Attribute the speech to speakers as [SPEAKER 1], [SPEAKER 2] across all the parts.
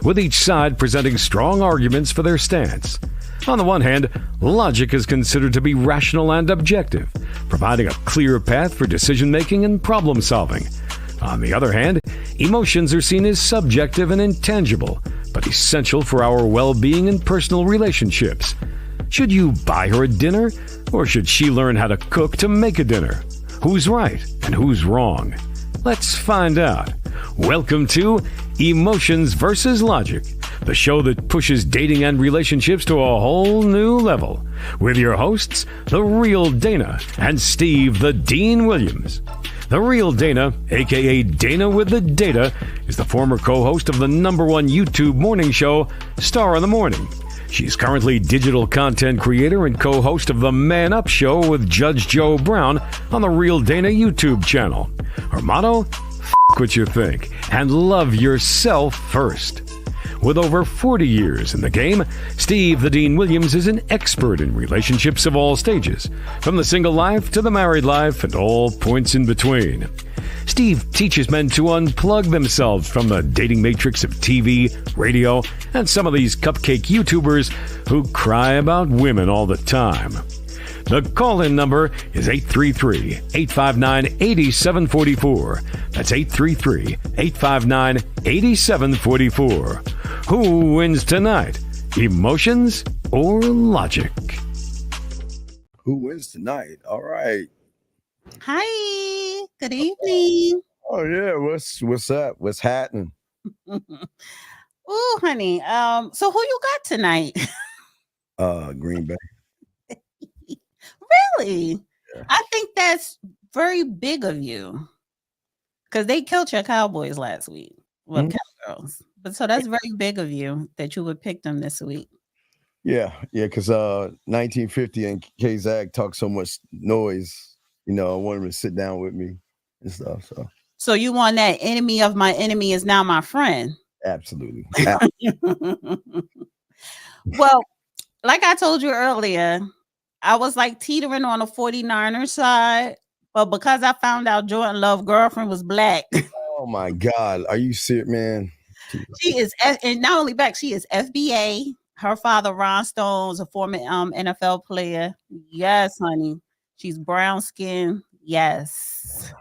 [SPEAKER 1] with each side presenting strong arguments for their stance. On the one hand, logic is considered to be rational and objective, providing a clear path for decision-making and problem-solving. On the other hand, emotions are seen as subjective and intangible, but essential for our well-being and personal relationships. Should you buy her a dinner, or should she learn how to cook to make a dinner? Who's right and who's wrong? Let's find out. Welcome to Emotions versus Logic, the show that pushes dating and relationships to a whole new level, with your hosts, The Real Dana and Steve the Dean Williams. The Real Dana, aka Dana with the Data, is the former co-host of the #1 YouTube morning show, Star in the Morning. She's currently digital content creator and co-host of the Man Up Show with Judge Joe Brown on the Real Dana YouTube channel. Her motto? F*** what you think and love yourself first. With over 40 years in the game, Steve the Dean Williams is an expert in relationships of all stages, from the single life to the married life and all points in between. Steve teaches men to unplug themselves from the dating matrix of TV, radio, and some of these cupcake YouTubers who cry about women all the time. The call-in number is 833-859-8744. That's 833-859-8744. Who wins tonight? Emotions or logic?
[SPEAKER 2] Who wins tonight? All right.
[SPEAKER 3] Hi. Good evening.
[SPEAKER 2] Oh yeah. What's up? What's happening?
[SPEAKER 3] Oh, honey. So who you got tonight?
[SPEAKER 2] Green Bay.
[SPEAKER 3] Really?
[SPEAKER 2] Yeah.
[SPEAKER 3] I think that's very big of you. Because they killed your Cowboys last week. Well, Cowgirls. But so that's very big of you that you would pick them this week.
[SPEAKER 2] Yeah, because 1950 and K-Zag talk so much noise. You know, I want him to sit down with me and stuff.
[SPEAKER 3] So you want that enemy of my enemy is now my friend.
[SPEAKER 2] Absolutely.
[SPEAKER 3] Well, like I told you earlier, I was like teetering on the 49ers side, but because I found out Jordan Love's girlfriend was black.
[SPEAKER 2] Oh my God. Are you serious, man?
[SPEAKER 3] She is, and not only black, she is FBA. Her father, Ron Stone's a former NFL player. Yes, honey. She's brown skin. Yes.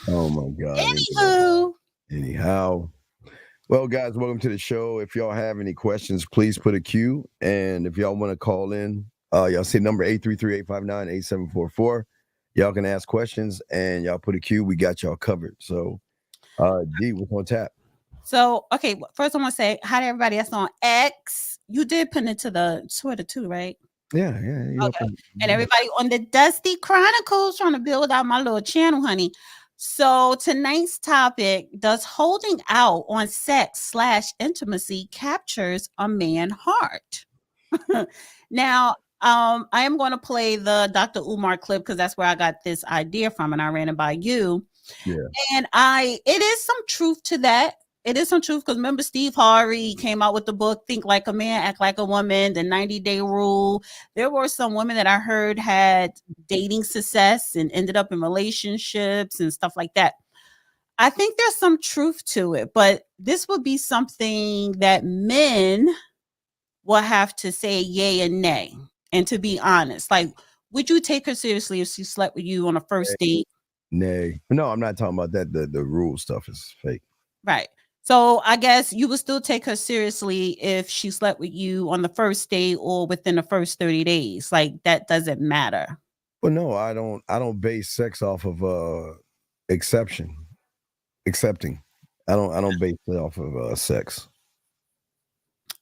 [SPEAKER 2] Oh my God. Anyhow. Well, guys, welcome to the show. If y'all have any questions, please put a Q. And if y'all want to call in, y'all see number 833-859-8744. Y'all can ask questions and y'all put a Q. We got y'all covered. So, D, what's on tap?
[SPEAKER 3] So, okay, first I want to say hi to everybody that's on X. You did put it to the Twitter too, right?
[SPEAKER 2] Yeah.
[SPEAKER 3] Okay. And everybody on the Dusty Chronicles, trying to build out my little channel, honey. So tonight's topic, does holding out on sex/intimacy captures a man's heart? Now, I am going to play the Dr. Umar clip because that's where I got this idea from, and I ran it by you.
[SPEAKER 2] Yeah.
[SPEAKER 3] And it is some truth to that. It is some truth because remember Steve Harvey came out with the book Think Like a Man, Act Like a Woman, the 90-day rule. There were some women that I heard had dating success and ended up in relationships and stuff like that. I think there's some truth to it, but this would be something that men will have to say yay and nay. And to be honest, like, would you take her seriously if she slept with you on a first date?
[SPEAKER 2] Nay. No, I'm not talking about that. The rule stuff is fake.
[SPEAKER 3] Right. So I guess you would still take her seriously if she slept with you on the first date or within the first 30 days. Like that doesn't matter.
[SPEAKER 2] Well, no, I don't base sex off of accepting. I don't base it off of sex.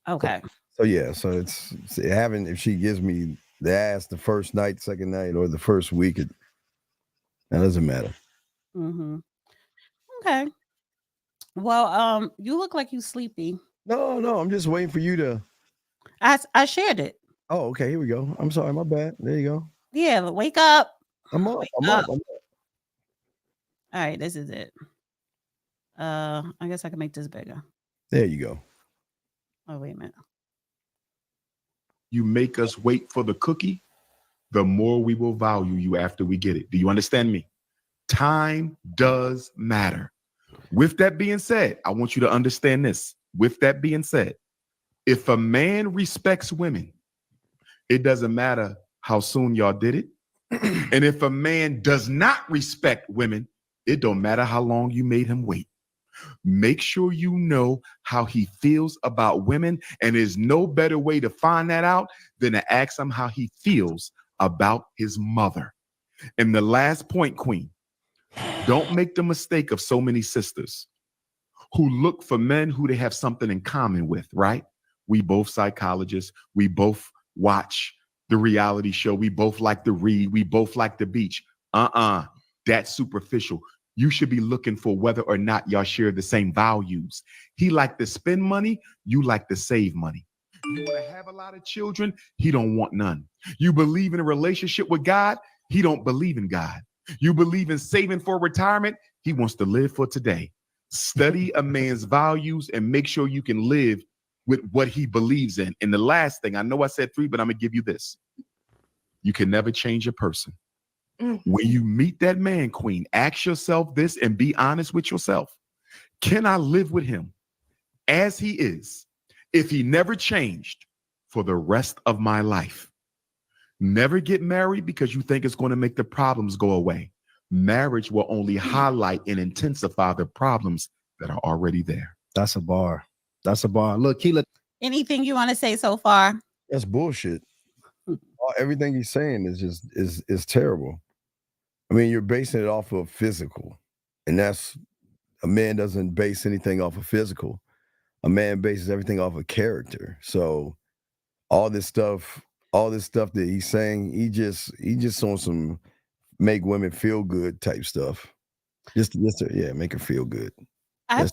[SPEAKER 3] Okay.
[SPEAKER 2] So yeah, so it's having, if she gives me the ass the first night, second night, or the first week, that doesn't matter.
[SPEAKER 3] Mm-hmm. Okay. Well, you look like you sleepy.
[SPEAKER 2] No, I'm just waiting for you to.
[SPEAKER 3] I shared it.
[SPEAKER 2] Oh, okay, here we go. I'm sorry, my bad. There you go.
[SPEAKER 3] Yeah, wake up.
[SPEAKER 2] I'm up.
[SPEAKER 3] All right, this is it. I guess I can make this bigger.
[SPEAKER 2] There you go.
[SPEAKER 3] Oh, wait a minute.
[SPEAKER 4] You make us wait for the cookie, the more we will value you after we get it. Do you understand me? Time does matter. With that being said, I want you to understand this. With that being said, if a man respects women, it doesn't matter how soon y'all did it. And if a man does not respect women, it don't matter how long you made him wait. Make sure you know how he feels about women, and there's no better way to find that out than to ask him how he feels about his mother. And the last point, Queen, don't make the mistake of so many sisters who look for men who they have something in common with, right? We both psychologists. We both watch the reality show. We both like to read. We both like the beach. That's superficial. You should be looking for whether or not y'all share the same values. He like to spend money. You like to save money. You want to have a lot of children. He don't want none. You believe in a relationship with God. He don't believe in God. You believe in saving for retirement. He wants to live for today. Study a man's values and make sure you can live with what he believes in. And the last thing, I know I said 3, but I'm going to give you this. You can never change a person. When you meet that man, Queen, ask yourself this and be honest with yourself. Can I live with him as he is if he never changed for the rest of my life? Never get married because you think it's going to make the problems go away. Marriage will only highlight and intensify the problems that are already there.
[SPEAKER 5] That's a bar. That's a bar. Look, Keela.
[SPEAKER 3] Anything you want to say so far?
[SPEAKER 2] That's bullshit. Everything he's saying is terrible. I mean, you're basing it off of physical, and that's a man doesn't base anything off of physical. A man bases everything off of character. So all this stuff that he's saying, he just on some make women feel good type stuff. Just to make her feel good.
[SPEAKER 3] I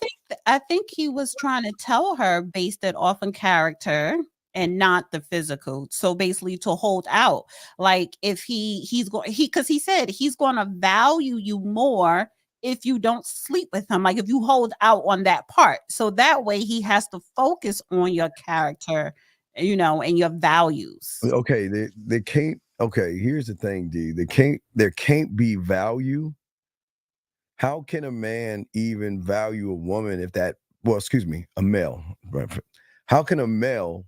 [SPEAKER 3] think he was trying to tell her based it off on character and not the physical. So basically to hold out. Like if because he said he's going to value you more if you don't sleep with him, like if you hold out on that part. So that way he has to focus on your character, and your values.
[SPEAKER 2] Okay, they can't. Okay, here's the thing, D. There can't be value. How can a man even value a woman a male? How can a male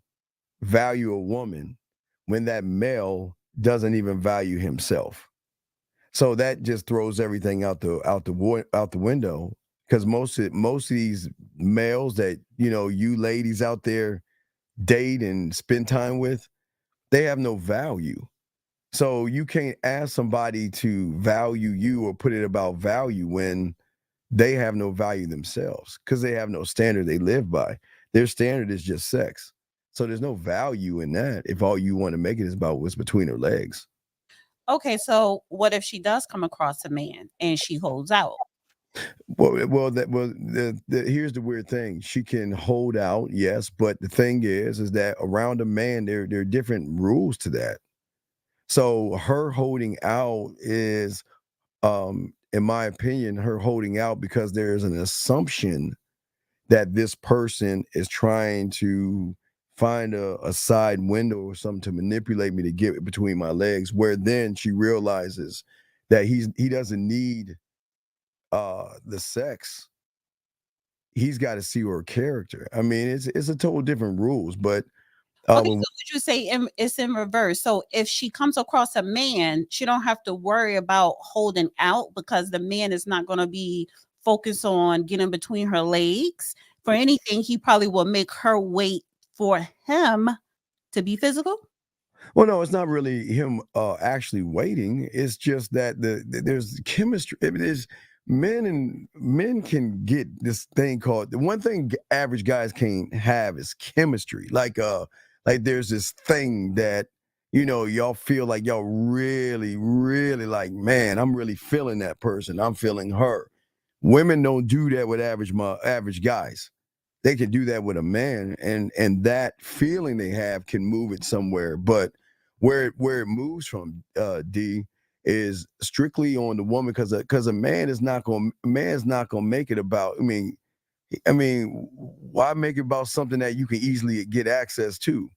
[SPEAKER 2] value a woman when that male doesn't even value himself? So that just throws everything out the window, because most of these males that you ladies out there date and spend time with, they have no value. So you can't ask somebody to value you or put it about value when they have no value themselves, because they have no standard they live by. Their standard is just sex. So there's no value in that if all you want to make it is about what's between her legs.
[SPEAKER 3] Okay, so what if she does come across a man and she holds out?
[SPEAKER 2] Here's the weird thing. She can hold out, yes, but the thing is that around a man, there are different rules to that. So her holding out is, in my opinion, her holding out because there's an assumption that this person is trying to find a side window or something to manipulate me to get it between my legs, where then she realizes that he doesn't need the sex. He's got to see her character. I mean, it's a total different rules, but
[SPEAKER 3] okay, so would you say it's in reverse? So if she comes across a man, she don't have to worry about holding out because the man is not going to be focused on getting between her legs. For anything, he probably will make her wait for him to be physical.
[SPEAKER 2] Well, no, it's not really him actually waiting. It's just that there's chemistry. Men can get this thing called, the one thing average guys can't have is chemistry. Like there's this thing that y'all feel like y'all really, really like, man, I'm really feeling that person. I'm feeling her. Women don't do that with average guys. They can do that with a man, and that feeling they have can move it somewhere. But where it moves from, D, is strictly on the woman, because a man is not gonna make it about. I mean, why make it about something that you can easily get access to?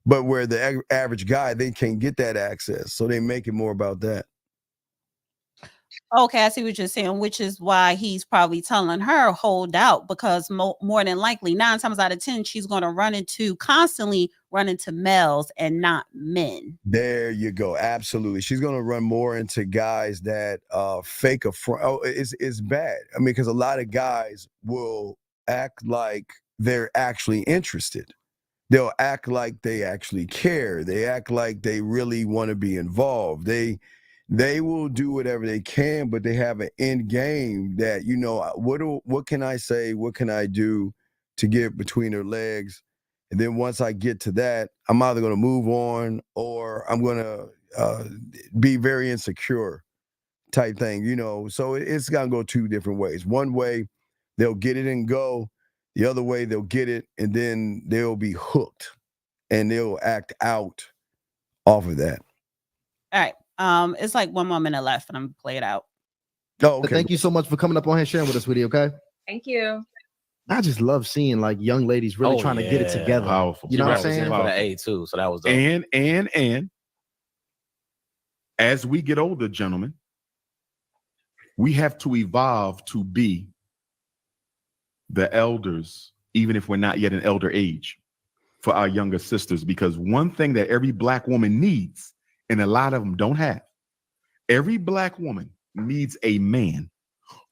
[SPEAKER 2] But where the average guy, they can't get that access, so they make it more about that.
[SPEAKER 3] Okay, I see what you're saying, which is why he's probably telling her hold out, because more than likely 9 times out of 10 she's going to constantly run into males and not men.
[SPEAKER 2] There you go. Absolutely. She's going to run more into guys that fake a front. Oh, it's bad. I mean, because a lot of guys will act like they're actually interested. They'll act like they actually care. They act like they really want to be involved. They will do whatever they can, but they have an end game that, you know, what can I say? What can I do to get between their legs? And then once I get to that, I'm either going to move on or I'm going to be very insecure type thing, you know. So it's going to go 2 different ways. One way, they'll get it and go. The other way, they'll get it and then they'll be hooked and they'll act out off of that.
[SPEAKER 3] All right. It's like 1 more minute left and I'm going to play it out.
[SPEAKER 2] Oh,
[SPEAKER 5] But
[SPEAKER 2] okay.
[SPEAKER 5] thank you so much for coming up on here sharing with us, Woody. Okay.
[SPEAKER 6] Thank you.
[SPEAKER 5] I just love seeing like young ladies really trying to get it together.
[SPEAKER 4] Powerful.
[SPEAKER 5] You know what I'm
[SPEAKER 7] Represented
[SPEAKER 5] saying?
[SPEAKER 7] for the A too, so that was dope.
[SPEAKER 4] And as we get older, gentlemen, we have to evolve to be the elders, even if we're not yet an elder age, for our younger sisters. Because one thing that every Black woman needs, and a lot of them don't have, every Black woman needs a man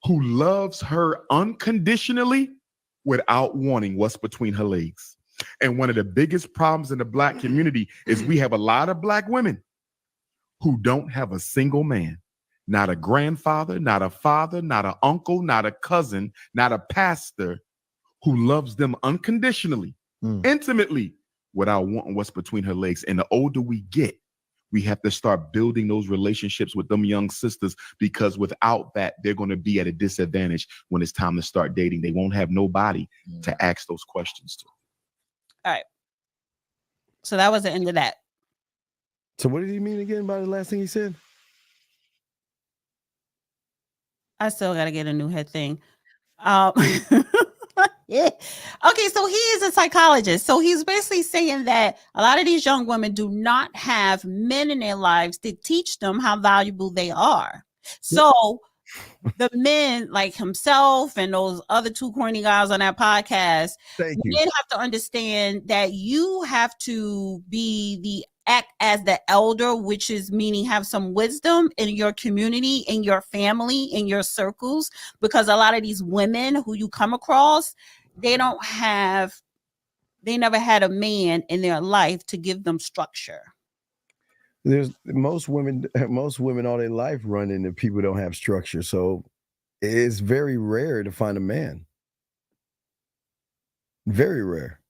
[SPEAKER 4] who loves her unconditionally without wanting what's between her legs. And one of the biggest problems in the Black community is we have a lot of Black women who don't have a single man, not a grandfather, not a father, not an uncle, not a cousin, not a pastor who loves them unconditionally, intimately, without wanting what's between her legs. And the older we get, we have to start building those relationships with them young sisters, because without that, they're going to be at a disadvantage when it's time to start dating. They won't have nobody to ask those questions to.
[SPEAKER 3] All right. So that was the end of that.
[SPEAKER 2] So what did he mean again by the last thing he said?
[SPEAKER 3] I still got to get a new head thing. Yeah. Okay, so he is a psychologist. So he's basically saying that a lot of these young women do not have men in their lives to teach them how valuable they are. So the men like himself and those other 2 corny guys on that podcast,
[SPEAKER 2] Thank you.
[SPEAKER 3] men have to understand that you have to be the act as the elder, which is meaning have some wisdom in your community, in your family, in your circles, because a lot of these women who you come across, they never had a man in their life to give them structure.
[SPEAKER 2] There's most women all their life run into people who don't have structure. So it's very rare to find a man. Very rare.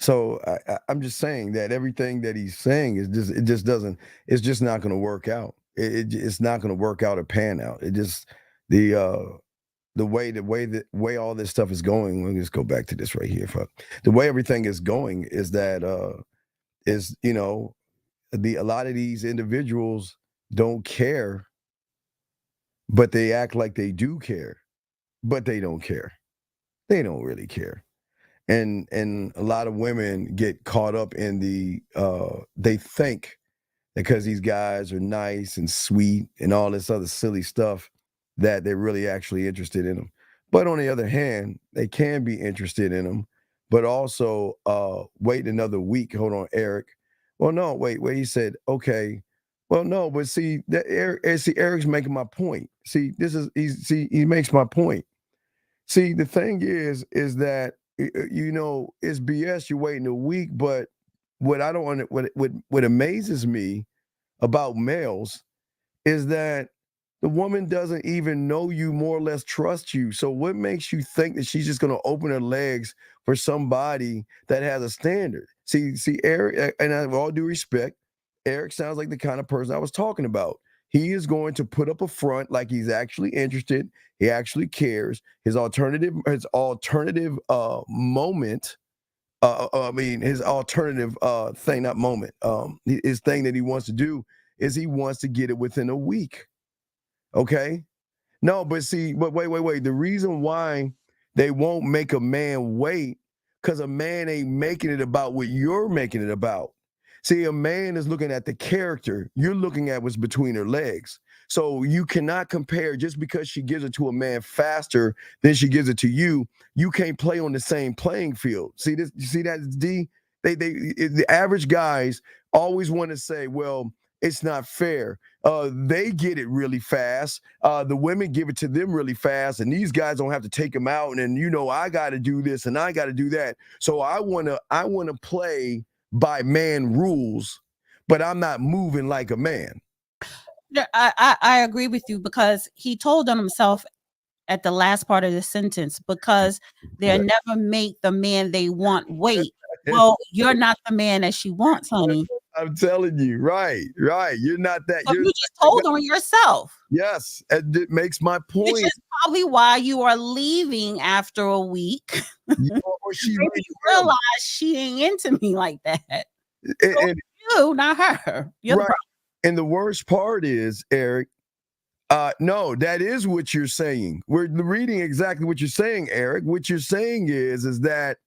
[SPEAKER 2] So I'm just saying that everything that he's saying is it's just not going to work out. It's not going to work out or pan out. It just the way all this stuff is going. Let me just go back to this right here. The way everything is going is that you know, a lot of these individuals don't care, but they act like they do care, but they don't care. They don't really care. And a lot of women get caught up in they think because these guys are nice and sweet and all this other silly stuff that they're really actually interested in them. But on the other hand, they can be interested in them, but also wait another week. Hold on, Eric. Well, no, wait. He said, okay. Well, no, but see, Eric's making my point. See, he makes my point. See, the thing is that, you know, it's BS. You're waiting a week, but what amazes me about males is that the woman doesn't even know you, more or less trust you. So what makes you think that she's just going to open her legs for somebody that has a standard? See, Eric, and with all due respect, Eric sounds like the kind of person I was talking about. He is going to put up a front like he's actually interested. He actually cares. His alternative moment. His alternative thing, not moment. His thing that he wants to do is he wants to get it within a week. Okay. No, but wait. The reason why they won't make a man wait, because a man ain't making it about what you're making it about. See, a man is looking at the character. You're looking at what's between her legs. So you cannot compare just because she gives it to a man faster than she gives it to you. You can't play on the same playing field. See this? You see that, D? The average guys always want to say, well, it's not fair. They get it really fast. The women give it to them really fast, and these guys don't have to take them out. And you know, I got to do this and I got to do that. So I wanna play by man rules, but I'm not moving like a man.
[SPEAKER 3] I agree with you, because he told on himself at the last part of the sentence, because they'll never make the man they want wait. Well, you're not the man that she wants, honey.
[SPEAKER 2] I'm telling you, right. You're not that.
[SPEAKER 3] So you just told on yourself.
[SPEAKER 2] Yes, it makes my point.
[SPEAKER 3] Which is probably why you are leaving after a week.
[SPEAKER 2] Or she
[SPEAKER 3] Maybe you realize she ain't into me like that. So you, not her. You're the problem.
[SPEAKER 2] And the worst part is, Eric, no, that is what you're saying. We're reading exactly what you're saying, Eric. What you're saying is that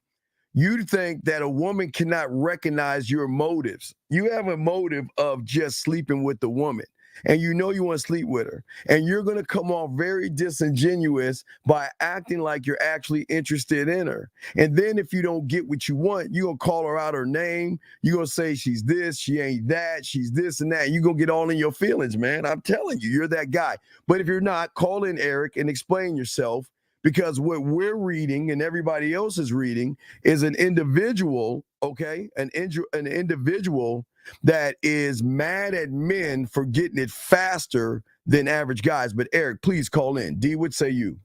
[SPEAKER 2] you think that a woman cannot recognize your motives. You have a motive of just sleeping with the woman, and you know you want to sleep with her, and you're going to come off very disingenuous by acting like you're actually interested in her. And then if you don't get what you want, you're going to call her out her name. You're going to say she's this, she ain't that, she's this and that. You're going to get all in your feelings, man. I'm telling you, you're that guy. But if you're not, call in Eric and explain yourself. Because what we're reading and everybody else is reading is an individual, okay? An individual that is mad at men for getting it faster than average guys. But Eric, please call in. D, what say you?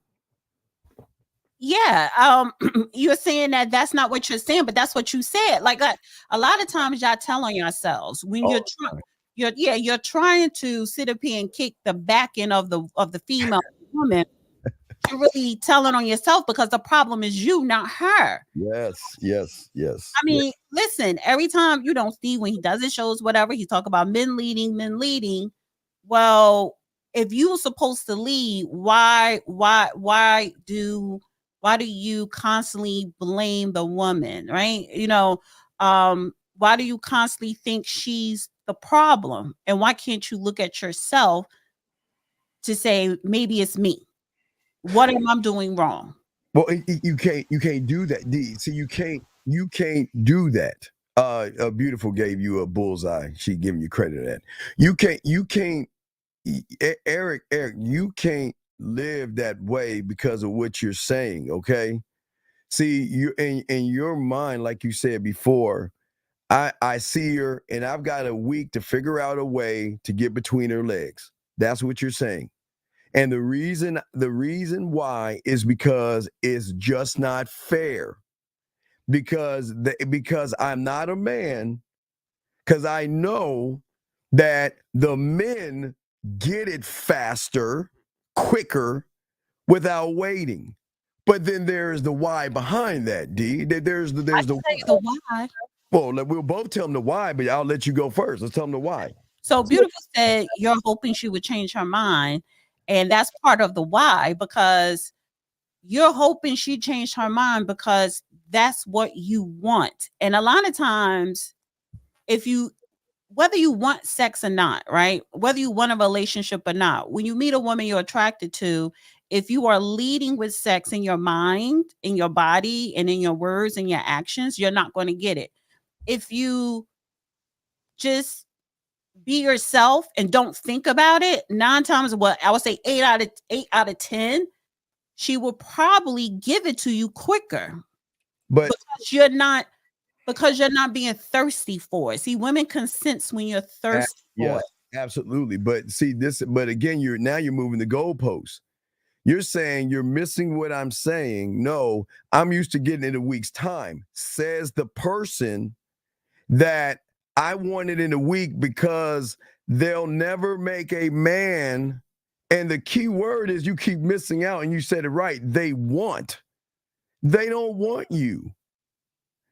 [SPEAKER 3] Yeah, you're saying that that's not what you're saying, but that's what you said. Like a lot of times y'all tell on yourselves when you're trying to sit up here and kick the back end of the female woman. You're really telling on yourself, because the problem is you, not her.
[SPEAKER 2] Yes.
[SPEAKER 3] I mean, listen, every time, Steve, when he does his shows, whatever, he talk about men leading. Well, if you were supposed to lead, why do you constantly blame the woman, right? Why do you constantly think she's the problem? And why can't you look at yourself to say, maybe it's me? What am I doing wrong?
[SPEAKER 2] Well, you can't do that, D. See, you can't do that. Beautiful gave you a bullseye. She giving you credit for that. You can't, Eric, you can't live that way because of what you're saying, okay? See, you in your mind, like you said before, I see her and I've got a week to figure out a way to get between her legs. That's what you're saying. And the reason why is because it's just not fair. Because I'm not a man, because I know that the men get it faster, quicker, without waiting. But then there's the why behind that, D. There's the
[SPEAKER 3] why.
[SPEAKER 2] Well, we'll both tell them the why, but I'll let you go first. Let's tell them the why.
[SPEAKER 3] So Beautiful said you're hoping she would change her mind. And that's part of the why, because you're hoping she changed her mind because that's what you want. And a lot of times, whether you want sex or not, right? Whether you want a relationship or not, when you meet a woman you're attracted to, if you are leading with sex in your mind, in your body, and in your words and your actions, you're not going to get it. If you just be yourself and don't think about it, 9 times, I would say 8 out of 10, she will probably give it to you quicker.
[SPEAKER 2] But
[SPEAKER 3] because you're not being thirsty for it. See, women can sense when you're thirsty for it.
[SPEAKER 2] Absolutely. But see this, but again, you're moving the goalposts. You're saying you're missing what I'm saying. No, I'm used to getting it in a week's time, says the person that I want it in a week, because they'll never make a man. And the key word is, you keep missing out, and you said it right. They don't want you.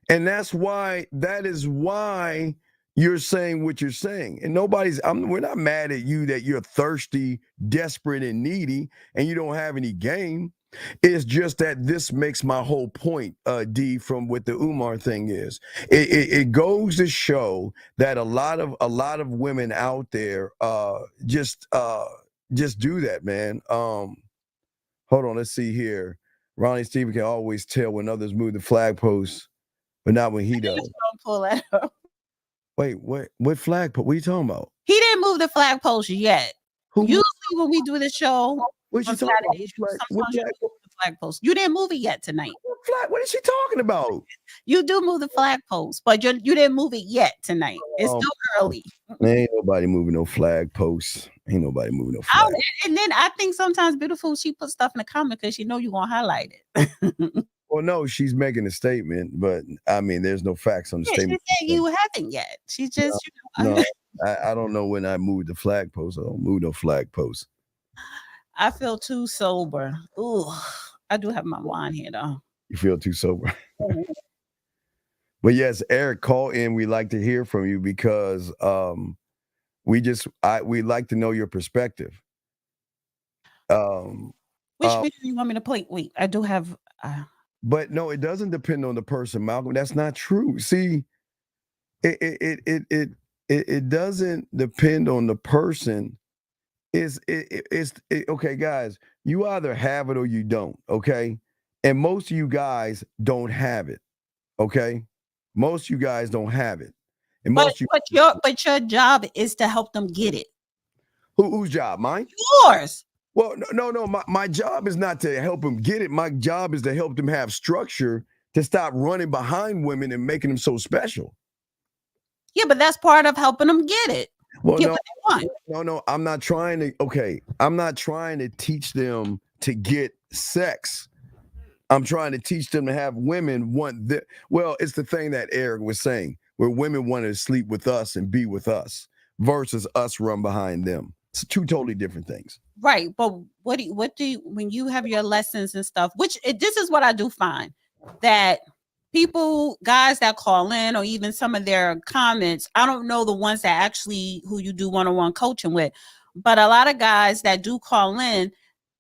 [SPEAKER 2] And that is why you're saying what you're saying. And we're not mad at you that you're thirsty, desperate, and needy, and you don't have any game. It's just that this makes my whole point, D, from what the Umar thing is. It goes to show that a lot of women out there just do that, man. Hold on, let's see here. Ronnie Steven can always tell when others move the flag post, but not when he does.
[SPEAKER 3] Don't pull that up.
[SPEAKER 2] Wait, what flag post? What are you talking about?
[SPEAKER 3] He didn't move the flag post yet. Usually when we do the show
[SPEAKER 2] What
[SPEAKER 3] on
[SPEAKER 2] you talking
[SPEAKER 3] Saturdays,
[SPEAKER 2] about?
[SPEAKER 3] sometimes you move the flag post. You didn't move it yet tonight.
[SPEAKER 2] What is she talking about?
[SPEAKER 3] You do move the flag post, but you didn't move it yet tonight. It's still early.
[SPEAKER 2] Ain't nobody moving no flag posts. Ain't nobody moving no flag.
[SPEAKER 3] And then I think sometimes Beautiful, she puts stuff in the comment because she know you're gonna highlight it.
[SPEAKER 2] Well, no, she's making a statement, but I mean, there's no facts on the statement.
[SPEAKER 3] She said you haven't yet. She just,
[SPEAKER 2] no, I don't know when I moved the flag post. I don't move no flag posts.
[SPEAKER 3] I feel too sober. Ooh, I do have my wine here though.
[SPEAKER 2] You feel too sober. But yes, Eric, call in. We like to hear from you because we like to know your perspective.
[SPEAKER 3] Which video you want me to play? Wait, I do have.
[SPEAKER 2] But no, it doesn't depend on the person, Malcolm. That's not true. See, it doesn't depend on the person. It's okay, guys. You either have it or you don't. Okay, and most of you guys don't have it. Okay, most of you guys don't have it. And
[SPEAKER 3] but your job is to help them get it.
[SPEAKER 2] Whose job? Mine?
[SPEAKER 3] Yours.
[SPEAKER 2] Well, no. My job is not to help them get it. My job is to help them have structure to stop running behind women and making them so special.
[SPEAKER 3] Yeah, but that's part of helping them get it.
[SPEAKER 2] Well,
[SPEAKER 3] get what they want.
[SPEAKER 2] No. I'm not trying to teach them to get sex. I'm trying to teach them to have women want the. Well, it's the thing that Eric was saying, where women want to sleep with us and be with us versus us run behind them. It's two totally different things.
[SPEAKER 3] Right, but what do you when you have your lessons and stuff? This is what I do find that guys that call in or even some of their comments, I don't know the ones that actually who you do one-on-one coaching with, but a lot of guys that do call in,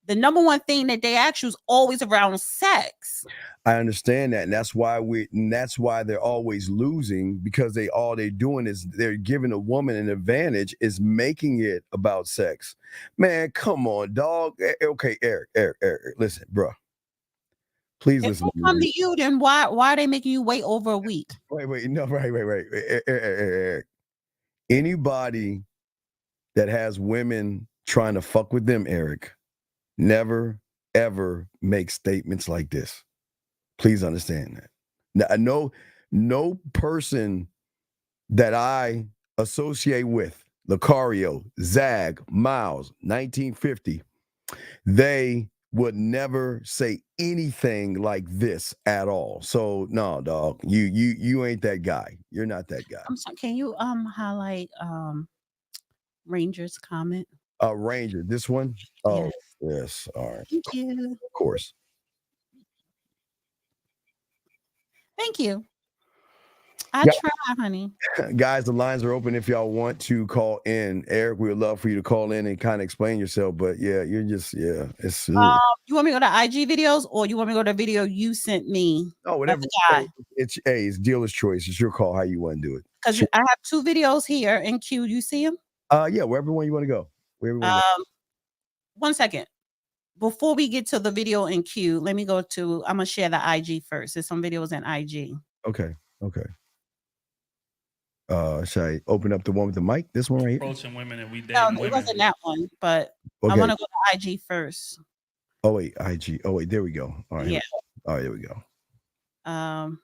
[SPEAKER 3] the number one thing that they ask you is always around sex.
[SPEAKER 2] I understand that, and that's why they're always losing, because all they're doing is they're giving a woman an advantage, is making it about sex. Man, come on, dog. Okay, Eric, listen, bro. Please listen.
[SPEAKER 3] If they come to you, then why are they making you wait over a week?
[SPEAKER 2] Wait. No, right. Eric. Anybody that has women trying to fuck with them, Eric, never ever make statements like this. Please understand that. Now, no person that I associate with, Lucario, Zag, Miles, 1950, they would never say anything like this at all. So no, dog, you ain't that guy. You're not that guy.
[SPEAKER 3] I'm sorry. Can you highlight Ranger's comment?
[SPEAKER 2] Ranger, this one? Oh, yes. All right.
[SPEAKER 3] Thank you.
[SPEAKER 2] Of course.
[SPEAKER 3] Thank you. I try, honey.
[SPEAKER 2] Guys, the lines are open if y'all want to call in. Eric, we would love for you to call in and kind of explain yourself. But yeah, you're just, it's.
[SPEAKER 3] You want me to go to IG videos or you want me to go to the video you sent me?
[SPEAKER 2] Oh, whatever. It's dealer's choice. It's your call how you want to do it.
[SPEAKER 3] Because I have two videos here in queue. You see them?
[SPEAKER 2] Yeah, wherever one you want to go.
[SPEAKER 3] One second. Before we get to the video in queue, let me go to, I'm going to share the IG first. There's some videos in IG.
[SPEAKER 2] Okay. Should I open up the one with the mic? This one right here?
[SPEAKER 6] Approaching women and we dating
[SPEAKER 3] No,
[SPEAKER 6] women.
[SPEAKER 3] it wasn't that one, but I want to go to IG first.
[SPEAKER 2] Oh, wait, IG. Oh, wait, there we go. All right.
[SPEAKER 3] Yeah.
[SPEAKER 2] All right, there we go.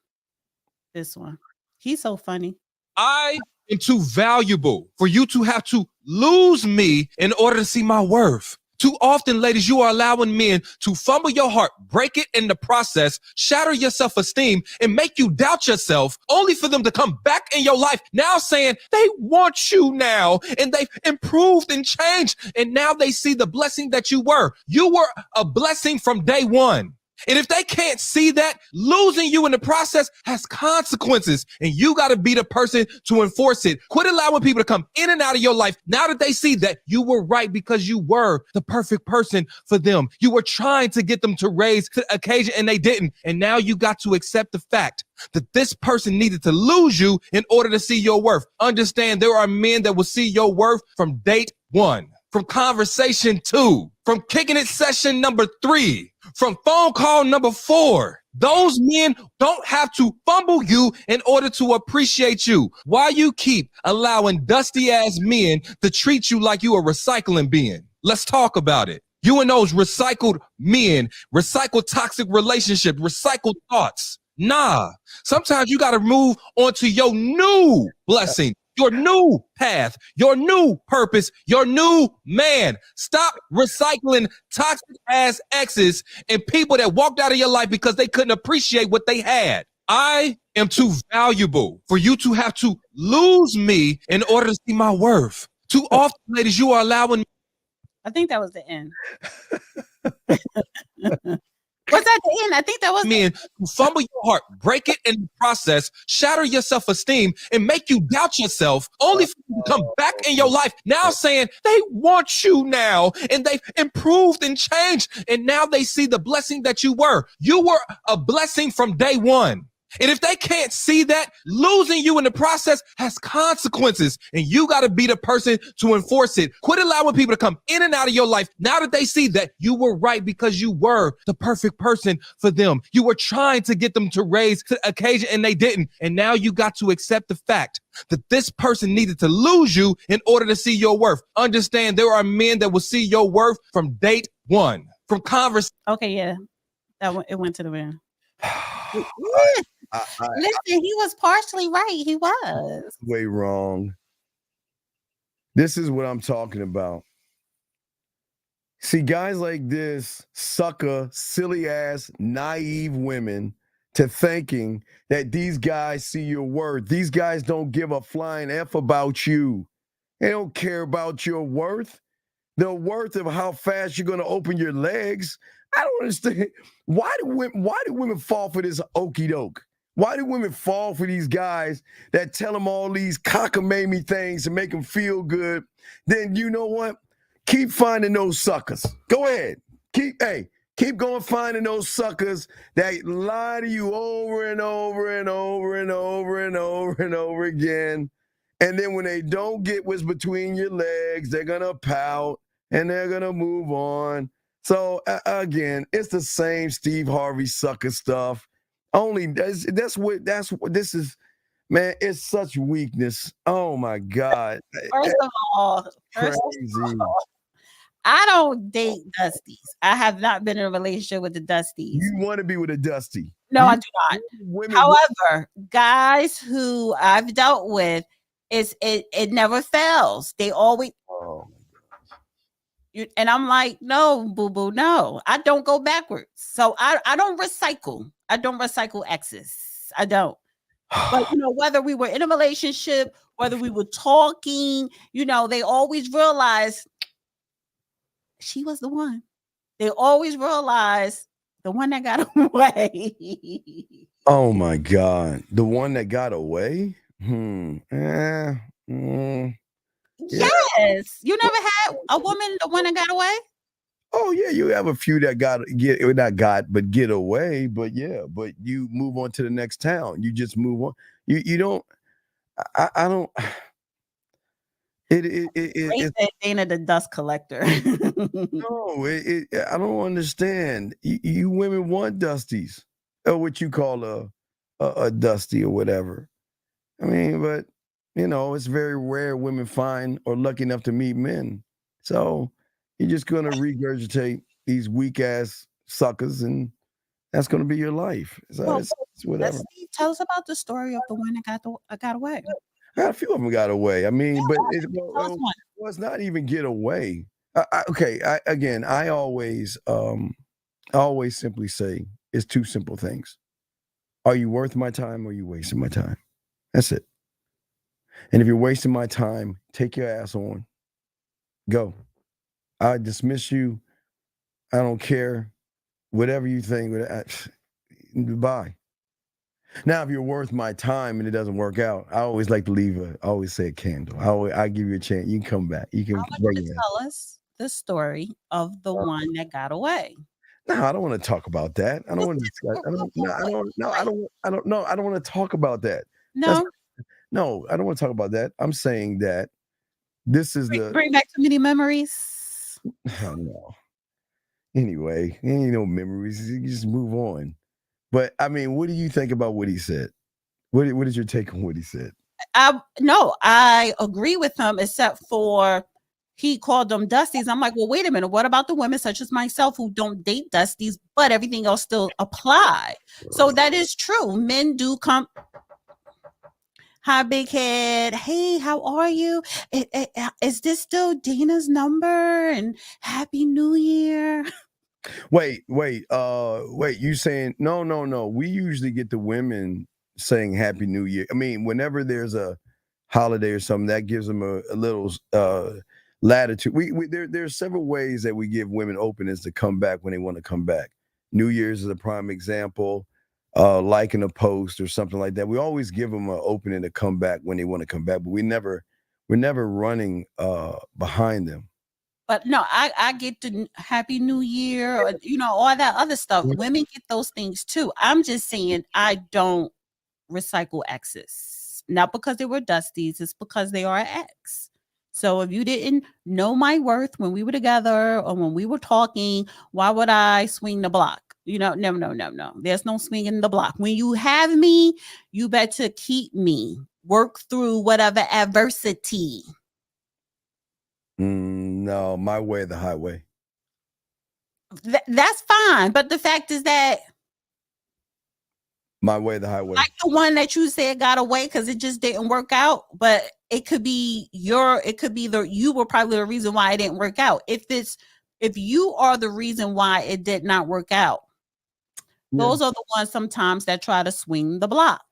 [SPEAKER 3] This one. He's so funny.
[SPEAKER 7] I am too valuable for you to have to lose me in order to see my worth. Too often, ladies, you are allowing men to fumble your heart, break it in the process, shatter your self-esteem, and make you doubt yourself, only for them to come back in your life now saying they want you now, and they've improved and changed, and now they see the blessing that you were. You were a blessing from day one. And if they can't see that, losing you in the process has consequences, and you got to be the person to enforce it. Quit allowing people to come in and out of your life now that they see that you were right, because you were the perfect person for them. You were trying to get them to raise to the occasion and they didn't. And now you got to accept the fact that this person needed to lose you in order to see your worth. Understand, there are men that will see your worth from date one. from conversation 2, from kicking it session number 3, from phone call number 4. Those men don't have to fumble you in order to appreciate you. Why you keep allowing dusty ass men to treat you like you a recycling bin? Let's talk about it. You and those recycled men, recycled toxic relationships, recycled thoughts. Nah, sometimes you got to move on to your new blessing, your new path, your new purpose, your new man. Stop recycling toxic ass exes and people that walked out of your life because they couldn't appreciate what they had. I am too valuable for you to have to lose me in order to see my worth. Too often, ladies, you are allowing.
[SPEAKER 3] I think that was the end. Was that the end? I think that was
[SPEAKER 7] men who fumble your heart, break it in the process, shatter your self-esteem, and make you doubt yourself, only for you to come back in your life now saying they want you now, and they've improved and changed, and now they see the blessing that you were. You were a blessing from day one. And if they can't see that, losing you in the process has consequences, and you got to be the person to enforce it. Quit allowing people to come in and out of your life now that they see that you were right because you were the perfect person for them. You were trying to get them to raise to the occasion and they didn't. And now you got to accept the fact that this person needed to lose you in order to see your worth. Understand, there are men that will see your worth from date one, from conversation.
[SPEAKER 3] okay. Yeah, it went to the man. Listen, he was partially right. He was
[SPEAKER 2] way wrong. This is what I'm talking about. See, guys like this sucker, silly ass, naive women to thinking that these guys see your worth. These guys don't give a flying F about you. They don't care about your worth. The worth of how fast you're going to open your legs. I don't understand. Why do women fall for this okie doke? Why do women fall for these guys that tell them all these cockamamie things to make them feel good? Then you know what? Keep finding those suckers. Go ahead. Keep going finding those suckers that lie to you over and over and over and over and over and over again. And then when they don't get what's between your legs, they're going to pout and they're going to move on. So again, it's the same Steve Harvey sucker stuff. Only that's what this is, man. It's such weakness. Oh my God.
[SPEAKER 3] First of all, I don't date Dusties. I have not been in a relationship with the Dusties.
[SPEAKER 2] You want to be with a Dusty?
[SPEAKER 3] No, I do not. However, guys who I've dealt with, it never fails. They always.
[SPEAKER 2] Oh.
[SPEAKER 3] And I'm like, no, boo-boo, no. I don't go backwards. So I don't recycle. I don't recycle exes. I don't. But, whether we were in a relationship, whether we were talking, they always realize she was the one. They always realize the one that got away.
[SPEAKER 2] Oh, my God. The one that got away?
[SPEAKER 3] Yes. You never had a woman, the one that got away?
[SPEAKER 2] Oh, yeah. You have a few that get away. But yeah, but you move on to the next town. You just move on. You don't. I don't. It's
[SPEAKER 3] Dana the dust collector.
[SPEAKER 2] No, I don't understand. You women want Dusties, or what you call a Dusty or whatever. I mean, but it's very rare women find or lucky enough to meet men. So you're just going to regurgitate these weak ass suckers, and that's going to be your life. So it's whatever.
[SPEAKER 3] Steve, tell us about the story of the one that got away.
[SPEAKER 2] A few of them got away. I mean, but it's not even get away. I always simply say it's two simple things. Are you worth my time or are you wasting my time? That's it. And if you're wasting my time, take your ass on. Go. I dismiss you. I don't care. Whatever you think. Goodbye. Now, if you're worth my time and it doesn't work out, I always like to I always say a candle. I give you a chance. You can come back. You can
[SPEAKER 3] tell us the story of the one that got away.
[SPEAKER 2] No, I don't want to talk about that. I don't want to. I don't want to talk about that.
[SPEAKER 3] No.
[SPEAKER 2] No, I don't want to talk about that. I'm saying that This is the
[SPEAKER 3] Bring back too many memories.
[SPEAKER 2] oh, no. Anyway, ain't no memories. You just move on. But I mean, what do you think about what he said? What is your take on what he said?
[SPEAKER 3] No, I agree with him, except for he called them dusties. I'm like, well, wait a minute. What about the women such as myself who don't date dusties, but everything else still apply? So that is true. Men do come. Hi, big head. Hey, how are you? Is this still Dina's number? And Happy New Year.
[SPEAKER 2] Wait. You saying no? We usually get the women saying Happy New Year. I mean, whenever there's a holiday or something, that gives them a little latitude. There's several ways that we give women openness to come back when they want to come back. New Year's is a prime example. Liking a post or something like that. We always give them an opening to come back when they want to come back, but we're never running behind them.
[SPEAKER 3] But no, I get the Happy New Year, or, all that other stuff. Women get those things too. I'm just saying I don't recycle exes. Not because they were dusties, it's because they are an ex. So if you didn't know my worth when we were together or when we were talking, why would I swing the block? No. There's no swinging the block. When you have me, you better keep me. Work through whatever adversity.
[SPEAKER 2] No, my way or the highway.
[SPEAKER 3] That's fine. But the fact is that
[SPEAKER 2] my way or the highway.
[SPEAKER 3] Like the one that you said got away because it just didn't work out. But it could be you were probably the reason why it didn't work out. If you are the reason why it did not work out, those are the ones sometimes that try to swing the block.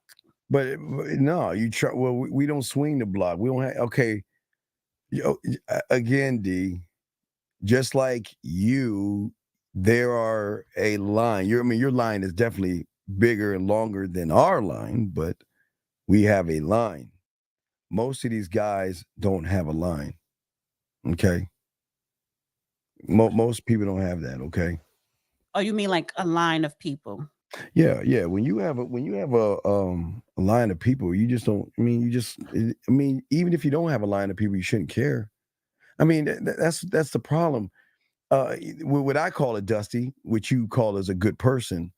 [SPEAKER 2] But no, you try. Well, we don't swing the block. We don't have. Okay, again, D. Just like you, there are a line. Your line is definitely bigger and longer than our line, but we have a line. Most of these guys don't have a line. Okay. Most people don't have that. Okay.
[SPEAKER 3] Oh, you mean like a line of people?
[SPEAKER 2] Yeah. When you have a line of people, you just don't. Even if you don't have a line of people, you shouldn't care. I mean, that's the problem. What I call a dusty, which you call as a good person,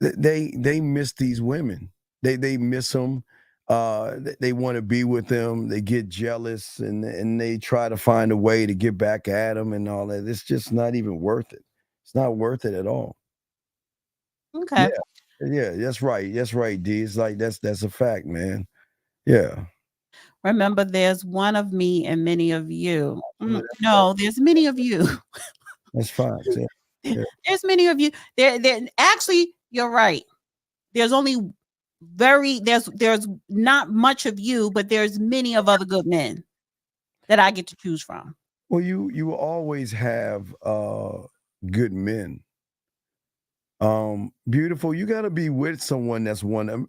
[SPEAKER 2] they miss these women. They miss them. They want to be with them. They get jealous and they try to find a way to get back at them and all that. It's just not even worth it. It's not worth it at all.
[SPEAKER 3] Okay.
[SPEAKER 2] Yeah, that's right. That's right, D. It's like that's a fact, man. Yeah.
[SPEAKER 3] Remember, there's one of me and many of you. No, there's many of you.
[SPEAKER 2] That's fine. Yeah.
[SPEAKER 3] There's many of you. There. Actually, you're right. There's only there's not much of you, but there's many of other good men that I get to choose from.
[SPEAKER 2] Well, you always have good men. Beautiful. You got to be with someone that's one.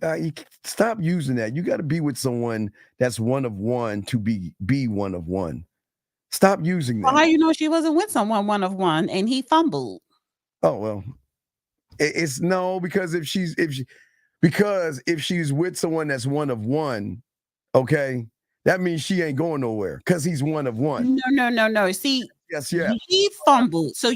[SPEAKER 2] Stop using that. You got to be with someone that's one of one to be one of one. Stop using that.
[SPEAKER 3] Well, how you know she wasn't with someone one of one and he fumbled?
[SPEAKER 2] Oh well, it's no, because if she's with someone that's one of one, okay, that means she ain't going nowhere because he's one of one.
[SPEAKER 3] No. See.
[SPEAKER 2] Yes.
[SPEAKER 3] He fumbled. So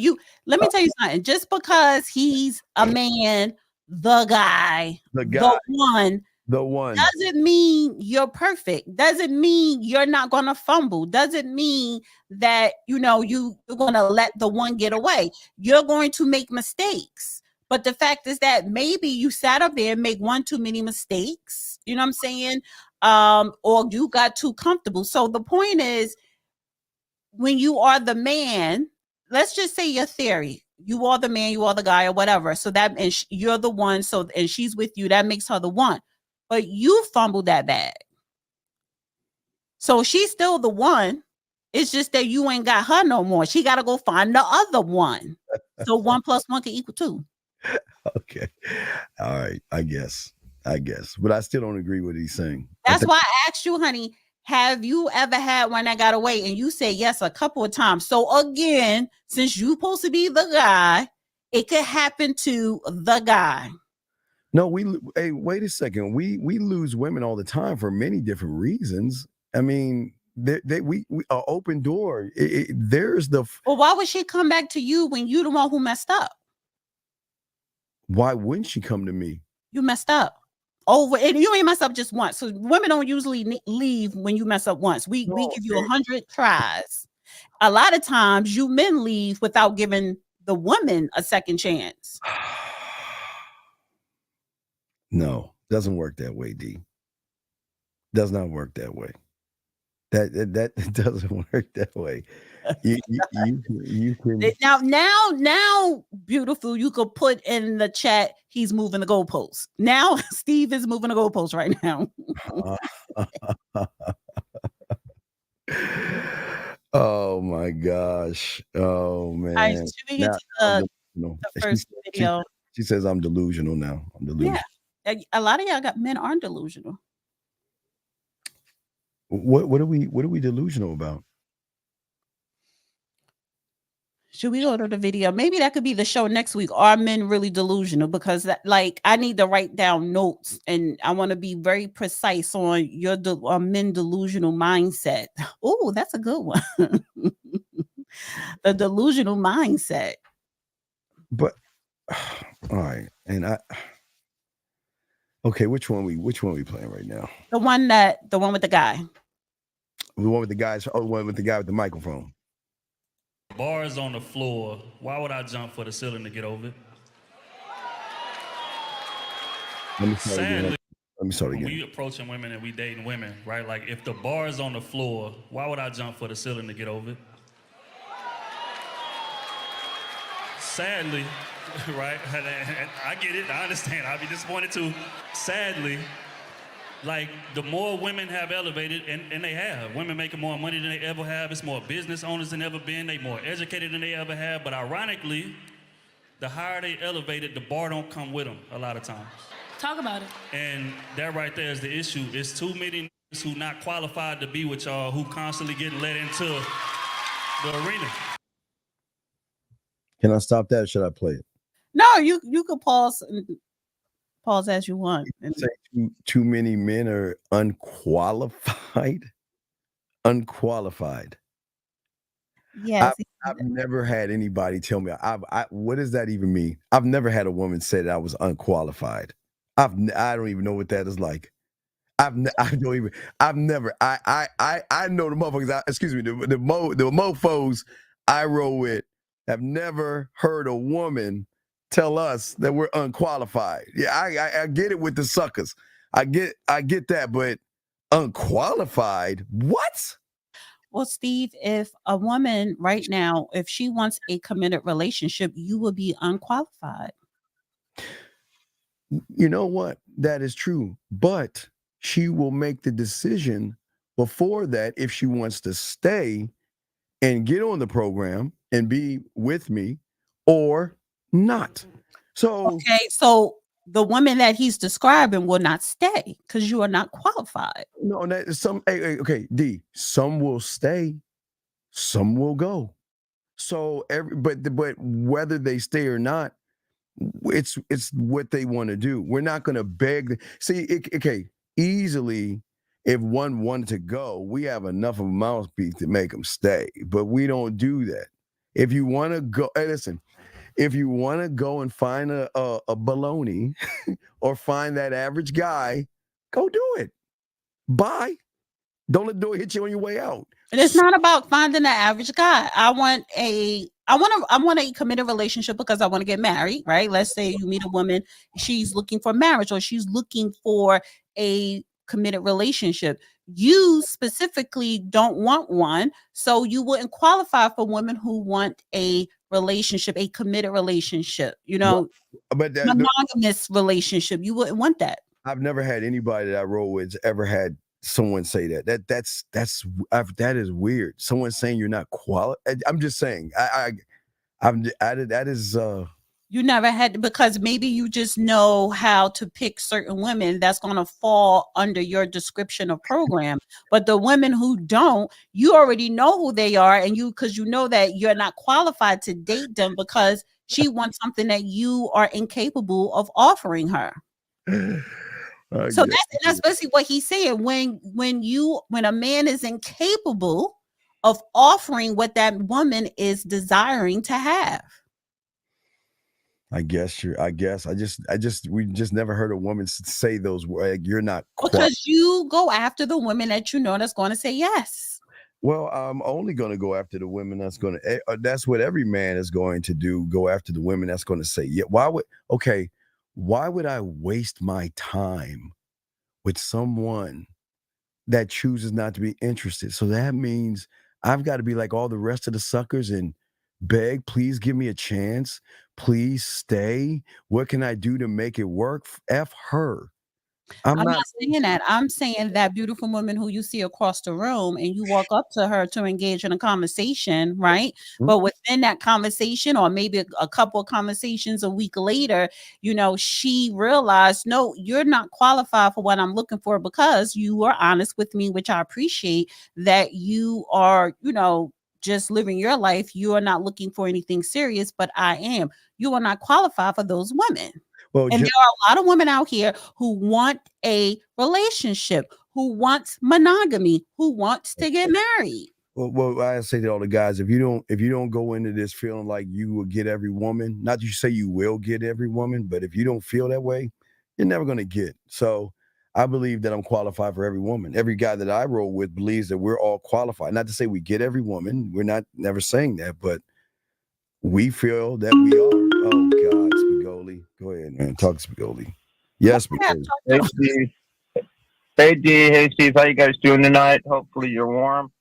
[SPEAKER 3] let me tell you something. Just because he's a man, the guy, the one, doesn't mean you're perfect. Doesn't mean you're not going to fumble. Doesn't mean that, you're going to let the one get away. You're going to make mistakes. But the fact is that maybe you sat up there and make one too many mistakes. You know what I'm saying? Or you got too comfortable. So the point is, when you are the man, let's just say your theory, you are the man, you are the guy or whatever. So that, and you're the one. So, and she's with you, that makes her the one, but you fumbled that bag. So she's still the one. It's just that you ain't got her no more. She got to go find the other one. So 1 + 1 can equal 2.
[SPEAKER 2] Okay. All right. I guess, but I still don't agree with what he's saying.
[SPEAKER 3] That's why I asked you, honey, have you ever had one that got away? And you say yes a couple of times. So again, since you're supposed to be the guy, it could happen to the guy.
[SPEAKER 2] No, wait a second. We lose women all the time for many different reasons. I mean, we are open door. There's the.
[SPEAKER 3] Well, why would she come back to you when you the one who messed up?
[SPEAKER 2] Why wouldn't she come to me?
[SPEAKER 3] You messed up. Over, and you ain't mess up just once. So women don't usually leave when you mess up once. We give you 100 tries. A lot of times you men leave without giving the woman a second chance.
[SPEAKER 2] No, doesn't work that way, D. Does not work that way. That doesn't work that way. You can
[SPEAKER 3] Now, beautiful. You could put in the chat. He's moving the goalposts. Now, Steve is moving the goalposts right now.
[SPEAKER 2] Oh my gosh! Oh man!
[SPEAKER 3] All right, should we get to the first video?
[SPEAKER 2] She says I'm delusional now. I'm delusional.
[SPEAKER 3] Yeah, a lot of y'all men aren't delusional.
[SPEAKER 2] What are we delusional about?
[SPEAKER 3] Should we go to the video? Maybe that could be the show next week. Are men really delusional? Because I need to write down notes, and I want to be very precise on your men delusional mindset. Oh, that's a good one. The delusional mindset.
[SPEAKER 2] But all right, and okay, which one we playing right now?
[SPEAKER 3] The one with the guy.
[SPEAKER 2] The one with the guys. Oh, the one with the guy with the microphone.
[SPEAKER 6] Bars on the floor. Why would I jump for the ceiling to get over it?
[SPEAKER 2] Let me start again.
[SPEAKER 6] When we approaching women and we dating women, right? Like if the bar is on the floor, why would I jump for the ceiling to get over it? Sadly, right? I get it. I understand. I'd be disappointed too. Sadly, like the more women have elevated, and they have, women making more money than they ever have. It's more business owners than ever been. They more educated than they ever have. But ironically, the higher they elevated, the bar don't come with them a lot of times.
[SPEAKER 8] Talk about it.
[SPEAKER 6] And that right there is the issue. It's too many who not qualified to be with y'all, who constantly getting let into the arena.
[SPEAKER 2] Can I stop that or should I play it?
[SPEAKER 3] No, you could pause as you want.
[SPEAKER 2] Say too many men are unqualified. Unqualified.
[SPEAKER 3] Yes.
[SPEAKER 2] I've never had anybody tell me. What does that even mean? I've never had a woman say that I was unqualified. I don't even know what that is like. I know the motherfuckers. Excuse me, the mofos I roll with have never heard a woman tell us that we're unqualified. Yeah, I get it with the suckers. I get that, but unqualified? What?
[SPEAKER 3] Well, Steve, if a woman right now, if she wants a committed relationship, you will be unqualified.
[SPEAKER 2] You know what? That is true. But she will make the decision before that if she wants to stay and get on the program and be with me or not. So
[SPEAKER 3] the woman that he's describing will not stay because you are not qualified.
[SPEAKER 2] No, that some okay, D. Some will stay, some will go. So but whether they stay or not, it's what they want to do. We're not going to beg. Easily, if one wanted to go, we have enough of a mouthpiece to make them stay. But we don't do that. If you want to go, hey, listen. If you want to go and find a baloney or find that average guy, go do it. Bye. Don't let the door hit you on your way out.
[SPEAKER 3] And it's not about finding the average guy. I want a committed relationship because I want to get married, right? Let's say you meet a woman, she's looking for marriage or she's looking for a committed relationship. You specifically don't want one, so you wouldn't qualify for women who want a relationship, a committed relationship, but monogamous relationship. You wouldn't want that.
[SPEAKER 2] I've never had anybody that I roll with ever had someone say that. That is weird. Someone saying you're not qualified. I'm just saying. That is.
[SPEAKER 3] You never had, because maybe you just know how to pick certain women that's going to fall under your description of program. But the women who don't, you already know who they are, and because you know that you're not qualified to date them because she wants something that you are incapable of offering her. So that's basically what he's saying. When a man is incapable of offering what that woman is desiring to have.
[SPEAKER 2] I guess we just never heard a woman say those words. Like, you're not
[SPEAKER 3] because you go after the women that you know that's going to say yes.
[SPEAKER 2] Well, I'm only going to go after the women that's going to. That's what every man is going to do. Go after the women that's going to say yeah. Why would I waste my time with someone that chooses not to be interested? So that means I've got to be like all the rest of the suckers and beg, please give me a chance. Please stay. What can I do to make it work? F her.
[SPEAKER 3] I'm not saying that. I'm saying that beautiful woman who you see across the room and you walk up to her to engage in a conversation, right? Mm-hmm. But within that conversation, or maybe a couple of conversations a week later, she realized, no, you're not qualified for what I'm looking for, because you were honest with me, which I appreciate, that you are, just living your life. You are not looking for anything serious, but I am. You are not qualified for those women. Well, and there are a lot of women out here who want a relationship, who wants monogamy, who wants to get married.
[SPEAKER 2] Well, I say to all the guys, if you don't go into this feeling like you will get every woman, not that you say you will get every woman, but if you don't feel that way, you're never going to get. So I believe that I'm qualified for every woman. Every guy that I roll with believes that we're all qualified. Not to say we get every woman. We're not never saying that, but we feel that we are. Oh, God, Spigoli. Go ahead, man. Talk to Spigoli. Yes, Spigoli.
[SPEAKER 8] Hey, Steve. Hey, D. Hey, Steve. How you guys doing tonight? Hopefully you're warm.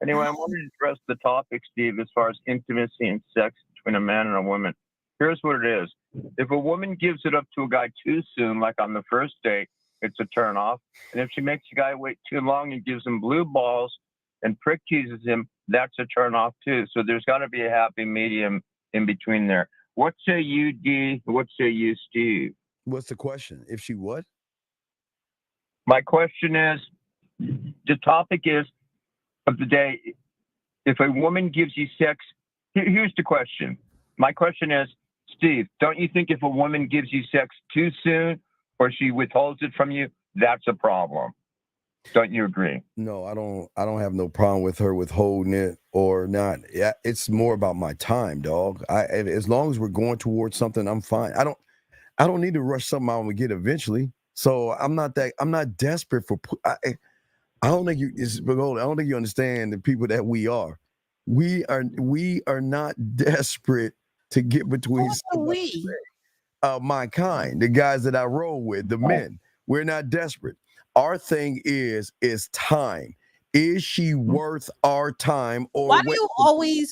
[SPEAKER 8] Anyway, I wanted to address the topic, Steve, as far as intimacy and sex between a man and a woman. Here's what it is. If a woman gives it up to a guy too soon, like on the first date, it's a turn off. And if she makes a guy wait too long and gives him blue balls and prick teases him, that's a turn off too. So there's got to be a happy medium in between there. What say you, D? What say you, Steve?
[SPEAKER 2] What's the question? If she what?
[SPEAKER 8] My question is, the topic is of the day, if a woman gives you sex, here's the question. My question is, Steve, don't you think if a woman gives you sex too soon or she withholds it from you, that's a problem? Don't you agree?
[SPEAKER 2] No, I don't have no problem with her withholding it or not. Yeah, it's more about my time, dog. As long as we're going towards something, I'm fine. I don't need to rush something I'm gonna get eventually. So I'm not desperate for. I don't think you understand the people that we are. We are not desperate to get between my kind, the guys that I roll with, the men. We're not desperate. Our thing is time. Is she worth our time? Or
[SPEAKER 3] why do you always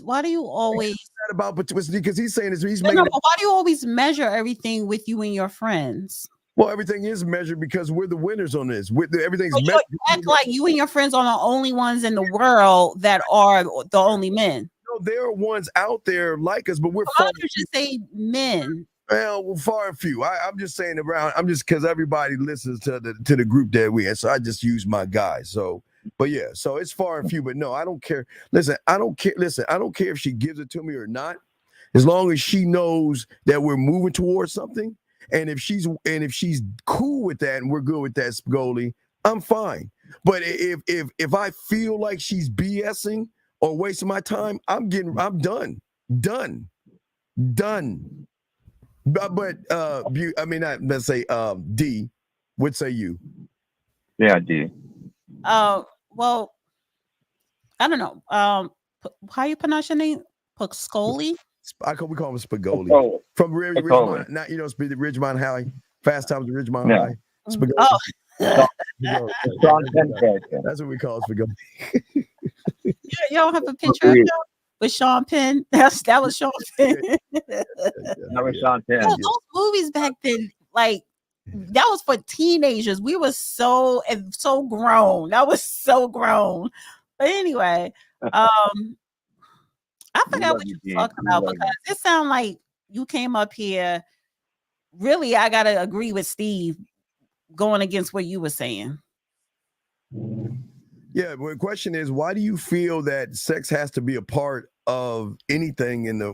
[SPEAKER 2] about? Because he's saying this. He's
[SPEAKER 3] making. But why do you always measure everything with you and your friends?
[SPEAKER 2] Well, everything is measured because we're the winners on this. Everything's
[SPEAKER 3] measured. You act like you and your friends are the only ones in the world that are the only men.
[SPEAKER 2] No, there are ones out there like us, but we're.
[SPEAKER 3] Why don't you just say men?
[SPEAKER 2] Well, we're far and few. I'm just saying around. I'm just because everybody listens to the group that we have, so I just use my guys. So, but yeah, so it's far and few. But no, I don't care. Listen, I don't care. Listen, I don't care if she gives it to me or not, as long as she knows that we're moving towards something. And if she's cool with that and we're good with that, Spigoli, I'm fine. But if I feel like she's BSing or wasting my time, I'm done. But let's say D, what say you?
[SPEAKER 8] Yeah, D.
[SPEAKER 3] Well, I don't know. How you pronounce your name? Pascoli?
[SPEAKER 2] We call him Spigoli. From Ridgemont, not Ridgemont High. Fast Times at Ridgemont High. Spigoli.
[SPEAKER 3] Oh.
[SPEAKER 2] That's what we call Spigoli.
[SPEAKER 3] You don't have a picture of him with Sean Penn? That was Sean Penn.
[SPEAKER 8] That was Sean Penn.
[SPEAKER 3] Those movies back then, like, that was for teenagers. We were so grown. That was so grown. But anyway, I forgot what you were talking about because it sounded like you came up here. Really, I gotta agree with Steve going against what you were saying.
[SPEAKER 2] Yeah, but the question is, why do you feel that sex has to be a part of anything in the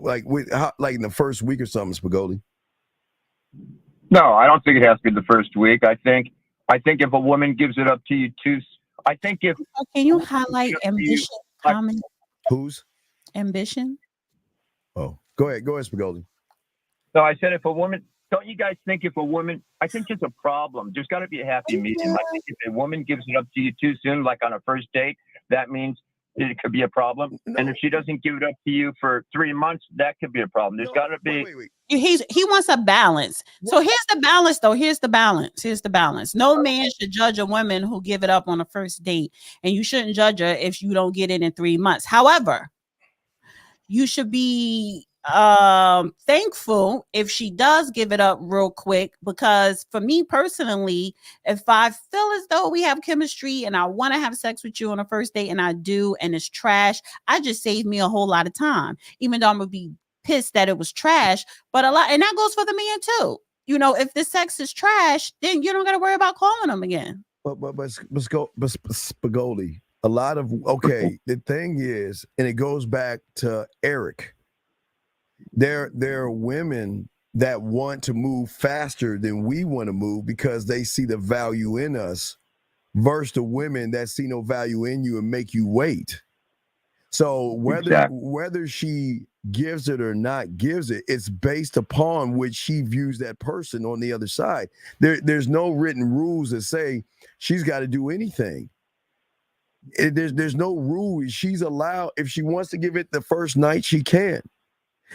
[SPEAKER 2] in the first week or something, Spigoli?
[SPEAKER 8] No, I don't think it has to be the first week. I think I think if a woman gives it up to you too, I think if
[SPEAKER 3] Can you highlight ambition
[SPEAKER 8] like-
[SPEAKER 3] comment?
[SPEAKER 2] Who's?
[SPEAKER 3] Ambition.
[SPEAKER 2] Oh, go ahead, Spagoli.
[SPEAKER 8] so I said if a woman, don't you guys think if a woman, I think there's a problem. There's got to be a happy medium. I think if a woman gives it up to you too soon, like on a first date, that means it could be a problem.
[SPEAKER 2] No.
[SPEAKER 8] And if she doesn't give it up to you for 3 months, that could be a problem. There's got to be.
[SPEAKER 2] Wait.
[SPEAKER 3] He wants a balance. So here's the balance, though. Here's the balance. No man should judge a woman who give it up on a first date, and you shouldn't judge her if you don't get it in 3 months. However, you should be thankful if she does give it up real quick, because for me personally, if I feel as though we have chemistry and I want to have sex with you on a first date and I do, and it's trash, I just saved me a whole lot of time, even though I'm gonna be pissed that it was trash. But a lot, and that goes for the man too. You know, if the sex is trash, then you don't got to worry about calling them again.
[SPEAKER 2] But Spagoli, a lot of the thing is, and it goes back to Eric. There are women that want to move faster than we want to move because they see the value in us, versus the women that see no value in you and make you wait. So whether she gives it or not gives it, it's based upon which she views that person on the other side. There's no written rules that say she's got to do anything. There's no rule. She's allowed, if she wants to give it the first night, she can.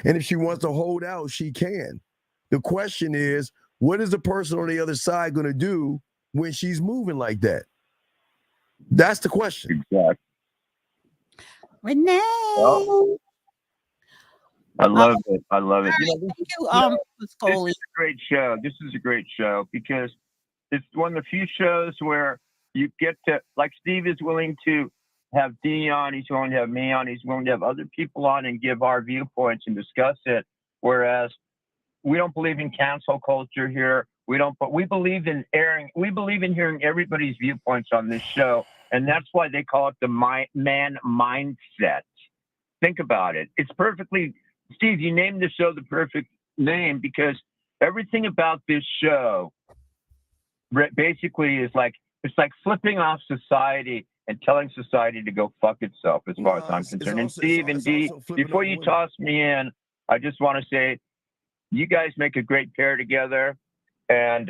[SPEAKER 2] And if she wants to hold out, she can. The question is, what is the person on the other side going to do when she's moving like that? That's the question.
[SPEAKER 8] Exactly.
[SPEAKER 3] Renee.
[SPEAKER 8] Oh. I love it. I love it.
[SPEAKER 3] Thank you,
[SPEAKER 8] this is a great show. This is a great show because it's one of the few shows where you get to, like, Steve is willing to have Dee on, he's willing to have me on, he's willing to have other people on and give our viewpoints and discuss it. Whereas we don't believe in cancel culture here. We believe in hearing everybody's viewpoints on this show. And that's why they call it the man mindset. Think about it. It's perfectly, Steve, you named the show the perfect name because everything about this show basically is like, it's like flipping off society and telling society to go fuck itself, as far as I'm concerned. And Steve and Dee, before you toss me in, I just want to say, you guys make a great pair together, and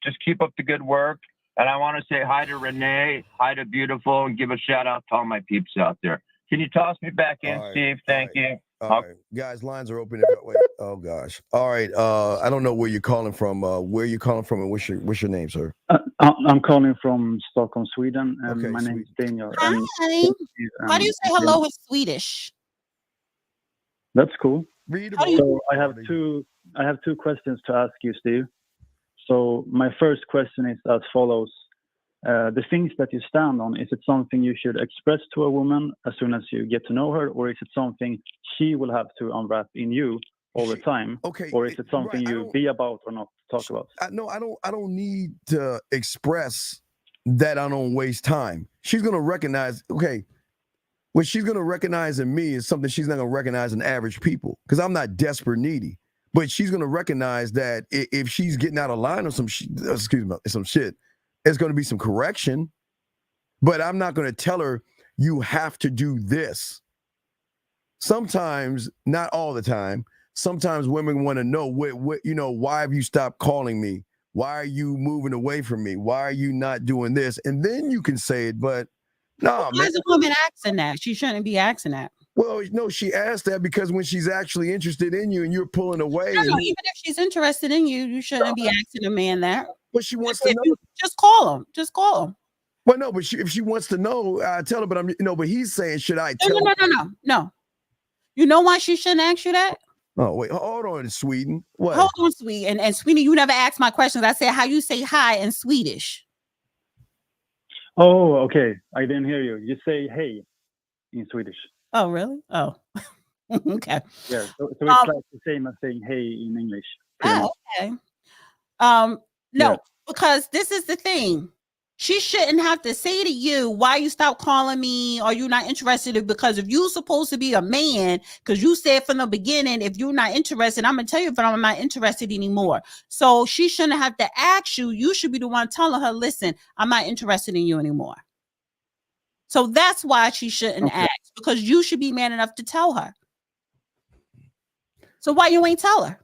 [SPEAKER 8] just keep up the good work. And I want to say hi to Renee, hi to Beautiful, and give a shout out to all my peeps out there. Can you toss me back in, Steve? Thank you.
[SPEAKER 2] All right. Guys, lines are open. Wait. Oh gosh. All right. I don't know where you're calling from. Where you calling from, and what's your name, sir?
[SPEAKER 9] I'm calling from Stockholm, Sweden, and my name is Daniel.
[SPEAKER 3] Hi. How do you say hello in Swedish?
[SPEAKER 9] That's cool.
[SPEAKER 2] Readable.
[SPEAKER 9] So I have two questions to ask you, Steve. So my first question is as follows. The things that you stand on, is it something you should express to a woman as soon as you get to know her, or is it something she will have to unwrap in you all the time?
[SPEAKER 2] Okay.
[SPEAKER 9] Or is it something you be about or not talk about?
[SPEAKER 2] No, I don't need to express that I don't waste time. She's gonna recognize, what she's gonna recognize in me is something she's not gonna recognize in average people, because I'm not desperate needy. But she's gonna recognize that if she's getting out of line or some shit, it's going to be some correction, but I'm not going to tell her you have to do this. Sometimes, not all the time, sometimes women want to know why have you stopped calling me? Why are you moving away from me? Why are you not doing this? And then you can say it, but no.
[SPEAKER 3] Why is a woman asking that? She shouldn't be asking that.
[SPEAKER 2] Well, no, she asked that because when she's actually interested in you and you're pulling away.
[SPEAKER 3] No, even if she's interested in you, you shouldn't be asking a man that.
[SPEAKER 2] But she wants to know.
[SPEAKER 3] Just call him. Just call him.
[SPEAKER 2] Well, no, but if she wants to know, I tell her. But but he's saying, should I tell?
[SPEAKER 3] No. You know why she shouldn't ask you that?
[SPEAKER 2] Oh wait, hold on, Sweden. What?
[SPEAKER 3] Hold on, sweet. And Sweden, you never asked my questions. I said how you say hi in Swedish.
[SPEAKER 9] Oh, okay. I didn't hear you. You say hey in Swedish.
[SPEAKER 3] Oh, really? Oh, okay.
[SPEAKER 9] Yeah, so it's like the same as saying hey in English.
[SPEAKER 3] Oh, okay. No, because this is the thing. She shouldn't have to say to you, why you stop calling me, or you're not interested, because if you're supposed to be a man, because you said from the beginning, if you're not interested, I'm gonna tell you if I'm not interested anymore. So she shouldn't have to ask you. You should be the one telling her, listen, I'm not interested in you anymore. So that's why she shouldn't ask, because you should be man enough to tell her. So why you ain't tell her?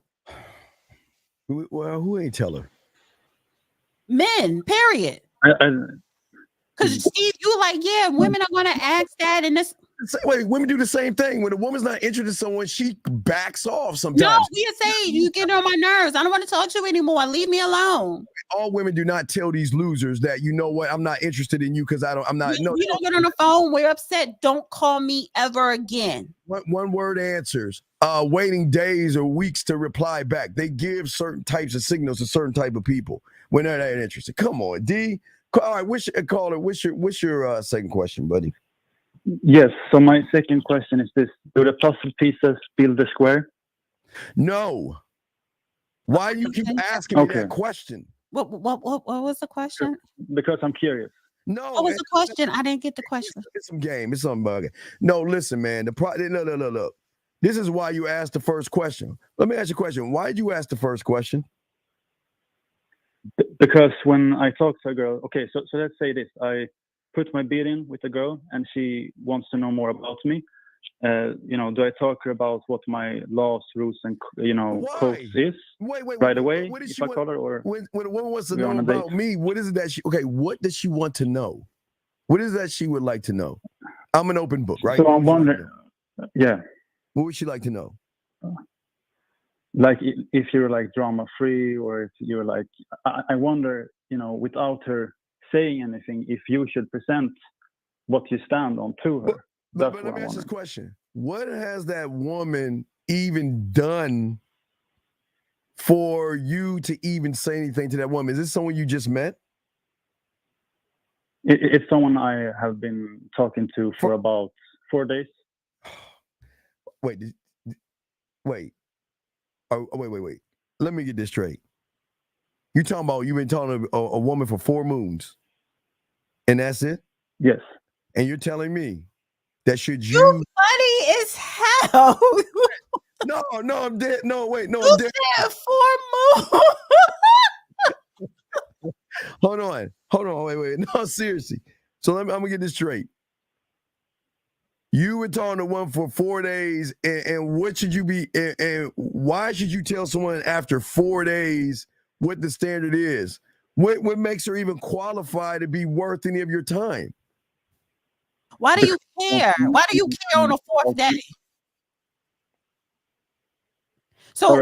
[SPEAKER 2] Well, who ain't tell her?
[SPEAKER 3] Men, period. Because Steve, you like, yeah, women are gonna ask that, and this.
[SPEAKER 2] Wait, women do the same thing. When a woman's not interested in someone, she backs off sometimes.
[SPEAKER 3] No, we say you get on my nerves. I don't want to talk to you anymore. Leave me alone.
[SPEAKER 2] All women do not tell these losers that, you know what, I'm not interested in you because I'm not.
[SPEAKER 3] No, we don't get on the phone. We're upset. Don't call me ever again.
[SPEAKER 2] One word answers. Waiting days or weeks to reply back. They give certain types of signals to certain type of people when they're not interested. Come on, D. All right, caller. What's your second question, buddy?
[SPEAKER 9] Yes. So my second question is this: do the puzzle pieces build the square?
[SPEAKER 2] No. Why do you keep asking me that question?
[SPEAKER 3] What was the question?
[SPEAKER 9] Because I'm curious.
[SPEAKER 2] No.
[SPEAKER 3] What was the question? I didn't get the question.
[SPEAKER 2] It's some game. It's some bugging. No, listen, man. Look. This is why you asked the first question. Let me ask you a question. Why did you ask the first question?
[SPEAKER 9] Because when I talk to a girl, okay, so let's say this: I put my bid in with a girl, and she wants to know more about me. Do I talk to her about what my laws, rules, and codes is?
[SPEAKER 2] Wait,
[SPEAKER 9] right away.
[SPEAKER 2] What
[SPEAKER 9] If I call her, or
[SPEAKER 2] when a woman wants to know about me, what is it that she? Okay, what does she want to know? What is that she would like to know? I'm an open book, right?
[SPEAKER 9] So I'm wondering. Yeah.
[SPEAKER 2] What would she like to know?
[SPEAKER 9] Like if you're like drama free, or if you're like, I wonder, without her saying anything, if you should present what you stand on to her.
[SPEAKER 2] But let me ask this question. What has that woman even done for you to even say anything to that woman? Is this someone you just met?
[SPEAKER 9] It's someone I have been talking to for about 4 days.
[SPEAKER 2] Wait. Oh, wait. Let me get this straight. You talking about you've been talking to a woman for 4 moons, and that's it?
[SPEAKER 9] Yes.
[SPEAKER 2] And you're telling me that should you?
[SPEAKER 3] You funny as hell.
[SPEAKER 2] No, I'm dead. No, wait, no,
[SPEAKER 3] you
[SPEAKER 2] I'm dead.
[SPEAKER 3] Said 4 moons.
[SPEAKER 2] Hold on, wait. No, seriously. So I'm gonna get this straight. You were talking to one for 4 days, and what should you be? And why should you tell someone after 4 days what the standard is? What makes her even qualified to be worth any of your time?
[SPEAKER 3] Why do you care? Why do you care on the 4th day? So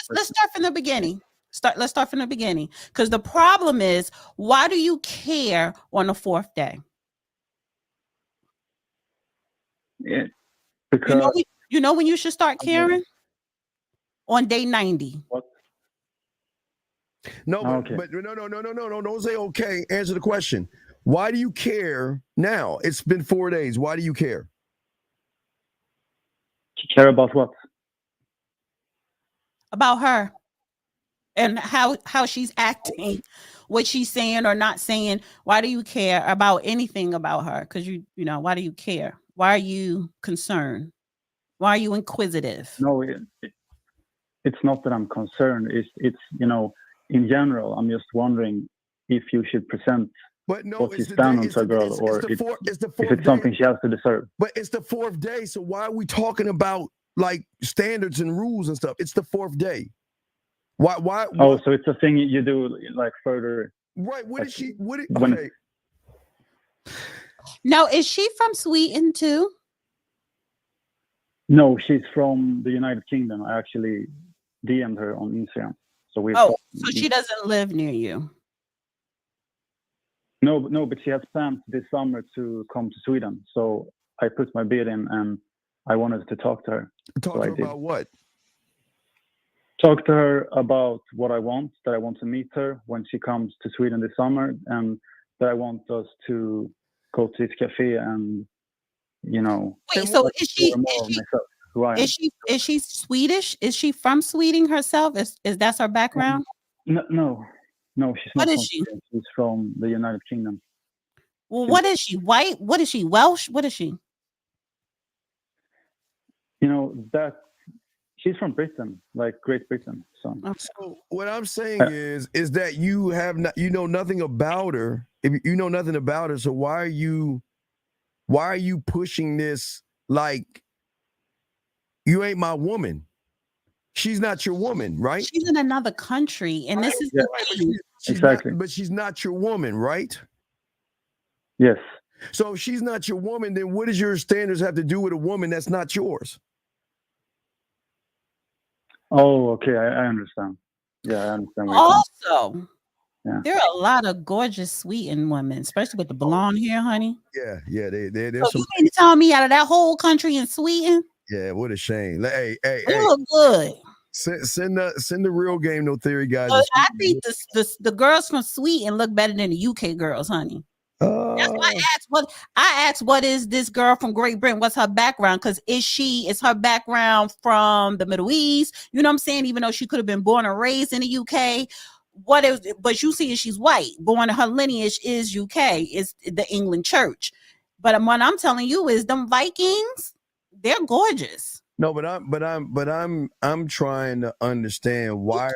[SPEAKER 3] let's start from the beginning. Let's start from the beginning, because the problem is, why do you care on the 4th day?
[SPEAKER 9] Yeah, because
[SPEAKER 3] you know when you should start caring? On day 90.
[SPEAKER 9] What?
[SPEAKER 2] No, but no. Don't say okay. Answer the question. Why do you care now? It's been 4 days. Why do you care?
[SPEAKER 9] Care about what?
[SPEAKER 3] About her. And how she's acting, what she's saying or not saying. Why do you care about anything about her? Because why do you care? Why are you concerned? Why are you inquisitive?
[SPEAKER 9] No, it's not that I'm concerned. It's in general, I'm just wondering if you should present what you stand on to a girl, or if it's something she has to deserve.
[SPEAKER 2] But it's the 4th day, so why are we talking about like standards and rules and stuff? It's the 4th day. Why?
[SPEAKER 9] Oh, so it's a thing you do like further.
[SPEAKER 2] Right.
[SPEAKER 9] Okay.
[SPEAKER 3] Now, is she from Sweden too?
[SPEAKER 9] No, she's from the United Kingdom. I actually DM'd her on Instagram. So
[SPEAKER 3] she doesn't live near you.
[SPEAKER 9] No, but she has plans this summer to come to Sweden. So I put my bid in, and I wanted to talk to her.
[SPEAKER 2] Talk to her about what?
[SPEAKER 9] Talk to her about what I want, that I want to meet her when she comes to Sweden this summer, and that I want us to go to this cafe and,
[SPEAKER 3] Wait, so is she Swedish? Is she from Sweden herself? Is that her background?
[SPEAKER 9] No. No, she's
[SPEAKER 3] What
[SPEAKER 9] not
[SPEAKER 3] is
[SPEAKER 9] from
[SPEAKER 3] she?
[SPEAKER 9] Sweden. She's from the United Kingdom.
[SPEAKER 3] Well, what is she? White? What is she? Welsh? What is she?
[SPEAKER 9] You know that she's from Britain, like Great Britain. So
[SPEAKER 2] So what I'm saying is that you have not, you know nothing about her. If you know nothing about her, so why are you pushing this like you ain't my woman? She's not your woman, right?
[SPEAKER 3] She's in another country, and this is the thing.
[SPEAKER 9] exactly.
[SPEAKER 2] But she's not your woman, right?
[SPEAKER 9] Yes.
[SPEAKER 2] So if she's not your woman, then what does your standards have to do with a woman that's not yours?
[SPEAKER 9] Oh, okay. I understand. Yeah, I understand.
[SPEAKER 3] Also,
[SPEAKER 9] yeah.
[SPEAKER 3] there are a lot of gorgeous Sweden women, especially with the blonde hair, honey.
[SPEAKER 2] Yeah, there's
[SPEAKER 3] So
[SPEAKER 2] some.
[SPEAKER 3] you mean to tell me out of that whole country in Sweden,
[SPEAKER 2] Yeah, what a shame. Hey,
[SPEAKER 3] they look good.
[SPEAKER 2] Send the real game, no theory guys.
[SPEAKER 3] I think the girls from Sweden look better than the UK girls, honey. That's why I asked what is this girl from Great Britain? What's her background? Because is her background from the Middle East? You know what I'm saying? Even though she could have been born and raised in the UK, but you see she's white. Born, her lineage is UK, is the England Church. But what I'm telling you is them Vikings, they're gorgeous.
[SPEAKER 2] No, but I'm trying to understand why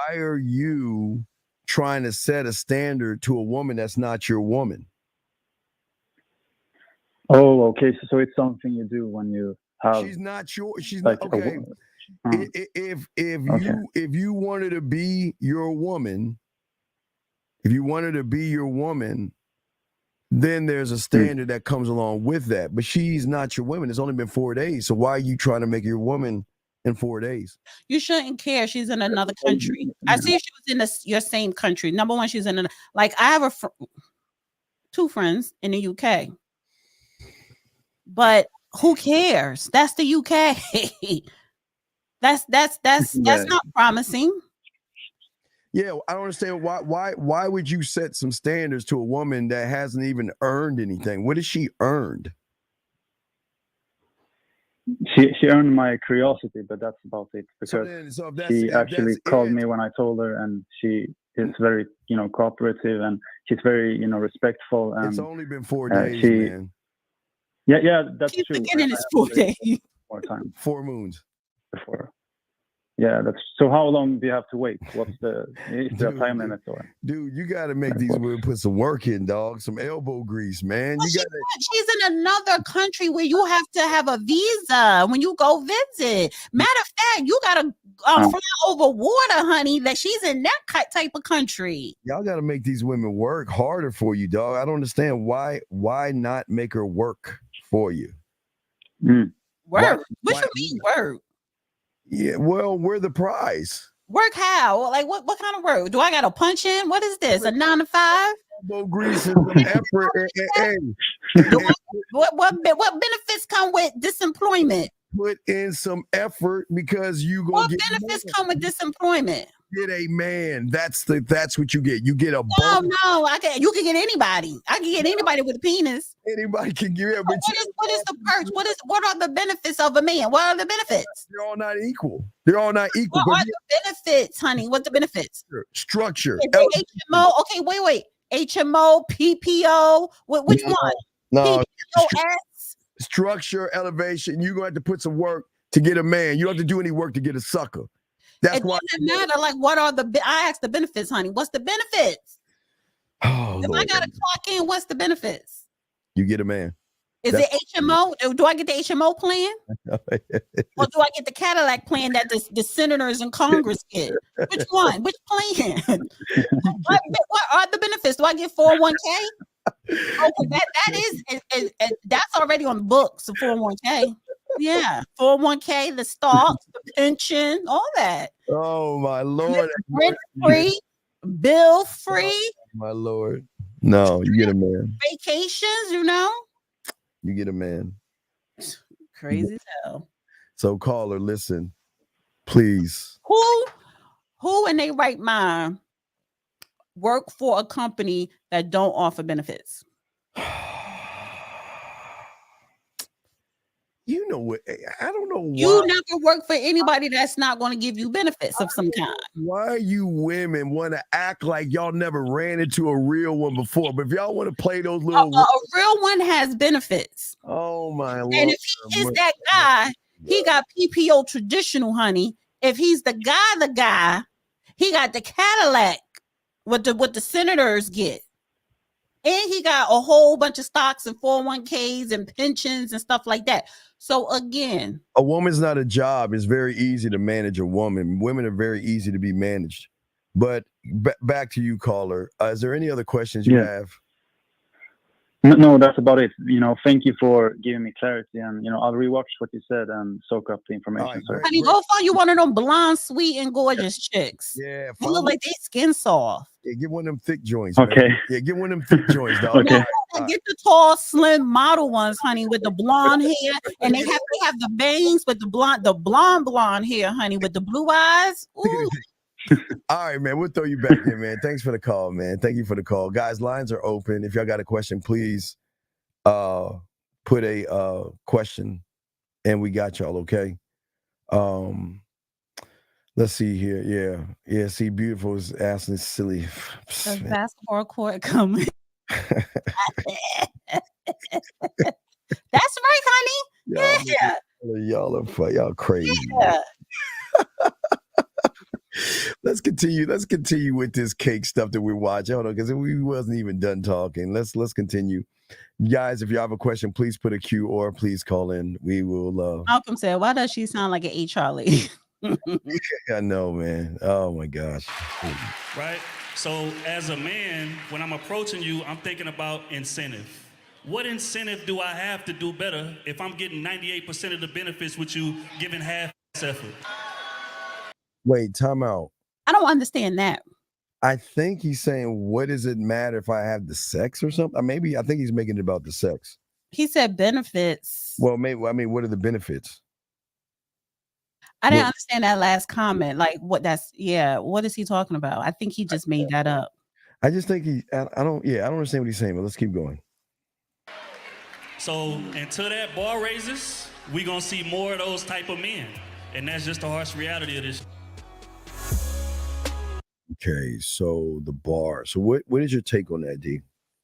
[SPEAKER 2] are you trying to set a standard to a woman that's not your woman?
[SPEAKER 9] Oh, okay. So it's something you do when you have.
[SPEAKER 2] She's not
[SPEAKER 9] like
[SPEAKER 2] not okay. If you wanted to be your woman, then there's a standard that comes along with that. But she's not your woman. It's only been 4 days. So why are you trying to make your woman in 4 days?
[SPEAKER 3] You shouldn't care. She's in another country. I see she was in your same country. Number one, she's in I have two friends in the UK. But who cares? That's the UK. that's not promising.
[SPEAKER 2] Yeah, I don't understand why would you set some standards to a woman that hasn't even earned anything? What has she earned?
[SPEAKER 9] She earned my curiosity, but that's about it. Because she actually called me when I told her, and she is very, cooperative, and she's very, respectful. And
[SPEAKER 2] it's only been 4 days, man.
[SPEAKER 9] Yeah, that's true.
[SPEAKER 3] Beginning is 4 days.
[SPEAKER 9] More time.
[SPEAKER 2] 4 moons.
[SPEAKER 9] Before. Yeah, that's so. How long do you have to wait? What's the time limit?
[SPEAKER 2] Dude, you got to make these women put some work in, dog. Some elbow grease, man.
[SPEAKER 3] Well, she's in another country where you have to have a visa when you go visit. Matter of fact, you got to fly over water, honey. That she's in that type of country.
[SPEAKER 2] Y'all got to make these women work harder for you, dog. I don't understand why not make her work for you.
[SPEAKER 3] Work? What you mean work?
[SPEAKER 2] Yeah, well, we're the prize.
[SPEAKER 3] Work how? Like what kind of work? Do I got to punch in? What is this? A 9 to 5?
[SPEAKER 2] Elbow grease and some effort.
[SPEAKER 3] What benefits come with disemployment?
[SPEAKER 2] Put in some effort because you gonna
[SPEAKER 3] what benefits come with disemployment?
[SPEAKER 2] Get a man. That's what you get. You get a
[SPEAKER 3] no. You can get anybody. I can get anybody with a penis.
[SPEAKER 2] Anybody can get it.
[SPEAKER 3] But what is the perks? What are the benefits of a man? What are the benefits?
[SPEAKER 2] They're all not equal. What are
[SPEAKER 3] the benefits, honey? What the benefits?
[SPEAKER 2] Structure.
[SPEAKER 3] HMO. Okay, wait. HMO, PPO. Which one?
[SPEAKER 2] No.
[SPEAKER 3] PPOS.
[SPEAKER 2] Structure, elevation. You're gonna have to put some work to get a man. You don't have to do any work to get a sucker. That's why
[SPEAKER 3] it doesn't matter. Like, what are I asked the benefits, honey. What's the benefits?
[SPEAKER 2] Oh,
[SPEAKER 3] if I gotta clock in, what's the benefits?
[SPEAKER 2] You get a man.
[SPEAKER 3] Is it HMO? Do I get the HMO plan? Or do I get the Cadillac plan that the senators in Congress get? Which one? Which plan? what are the benefits? Do I get 401k? Okay, that is that's already on the books, the 401k. Yeah, 401k, the stocks, the pension, all that.
[SPEAKER 2] Oh my Lord!
[SPEAKER 3] Rent free, bill free.
[SPEAKER 2] Oh, my Lord! No, you get a man.
[SPEAKER 3] Vacations,
[SPEAKER 2] You get a man.
[SPEAKER 3] Crazy as hell.
[SPEAKER 2] So caller, listen, please.
[SPEAKER 3] Who in their right mind work for a company that don't offer benefits?
[SPEAKER 2] You know what? I don't know why.
[SPEAKER 3] You never work for anybody that's not going to give you benefits of some kind.
[SPEAKER 2] Why you women want to act like y'all never ran into a real one before? But if y'all want to play those little,
[SPEAKER 3] A real one has benefits.
[SPEAKER 2] oh my Lord!
[SPEAKER 3] And if he is that guy, he got PPO traditional, honey. If he's the guy, he got the Cadillac, what the senators get. And he got a whole bunch of stocks and 401ks and pensions and stuff like that. So again,
[SPEAKER 2] a woman's not a job. It's very easy to manage a woman. Women are very easy to be managed. But back to you, caller. Is there any other questions you have?
[SPEAKER 9] No, that's about it. Thank you for giving me clarity, and I'll rewatch what you said and soak up the information.
[SPEAKER 2] Right,
[SPEAKER 3] honey, go find you one of them blonde, sweet, and gorgeous chicks.
[SPEAKER 2] Yeah,
[SPEAKER 3] they look like they skin soft.
[SPEAKER 2] Yeah, get one of them thick joints.
[SPEAKER 9] Okay.
[SPEAKER 2] Man. Yeah, get one of them thick joints, dog.
[SPEAKER 9] Okay.
[SPEAKER 3] Get the tall, slim model ones, honey, with the blonde hair, and they have to have the bangs with the blonde hair, honey, with the blue eyes. Ooh.
[SPEAKER 2] All right, man. We'll throw you back in, man. Thanks for the call, man. Thank you for the call. Guys, lines are open. If y'all got a question, please put a question and we got y'all, okay? Let's see here. Yeah. See, beautiful is asking silly.
[SPEAKER 3] The basketball court coming. That's right, honey.
[SPEAKER 2] Y'all crazy.
[SPEAKER 3] Yeah.
[SPEAKER 2] Let's continue with this cake stuff that we're watching. Hold on, because we wasn't even done talking. Let's continue. Guys, if you have a question, please put a Q or please call in. We will
[SPEAKER 3] Malcolm said, why does she sound like an HR lady?
[SPEAKER 2] I know, man. Oh my gosh.
[SPEAKER 6] Right? So as a man, when I'm approaching you, I'm thinking about incentive. What incentive do I have to do better if I'm getting 98% of the benefits with you giving half effort?
[SPEAKER 2] Wait, time out.
[SPEAKER 3] I don't understand that.
[SPEAKER 2] I think he's saying, what does it matter if I have the sex or something? I think he's making it about the sex.
[SPEAKER 3] He said benefits.
[SPEAKER 2] Well, maybe, I mean, what are the benefits?
[SPEAKER 3] I didn't understand that last comment. Like, what is he talking about? I think he just made that up.
[SPEAKER 2] I just think I don't understand what he's saying, but let's keep going.
[SPEAKER 6] So until that bar raises, we're going to see more of those type of men. And that's just the harsh reality of this.
[SPEAKER 2] Okay, so the bar. So what is your take on that, D?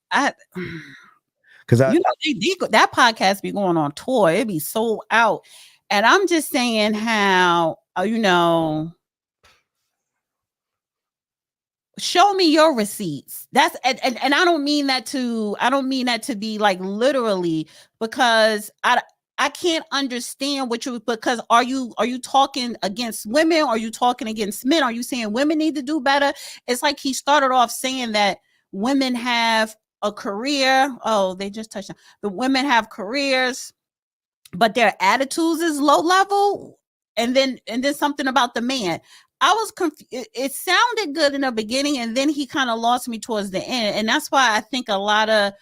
[SPEAKER 3] Because that podcast be going on tour. It be sold out. And I'm just saying how, show me your receipts. That's and I don't mean that to be like literally, because I can't understand because are you talking against women? Are you talking against men? Are you saying women need to do better? It's like he started off saying that women have a career. Oh, they just touched on the women have careers, but their attitudes is low level. And then something about the man. I was confused. It sounded good in the beginning, and then he kind of lost me towards the end. And that's why I think a lot of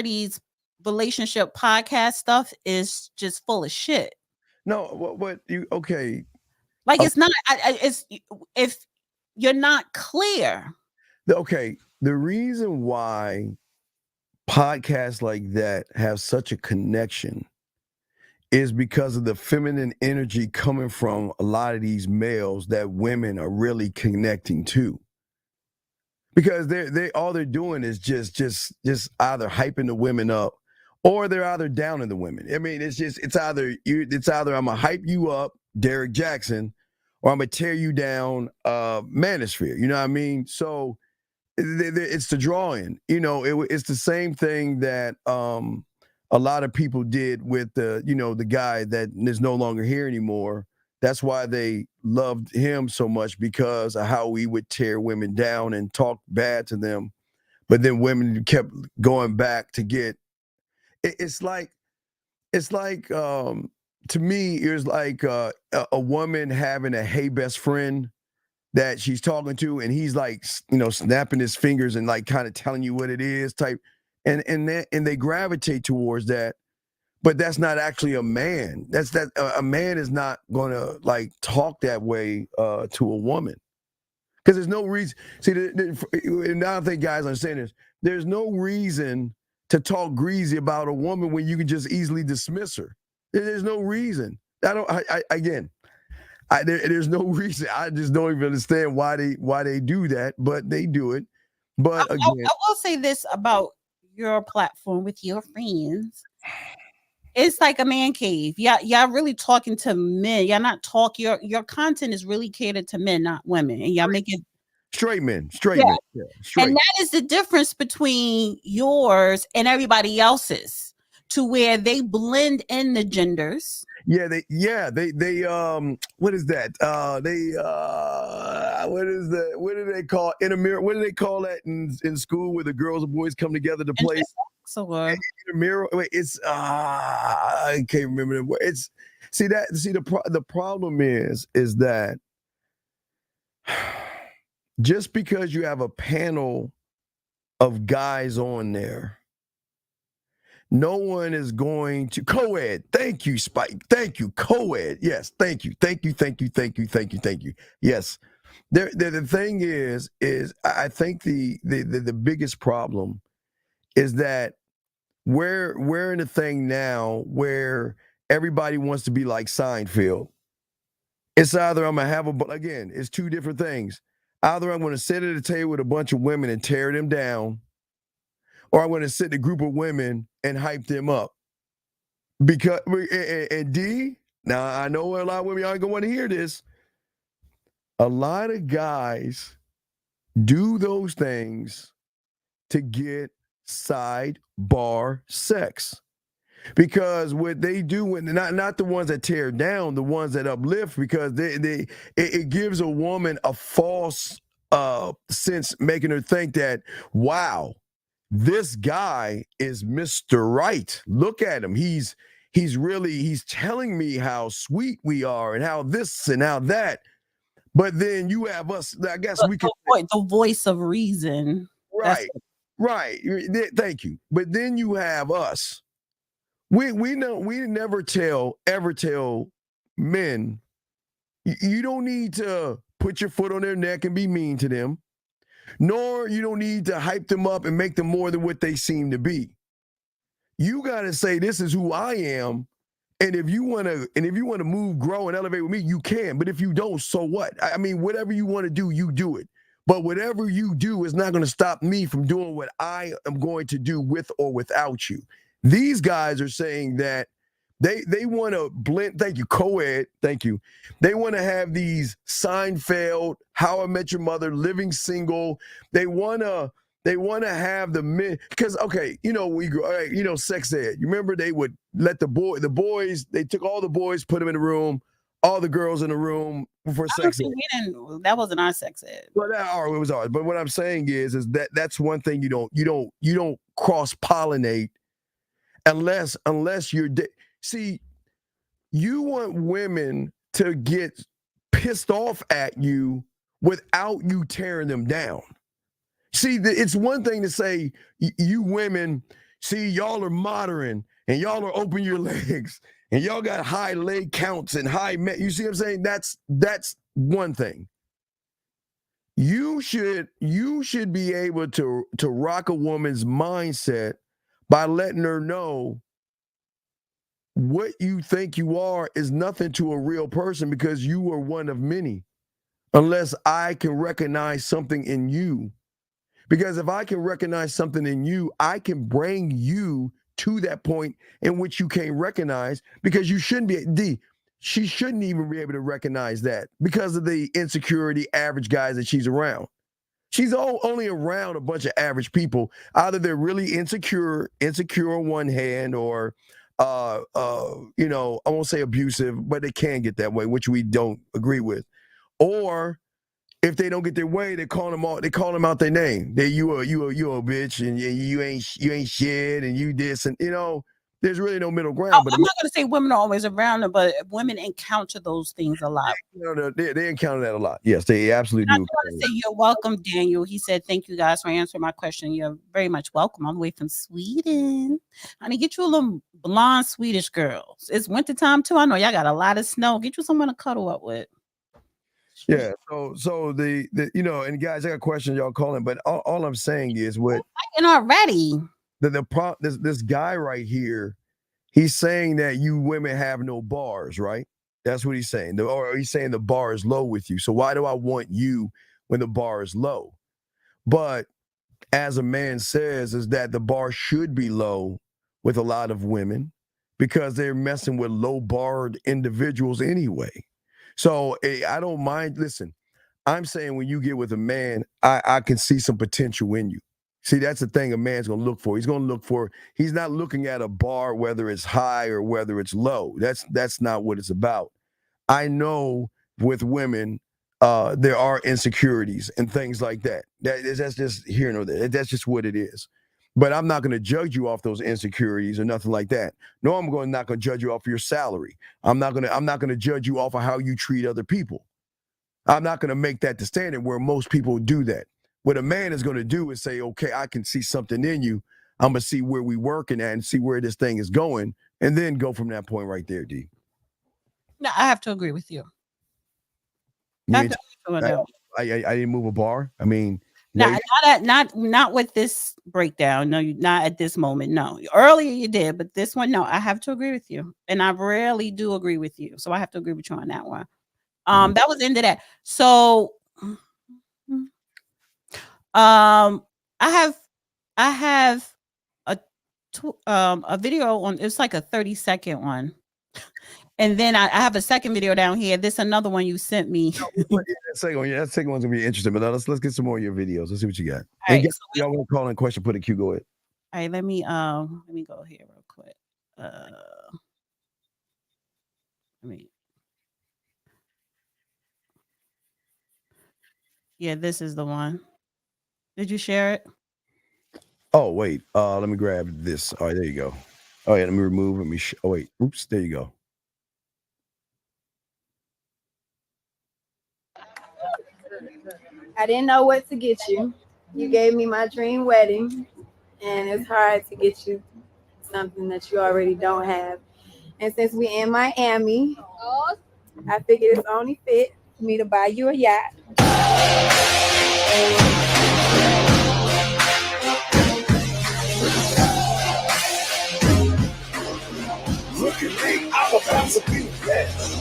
[SPEAKER 3] these relationship podcast stuff is just full of shit.
[SPEAKER 2] No, what you okay?
[SPEAKER 3] Like it's not. It's if you're not clear.
[SPEAKER 2] Okay, the reason why podcasts like that have such a connection is because of the feminine energy coming from a lot of these males that women are really connecting to. Because they all they're doing is just either hyping the women up, or they're either downing the women. I mean, it's either I'm gonna hype you up, Derek Jackson, or I'm gonna tear you down, Manosphere. You know what I mean? So it's the drawing. It's the same thing that a lot of people did with the guy that is no longer here anymore. That's why they loved him so much, because of how he would tear women down and talk bad to them. But then women kept going back to get. It's like to me, it's like a woman having a hey best friend that she's talking to, and he's like, snapping his fingers and like kind of telling you what it is type, and they gravitate towards that. But that's not actually a man. A man is not going to like talk that way to a woman, because there's no reason. See, and I don't think guys understand this. There's no reason to talk greasy about a woman when you can just easily dismiss her? There's no reason. There's no reason. I just don't even understand why they do that, but they do it. But again,
[SPEAKER 3] I will say this about your platform with your friends. It's like a man cave. Y'all really talking to men. Y'all not talk. Your content is really catered to men, not women. And y'all make it
[SPEAKER 2] straight men.
[SPEAKER 3] Yeah.
[SPEAKER 2] Yeah, straight.
[SPEAKER 3] And that is the difference between yours and everybody else's, to where they blend in the genders.
[SPEAKER 2] They what is that? What do they call intramural? What do they call that in school where the girls and boys come together to play? Intramural. Wait, it's I can't remember the word. The problem is that just because you have a panel of guys on there, no one is going to co-ed. Thank you, Spike. Thank you, co-ed. Yes, thank you. Yes, the thing is I think the biggest problem is that we're in a thing now where everybody wants to be like Seinfeld. It's either I'm gonna have again, it's two different things. Either I'm gonna sit at a table with a bunch of women and tear them down, or I'm gonna sit in a group of women and hype them up. Because and D, now I know a lot of women aren't gonna want to hear this. A lot of guys do those things to get sidebar sex. Because what they do when not the ones that tear down, the ones that uplift, because it gives a woman a false sense, making her think that, wow, this guy is Mr. Right. Look at him. He's telling me how sweet we are and how this and how that. But then you have us. I guess we can
[SPEAKER 3] the voice of reason.
[SPEAKER 2] Right. Thank you. But then you have us. We never ever tell men, you don't need to put your foot on their neck and be mean to them, nor you don't need to hype them up and make them more than what they seem to be. You got to say, this is who I am, and if you want to move, grow, and elevate with me, you can. But if you don't, so what? I mean, whatever you want to do, you do it. But whatever you do is not going to stop me from doing what I am going to do with or without you. These guys are saying that they want to blend. Thank you, co-ed. Thank you. They want to have these Seinfeld, How I Met Your Mother, Living Single. They want to have the men, because sex ed. You remember they would let the boys. They took all the boys, put them in the room, all the girls in the room for sex ed.
[SPEAKER 3] That wasn't our sex ed.
[SPEAKER 2] Well, it was ours. But what I'm saying is that that's one thing you don't cross pollinate. Unless you're see, you want women to get pissed off at you without you tearing them down. See, it's one thing to say, you women, see, y'all are modern and y'all are open your legs and y'all got high leg counts and you see what I'm saying? That's one thing. You should be able to rock a woman's mindset by letting her know what you think you are is nothing to a real person, because you are one of many, unless I can recognize something in you. Because if I can recognize something in you, I can bring you to that point in which you can't recognize, because you shouldn't be, she shouldn't even be able to recognize that because of the insecurity average guys that she's around. She's only around a bunch of average people. Either they're really insecure on one hand, or, I won't say abusive, but they can get that way, which we don't agree with. Or if they don't get their way, they call them out their name. You a bitch, and you ain't shit, and you this, and there's really no middle ground. But
[SPEAKER 3] I'm not going to say women are always around them, but women encounter those things a lot.
[SPEAKER 2] They encounter that a lot. Yes, they absolutely do.
[SPEAKER 3] I want to say you're welcome, Daniel. He said, thank you guys for answering my question. You're very much welcome. I'm away from Sweden. Honey, get you a little blonde Swedish girl. It's wintertime too. I know y'all got a lot of snow. Get you someone to cuddle up with.
[SPEAKER 2] Yeah, so the and guys, I got questions y'all calling, but all I'm saying is what
[SPEAKER 3] fighting already.
[SPEAKER 2] this guy right here, he's saying that you women have no bars, right? That's what he's saying. Or he's saying the bar is low with you. So why do I want you when the bar is low? But as a man says, is that the bar should be low with a lot of women because they're messing with low-barred individuals anyway. So I don't mind. Listen, I'm saying when you get with a man, I can see some potential in you. See, that's the thing a man's going to look for. He's not looking at a bar, whether it's high or whether it's low. That's not what it's about. I know with women, there are insecurities and things like that. That's just here and there. That's just what it is. But I'm not going to judge you off those insecurities or nothing like that. No, I'm not going to judge you off your salary. I'm not going to judge you off of how you treat other people. I'm not going to make that the standard where most people do that. What a man is going to do is say, okay, I can see something in you. I'm going to see where we working at and see where this thing is going, and then go from that point right there, D.
[SPEAKER 3] No, I have to agree with you.
[SPEAKER 2] I didn't move a bar. I mean,
[SPEAKER 3] not with this breakdown. No, not at this moment. No, earlier you did, but this one, no. I have to agree with you, and I rarely do agree with you, so I have to agree with you on that one. That was the end of that. So, I have a video on. It's like a 30-second one. And then I have a second video down here. This another one you sent me.
[SPEAKER 2] that second one's gonna be interesting. But let's get some more of your videos. Let's see what you got.
[SPEAKER 3] All right,
[SPEAKER 2] y'all want to call in a question? Put a Q. Go ahead.
[SPEAKER 3] All right, let me go here real quick. Yeah, this is the one. Did you share it?
[SPEAKER 2] Oh wait, let me grab this. All right, there you go. Oh yeah, let me remove. Oh wait, oops, there you go.
[SPEAKER 10] I didn't know what to get you. You gave me my dream wedding, and it's hard to get you something that you already don't have. And since we're in Miami, I figured it's only fit for me to buy you a yacht.
[SPEAKER 11] Look at me, I'm about to be blessed.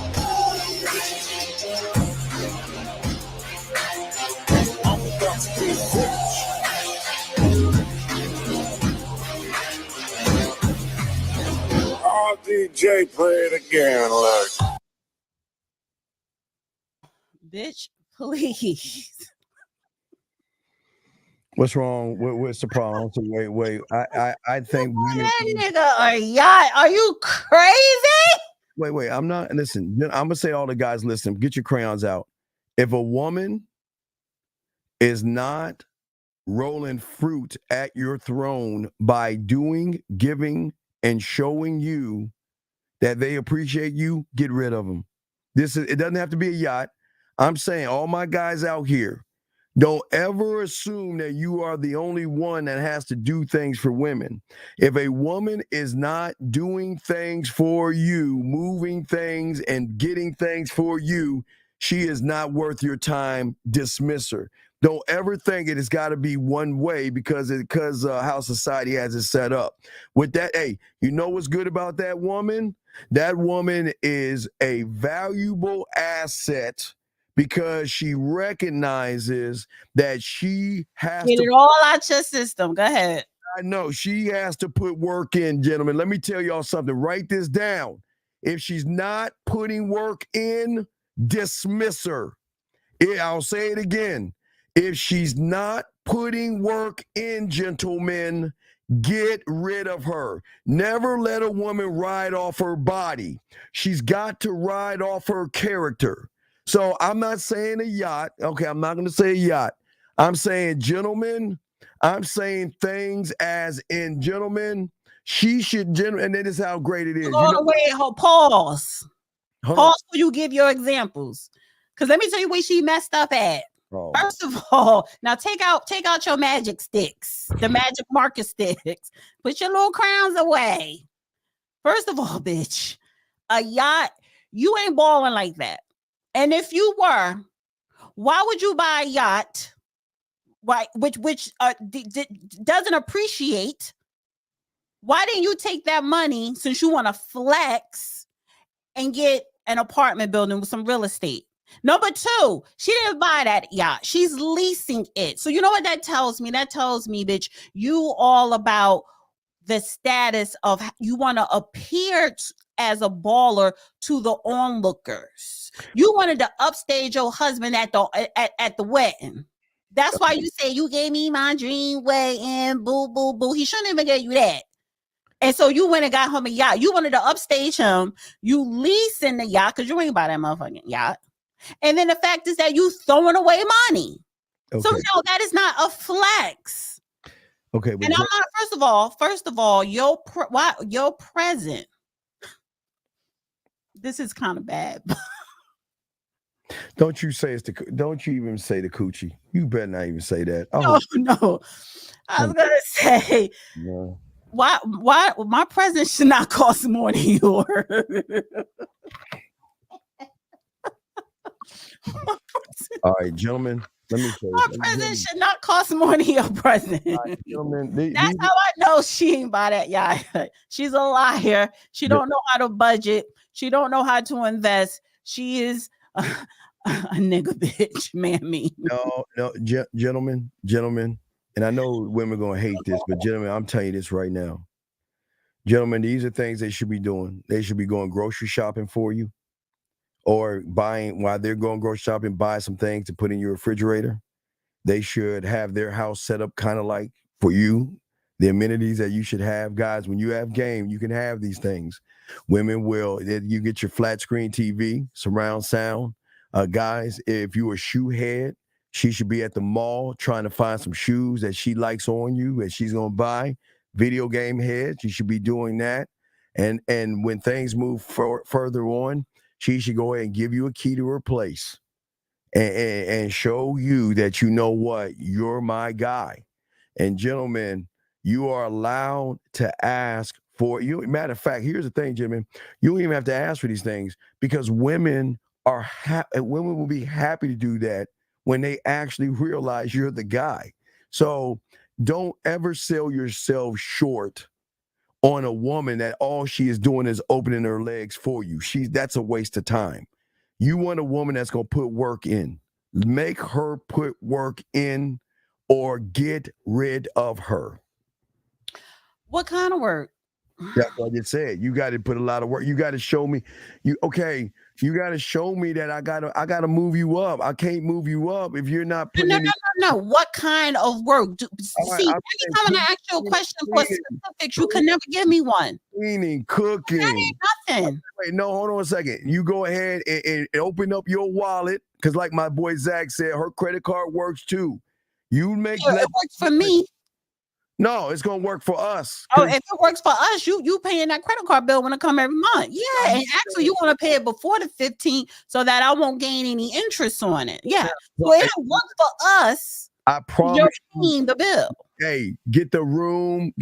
[SPEAKER 11] DJ, play it again, look.
[SPEAKER 3] Bitch, please.
[SPEAKER 2] What's wrong? What's the problem? So wait. I think women.
[SPEAKER 3] That nigga, are you crazy?
[SPEAKER 2] Wait. I'm not. Listen, I'm gonna say all the guys, listen. Get your crayons out. If a woman is not rolling fruit at your throne by doing, giving, and showing you that they appreciate you, get rid of them. It doesn't have to be a yacht. I'm saying all my guys out here, don't ever assume that you are the only one that has to do things for women. If a woman is not doing things for you, moving things and getting things for you, she is not worth your time. Dismiss her. Don't ever think it has got to be one way because how society has it set up. With that, hey, you know what's good about that woman? That woman is a valuable asset because she recognizes that she has
[SPEAKER 3] to get it all out your system. Go ahead.
[SPEAKER 2] I know she has to put work in, gentlemen. Let me tell y'all something. Write this down. If she's not putting work in, dismiss her. I'll say it again. If she's not putting work in, gentlemen, get rid of her. Never let a woman ride off her body. She's got to ride off her character. So I'm not saying a yacht. Okay, I'm not going to say a yacht. I'm saying, gentlemen, I'm saying things as in, gentlemen, she should, and that is how great it is.
[SPEAKER 3] Pause. Pause when you give your examples. Because let me tell you where she messed up at. Oh. First of all, now take out your magic sticks, the magic marker sticks. Put your little crowns away. First of all, bitch, a yacht, you ain't balling like that. And if you were, why would you buy a yacht? Which doesn't appreciate Why didn't you take that money, since you want to flex, and get an apartment building with some real estate? Number two, she didn't buy that yacht. She's leasing it. So you know what that tells me? That tells me, bitch, you all about the status of, you want to appear as a baller to the onlookers. You wanted to upstage your husband at the wedding. That's why you say, you gave me my dream wedding, boo, boo, boo. He shouldn't even get you that. And so you went and got him a yacht. You wanted to upstage him. You leasing the yacht because you ain't buy that motherfucking yacht. And then the fact is that you throwing away money. Okay. So no, that is not a flex.
[SPEAKER 2] Okay.
[SPEAKER 3] And I'm not, first of all, your present. This is kind of bad.
[SPEAKER 2] Don't you even say the coochie. You better not even say that.
[SPEAKER 3] No. I was gonna say, no. Why my present should not cost more than yours.
[SPEAKER 2] All right, gentlemen. Let me say
[SPEAKER 3] my present should not cost more than your present. Right, gentlemen, that's how I know she ain't buy that yacht. She's a liar. She don't know how to budget. She don't know how to invest. She is a nigga bitch, mammy.
[SPEAKER 2] No, gentlemen, and I know women are gonna hate this, but gentlemen, I'm telling you this right now. Gentlemen, these are things they should be doing. They should be going grocery shopping for you, or buying, while they're going grocery shopping, buy some things to put in your refrigerator. They should have their house set up kind of like for you, the amenities that you should have. Guys, when you have game, you can have these things. Women will, you get your flat screen TV, surround sound. Guys, if you're a shoe head, she should be at the mall trying to find some shoes that she likes on you that she's going to buy. Video game heads, you should be doing that. And when things move further on, she should go ahead and give you a key to her place and show you that, you know what, you're my guy. And gentlemen, you are allowed to ask for you. Matter of fact, here's the thing, gentlemen, you don't even have to ask for these things, because women will be happy to do that when they actually realize you're the guy. So don't ever sell yourself short on a woman that all she is doing is opening her legs for you. That's a waste of time. You want a woman that's going to put work in. Make her put work in, or get rid of her.
[SPEAKER 3] What kind of work?
[SPEAKER 2] That's what I just said. You got to put a lot of work. You got to show me. You got to show me that I gotta move you up. I can't move you up if you're not putting.
[SPEAKER 3] No. What kind of work? Every time I ask you a question for specifics, you can never give me one.
[SPEAKER 2] Cleaning, cooking.
[SPEAKER 3] That ain't nothing.
[SPEAKER 2] Wait, no, hold on a second. You go ahead and open up your wallet, because like my boy Zach said, her credit card works too. You make
[SPEAKER 3] it works for me.
[SPEAKER 2] No, it's gonna work for us.
[SPEAKER 3] Oh, if it works for us, you paying that credit card bill when it come every month. Yeah, and actually you want to pay it before the 15th so that I won't gain any interest on it. Yeah, so it'll work for us.
[SPEAKER 2] I promise.
[SPEAKER 3] You're paying the bill.
[SPEAKER 2] Hey, get the room.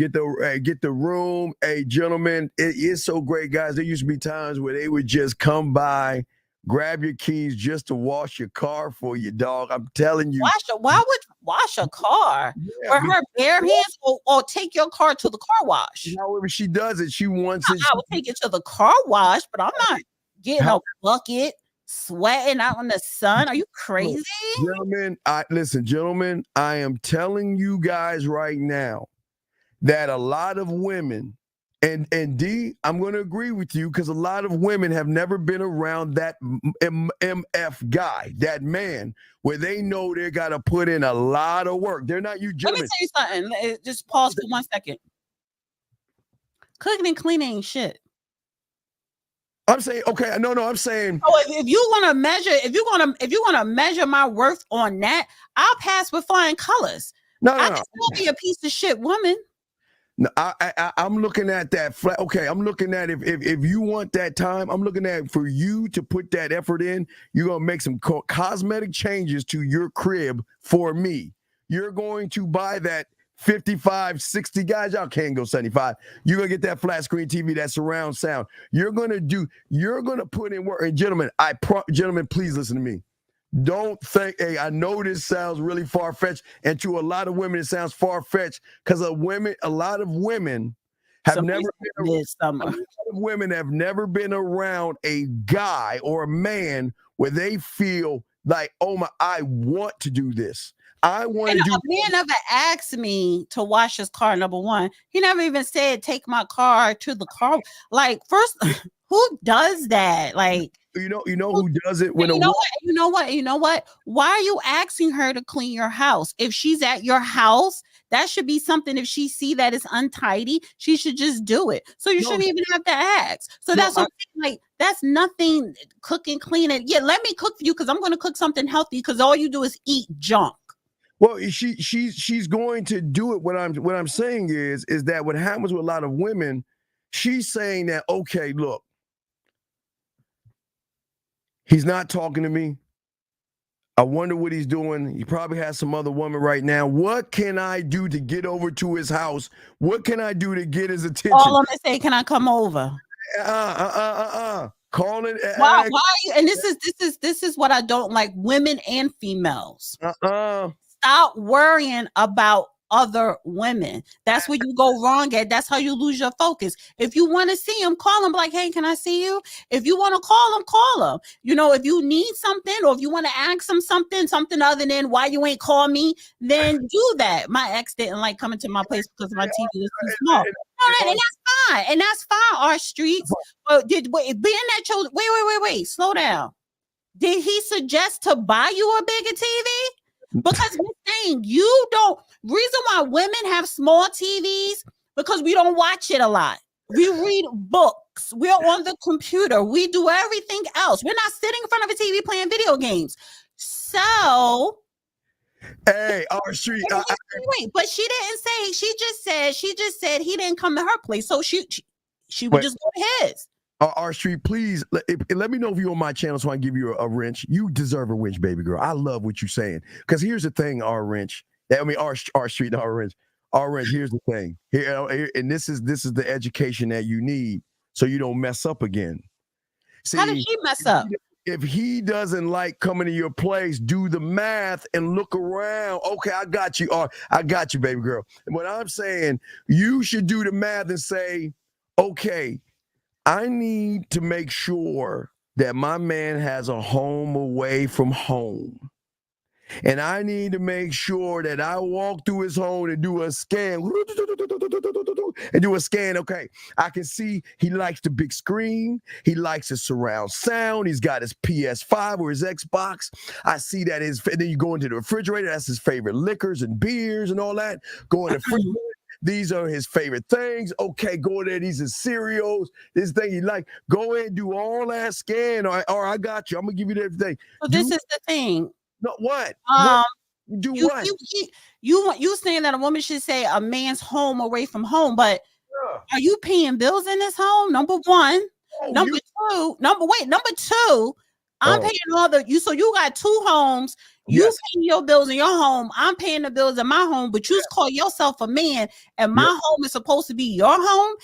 [SPEAKER 2] Hey, gentlemen, it is so great, guys. There used to be times where they would just come by, grab your keys just to wash your car for you, dog. I'm telling you.
[SPEAKER 3] Why would wash a car? Or her bare hands, or take your car to the car wash?
[SPEAKER 2] However she does it, she wants it.
[SPEAKER 3] I would take it to the car wash, but I'm not getting a bucket, sweating out in the sun. Are you crazy?
[SPEAKER 2] Gentlemen, I am telling you guys right now that a lot of women, and D, I'm going to agree with you, because a lot of women have never been around that MF guy, that man, where they know they got to put in a lot of work. They're not you gentlemen.
[SPEAKER 3] Let me tell you something. Just pause for 1 second. Cooking and cleaning ain't shit.
[SPEAKER 2] I'm saying, okay, no, I'm saying.
[SPEAKER 3] Oh, if you want to measure, if you're gonna measure my worth on that, I'll pass with flying colors. I can still be a piece of shit woman.
[SPEAKER 2] No, I'm looking at that flat. Okay, I'm looking at if you want that time, I'm looking at for you to put that effort in. You're gonna make some cosmetic changes to your crib for me. You're going to buy that 55, 60 guys. Y'all can't go 75. You're gonna get that flat screen TV, that surround sound. You're gonna put in work. And gentlemen, gentlemen, please listen to me. Don't think, hey, I know this sounds really far-fetched, and to a lot of women it sounds far-fetched, because a lot of women have never been
[SPEAKER 3] midsummer.
[SPEAKER 2] women have never been around a guy or a man where they feel like, oh my, I want to do this. I want to do.
[SPEAKER 3] A man never asked me to wash his car. Number one, he never even said take my car to the car. Like, first, who does that? Like,
[SPEAKER 2] you know who does it when
[SPEAKER 3] you know what? Why are you asking her to clean your house? If she's at your house, that should be something. If she see that it's untidy, she should just do it. So you shouldn't even have to ask. So that's what I'm saying. Like, that's nothing. Cooking, cleaning. Yeah, let me cook for you because I'm going to cook something healthy because all you do is eat junk.
[SPEAKER 2] Well, she's going to do it. What I'm saying is that what happens with a lot of women, she's saying that, okay, look, he's not talking to me. I wonder what he's doing. He probably has some other woman right now. What can I do to get over to his house? What can I do to get his attention?
[SPEAKER 3] All I'm gonna say, can I come over?
[SPEAKER 2] Call it.
[SPEAKER 3] Why? And this is what I don't like. Women and females. Stop worrying about other women. That's where you go wrong at. That's how you lose your focus. If you want to see him, call him like, hey, can I see you? If you want to call him. You know, if you need something or if you want to ask him something other than why you ain't call me, then do that. My ex didn't like coming to my place because my TV was too small. And that's fine. And that's fine, our streets. But being that chose, wait, slow down. Did he suggest to buy you a bigger TV? Because we're saying reason why women have small TVs, because we don't watch it a lot. We read books. We're on the computer. We do everything else. We're not sitting in front of a TV playing video games. So,
[SPEAKER 2] hey, our street.
[SPEAKER 3] Wait, but she didn't say. She just said he didn't come to her place. So she would just go to his.
[SPEAKER 2] Our street, please let me know if you're on my channel so I can give you a wrench. You deserve a wrench, baby girl. I love what you're saying. Because here's the thing, our wrench. Our street, our wrench. Our wrench. Here's the thing. Here, and this is the education that you need so you don't mess up again. See,
[SPEAKER 3] how did he mess up?
[SPEAKER 2] If he doesn't like coming to your place, do the math and look around. Okay, I got you. I got you, baby girl. And what I'm saying, you should do the math and say, okay, I need to make sure that my man has a home away from home. And I need to make sure that I walk through his home and do a scan. Okay, I can see he likes the big screen. He likes his surround sound. He's got his PS5 or his Xbox. I see that then you go into the refrigerator. That's his favorite liquors and beers and all that. Go in the refrigerator. These are his favorite things. Okay, go there. These are cereals. This thing you like. Go ahead and do all that scan. Or I got you. I'm gonna give you everything.
[SPEAKER 3] So this is the thing.
[SPEAKER 2] No, what? Do what?
[SPEAKER 3] You saying that a woman should say a man's home away from home, but are you paying bills in this home? Number one. Number two. I'm paying all so you got two homes. You paying your bills in your home. I'm paying the bills in my home, but you call yourself a man, and my home is supposed to be your home.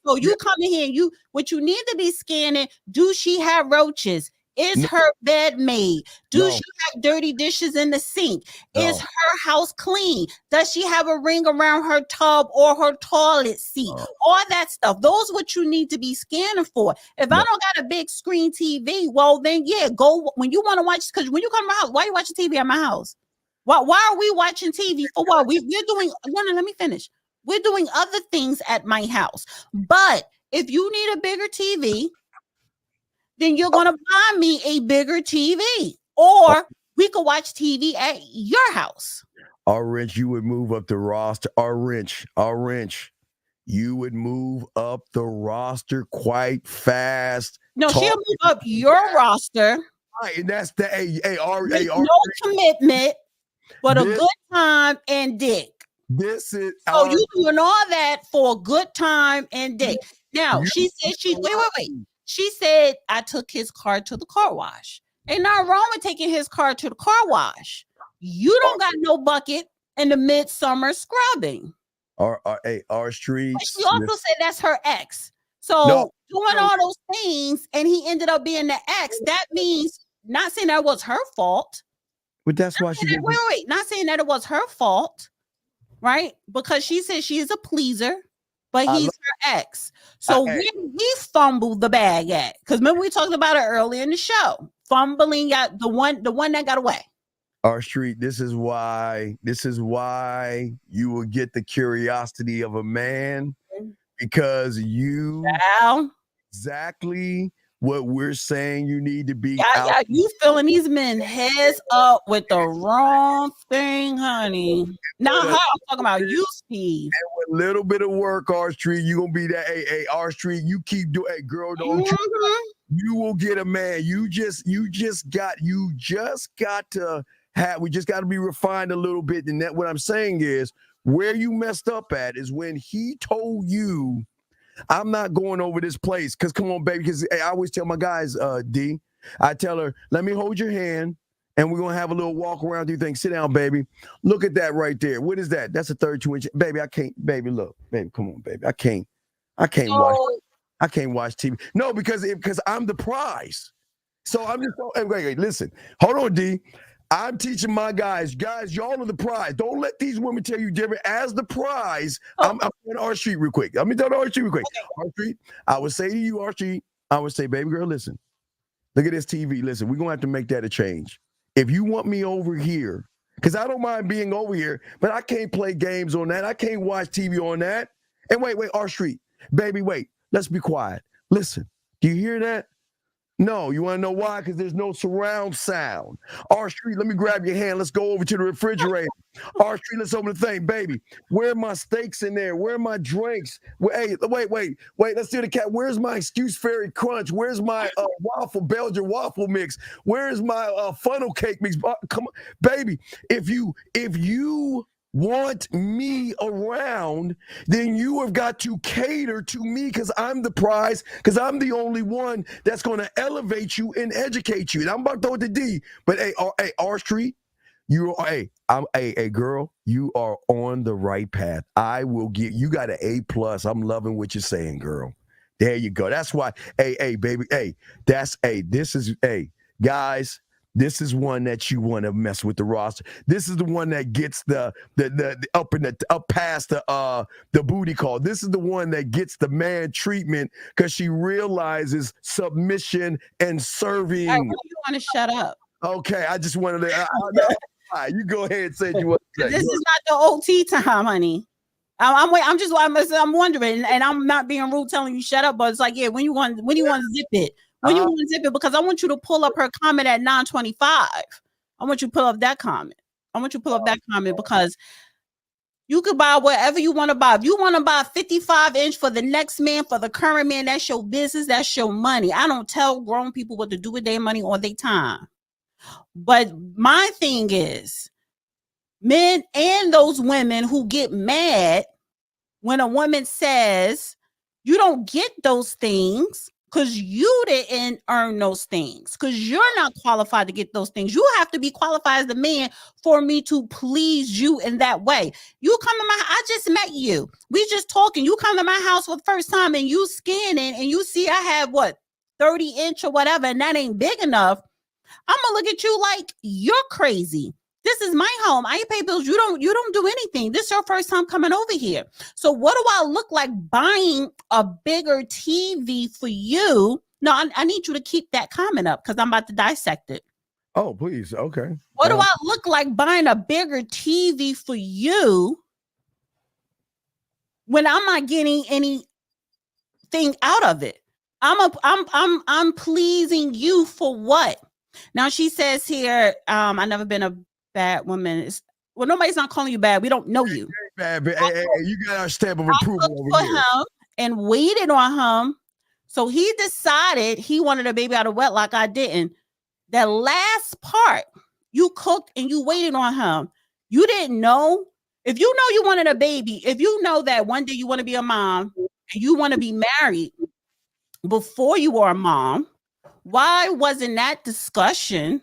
[SPEAKER 3] So you come in here and what you need to be scanning, do she have roaches? Is her bed made? Do she have dirty dishes in the sink? Is her house clean? Does she have a ring around her tub or her toilet seat? All that stuff. Those are what you need to be scanning for. If I don't got a big screen TV, well, then go when you want to watch, because when you come to my house, why are you watching TV at my house? Why are we watching TV for what? We're doing, let me finish. We're doing other things at my house. But if you need a bigger TV, then you're going to buy me a bigger TV, or we could watch TV at your house.
[SPEAKER 2] Our wrench, you would move up the roster. Our wrench, you would move up the roster quite fast.
[SPEAKER 3] No, she'll move up your roster.
[SPEAKER 2] Right, and that's the
[SPEAKER 3] no commitment, but a good time and dick.
[SPEAKER 2] This is
[SPEAKER 3] so you doing all that for a good time and dick. Now she said wait. She said, I took his car to the car wash. Ain't nothing wrong with taking his car to the car wash. You don't got no bucket in the midsummer scrubbing.
[SPEAKER 2] Our streets.
[SPEAKER 3] But she also said that's her ex. So doing all those things and he ended up being the ex, that means not saying that was her fault.
[SPEAKER 2] But that's why she
[SPEAKER 3] not saying that it was her fault, right? Because she said she is a pleaser. but he's her ex. So where did he fumble the bag at? Because remember we talked about it earlier in the show. Fumbling got the one that got away.
[SPEAKER 2] R Street, this is why you will get the curiosity of a man, because you exactly what we're saying you need to be out.
[SPEAKER 3] Yeah, you filling these men heads up with the wrong thing, honey. Now, I'm talking about you, Steve.
[SPEAKER 2] And with a little bit of work, R Street, you gonna be that. Hey, R Street, you keep doing. Hey, girl, don't you will get a man. You just got to have. We just got to be refined a little bit. And that what I'm saying is where you messed up at is when he told you, I'm not going over this place. Because come on, baby. Because I always tell my guys, D, I tell her, let me hold your hand and we're going to have a little walk around. Do you think? Sit down, baby. Look at that right there. What is that? That's a 32-inch. Baby, I can't. Baby, look. Baby, come on, baby. I can't watch TV. No, because I'm the prize. So I'm just, wait, listen. Hold on, D. I'm teaching my guys, y'all are the prize. Don't let these women tell you different. As the prize, I'm going to R Street real quick. Let me tell R Street real quick. R Street, I would say to you, R Street, I would say, baby girl, listen. Look at this TV. Listen, we're going to have to make that a change. If you want me over here, because I don't mind being over here, but I can't play games on that. I can't watch TV on that. And wait, R Street, baby, wait. Let's be quiet. Listen, do you hear that? No, you want to know why? Because there's no surround sound. R Street, let me grab your hand. Let's go over to the refrigerator. R Street, let's open the thing. Baby, where are my steaks in there? Where are my drinks? Hey, wait. Let's do the cat. Where's my Excuse Fairy Crunch? Where's my Belgian waffle mix? Where's my funnel cake mix? Come on, baby. If you want me around, then you have got to cater to me because I'm the prize, because I'm the only one that's going to elevate you and educate you. And I'm about to throw it to D, but hey, R Street, girl, you are on the right path. I will give you got an A+. I'm loving what you're saying, girl. There you go. That's why, baby, guys. This is one that you want to mess with the roster. This is the one that gets the up past the booty call. This is the one that gets the man treatment because she realizes submission and serving.
[SPEAKER 3] All right, well, you want to shut up?
[SPEAKER 2] Okay, I just wanted to. You go ahead and say what you want to say.
[SPEAKER 3] This is not the OT time, honey. I'm wondering, and I'm not being rude telling you shut up, but it's like, yeah, when you want to zip it. When you want to zip it, because I want you to pull up her comment at 9:25. I want you to pull up that comment. Because you could buy whatever you want to buy. If you want to buy a 55-inch for the next man, for the current man, that's your business, that's your money. I don't tell grown people what to do with their money or their time. But my thing is, men and those women who get mad when a woman says, you don't get those things, because you didn't earn those things, because you're not qualified to get those things. You have to be qualified as the man for me to please you in that way. You come to I just met you. We just talking. You come to my house for the first time and you scanning and you see I have 30-inch or whatever, and that ain't big enough. I'm gonna look at you like you're crazy. This is my home. I pay bills. You don't do anything. This is your first time coming over here. So what do I look like buying a bigger TV for you? No, I need you to keep that comment up because I'm about to dissect it.
[SPEAKER 2] Oh, please. Okay.
[SPEAKER 3] What do I look like buying a bigger TV for you when I'm not getting anything out of it? I'm pleasing you for what? Now she says here, I've never been a bad woman. Nobody's not calling you bad. We don't know you.
[SPEAKER 2] Bad, hey, you got our stamp of approval over here.
[SPEAKER 3] Him and waited on him. So he decided he wanted a baby out of wedlock. I didn't. That last part, you cooked and you waited on him. You didn't know. If you know you wanted a baby, if you know that one day you want to be a mom and you want to be married before you were a mom, why wasn't that discussion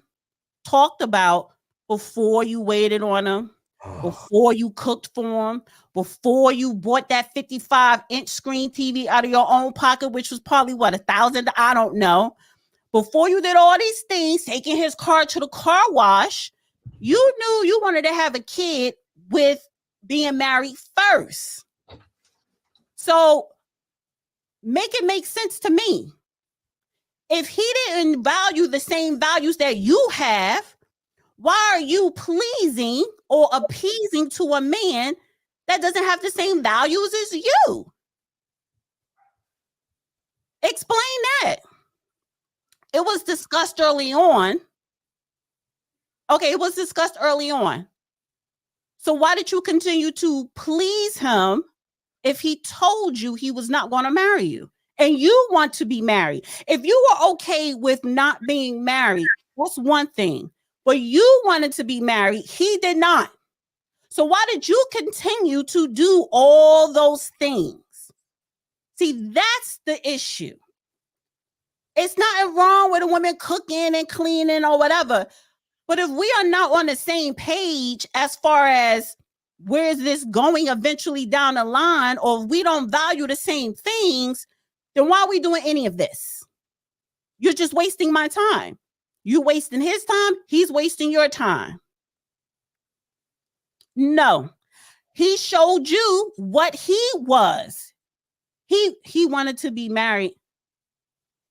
[SPEAKER 3] talked about before you waited on him, before you cooked for him, before you bought that 55-inch screen TV out of your own pocket, which was probably $1,000? I don't know. Before you did all these things, taking his car to the car wash, you knew you wanted to have a kid with being married first. So make it make sense to me. If he didn't value the same values that you have, why are you pleasing or appeasing to a man that doesn't have the same values as you? Explain that. It was discussed early on. Okay, it was discussed early on. So why did you continue to please him if he told you he was not going to marry you and you want to be married? If you were okay with not being married, that's one thing. But you wanted to be married, he did not. So why did you continue to do all those things? See, that's the issue. It's not wrong with a woman cooking and cleaning or whatever. But if we are not on the same page as far as where is this going eventually down the line, or if we don't value the same things, then why are we doing any of this? You're just wasting my time. You're wasting his time. He's wasting your time. No, he showed you what he was. He wanted to be married.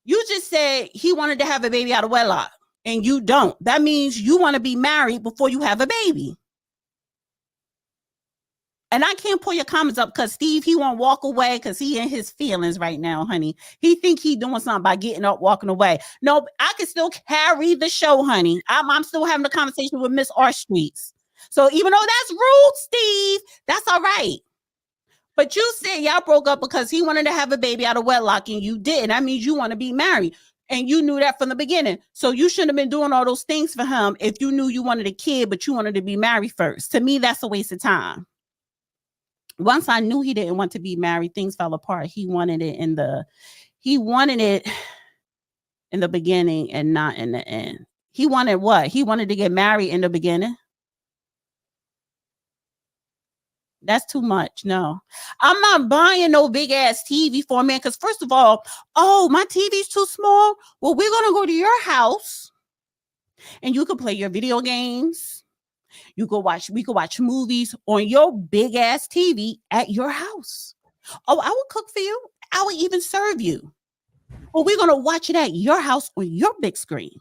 [SPEAKER 3] You just said he wanted to have a baby out of wedlock. And you don't. That means you want to be married before you have a baby. And I can't pull your comments up because Steve, he won't walk away because he in his feelings right now, honey. He think he doing something by getting up, walking away. No, I can still carry the show, honey. I'm still having a conversation with Miss R Streets. So even though that's rude, Steve, that's all right. But you said y'all broke up because he wanted to have a baby out of wedlock and you didn't. That means you want to be married. And you knew that from the beginning. So you shouldn't have been doing all those things for him if you knew you wanted a kid, but you wanted to be married first. To me, that's a waste of time. Once I knew he didn't want to be married, things fell apart. He wanted it in the beginning and not in the end. He wanted what? He wanted to get married in the beginning. That's too much. No, I'm not buying no big ass TV for a man. Because first of all, oh, my TV's too small. Well, we're going to go to your house and you can play your video games. We could watch movies on your big ass TV at your house. Oh, I will cook for you. I will even serve you. Well, we're going to watch it at your house on your big screen.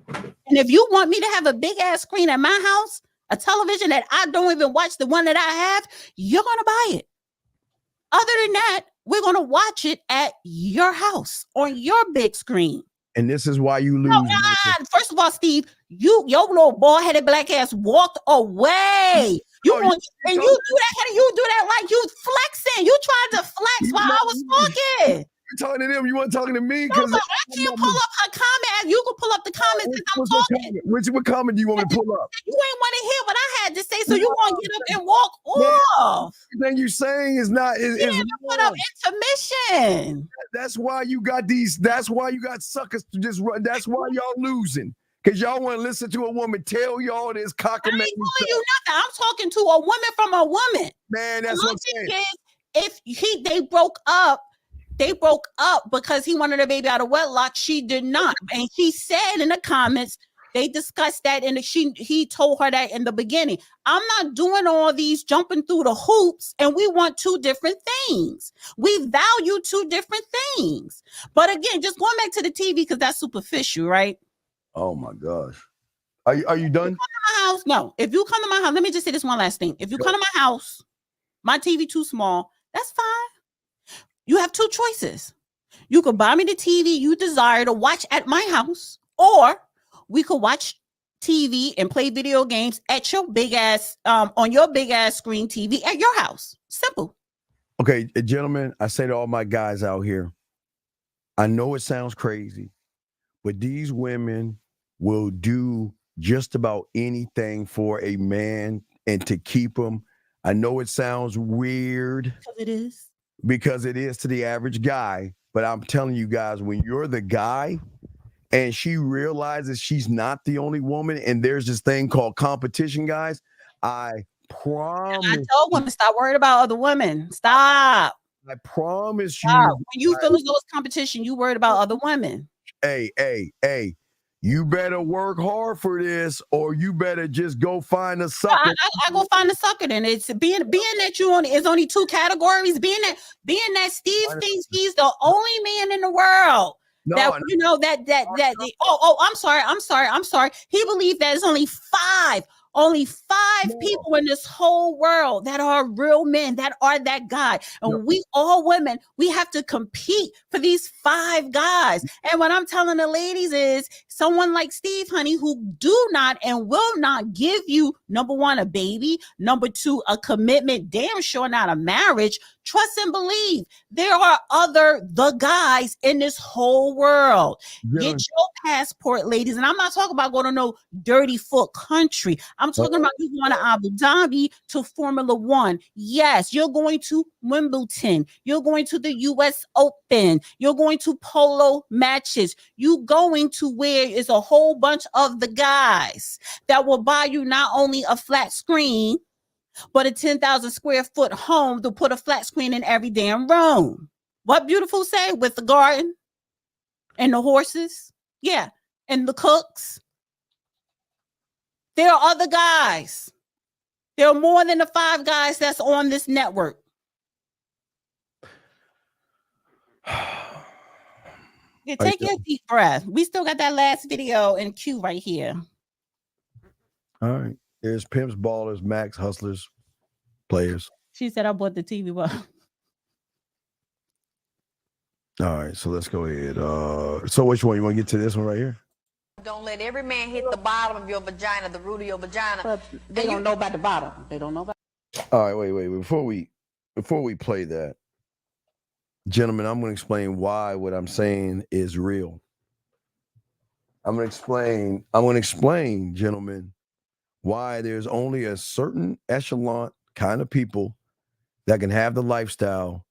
[SPEAKER 3] And if you want me to have a big ass screen at my house, a television that I don't even watch the one that I have, you're going to buy it. Other than that, we're going to watch it at your house on your big screen.
[SPEAKER 2] And this is why you lose.
[SPEAKER 3] No, first of all, Steve, your little bald-headed black ass walked away. You do that like you flexing. You tried to flex while I was talking.
[SPEAKER 2] You're talking to them. You weren't talking to me.
[SPEAKER 3] No, but I can't pull up her comment. You can pull up the comments because I'm talking.
[SPEAKER 2] What comment do you want me to pull up?
[SPEAKER 3] You ain't want to hear what I had to say, so you want to get up and walk off.
[SPEAKER 2] Everything you're saying is not. Is
[SPEAKER 3] put up intermission.
[SPEAKER 2] That's why you got these. That's why you got suckers to just run. That's why y'all losing. Because y'all want to listen to a woman tell y'all this cockamamie.
[SPEAKER 3] I ain't telling you nothing. I'm talking to a woman from a woman.
[SPEAKER 2] Man, that's what I'm saying.
[SPEAKER 3] If they broke up because he wanted a baby out of wedlock. She did not. And she said in the comments, they discussed that and he told her that in the beginning. I'm not doing all these jumping through the hoops, and we want two different things. We value two different things. But again, just going back to the TV because that's superficial, right?
[SPEAKER 2] Oh my gosh. Are you done?
[SPEAKER 3] If you come to my house, no. If you come to my house, let me just say this one last thing. If you come to my house, my TV too small, that's fine. You have two choices. You could buy me the TV you desire to watch at my house, or we could watch TV and play video games at your big ass, on your big ass screen TV at your house. Simple.
[SPEAKER 2] Okay, gentlemen, I say to all my guys out here, I know it sounds crazy, but these women will do just about anything for a man and to keep him. I know it sounds weird. Because it is to the average guy. But I'm telling you guys, when you're the guy and she realizes she's not the only woman and there's this thing called competition, guys, I promise.
[SPEAKER 3] I told women, stop worrying about other women. Stop.
[SPEAKER 2] I promise
[SPEAKER 3] stop.
[SPEAKER 2] you.
[SPEAKER 3] When you feel as though it's competition, you worried about other women.
[SPEAKER 2] Hey. you better work hard for this, or you better just go find a sucker.
[SPEAKER 3] I go find a sucker. Then it's being that you only is only 2 categories. Being that Steve thinks he's the only man in the world.
[SPEAKER 2] No,
[SPEAKER 3] I'm sorry. He believed that there's only five people in this whole world that are real men, that are that guy. And we all women, we have to compete for these 5 guys. And what I'm telling the ladies is someone like Steve, honey, who do not and will not give you, number 1, a baby, number 2, a commitment, damn sure not a marriage. Trust and believe there are the guys in this whole world. Get your passport, ladies. And I'm not talking about going to no dirty foot country. I'm talking about you going to Abu Dhabi to Formula One. Yes, you're going to Wimbledon. You're going to the US Open. You're going to polo matches. You going to where is a whole bunch of the guys that will buy you not only a flat screen, but a 10,000 square foot home to put a flat screen in every damn room. What Beautiful say? With the garden and the horses? Yeah. And the cooks. There are other guys. There are more than the 5 guys that's on this network. Yeah, take your deep breath. We still got that last video in queue right here.
[SPEAKER 2] All right. There's pimps, ballers, max, hustlers, players.
[SPEAKER 3] She said I bought the TV. Well,
[SPEAKER 2] all right, so let's go ahead. So which one? You want to get to this one right here?
[SPEAKER 12] Don't let every man hit the bottom of your vagina, the root of your vagina.
[SPEAKER 3] But they don't know about the bottom. They don't know about.
[SPEAKER 2] All right, wait. Before we play that, gentlemen, I'm going to explain why what I'm saying is real. I'm going to explain, gentlemen, why there's only a certain echelon kind of people that can have the lifestyle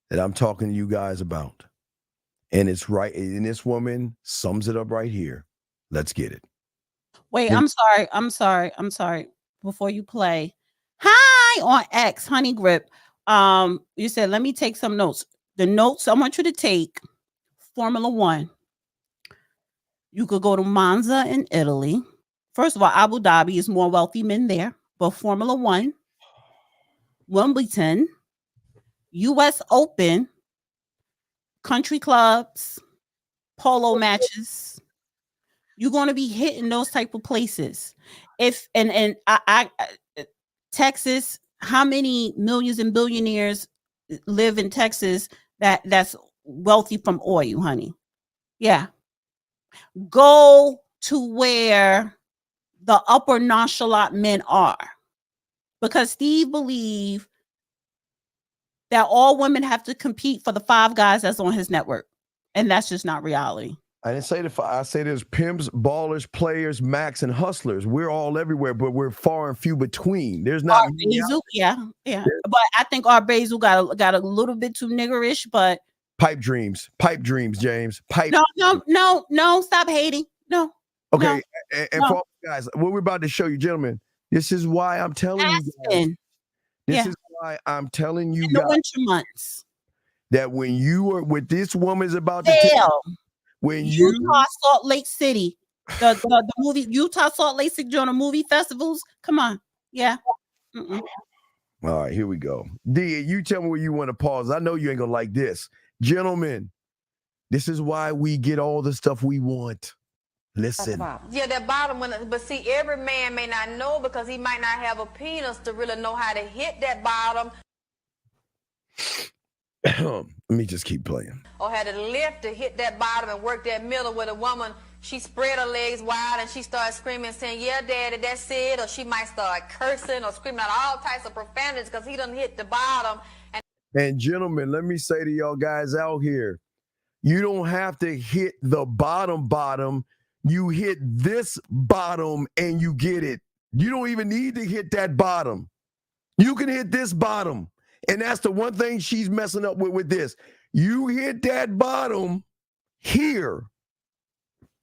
[SPEAKER 2] that I'm talking to you guys about. And it's right. And this woman sums it up right here. Let's get it.
[SPEAKER 3] Wait, I'm sorry. Before you play, hi on X, Honey Grip. You said, let me take some notes. The notes I want you to take, Formula One. You could go to Monza in Italy. First of all, Abu Dhabi is more wealthy men there, but Formula One, Wimbledon, US Open, country clubs, polo matches. You're going to be hitting those type of places. If and I Texas, how many millions and billionaires live in Texas that's wealthy from oil, honey? Yeah. Go to where the upper nonchalant men are, because Steve believes that all women have to compete for the 5 guys that's on his network, and that's just not reality.
[SPEAKER 2] I didn't say I say there's pimps, ballers, players, max, and hustlers. We're all everywhere, but we're far and few between. There's not
[SPEAKER 3] Art Basel, yeah. But I think Art Basel got a little bit too niggerish, but
[SPEAKER 2] pipe dreams, James. Pipe.
[SPEAKER 3] No, stop hating. No.
[SPEAKER 2] Okay, no, and for all you guys, what we're about to show you, gentlemen, this is why I'm telling you guys. This is why I'm telling you
[SPEAKER 3] in the winter months
[SPEAKER 2] that when you are with this woman's about to tell, when
[SPEAKER 3] Utah, Salt Lake City, the movie Utah, Salt Lake City during the movie festivals. Come on, yeah. Mm-mm.
[SPEAKER 2] All right, here we go. D, you tell me where you want to pause. I know you ain't gonna like this, gentlemen. This is why we get all the stuff we want. Listen.
[SPEAKER 12] Yeah, that bottom one, but see, every man may not know because he might not have a penis to really know how to hit that bottom.
[SPEAKER 2] Let me just keep playing.
[SPEAKER 12] Or had a lift to hit that bottom and work that middle with a woman. She spread her legs wide and she started screaming, saying, yeah, daddy, that's it. Or she might start cursing or screaming out all types of profanities because he done hit the bottom.
[SPEAKER 2] And gentlemen, let me say to y'all guys out here, you don't have to hit the bottom. You hit this bottom and you get it. You don't even need to hit that bottom. You can hit this bottom. And that's the one thing she's messing up with this. You hit that bottom here.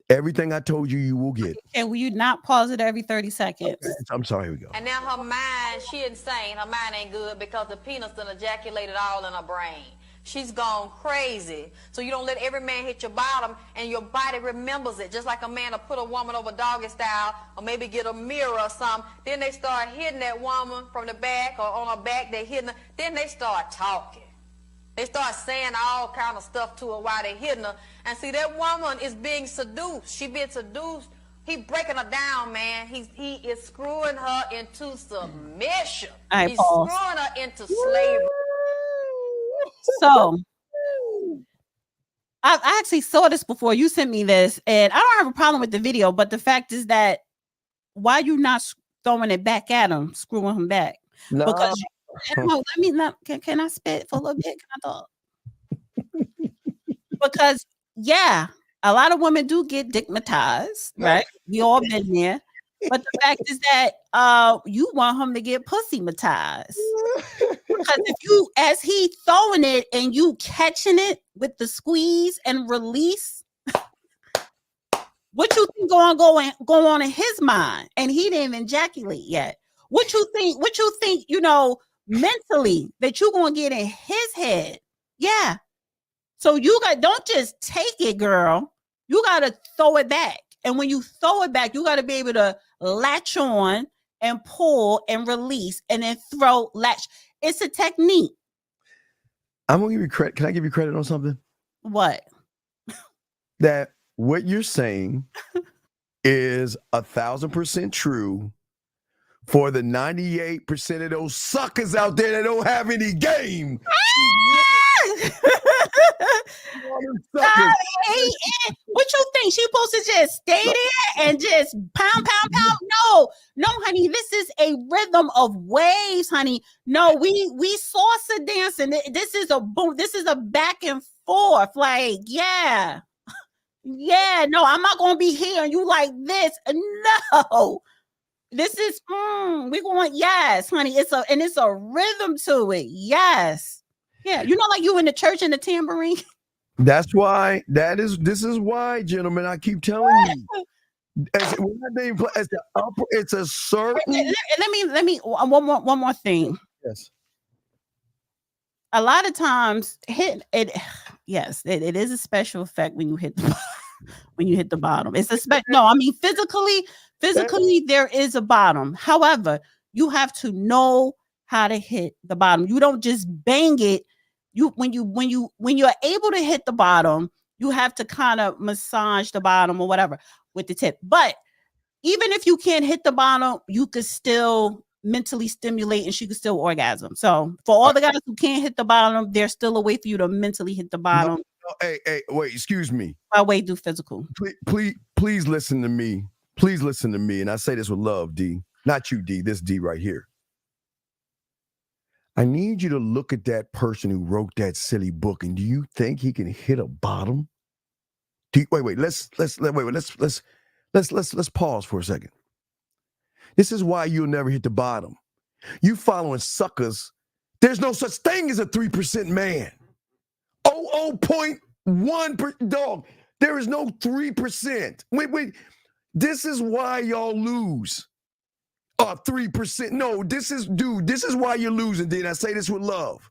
[SPEAKER 2] Everything I told you, you will get.
[SPEAKER 3] And will you not pause it every 30 seconds?
[SPEAKER 2] Okay, I'm sorry, here we go.
[SPEAKER 12] And now her mind, she insane. Her mind ain't good because the penis done ejaculated all in her brain. she's gone crazy. So you don't let every man hit your bottom and your body remembers it. Just like a man will put a woman over doggy style or maybe get a mirror or something. Then they start hitting that woman from the back or on her back. They hitting her. Then they start talking. They start saying all kind of stuff to her while they hitting her. And see, that woman is being seduced. She being seduced. He breaking her down, man. He is screwing her into submission. He's screwing her into slavery.
[SPEAKER 3] So I actually saw this before. You sent me this, and I don't have a problem with the video, but the fact is that why you not throwing it back at him, screwing him back?
[SPEAKER 2] No.
[SPEAKER 3] Because no, let me not. Can I spit for a little bit? Can I talk? Because yeah, a lot of women do get digmatized, right? We all been there. But the fact is that you want him to get pussy-matized. Because if you, as he throwing it and you catching it with the squeeze and release, what you think go on in his mind? And he didn't even ejaculate yet. What you think, you know, mentally that you're gonna get in his head? Yeah. So don't just take it, girl. You gotta throw it back. And when you throw it back, you gotta be able to latch on and pull and release and then latch. It's a technique.
[SPEAKER 2] I'm gonna give you credit. Can I give you credit on something?
[SPEAKER 3] What?
[SPEAKER 2] That what you're saying is 1,000% true for the 98% of those suckers out there that don't have any game.
[SPEAKER 3] What you think? She supposed to just stay there and just pound? No, honey. This is a rhythm of waves, honey. No, we salsa dancing. This is a boom. This is a back and forth. Like, yeah. No, I'm not gonna be here and you like this. No. This is we going, yes, honey. It's a rhythm to it. Yes. Yeah, you know, like you in the church and the tambourine.
[SPEAKER 2] This is why, gentlemen, I keep telling you. It's a certain.
[SPEAKER 3] Let me one more thing.
[SPEAKER 2] Yes.
[SPEAKER 3] A lot of times it is a special effect when you hit the bottom. It's a physically there is a bottom. However, you have to know how to hit the bottom. You don't just bang it. When you're able to hit the bottom, you have to kind of massage the bottom or whatever with the tip. But even if you can't hit the bottom, you could still mentally stimulate and she could still orgasm. So for all the guys who can't hit the bottom, there's still a way for you to mentally hit the bottom.
[SPEAKER 2] No, hey, wait, excuse me.
[SPEAKER 3] By way do physical.
[SPEAKER 2] Please listen to me. Please listen to me. And I say this with love, D. Not you, D. This D right here. I need you to look at that person who wrote that silly book, and do you think he can hit a bottom? Wait. Let's pause for a second. This is why you'll never hit the bottom. You following suckers. There's no such thing as a 3% man. 0.1 dog. There is no 3%. Wait. This is why y'all lose. 3%. No, this is why you're losing, D. And I say this with love.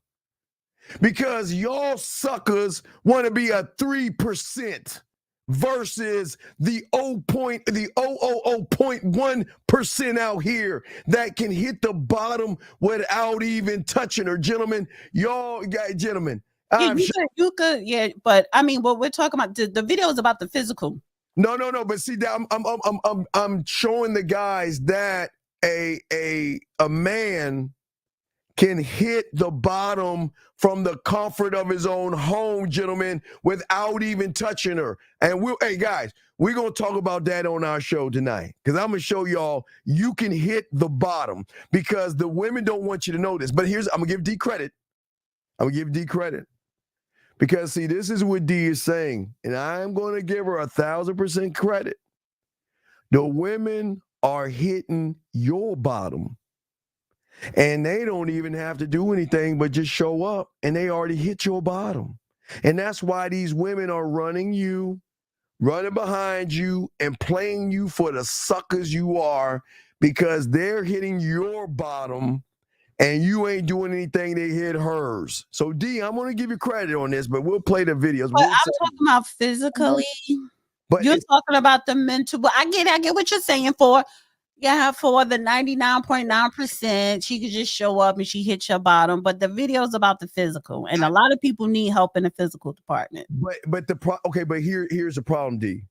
[SPEAKER 2] Because y'all suckers want to be a 3% versus the 0.1% out here that can hit the bottom without even touching her. Gentlemen, gentlemen.
[SPEAKER 3] You could, yeah, but I mean, what we're talking about, the video is about the physical.
[SPEAKER 2] No, but see, I'm showing the guys that a man can hit the bottom from the comfort of his own home, gentlemen, without even touching her. And hey guys, we're gonna talk about that on our show tonight, because I'm gonna show y'all you can hit the bottom, because the women don't want you to know this. But I'm gonna give D credit. Because see, this is what D is saying, and I'm gonna give her 1,000% credit. The women are hitting your bottom, and they don't even have to do anything but just show up, and they already hit your bottom. And that's why these women are running behind you and playing you for the suckers you are, because they're hitting your bottom and you ain't doing anything to hit hers. So D, I'm gonna give you credit on this, but we'll play the videos.
[SPEAKER 3] But I'm talking about physically.
[SPEAKER 2] But
[SPEAKER 3] you're talking about the mental. But I get what you're saying. For the 99.9%, she could just show up and she hits your bottom. But the video is about the physical, and a lot of people need help in the physical department.
[SPEAKER 2] But here's the problem, D.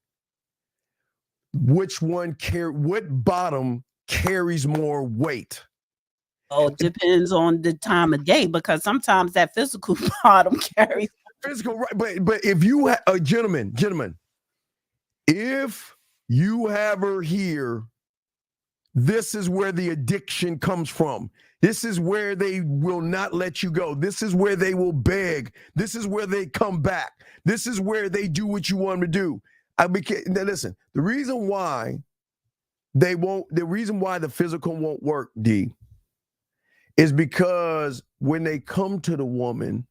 [SPEAKER 2] What bottom carries more weight?
[SPEAKER 3] Oh, it depends on the time of day, because sometimes that physical bottom carries
[SPEAKER 2] physical, right? But if you have a gentleman, if you have her here, this is where the addiction comes from. This is where they will not let you go. This is where they will beg. This is where they come back. This is where they do what you want them to do. Now listen, the reason why the physical won't work, D, is because when they come to the woman,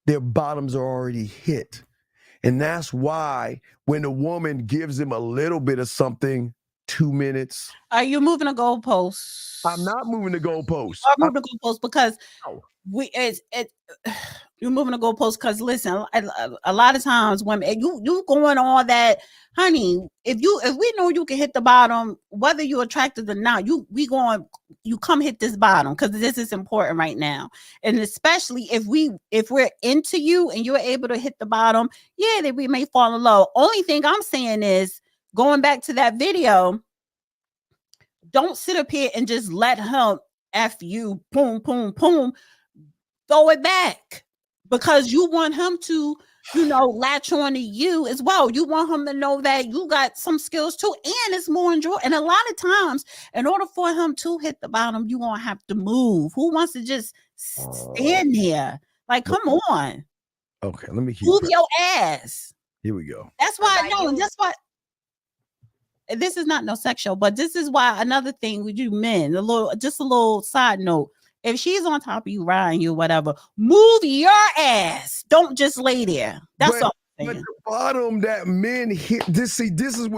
[SPEAKER 2] their bottoms are already hit. And that's why when the woman gives them a little bit of something, 2 minutes.
[SPEAKER 3] Are you moving the goalposts?
[SPEAKER 2] I'm not moving the goalposts.
[SPEAKER 3] I'm moving the goalposts because you're moving the goalposts because listen, a lot of times women, you going all that, honey. If we know you can hit the bottom, whether you're attracted or not, you come hit this bottom because this is important right now. And especially if we're into you and you're able to hit the bottom, yeah, that we may fall in love. Only thing I'm saying is, going back to that video, don't sit up here and just let him F you, boom, boom, boom, throw it back, because you want him to, latch on to you as well. You want him to know that you got some skills too, and it's more enjoyable. And a lot of times, in order for him to hit the bottom, you're going to have to move. Who wants to just stand there? Like, come on.
[SPEAKER 2] Okay, let me
[SPEAKER 3] move your ass.
[SPEAKER 2] Here we go.
[SPEAKER 3] That's why I know, and that's why. This is not no sex show, but this is why another thing with you men, a little side note. If she's on top of you, riding you, whatever, move your ass. Don't just lay there. That's all I'm saying.
[SPEAKER 2] But the bottom that men hit, this is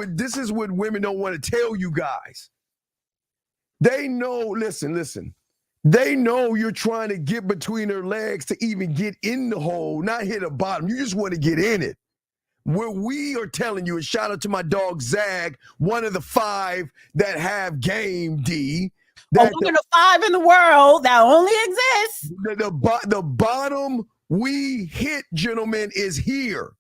[SPEAKER 2] what women don't want to tell you guys. They know, listen. They know you're trying to get between her legs to even get in the hole, not hit the bottom. You just want to get in it. What we are telling you, and shout out to my dog Zag, one of the 5 that have game, D.
[SPEAKER 3] One of the 5 in the world that only exists.
[SPEAKER 2] The bottom we hit, gentlemen, is here.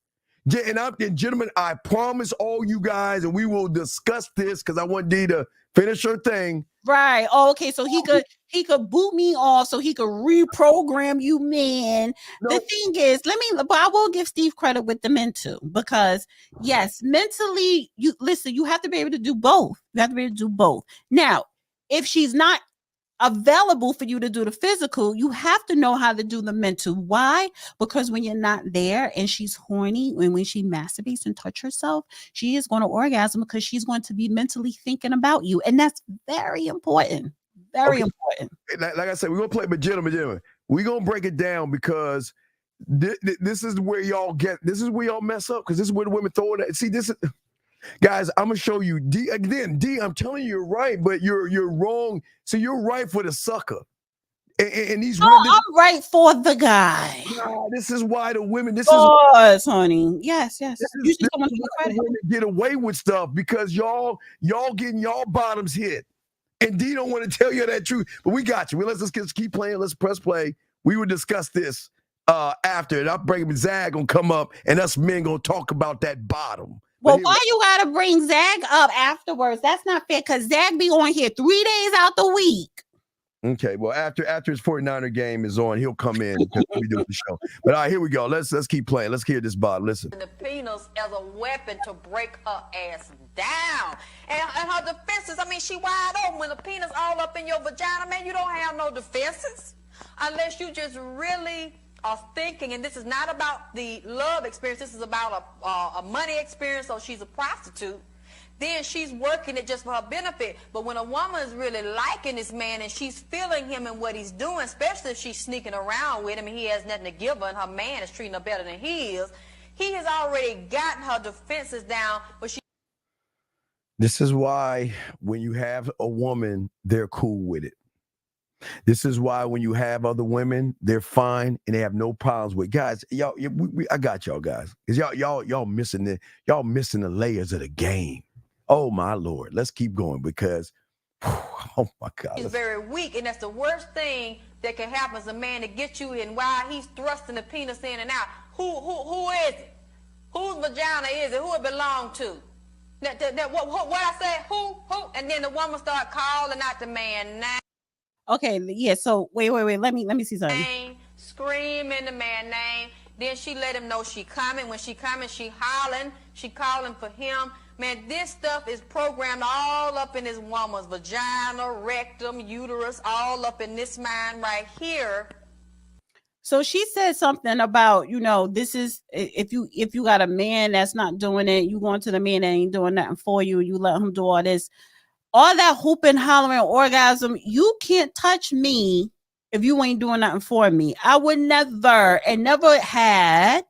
[SPEAKER 2] And gentlemen, I promise all you guys, and we will discuss this because I want D to finish her thing.
[SPEAKER 3] Right. Oh, okay. So he could boot me off so he could reprogram you, man. No. The thing is, but I will give Steve credit with the men too, because yes, mentally, you have to be able to do both. You have to be able to do both. Now, if she's not available for you to do the physical, you have to know how to do the mental. Why? Because when you're not there and she's horny, and when she masturbates and touch herself, she is going to orgasm because she's going to be mentally thinking about you. And that's very important. Very important.
[SPEAKER 2] Like I said, we're going to play, but gentlemen, we're going to break it down because this is where y'all mess up, because this is where the women throw it at. See, this is... Guys, I'm gonna show you. D, I'm telling you, you're right, but you're wrong. So you're right for the sucker, and these.
[SPEAKER 3] I'm right for the guy.
[SPEAKER 2] This is why the women.
[SPEAKER 3] Honey. Yes. You just don't want to credit.
[SPEAKER 2] Women get away with stuff because y'all getting y'all bottoms hit, and D don't want to tell you that truth. But we got you. Let's keep playing. Let's press play. We will discuss this after, and I'll bring Zag gonna come up, and us men gonna talk about that bottom.
[SPEAKER 3] Well, why you gotta bring Zag up afterwards? That's not fair, because Zag be on here 3 days out the week.
[SPEAKER 2] Okay, well, after his 49er game is on, he'll come in because we do the show. But all right, here we go. Let's keep playing. Let's hear this bottom. Listen.
[SPEAKER 12] The penis as a weapon to break her ass down. And her defenses, she wide open. When the penis all up in your vagina, man, you don't have no defenses. Unless you just really are thinking, and this is not about the love experience, this is about a money experience, so she's a prostitute, then she's working it just for her benefit. But when a woman is really liking this man and she's feeling him and what he's doing, especially if she's sneaking around with him and he has nothing to give her and her man is treating her better than he has already gotten her defenses down. But
[SPEAKER 2] This is why when you have a woman, they're cool with it. This is why when you have other women, they're fine and they have no problems with guys. Y'all, I got y'all guys, because y'all missing the layers of the game. Oh my Lord, let's keep going because, oh my God,
[SPEAKER 12] He's very weak, and that's the worst thing that can happen is a man to get you in while he's thrusting the penis in and out. Who is it? Whose vagina is it? Who it belong to? What I said? Who? And then the woman start calling out the man name.
[SPEAKER 3] Okay, yeah. So wait. Let me see something.
[SPEAKER 12] Screaming the man name. Then she let him know she coming. When she coming, she hollering. She calling for him. Man, this stuff is programmed all up in this woman's vagina, rectum, uterus, all up in this mind right here.
[SPEAKER 3] So she said something about, this is if you got a man that's not doing it, you going to the man that ain't doing nothing for you, you let him do all this. All that hooping, hollering, orgasm, you can't touch me if you ain't doing nothing for me. I would never and never have,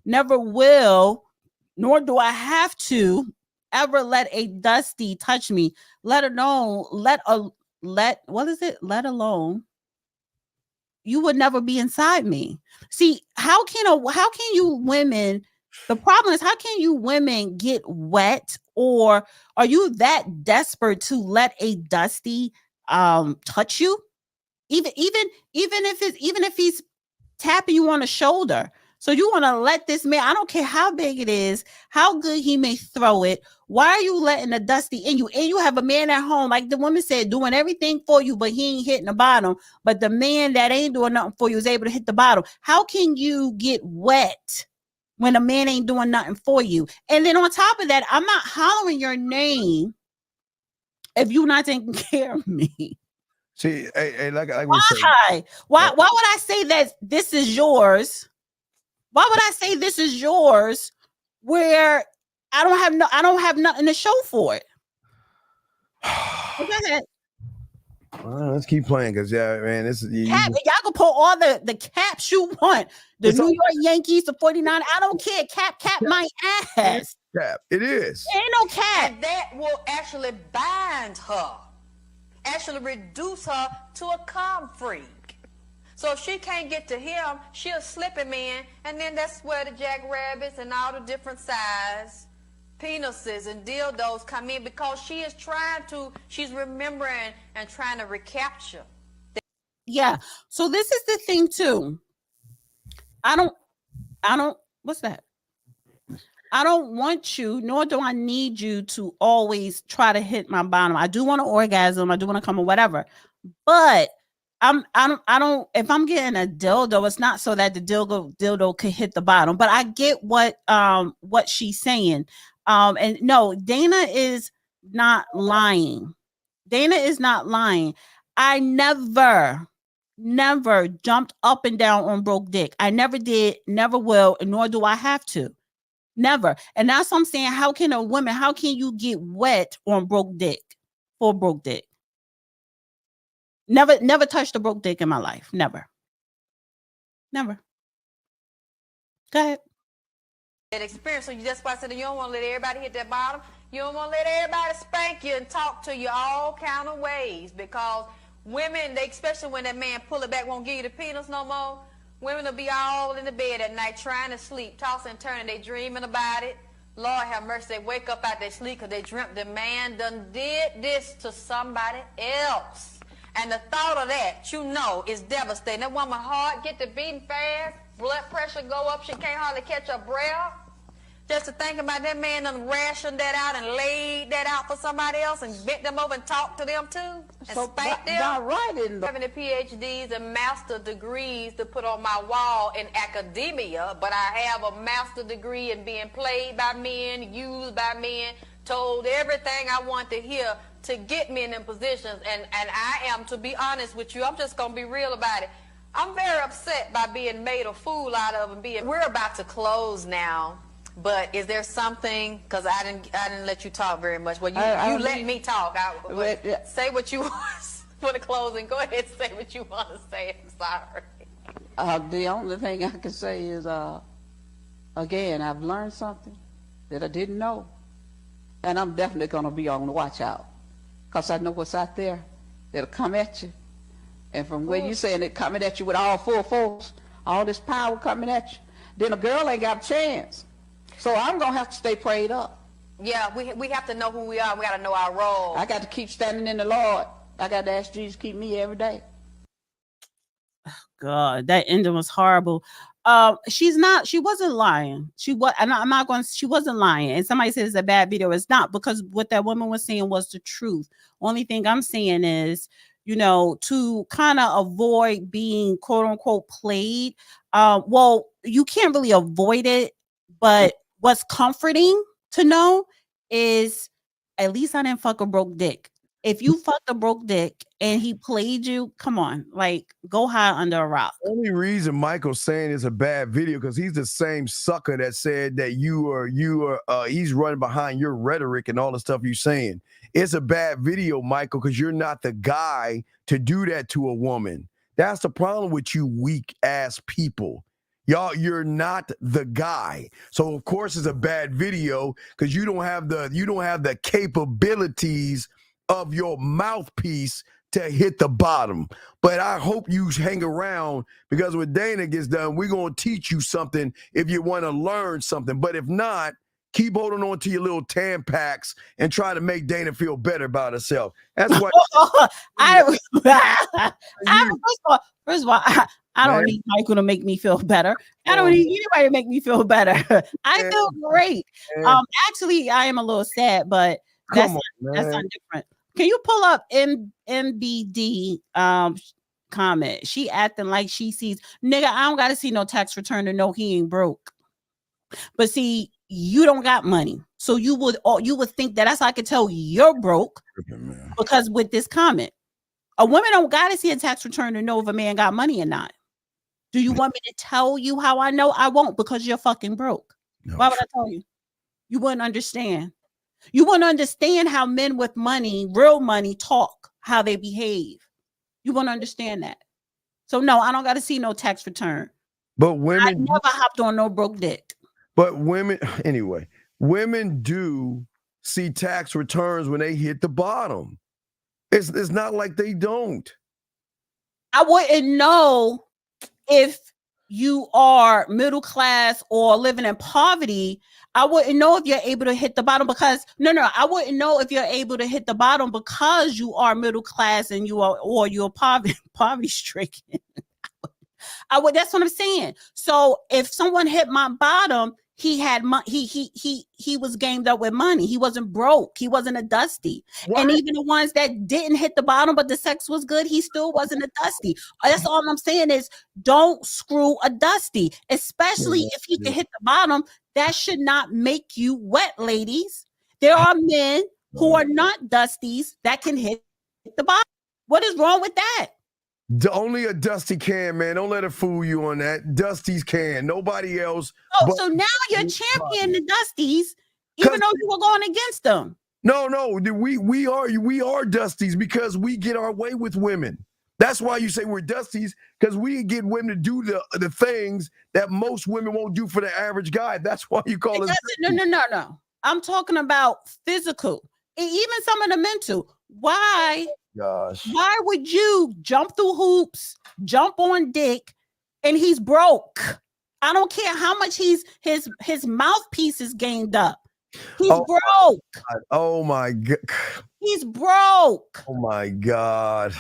[SPEAKER 3] never will, nor do I have to ever let a dusty touch me, let alone you would never be inside me. See, how can you women, the problem is, how can you women get wet, or are you that desperate to let a dusty touch you? Even if he's tapping you on the shoulder. So you want to let this man, I don't care how big it is, how good he may throw it. Why are you letting the dusty in you? And you have a man at home, like the woman said, doing everything for you, but he ain't hitting the bottom. But the man that ain't doing nothing for you is able to hit the bottom. How can you get wet when a man ain't doing nothing for you? And then on top of that, I'm not hollering your name if you're not taking care of me.
[SPEAKER 2] See, hey, like
[SPEAKER 3] why? Why would I say that this is yours? Why would I say this is yours where I don't have nothing to show for it? Go ahead.
[SPEAKER 2] Let's keep playing because man, this is
[SPEAKER 3] y'all can pull all the caps you want. The New York Yankees, the 49. I don't care. Cap my ass.
[SPEAKER 2] Cap. It is.
[SPEAKER 3] Ain't no cap.
[SPEAKER 12] And that will actually bind her. Actually reduce her to a calm freak. So if she can't get to him, she'll slip him in, and then that's where the jackrabbits and all the different size penises and dildos come in, because she's remembering and trying to recapture.
[SPEAKER 3] Yeah. So this is the thing too. I don't, what's that? I don't want you, nor do I need you to always try to hit my bottom. I do want to orgasm. I do want to come or whatever, but I don't, if I'm getting a dildo, it's not so that the dildo could hit the bottom, but I get what she's saying. And no, Dana is not lying. Dana is not lying. I never jumped up and down on broke dick. I never did, never will, nor do I have to. Never. And that's what I'm saying. How can you get wet on broke dick, for broke dick? Never touched a broke dick in my life. Never. Go ahead.
[SPEAKER 12] That experience. So that's why I said you don't want to let everybody hit that bottom. You don't want to let everybody spank you and talk to you all kind of ways, because women, especially when that man pull it back, won't give you the penis no more. Women will be all in the bed at night trying to sleep, tossing and turning. They dreaming about it. Lord have mercy. They wake up out their sleep because they dreamt the man done did this to somebody else. And the thought of that, is devastating. That woman heart get to beating fast, blood pressure go up, she can't hardly catch her breath. Just to think about that man done rationed that out and laid that out for somebody else and bent them over and talked to them too and spanked them. Having the PhDs and master degrees to put on my wall in academia, but I have a master degree in being played by men, used by men, told everything I want to hear to get me in them positions, and I am, to be honest with you, I'm just gonna be real about it. I'm very upset by being made a fool out of and we're about to close now, but is there something, because I didn't let you talk very much. Well, you let me talk. Say what you want for the closing. Go ahead and say what you want to say. I'm sorry.
[SPEAKER 13] The only thing I can say is, again, I've learned something that I didn't know, and I'm definitely going to be on the watch out, because I know what's out there, that'll come at you. And from where you saying it coming at you with all full force, all this power coming at you, then a girl ain't got a chance. So I'm going to have to stay prayed up.
[SPEAKER 12] Yeah, we have to know who we are. We got to know our role.
[SPEAKER 13] I got to keep standing in the Lord. I got to ask Jesus to keep me every day.
[SPEAKER 3] God, that ending was horrible. She wasn't lying. She wasn't lying. And somebody says it's a bad video. It's not, because what that woman was saying was the truth. Only thing I'm saying is, to kind of avoid being quote unquote played. Well, you can't really avoid it, but what's comforting to know is at least I didn't fuck a broke dick. If you fucked a broke dick and he played you, come on, like, go hide under a rock.
[SPEAKER 2] The only reason Michael's saying it's a bad video because he's the same sucker that said that he's running behind your rhetoric and all the stuff you're saying. It's a bad video, Michael, because you're not the guy to do that to a woman. That's the problem with you weak ass people. Y'all, you're not the guy. So of course it's a bad video because you don't have the capabilities of your mouthpiece to hit the bottom. But I hope you hang around, because when Dana gets done, we're going to teach you something if you want to learn something. But if not, keep holding on to your little Tampax and try to make Dana feel better about herself. That's why.
[SPEAKER 3] First of all, I don't need Michael to make me feel better. I don't need anybody to make me feel better. I feel great. Actually, I am a little sad, but that's not different. Can you pull up MBD comment? She acting like she sees, nigga, I don't gotta see no tax return to know he ain't broke. But see, you don't got money. So you would think that's how I could tell you're broke, because with this comment, a woman don't gotta see a tax return to know if a man got money or not. Do you want me to tell you how I know? I won't, because you're fucking broke. No. Why would I tell you? You wouldn't understand. You wouldn't understand how men with money, real money, talk, how they behave. You wouldn't understand that. So no, I don't got to see no tax return.
[SPEAKER 2] But women,
[SPEAKER 3] I never hopped on no broke dick.
[SPEAKER 2] But women do see tax returns when they hit the bottom. It's not like they don't.
[SPEAKER 3] I wouldn't know if you are middle class or living in poverty. I wouldn't know if you're able to hit the bottom because I wouldn't know if you're able to hit the bottom because you are middle class and you're poverty stricken. That's what I'm saying. So if someone hit my bottom, he had he was gamed up with money. He wasn't broke. He wasn't a dusty. What? And even the ones that didn't hit the bottom, but the sex was good, he still wasn't a dusty. That's all I'm saying is don't screw a dusty, especially if he can hit the bottom. That should not make you wet, ladies. There are men who are not dusties that can hit the bottom. What is wrong with that?
[SPEAKER 2] Only a dusty can, man. Don't let it fool you on that. Dusties can. Nobody else.
[SPEAKER 3] Oh, so now you're championing the dusties, even though you were going against them.
[SPEAKER 2] No, we are dusties because we get our way with women. That's why you say we're dusties, because we get women to do the things that most women won't do for the average guy. That's why you call us.
[SPEAKER 3] No. I'm talking about physical, and even some of the mental. Why?
[SPEAKER 2] Gosh.
[SPEAKER 3] Why would you jump through hoops, jump on dick, and he's broke? I don't care how much his mouthpiece is gained up. He's broke.
[SPEAKER 2] Oh my God.
[SPEAKER 3] He's broke.
[SPEAKER 2] Oh my God.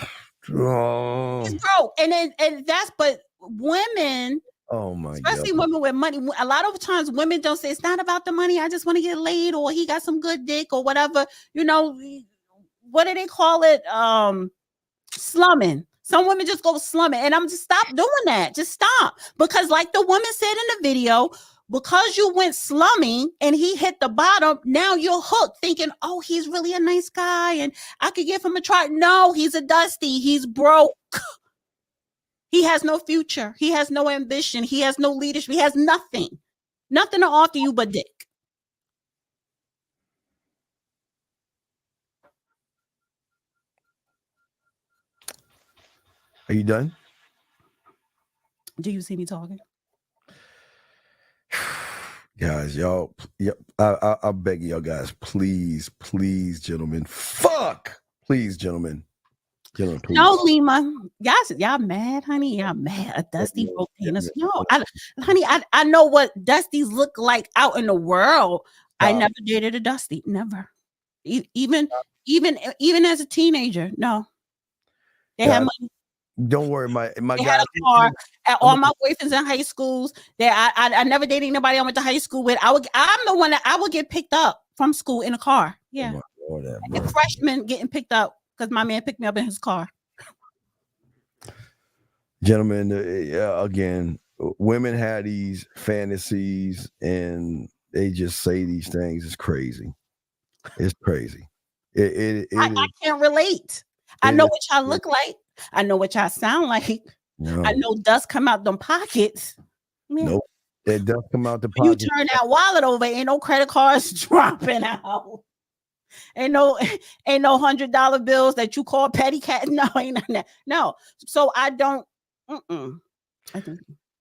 [SPEAKER 2] Oh.
[SPEAKER 3] He's broke. And that's, but women,
[SPEAKER 2] oh my
[SPEAKER 3] especially
[SPEAKER 2] God.
[SPEAKER 3] women with money, a lot of times women don't say it's not about the money. I just want to get laid, or he got some good dick or whatever. What do they call it? Slumming. Some women just go slumming, and I'm just stop doing that. Just stop, because like the woman said in the video, because you went slumming and he hit the bottom, now you're hooked, thinking, oh, he's really a nice guy, and I could give him a try. No, he's a dusty. He's broke. He has no future. He has no ambition. He has no leadership. He has nothing to offer you but dick.
[SPEAKER 2] Are you done?
[SPEAKER 3] Do you see me talking?
[SPEAKER 2] Guys, y'all, I beg y'all guys, please, gentlemen, please, gentlemen, Gentlemen, please.
[SPEAKER 3] No, Lima, y'all mad, honey? Y'all mad? A Dusty broke penis? No, honey, I know what Dusties look like out in the world. I never dated a Dusty, never. Even as a teenager, no. They had money.
[SPEAKER 2] Don't worry, my
[SPEAKER 3] They
[SPEAKER 2] guy.
[SPEAKER 3] had a car. At all my boyfriends in high schools. I never dated anybody I went to high school with. I'm the one that I would get picked up from school in a car. Yeah, a freshman getting picked up because my man picked me up in his car.
[SPEAKER 2] Gentlemen, again, women have these fantasies and they just say these things. It's crazy. It's crazy.
[SPEAKER 3] I can't relate. I know what y'all look like. I know what y'all sound like.
[SPEAKER 2] No.
[SPEAKER 3] I know dust come out them pockets. Yeah.
[SPEAKER 2] Nope. It does come out the
[SPEAKER 3] You
[SPEAKER 2] pocket.
[SPEAKER 3] turn that wallet over, ain't no credit cards dropping out. Ain't no $100 bills that you call petty cat. No, ain't none of that. No. So I don't.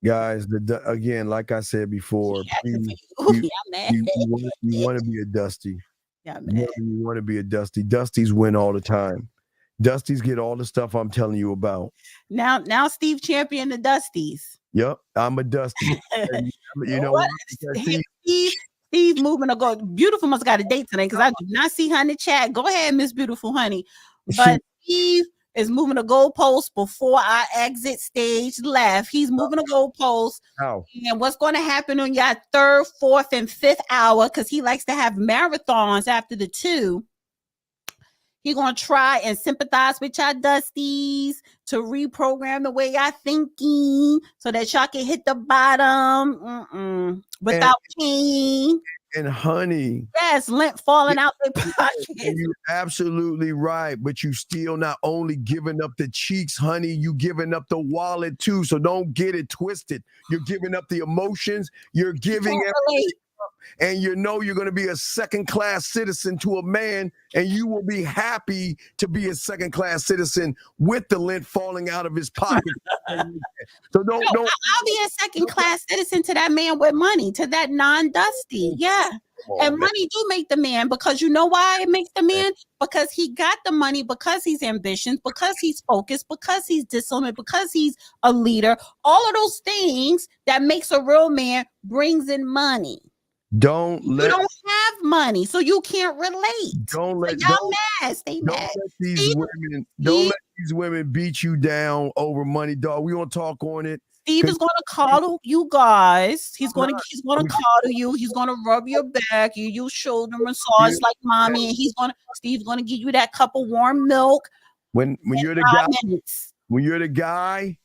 [SPEAKER 2] Guys, again, like I said before, please, you want to be a Dusty.
[SPEAKER 3] Yeah, man.
[SPEAKER 2] You want to be a Dusty. Dusties win all the time. Dusties get all the stuff I'm telling you about.
[SPEAKER 3] Now Steve champion the Dusties.
[SPEAKER 2] Yep, I'm a Dusty. You know what?
[SPEAKER 3] Steve moving to go. Beautiful must got a date tonight because I do not see her in the chat. Go ahead, Miss Beautiful Honey. But Steve is moving the goalpost before I exit stage left. He's moving the goalpost.
[SPEAKER 2] How?
[SPEAKER 3] And what's going to happen on your third, fourth, and fifth hour, because he likes to have marathons after the 2. He's going to try and sympathize with y'all Dusties to reprogram the way y'all thinking so that y'all can hit the bottom without pain.
[SPEAKER 2] And honey.
[SPEAKER 3] Yes, lint falling out their pockets.
[SPEAKER 2] You're absolutely right, but you still not only giving up the cheeks, honey, you giving up the wallet too. So don't get it twisted. You're giving up the emotions. You're giving everything up. And you know you're going to be a second-class citizen to a man, and you will be happy to be a second-class citizen with the lint falling out of his pocket. So
[SPEAKER 3] I'll be a second-class citizen to that man with money, to that non-Dusty. Yeah. And money do make the man, because you know why it makes the man? Because he got the money, because he's ambitious, because he's focused, because he's disciplined, because he's a leader. All of those things that makes a real man brings in money. You don't have money, so you can't relate.
[SPEAKER 2] Don't let these women beat you down over money, dog. We gonna talk on it.
[SPEAKER 3] Steve is gonna coddle you guys. He's gonna coddle you. He's gonna rub your back. You shoulder massage like mommy, and Steve's gonna give you that cup of warm milk.
[SPEAKER 2] When you're the guy,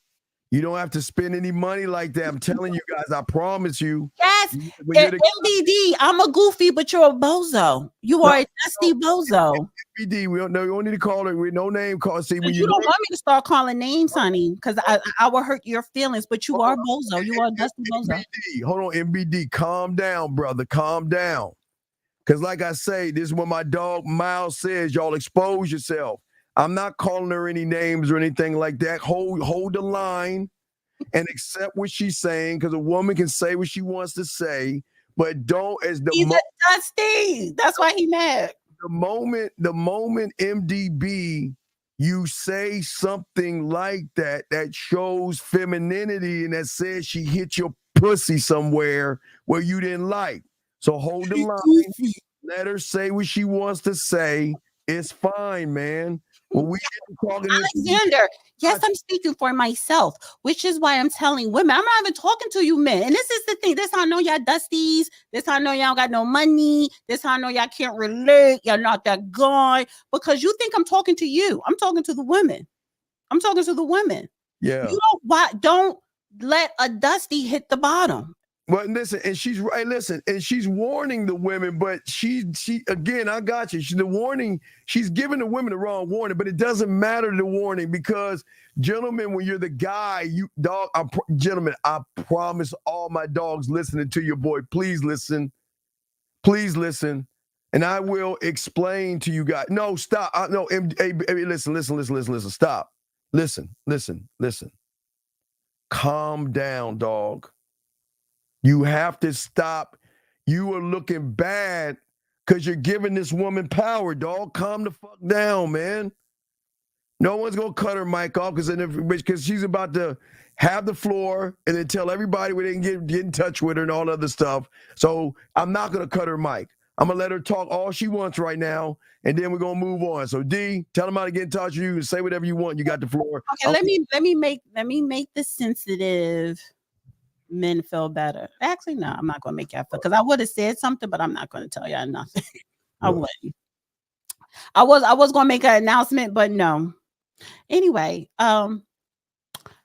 [SPEAKER 2] you don't have to spend any money like that. I'm telling you guys, I promise you.
[SPEAKER 3] Yes, MBD, I'm a goofy, but you're a bozo. You are a dusty bozo.
[SPEAKER 2] MBD, we don't need to call it with no name call. See, when
[SPEAKER 3] you don't want me to start calling names, honey, because I will hurt your feelings. But you are a bozo. You are a dusty bozo.
[SPEAKER 2] MBD, hold on, MBD, calm down, brother, calm down. Because like I say, this is what my dog Miles says. Y'all expose yourself. I'm not calling her any names or anything like that. Hold the line and accept what she's saying, because a woman can say what she wants to say, but don't
[SPEAKER 3] he's a Dusty. That's why he mad.
[SPEAKER 2] The moment MDB, you say something like that shows femininity and that says she hit your pussy somewhere where you didn't like. So hold the line. Let her say what she wants to say. It's fine, man. When we get talking
[SPEAKER 3] Alexander, yes, I'm speaking for myself, which is why I'm telling women. I'm not even talking to you men. And this is the thing. This how I know y'all Dusties. This how I know y'all got no money. This how I know y'all can't relate. Y'all not that guy. Because you think I'm talking to you. I'm talking to the women. I'm talking to the women.
[SPEAKER 2] Yeah.
[SPEAKER 3] Don't let a Dusty hit the bottom.
[SPEAKER 2] But listen, and she's right. Listen, and she's warning the women, but she again, I got you. She's giving the women the wrong warning, but it doesn't matter the warning, because gentlemen, when you're the guy, gentlemen, I promise all my dogs listening to your boy, please listen, and I will explain to you guys. No, stop. Listen. Stop. Listen. Calm down, dog. You have to stop. You are looking bad because you're giving this woman power, dog. Calm the fuck down, man. No one's gonna cut her mic off because she's about to have the floor and then tell everybody where they can get in touch with her and all other stuff. So I'm not gonna cut her mic. I'm gonna let her talk all she wants right now, and then we're gonna move on. So D, tell them how to get in touch with you and say whatever you want. You got the floor.
[SPEAKER 3] Okay, let me make the sensitive men feel better. Actually, no, I'm not gonna make y'all feel, because I would have said something, but I'm not gonna tell y'all nothing. I wouldn't. I was gonna make an announcement, but no. Anyway,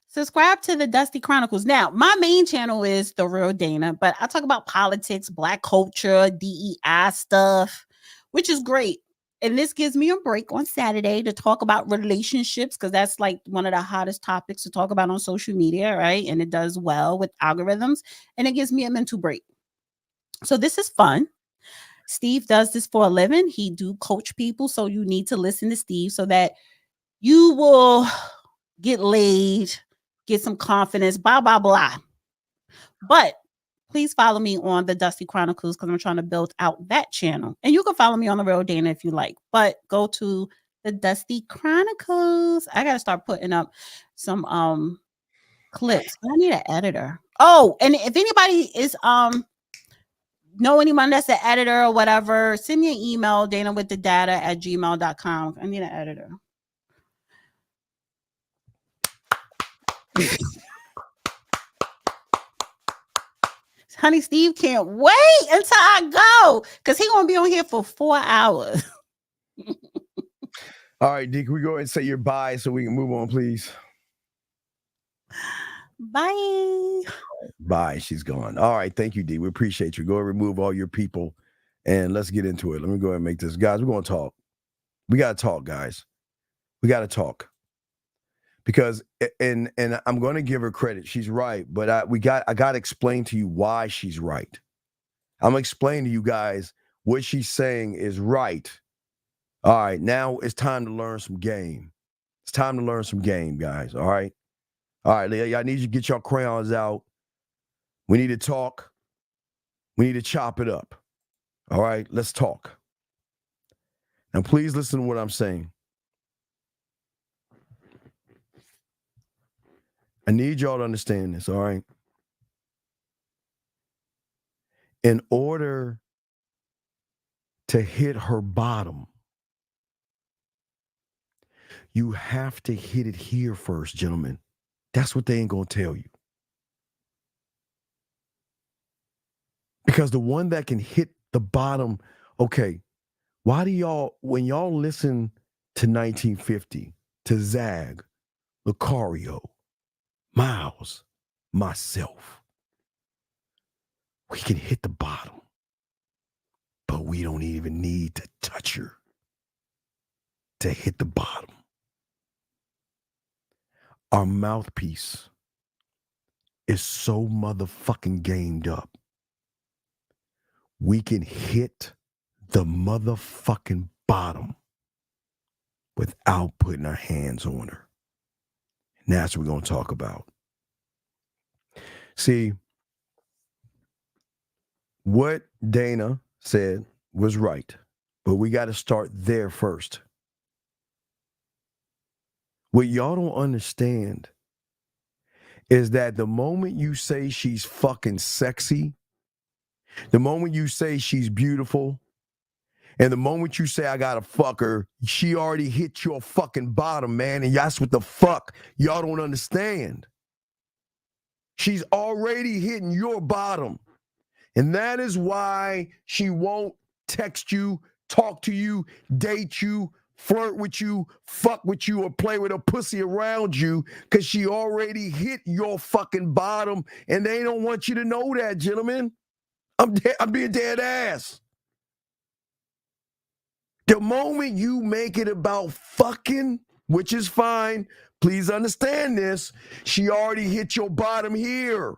[SPEAKER 3] subscribe to the Dusty Chronicles. Now, my main channel is The Real Dana, but I talk about politics, Black culture, DEI stuff, which is great. And this gives me a break on Saturday to talk about relationships, because that's like one of the hottest topics to talk about on social media, right? And it does well with algorithms, and it gives me a mental break. So this is fun. Steve does this for a living. He do coach people, so you need to listen to Steve so that you will get laid, get some confidence, blah, blah, blah. But please follow me on the Dusty Chronicles, because I'm trying to build out that channel. And you can follow me on The Real Dana if you like, but go to the Dusty Chronicles. I got to start putting up some clips. I need an editor. Oh, and if anybody is know anyone that's an editor or whatever, send me an email, danawiththedata@gmail.com. I need an editor. Honey, Steve can't wait until I go, because he's gonna be on here for 4 hours.
[SPEAKER 2] All right, D, can we go ahead and say your bye so we can move on, please?
[SPEAKER 3] Bye.
[SPEAKER 2] Bye. She's gone. All right. Thank you, D. We appreciate you. Go and remove all your people and let's get into it. Let me go ahead and make this. Guys, we're going to talk. We got to talk, guys. We got to talk. Because, and I'm going to give her credit. She's right. But I got to explain to you why she's right. I'm going to explain to you guys what she's saying is right. All right. Now it's time to learn some game. It's time to learn some game, guys. All right. All right, Leah, I need you to get your crayons out. We need to talk. We need to chop it up. All right, let's talk. Now, please listen to what I'm saying. I need y'all to understand this, all right? In order to hit her bottom, you have to hit it here first, gentlemen. That's what they ain't going to tell you. Because the one that can hit the bottom, okay, why do y'all, when y'all listen to 1950, to Zag, Lucario, Miles, myself, we can hit the bottom, but we don't even need to touch her to hit the bottom. Our mouthpiece is so motherfucking gamed up. We can hit the motherfucking bottom without putting our hands on her. And that's what we're going to talk about. See, what Dana said was right, but we got to start there first. What y'all don't understand is that the moment you say she's fucking sexy, the moment you say she's beautiful, and the moment you say I gotta fuck her, she already hit your fucking bottom, man, and that's what the fuck y'all don't understand. She's already hitting your bottom, and that is why she won't text you, talk to you, date you, flirt with you, fuck with you, or play with a pussy around you, because she already hit your fucking bottom, and they don't want you to know that, gentlemen. I'm being dead ass. The moment you make it about fucking, which is fine, please understand this, she already hit your bottom here.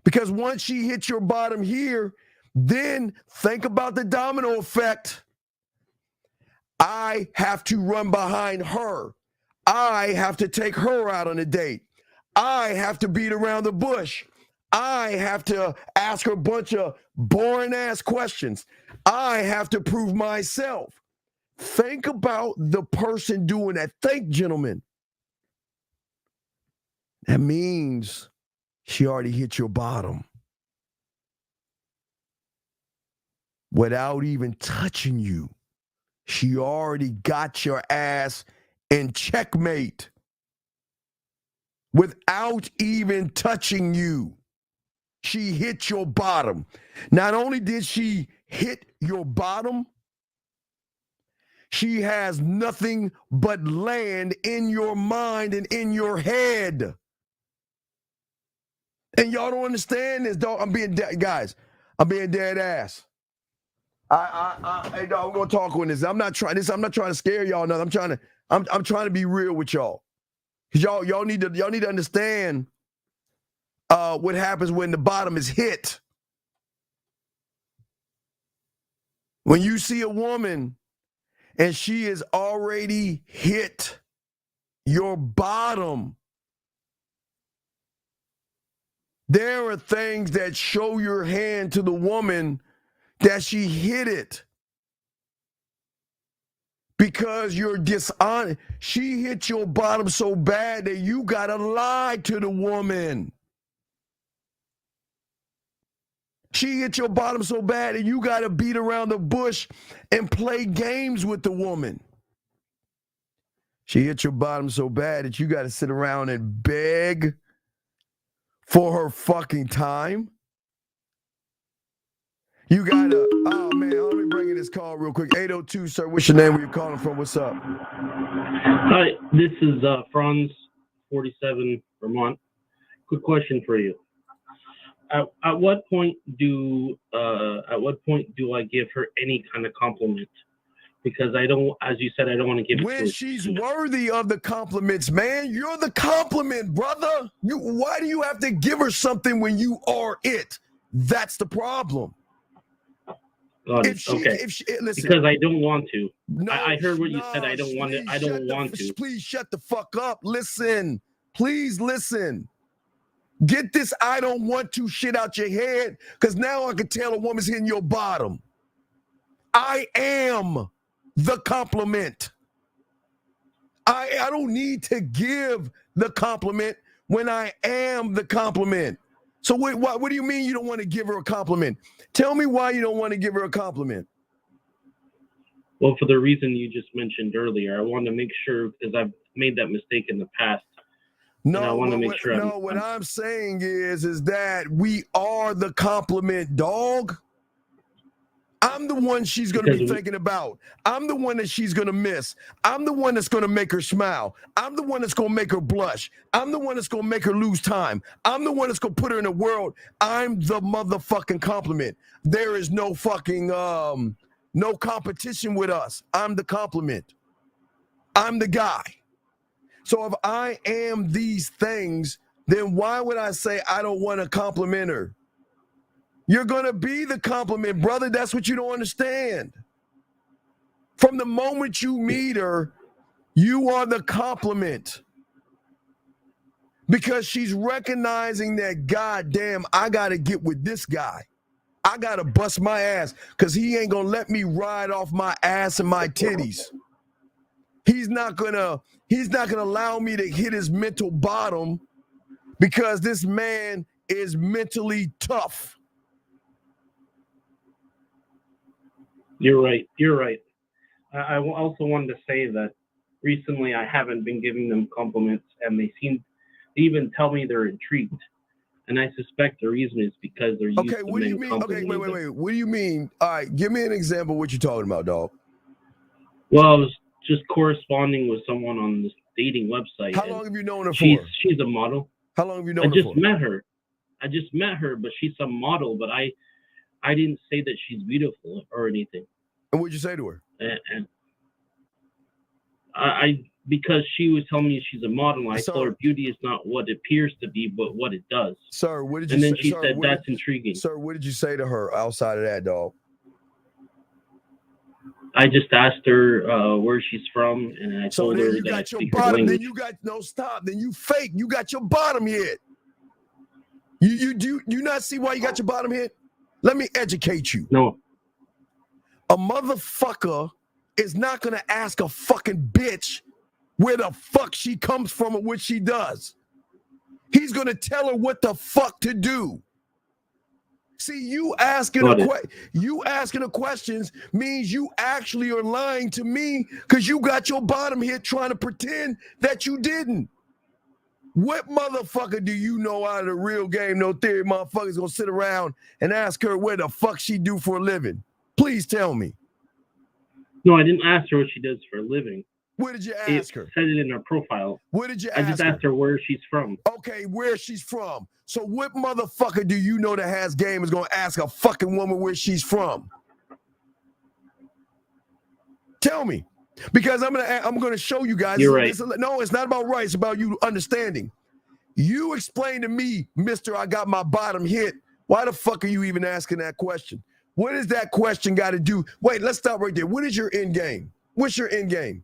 [SPEAKER 2] Because once she hits your bottom here, then think about the domino effect. I have to run behind her. I have to take her out on a date. I have to beat around the bush. I have to ask her a bunch of boring ass questions. I have to prove myself. Think about the person doing that. Think, gentlemen. That means she already hit your bottom without even touching you. She already got your ass in checkmate without even touching you. She hit your bottom. Not only did she hit your bottom, she has nothing but land in your mind and in your head. And y'all don't understand this, dog. I'm being dead ass. Hey, dog, I'm gonna talk on this. I'm not trying to scare y'all. Nothing. I'm trying to be real with y'all. Cause y'all need to understand what happens when the bottom is hit. When you see a woman and she is already hit your bottom, there are things that show your hand to the woman that she hit it. Because you're dishonest. She hit your bottom so bad that you gotta lie to the woman. She hit your bottom so bad that you gotta beat around the bush and play games with the woman. She hit your bottom so bad that you gotta sit around and beg for her fucking time. You gotta, oh man, let me bring in this call real quick. 802, sir, what's your name? Where you calling from? What's up?
[SPEAKER 14] Hi, this is Franz, 47, Vermont. Quick question for you. At what point do I give her any kind of compliment? Because I don't, as you said, I don't want to give it to her.
[SPEAKER 2] When she's worthy of the compliments, man, you're the compliment, brother. Why do you have to give her something when you are it? That's the problem.
[SPEAKER 14] Listen, because I don't want to. No, I heard what you said. I don't want to. I don't want to.
[SPEAKER 2] Please shut the fuck up. Listen. Please listen. Get this I don't want to shit out your head, because now I can tell a woman's hitting your bottom. I am the compliment. I don't need to give the compliment when I am the compliment. So what do you mean you don't want to give her a compliment? Tell me why you don't want to give her a compliment.
[SPEAKER 14] Well, for the reason you just mentioned earlier, I want to make sure, because I've made that mistake in the past.
[SPEAKER 2] No,
[SPEAKER 14] I want to make sure.
[SPEAKER 2] What I'm saying is that we are the compliment, dog. I'm the one she's going to be thinking about. I'm the one that she's going to miss. I'm the one that's going to make her smile. I'm the one that's going to make her blush. I'm the one that's going to make her lose time. I'm the one that's going to put her in a world. I'm the motherfucking compliment. There is no fucking, no competition with us. I'm the compliment. I'm the guy. So if I am these things, then why would I say I don't want to compliment her? You're going to be the compliment, brother. That's what you don't understand. From the moment you meet her, you are the compliment. Because she's recognizing that, goddamn, I got to get with this guy. I got to bust my ass because he ain't going to let me ride off my ass and my titties. He's not gonna allow me to hit his mental bottom because this man is mentally tough.
[SPEAKER 14] You're right. I also wanted to say that recently I haven't been giving them compliments, and they even tell me they're intrigued. And I suspect the reason is because they're used to men complimenting them.
[SPEAKER 2] Wait. What do you mean? All right, give me an example of what you're talking about, dog.
[SPEAKER 14] Well, I was just corresponding with someone on this dating website.
[SPEAKER 2] How long have you known her for?
[SPEAKER 14] She's a model.
[SPEAKER 2] How long have you known her for?
[SPEAKER 14] I just met her, but she's a model, but I didn't say that she's beautiful or anything.
[SPEAKER 2] And what'd you say to her?
[SPEAKER 14] And because she was telling me she's a model, I told her beauty is not what it appears to be, but what it does.
[SPEAKER 2] Sir, what did you
[SPEAKER 14] say?
[SPEAKER 2] say?
[SPEAKER 14] And then she said, that's intriguing.
[SPEAKER 2] Sir, what did you say to her outside of that, dog?
[SPEAKER 14] I just asked her where she's from, and I told her that I speak her language.
[SPEAKER 2] Then you got Then you fake. You got your bottom hit. You do not see why you got your bottom hit? Let me educate you.
[SPEAKER 14] No.
[SPEAKER 2] A motherfucker is not going to ask a fucking bitch where the fuck she comes from or what she does. He's going to tell her what the fuck to do. See, you asking the questions means you actually are lying to me because you got your bottom hit trying to pretend that you didn't. What motherfucker do you know out of the real game, no theory motherfuckers gonna sit around and ask her where the fuck she do for a living? Please tell me.
[SPEAKER 14] No, I didn't ask her what she does for a living.
[SPEAKER 2] Where did you ask her?
[SPEAKER 14] Said it in her profile.
[SPEAKER 2] Where did you ask
[SPEAKER 14] her? I just asked her where she's from.
[SPEAKER 2] Okay, where she's from. So what motherfucker do you know that has game is gonna ask a fucking woman where she's from? Tell me. Because I'm gonna show you guys.
[SPEAKER 14] You're right.
[SPEAKER 2] No, it's not about right. It's about you understanding. You explain to me, Mister, I got my bottom hit. Why the fuck are you even asking that question? What does that question got to do? Wait, let's stop right there. What is your end game? What's your end game?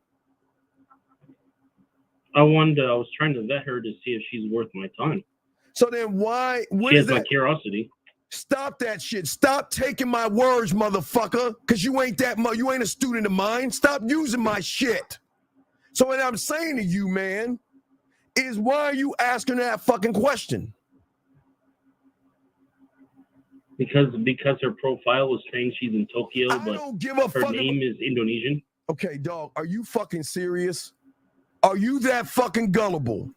[SPEAKER 14] I was trying to vet her to see if she's worth my time.
[SPEAKER 2] So then why?
[SPEAKER 14] She has my curiosity.
[SPEAKER 2] Stop that shit. Stop taking my words, motherfucker, because you ain't a student of mine. Stop using my shit. So what I'm saying to you, man, is why are you asking that fucking question?
[SPEAKER 14] Because her profile was saying she's in Tokyo, but
[SPEAKER 2] don't give a
[SPEAKER 14] her name is Indonesian.
[SPEAKER 2] Okay, dog, are you fucking serious? Are you that fucking gullible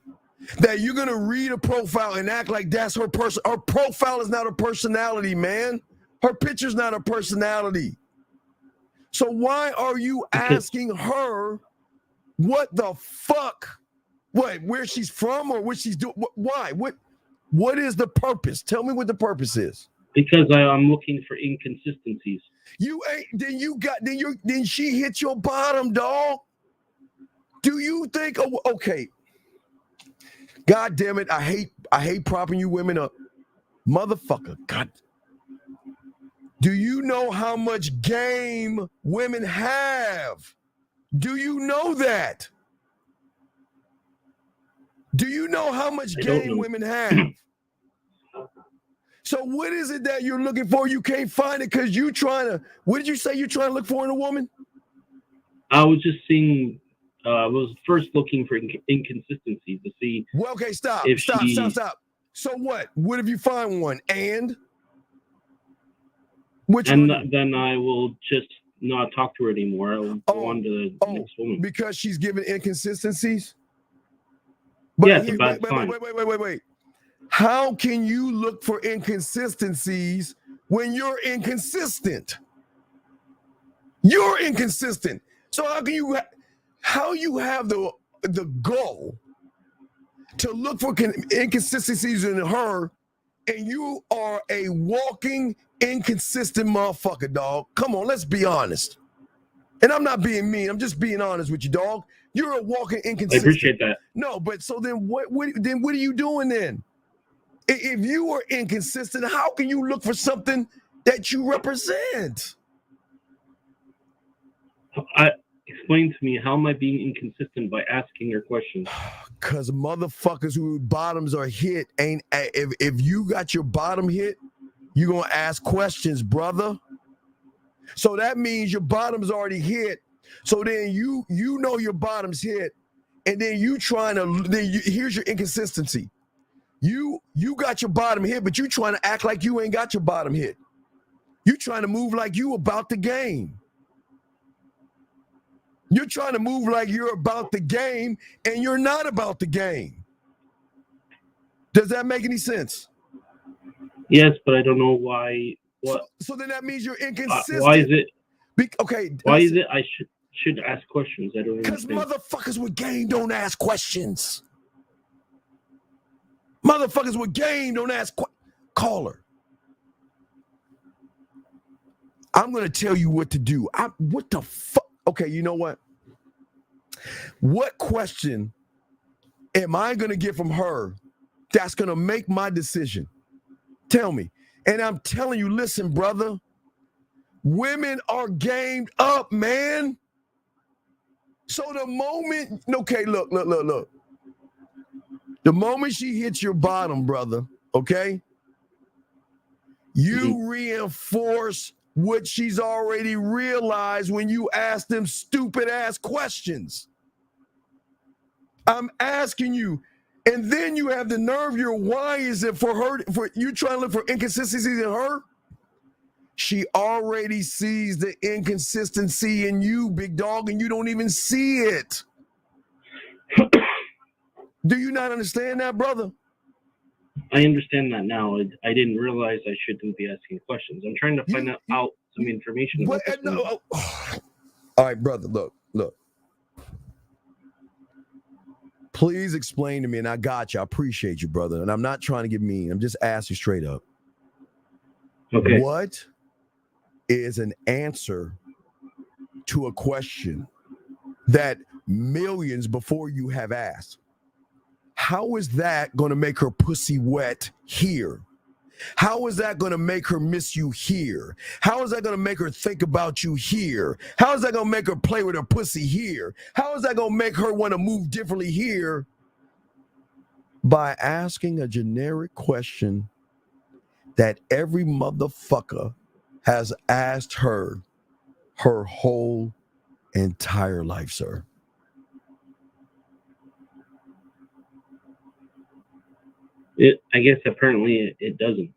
[SPEAKER 2] that you're gonna read a profile and act like that's her person? Her profile is not her personality, man. Her picture's not her personality. So why are you asking her what the fuck? What, where she's from or what she's doing? Why? What is the purpose? Tell me what the purpose is.
[SPEAKER 14] Because I'm looking for inconsistencies.
[SPEAKER 2] You ain't. Then she hit your bottom, dog. Do you think? Oh, okay. God damn it! I hate propping you women up, motherfucker. God. Do you know how much game women have? Do you know that? Do you know how much game women have? So what is it that you're looking for? You can't find it because you trying to, what did you say you're trying to look for in a woman?
[SPEAKER 14] I was just seeing, I was first looking for inconsistencies to see.
[SPEAKER 2] Well, okay, stop. So what? What if you find one? And?
[SPEAKER 14] Then I will just not talk to her anymore. I'll go on to the next woman.
[SPEAKER 2] Because she's giving inconsistencies?
[SPEAKER 14] Yes, yeah, bad sign.
[SPEAKER 2] Wait. How can you look for inconsistencies when you're inconsistent? You're inconsistent. So how you have the goal to look for inconsistencies in her, and you are a walking inconsistent motherfucker, dog? Come on, let's be honest. And I'm not being mean. I'm just being honest with you, dog. You're a walking inconsistent.
[SPEAKER 14] I appreciate that.
[SPEAKER 2] No, but so then what are you doing then? If you are inconsistent, how can you look for something that you represent?
[SPEAKER 14] Explain to me, how am I being inconsistent by asking her questions?
[SPEAKER 2] Because motherfuckers whose bottoms are hit ain't. If you got your bottom hit, you're going to ask questions, brother. So that means your bottom's already hit. So then you know your bottom's hit, and then here's your inconsistency. You got your bottom hit, but you trying to act like you ain't got your bottom hit. You trying to move like you about the game. You're trying to move like you're about the game, and you're not about the game. Does that make any sense?
[SPEAKER 14] Yes, but I don't know why.
[SPEAKER 2] So then that means you're inconsistent.
[SPEAKER 14] Why is it?
[SPEAKER 2] Why
[SPEAKER 14] is it I should ask questions? I don't understand.
[SPEAKER 2] Because motherfuckers with game don't ask questions. Motherfuckers with game don't ask caller. I'm going to tell you what to do. What the fuck? Okay, you know what? What question am I going to get from her that's going to make my decision? Tell me. And I'm telling you, listen, brother, women are gamed up, man. So the moment, okay, look. The moment she hits your bottom, brother, okay, you reinforce what she's already realized when you ask them stupid ass questions. I'm asking you, and then you have the nerve. Why is it for her? For you trying to look for inconsistencies in her? She already sees the inconsistency in you, big dog, and you don't even see it. Do you not understand that, brother?
[SPEAKER 14] I understand that now. I didn't realize I shouldn't be asking questions. I'm trying to find out some information about this.
[SPEAKER 2] All right, brother, look. Please explain to me, and I got you. I appreciate you, brother. And I'm not trying to get mean. I'm just asking straight up.
[SPEAKER 14] Okay.
[SPEAKER 2] What is an answer to a question that millions before you have asked? How is that going to make her pussy wet here? How is that going to make her miss you here? How is that going to make her think about you here? How is that going to make her play with her pussy here? How is that going to make her want to move differently here? By asking a generic question that every motherfucker has asked her whole entire life, sir.
[SPEAKER 14] I guess apparently it doesn't.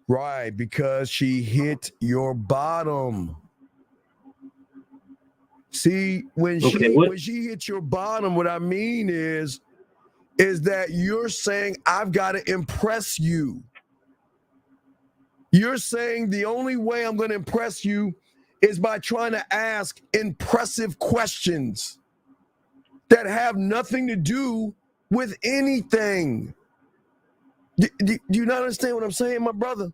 [SPEAKER 2] Right, because she hit your bottom. See, when she hit your bottom, what I mean is that you're saying, I've got to impress you. You're saying the only way I'm going to impress you is by trying to ask impressive questions that have nothing to do with anything. Do you not understand what I'm saying, my brother?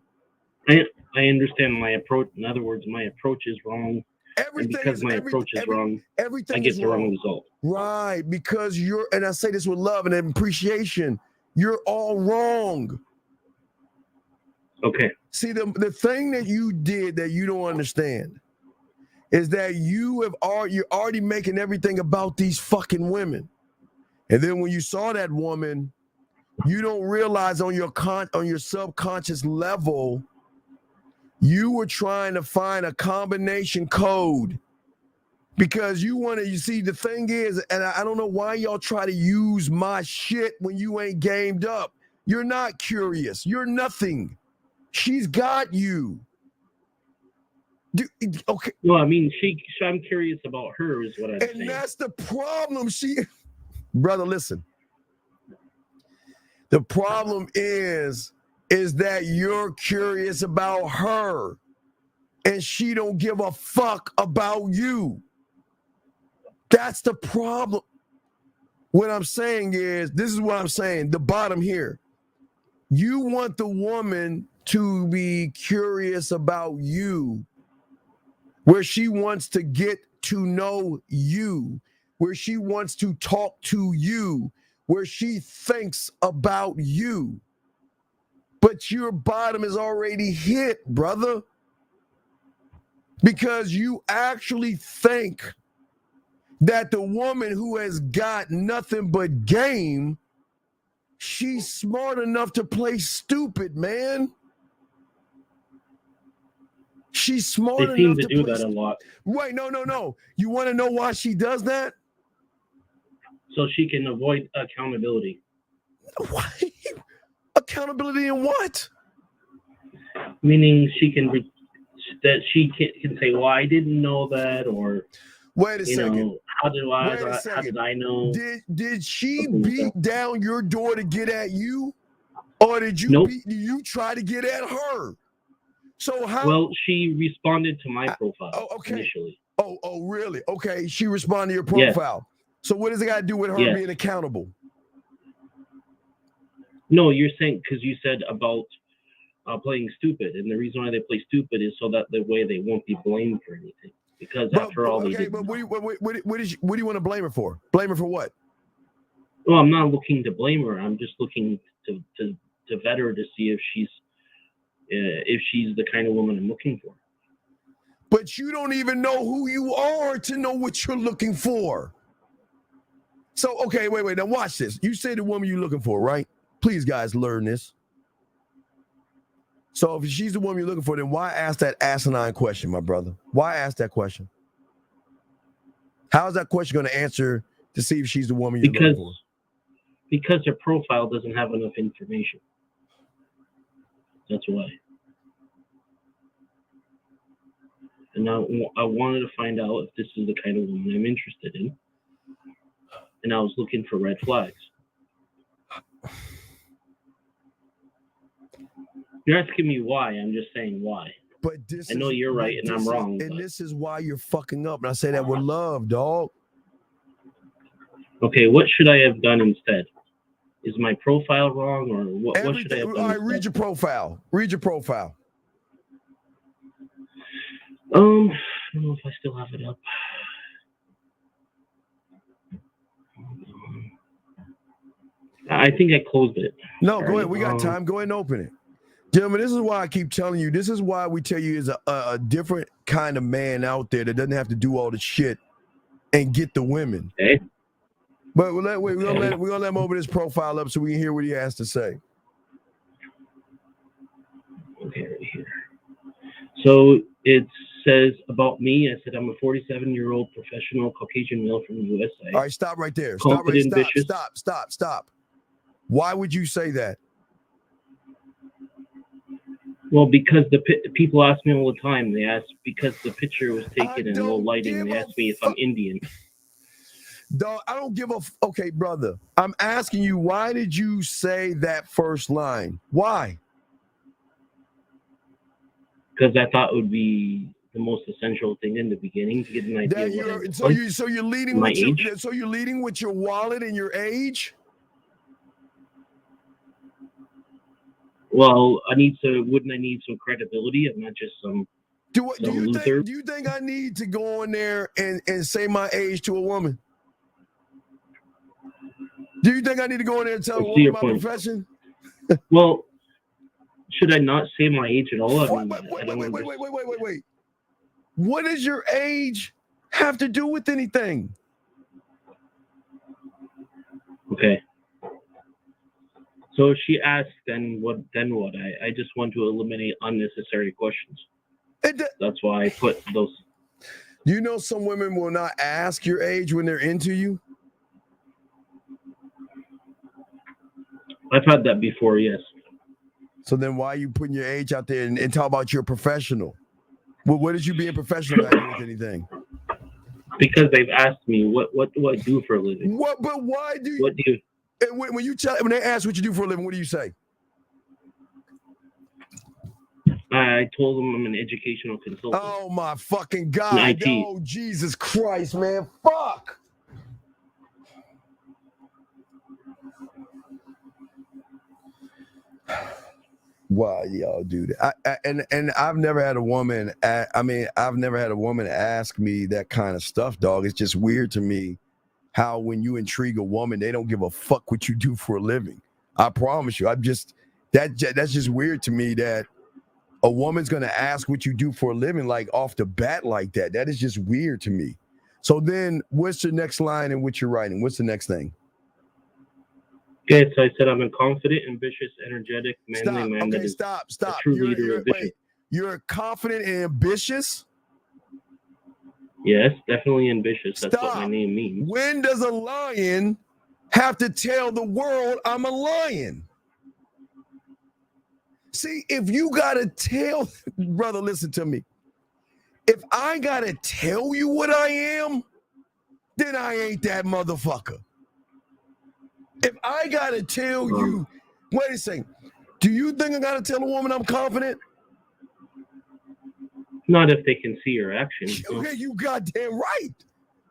[SPEAKER 14] I understand my approach. In other words, my approach is wrong. And because my approach is wrong, I get the wrong result.
[SPEAKER 2] Right, because and I say this with love and appreciation, you're all wrong.
[SPEAKER 14] Okay.
[SPEAKER 2] See, the thing that you did that you don't understand is that you're already making everything about these fucking women. And then when you saw that woman, you don't realize on your subconscious level, you were trying to find a combination code because you see, the thing is, and I don't know why y'all try to use my shit when you ain't gamed up. You're not curious. You're nothing. She's got you. Okay.
[SPEAKER 14] Well, I mean, I'm curious about her is what I'm saying.
[SPEAKER 2] And that's the problem. Brother, listen. The problem is that you're curious about her and she don't give a fuck about you. That's the problem. What I'm saying is, this is what I'm saying, the bottom here. You want the woman to be curious about you, where she wants to get to know you, where she wants to talk to you, where she thinks about you. But your bottom is already hit, brother. Because you actually think that the woman who has got nothing but game, she's smart enough to play stupid, man. She's smart enough to
[SPEAKER 14] They seem to do that a lot.
[SPEAKER 2] Wait, no. You want to know why she does that?
[SPEAKER 14] So she can avoid accountability.
[SPEAKER 2] Why? Accountability in what?
[SPEAKER 14] Meaning she can say, well, I didn't know that, or
[SPEAKER 2] wait a second.
[SPEAKER 14] How did I know?
[SPEAKER 2] Did she beat down your door to get at you, or did you try to get at her? So how?
[SPEAKER 14] Well, she responded to my profile initially.
[SPEAKER 2] Oh, really? Okay, she responded to your profile. Yeah. So what does it got to do with her being accountable?
[SPEAKER 14] No, you're saying because you said about playing stupid, and the reason why they play stupid is so that the way they won't be blamed for anything. Because after all, they did.
[SPEAKER 2] But what do you want to blame her for? Blame her for what?
[SPEAKER 14] Well, I'm not looking to blame her. I'm just looking to vet her to see if she's the kind of woman I'm looking for.
[SPEAKER 2] But you don't even know who you are to know what you're looking for. So, okay, wait. Now watch this. You say the woman you're looking for, right? Please, guys, learn this. So if she's the woman you're looking for, then why ask that asinine question, my brother? Why ask that question? How is that question going to answer to see if she's the woman you're looking for?
[SPEAKER 14] Because her profile doesn't have enough information. That's why. And now I wanted to find out if this is the kind of woman I'm interested in. And I was looking for red flags. You're asking me why. I'm just saying why.
[SPEAKER 2] But
[SPEAKER 14] I know you're right and I'm wrong.
[SPEAKER 2] And this is why you're fucking up. And I say that with love, dog.
[SPEAKER 14] Okay, what should I have done instead? Is my profile wrong, or what should I have done?
[SPEAKER 2] All right, read your profile. Read your profile.
[SPEAKER 14] I don't know if I still have it up. I think I closed it.
[SPEAKER 2] No, go ahead. We got time. Go ahead and open it. Gentlemen, this is why I keep telling you. This is why we tell you is a different kind of man out there that doesn't have to do all the shit and get the women.
[SPEAKER 14] Okay.
[SPEAKER 2] But we're gonna let him open his profile up so we can hear what he has to say.
[SPEAKER 14] Okay, right here. So it says about me. I said I'm a 47-year-old professional Caucasian male from the USA.
[SPEAKER 2] All right, stop right there. Stop. Why would you say that?
[SPEAKER 14] Well, because the people ask me all the time. They ask because the picture was taken in low lighting. They ask me if I'm Indian.
[SPEAKER 2] Dog, I don't give a okay, brother. I'm asking you, why did you say that first line? Why?
[SPEAKER 14] Because I thought it would be the most essential thing in the beginning to get an idea.
[SPEAKER 2] So you're leading
[SPEAKER 14] my
[SPEAKER 2] with
[SPEAKER 14] age.
[SPEAKER 2] So you're leading with your wallet and your age.
[SPEAKER 14] Well, wouldn't I need some credibility? I'm not just some.
[SPEAKER 2] Do you think I need to go in there and say my age to a woman? Do you think I need to go in there and tell a woman my profession?
[SPEAKER 14] Well, should I not say my age at all?
[SPEAKER 2] Wait. What does your age have to do with anything?
[SPEAKER 14] Okay. So if she asks, then what? I just want to eliminate unnecessary questions. That's why I put those.
[SPEAKER 2] You know, some women will not ask your age when they're into you.
[SPEAKER 14] I've had that before, yes.
[SPEAKER 2] So then why are you putting your age out there and talk about you're professional? Well, what is you being professional at with anything?
[SPEAKER 14] Because they've asked me what do I do for a living.
[SPEAKER 2] But why do you?
[SPEAKER 14] What do you?
[SPEAKER 2] And when they ask what you do for a living, what do you say?
[SPEAKER 14] I told them I'm an educational consultant.
[SPEAKER 2] Oh my fucking God! Oh Jesus Christ, man! Fuck! Why y'all do that? And I've never had a woman. I've never had a woman ask me that kind of stuff, dog. It's just weird to me how when you intrigue a woman, they don't give a fuck what you do for a living. I promise you. That's just weird to me that a woman's gonna ask what you do for a living like off the bat like that. That is just weird to me. So then, what's the next line in what you're writing? What's the next thing?
[SPEAKER 14] Okay, so I said I'm a confident, ambitious, energetic, manly man.
[SPEAKER 2] Okay, stop. You're confident and ambitious?
[SPEAKER 14] Yes, definitely ambitious. That's what my name means.
[SPEAKER 2] When does a lion have to tell the world I'm a lion? See, if you gotta tell, brother, listen to me. If I gotta tell you what I am, then I ain't that motherfucker. If I gotta tell you, wait a second, do you think I gotta tell a woman I'm confident?
[SPEAKER 14] Not if they can see your actions.
[SPEAKER 2] You goddamn right.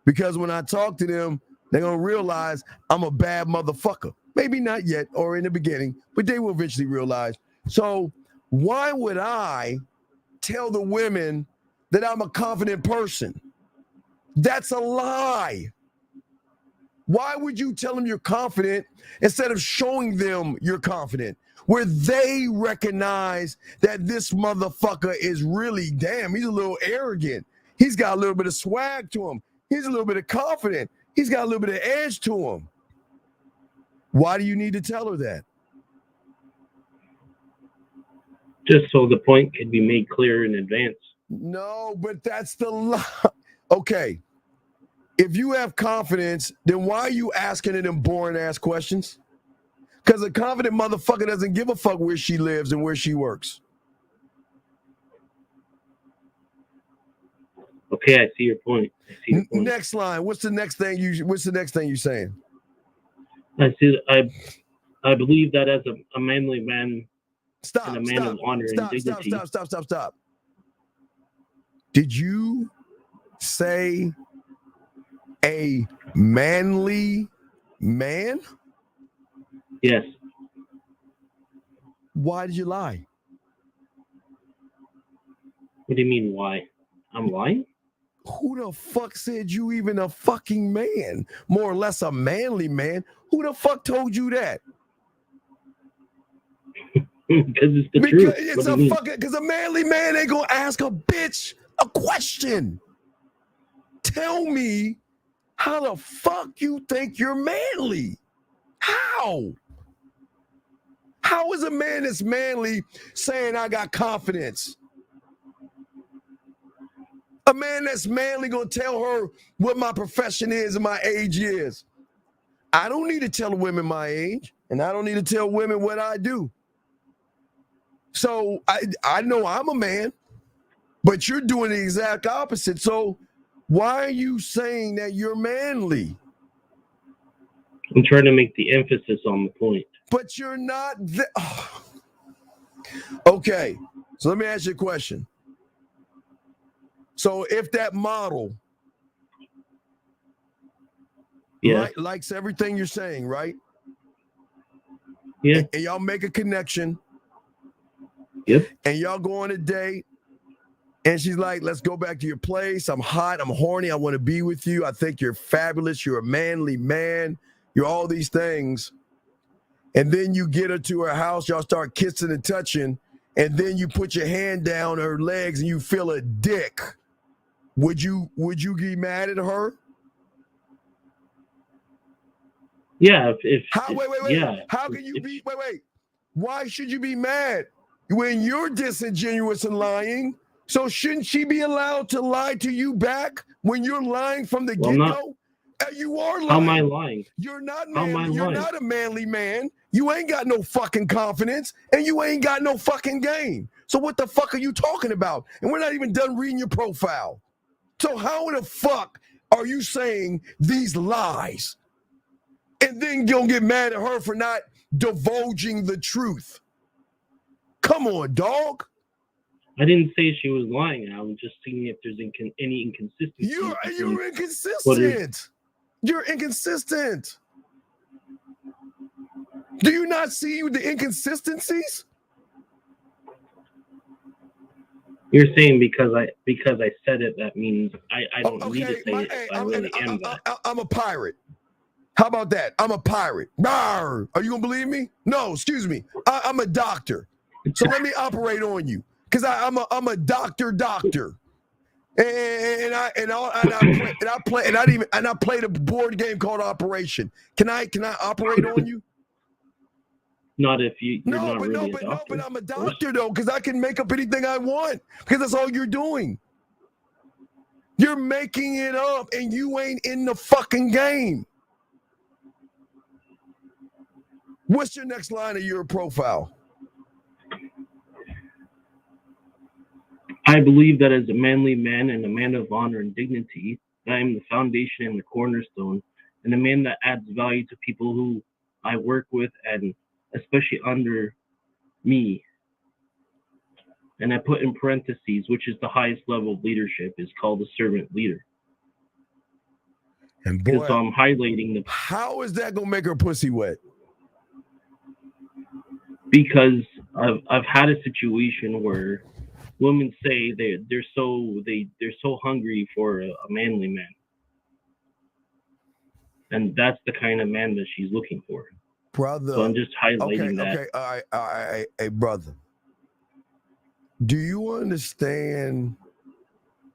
[SPEAKER 2] Because when I talk to them, they're gonna realize I'm a bad motherfucker. Maybe not yet or in the beginning, but they will eventually realize. So why would I tell the women that I'm a confident person? That's a lie. Why would you tell them you're confident instead of showing them you're confident? Where they recognize that this motherfucker is really, damn, he's a little arrogant. He's got a little bit of swag to him. He's a little bit of confident. He's got a little bit of edge to him. Why do you need to tell her that?
[SPEAKER 14] Just so the point can be made clear in advance.
[SPEAKER 2] No, but that's the lie. Okay. If you have confidence, then why are you asking them boring ass questions? Because a confident motherfucker doesn't give a fuck where she lives and where she works.
[SPEAKER 14] Okay, I see your point.
[SPEAKER 2] Next line. What's the next thing you're saying?
[SPEAKER 14] I believe that as a manly man and a man of honor and dignity.
[SPEAKER 2] Stop. Did you say a manly man?
[SPEAKER 14] Yes.
[SPEAKER 2] Why did you lie?
[SPEAKER 14] What do you mean, why? I'm lying?
[SPEAKER 2] Who the fuck said you even a fucking man? More or less a manly man? Who the fuck told you that?
[SPEAKER 14] Because it's the truth.
[SPEAKER 2] Because a manly man ain't gonna ask a bitch a question. Tell me how the fuck you think you're manly? How? How is a man that's manly saying I got confidence? A man that's manly gonna tell her what my profession is and my age is. I don't need to tell women my age, and I don't need to tell women what I do. So I know I'm a man, but you're doing the exact opposite. So why are you saying that you're manly?
[SPEAKER 14] I'm trying to make the emphasis on the point.
[SPEAKER 2] But you're not. Okay, so let me ask you a question. So if that model likes everything you're saying, right?
[SPEAKER 14] Yeah.
[SPEAKER 2] And y'all make a connection.
[SPEAKER 14] Yep.
[SPEAKER 2] And y'all go on a date. And she's like, let's go back to your place. I'm hot. I'm horny. I want to be with you. I think you're fabulous. You're a manly man. You're all these things. And then you get her to her house. Y'all start kissing and touching. And then you put your hand down her legs and you feel a dick. Would you be mad at her?
[SPEAKER 14] Yeah.
[SPEAKER 2] Wait. How can you be? Wait. Why should you be mad when you're disingenuous and lying? So shouldn't she be allowed to lie to you back when you're lying from the get-go? You are lying.
[SPEAKER 14] How am I lying?
[SPEAKER 2] You're not manly. You're not a manly man. You ain't got no fucking confidence, and you ain't got no fucking game. So what the fuck are you talking about? And we're not even done reading your profile. So how the fuck are you saying these lies? And then you'll get mad at her for not divulging the truth. Come on, dog.
[SPEAKER 14] I didn't say she was lying. I was just seeing if there's any inconsistency.
[SPEAKER 2] You're inconsistent. You're inconsistent. Do you not see the inconsistencies?
[SPEAKER 14] You're saying because I said it, that means I don't need to say it. I really am that.
[SPEAKER 2] I'm a pirate. How about that? I'm a pirate. Rawr. Are you gonna believe me? No, excuse me. I'm a doctor. So let me operate on you, because I'm a doctor. And I played a board game called Operation. Can I operate on you?
[SPEAKER 14] Not if you're not really a doctor.
[SPEAKER 2] No, but I'm a doctor though, because I can make up anything I want, because that's all you're doing. You're making it up, and you ain't in the fucking game. What's your next line of your profile?
[SPEAKER 14] I believe that as a manly man and a man of honor and dignity, I am the foundation and the cornerstone, and a man that adds value to people who I work with, and especially under me. And I put in parentheses, which is the highest level of leadership, is called a servant leader.
[SPEAKER 2] And boy,
[SPEAKER 14] so I'm highlighting the.
[SPEAKER 2] How is that gonna make her pussy wet?
[SPEAKER 14] Because I've had a situation where women say they're so hungry for a manly man, and that's the kind of man that she's looking for.
[SPEAKER 2] Brother,
[SPEAKER 14] so I'm just highlighting that.
[SPEAKER 2] Okay, all right, hey, brother. Do you understand?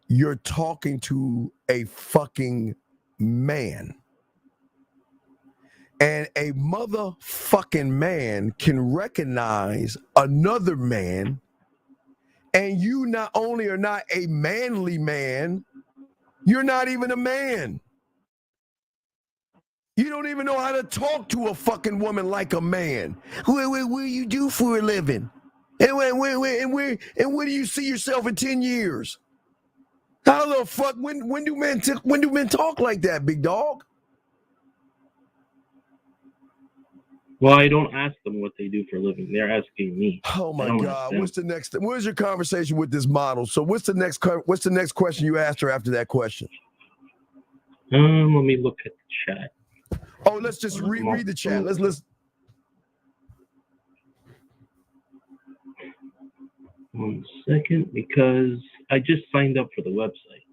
[SPEAKER 2] You're talking to a fucking man. And a motherfucking man can recognize another man And you not only are not a manly man, you're not even a man. You don't even know how to talk to a fucking woman like a man. What do you do for a living? And where do you see yourself in 10 years? How the fuck? When do men talk like that, big dog?
[SPEAKER 14] Well, I don't ask them what they do for a living. They're asking me.
[SPEAKER 2] Oh my God! What's the next? Where's your conversation with this model? So what's the next question you asked her after that question?
[SPEAKER 14] Let me look at the chat.
[SPEAKER 2] Oh, let's just read the chat. Let's.
[SPEAKER 14] One second, because I just signed up for the website,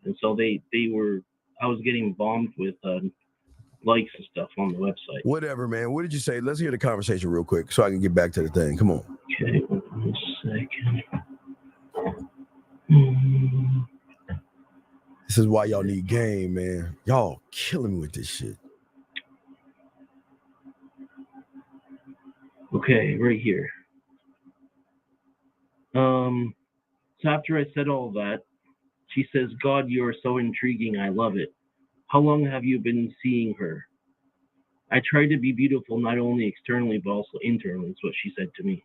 [SPEAKER 14] and so I was getting bombed with likes and stuff on the website.
[SPEAKER 2] Whatever, man. What did you say? Let's hear the conversation real quick so I can get back to the thing. Come on.
[SPEAKER 14] Okay, 1 second.
[SPEAKER 2] This is why y'all need game, man. Y'all killing me with this shit.
[SPEAKER 14] Okay, right here. So after I said all that, she says, "God, you are so intriguing. I love it. How long have you been seeing her? I try to be beautiful not only externally but also internally," is what she said to me.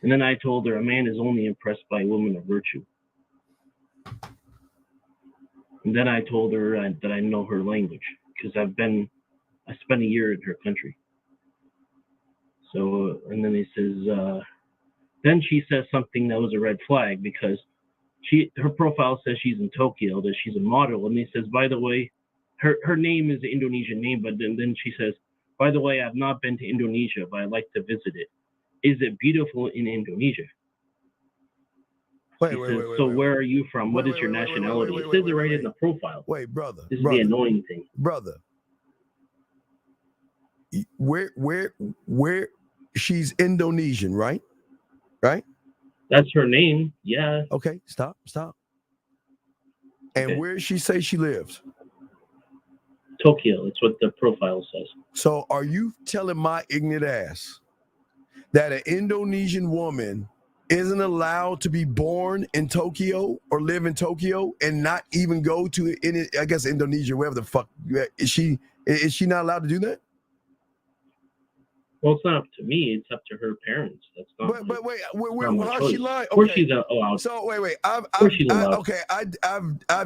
[SPEAKER 14] And then I told her a man is only impressed by a woman of virtue. And then I told her that I know her language because I spent a year in her country. So, and then he says, then she says something that was a red flag because her profile says she's in Tokyo, that she's a model. And he says, by the way, her name is an Indonesian name, but then she says, by the way, I've not been to Indonesia, but I'd like to visit it. Is it beautiful in Indonesia?
[SPEAKER 2] Wait,
[SPEAKER 14] so where are you from? What is your nationality? It says it right in the profile.
[SPEAKER 2] Wait, brother.
[SPEAKER 14] This is the annoying thing.
[SPEAKER 2] Brother. Where she's Indonesian, right? Right?
[SPEAKER 14] That's her name. Yeah.
[SPEAKER 2] Okay, stop. And
[SPEAKER 14] Okay.
[SPEAKER 2] where does she say she lives?
[SPEAKER 14] Tokyo. That's what the profile says.
[SPEAKER 2] So are you telling my ignorant ass that an Indonesian woman isn't allowed to be born in Tokyo or live in Tokyo and not even go to, I guess, Indonesia, wherever the fuck? Is she not allowed to do that?
[SPEAKER 14] Well, it's not up to me. It's up to her parents. That's not.
[SPEAKER 2] But wait,
[SPEAKER 14] not
[SPEAKER 2] how's she lying?
[SPEAKER 14] Of course she's allowed.
[SPEAKER 2] So wait. I've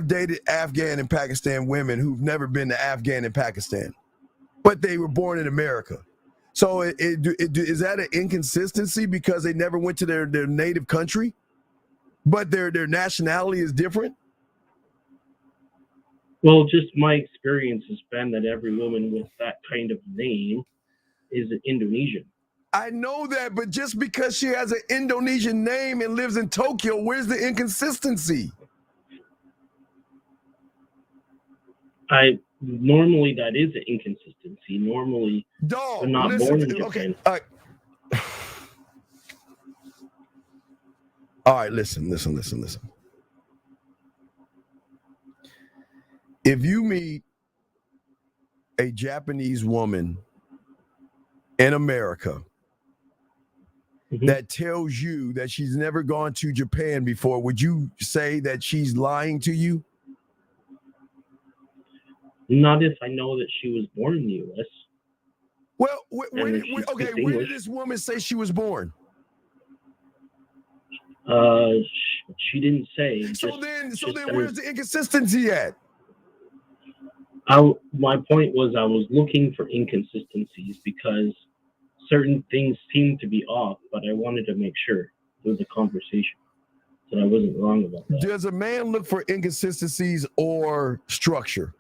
[SPEAKER 2] dated Afghan and Pakistan women who've never been to Afghan and Pakistan, but they were born in America. So is that an inconsistency because they never went to their native country, but their nationality is different?
[SPEAKER 14] Well, just my experience has been that every woman with that kind of name is Indonesian.
[SPEAKER 2] I know that, but just because she has an Indonesian name and lives in Tokyo, where's the inconsistency?
[SPEAKER 14] Normally that is an inconsistency. Normally they're not born in Japan.
[SPEAKER 2] Okay. All right, listen. If you meet a Japanese woman in America that tells you that she's never gone to Japan before, would you say that she's lying to you?
[SPEAKER 14] Not if I know that she was born in the U.S.
[SPEAKER 2] Well, where did this woman say she was born?
[SPEAKER 14] She didn't say.
[SPEAKER 2] So then where's the inconsistency at?
[SPEAKER 14] My point was I was looking for inconsistencies because certain things seemed to be off, but I wanted to make sure there was a conversation that I wasn't wrong about that.
[SPEAKER 2] Does a man look for inconsistencies or structure?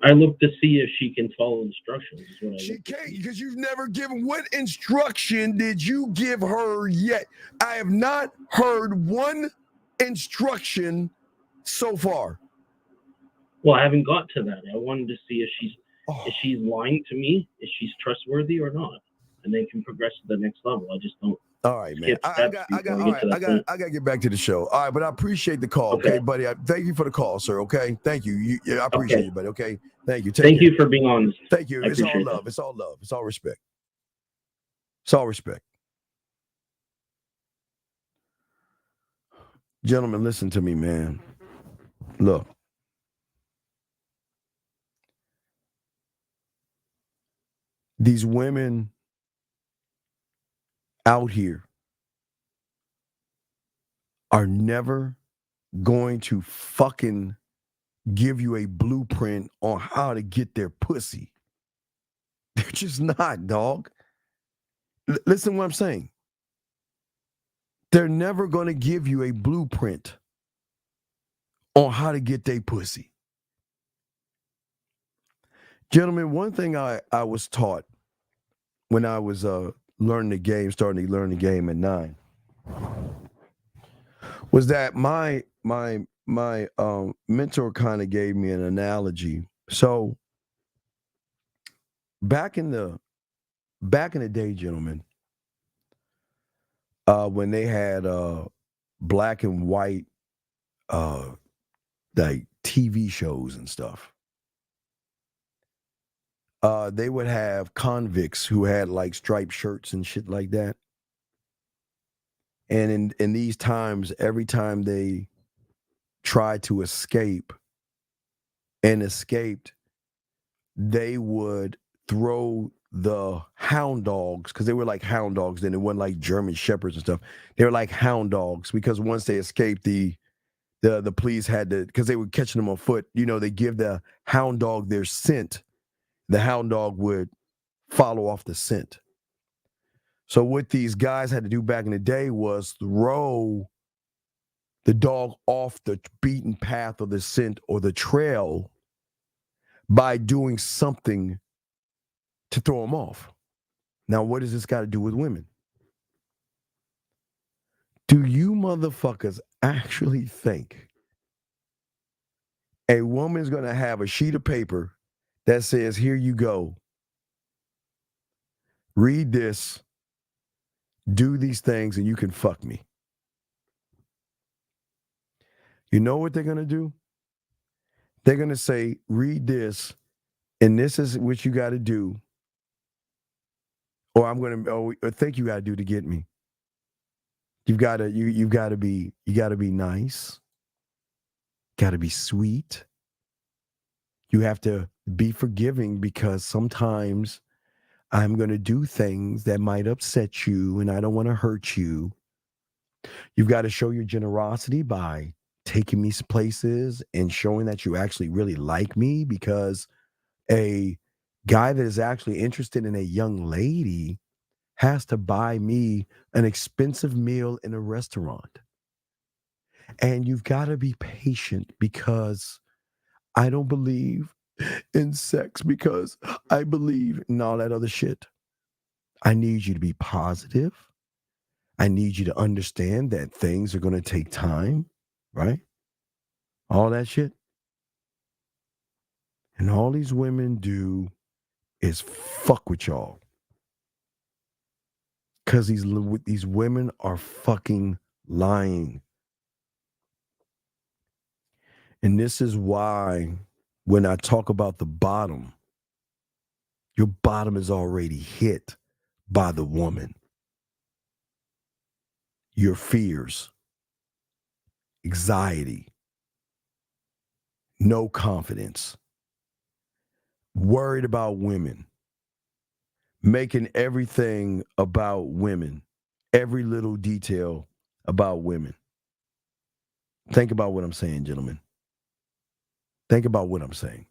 [SPEAKER 14] I look to see if she can follow instructions.
[SPEAKER 2] She can't because you've never given. What instruction did you give her yet? I have not heard one instruction so far.
[SPEAKER 14] Well, I haven't got to that. I wanted to see if she's lying to me, if she's trustworthy or not, and then can progress to the next level. I just don't.
[SPEAKER 2] All right, man. I gotta get back to the show. All right, but I appreciate the call, okay buddy. Thank you for the call, sir. Okay, thank you. I appreciate you, buddy. Okay, thank you.
[SPEAKER 14] Thank you for being honest.
[SPEAKER 2] Thank you. It's all love. It's all love. It's all respect. It's all respect. Gentlemen, listen to me, man. Look. These women out here are never going to fucking give you a blueprint on how to get their pussy. They're just not, dog. Listen to what I'm saying. They're never going to give you a blueprint on how to get their pussy. Gentlemen, one thing I was taught when I was learning the game, starting to learn the game at 9, was that my mentor kind of gave me an analogy. So back in the day, gentlemen, when they had black and white like TV shows and stuff, they would have convicts who had like striped shirts and shit like that. And in these times, every time they tried to escape and escaped, they would throw the hound dogs, because they were like hound dogs then. It wasn't like German shepherds and stuff. They were like hound dogs, because once they escaped, the police had to, because they were catching them on foot, they give the hound dog their scent. The hound dog would follow off the scent. So what these guys had to do back in the day was throw the dog off the beaten path of the scent or the trail by doing something to throw them off. Now, what does this got to do with women? Do you motherfuckers actually think a woman's going to have a sheet of paper that says, here you go, read this, do these things, and you can fuck me? You know what they're going to do? They're going to say, read this, and this is what you got to do, or I'm going to, or think you got to do to get me. You've got to be nice. Got to be sweet. You have to be forgiving, because sometimes I'm going to do things that might upset you and I don't want to hurt you. You've got to show your generosity by taking me places and showing that you actually really like me, because a guy that is actually interested in a young lady has to buy me an expensive meal in a restaurant. And you've got to be patient, because I don't believe in sex because I believe in all that other shit. I need you to be positive. I need you to understand that things are going to take time, right? All that shit. And all these women do is fuck with y'all. Because these women are fucking lying. And this is why when I talk about the bottom, your bottom is already hit by the woman. Your fears, anxiety, no confidence, worried about women, making everything about women, every little detail about women. Think about what I'm saying, gentlemen. Think about what I'm saying.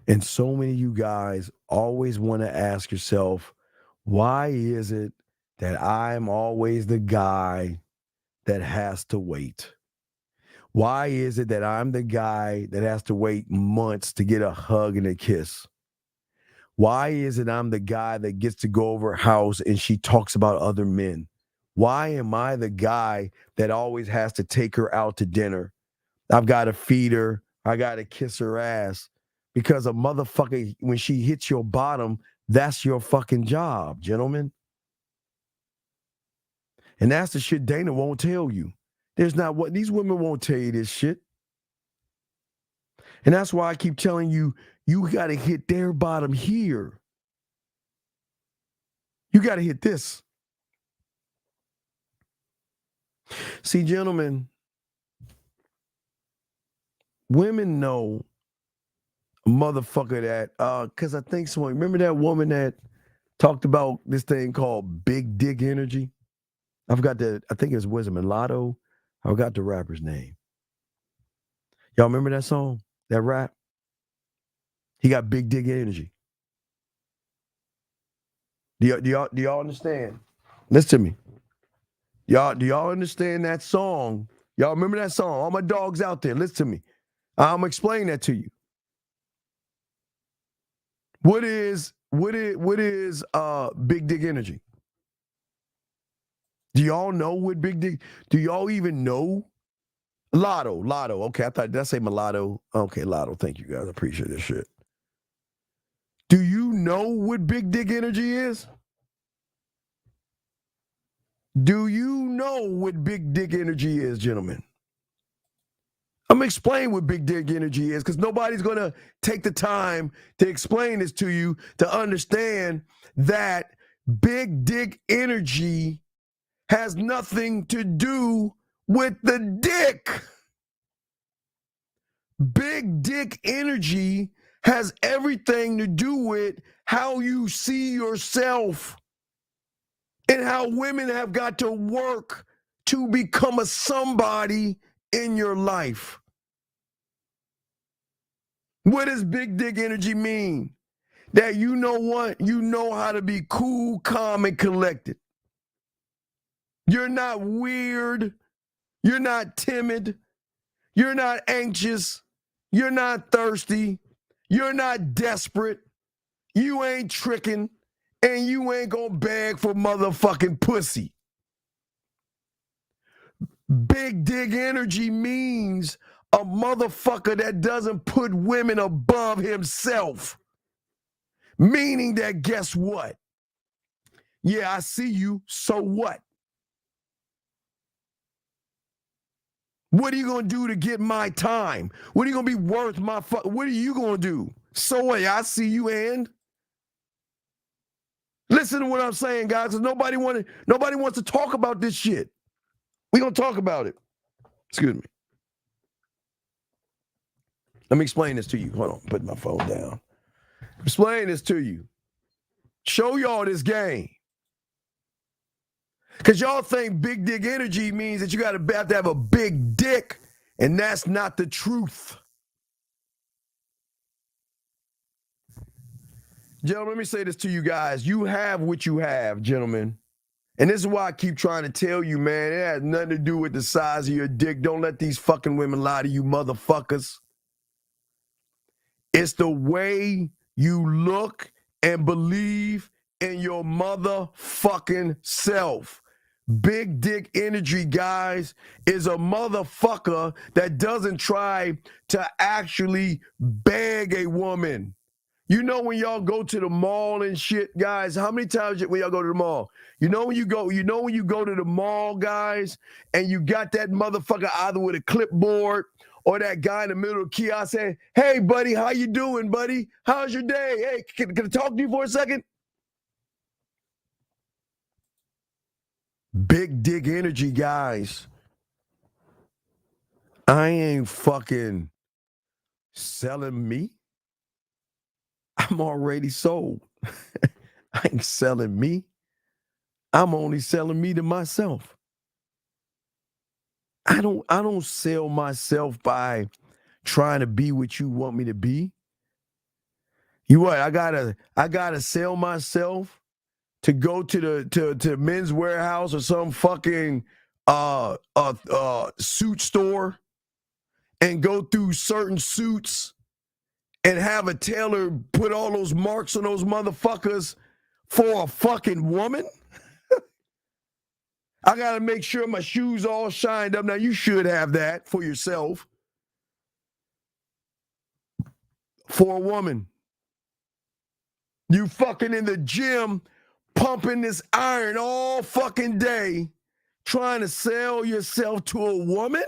[SPEAKER 2] And so many of you guys always want to ask yourself, why is it that I'm always the guy that has to wait? Why is it that I'm the guy that has to wait months to get a hug and a kiss? Why is it I'm the guy that gets to go over her house and she talks about other men? Why am I the guy that always has to take her out to dinner? I've got to feed her. I got to kiss her ass. Because a motherfucker, when she hits your bottom, that's your fucking job, gentlemen. And that's the shit Dana won't tell you. There's not what these women won't tell you this shit. And that's why I keep telling you, you got to hit their bottom here. You got to hit this. See, gentlemen, women know a motherfucker that, because I think someone, remember that woman that talked about this thing called big dick energy? I think it was Mulatto. I forgot the rapper's name. Y'all remember that song? That rap? He got big dick energy. Do y'all understand? Listen to me. Do y'all understand that song? Y'all remember that song? All my dogs out there, listen to me. I'm gonna explain that to you. What is big dick energy? Do y'all know what big dick? Do y'all even know? Lotto. Okay, did I say mulatto? Okay, Lotto. Thank you guys. I appreciate this shit. Do you know what big dick energy is? Do you know what big dick energy is, gentlemen? I'm going to explain what big dick energy is because nobody's going to take the time to explain this to you to understand that big dick energy has nothing to do with the dick. Big dick energy has everything to do with how you see yourself and how women have got to work to become a somebody in your life. What does big dick energy mean? That you know what? You know how to be cool, calm, and collected. You're not weird. You're not timid. You're not anxious. You're not thirsty. You're not desperate. You ain't tricking. And you ain't gonna beg for motherfucking pussy. Big dick energy means a motherfucker that doesn't put women above himself. Meaning that, guess what? Yeah, I see you, so what? What are you going to do to get my time? What are you going to be worth my what are you going to do? So what? I see you, and listen to what I'm saying, guys, because nobody wants to talk about this shit. We're going to talk about it. Excuse me. Let me explain this to you. Hold on, put my phone down. Explain this to you. Show y'all this game. Because y'all think big dick energy means that you have to have a big dick, and that's not the truth. Gentlemen, let me say this to you guys. You have what you have, gentlemen. And this is why I keep trying to tell you, man, it has nothing to do with the size of your dick. Don't let these fucking women lie to you, motherfuckers. It's the way you look and believe in your motherfucking self. Big dick energy, guys, is a motherfucker that doesn't try to actually beg a woman. You know when y'all go to the mall and shit, guys, how many times when y'all go to the mall? You know when you go to the mall, guys, and you got that motherfucker either with a clipboard or that guy in the middle of the kiosk saying, "Hey, buddy, how you doing, buddy? How's your day? Hey, can I talk to you for a second?" Big dick energy, guys. I ain't fucking selling me. I'm already sold. I ain't selling me. I'm only selling me to myself. I don't sell myself by trying to be what you want me to be. I gotta sell myself to go to Men's Warehouse or some fucking suit store and go through certain suits and have a tailor put all those marks on those motherfuckers for a fucking woman? I got to make sure my shoes all shined up. Now, you should have that for yourself. For a woman. You fucking in the gym, pumping this iron all fucking day, trying to sell yourself to a woman?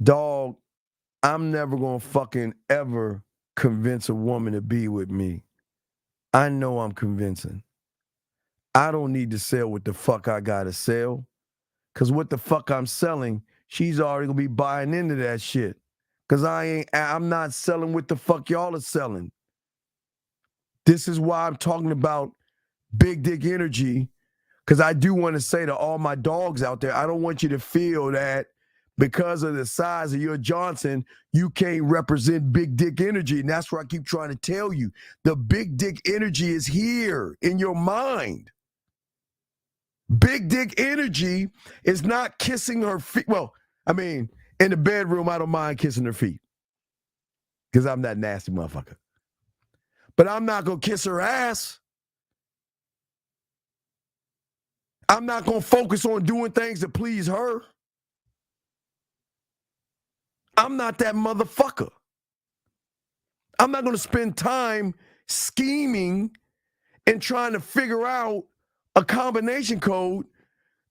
[SPEAKER 2] Dog, I'm never going to fucking ever convince a woman to be with me. I know I'm convincing. I don't need to sell what the fuck I gotta sell. Cause what the fuck I'm selling, she's already gonna be buying into that shit. Cause I'm not selling what the fuck y'all are selling. This is why I'm talking about big dick energy. Cause I do want to say to all my dogs out there, I don't want you to feel that because of the size of your Johnson, you can't represent big dick energy. And that's what I keep trying to tell you. The big dick energy is here in your mind. Big dick energy is not kissing her feet. Well, I mean, in the bedroom, I don't mind kissing her feet because I'm that nasty motherfucker. But I'm not going to kiss her ass. I'm not going to focus on doing things to please her. I'm not that motherfucker. I'm not going to spend time scheming and trying to figure out a combination code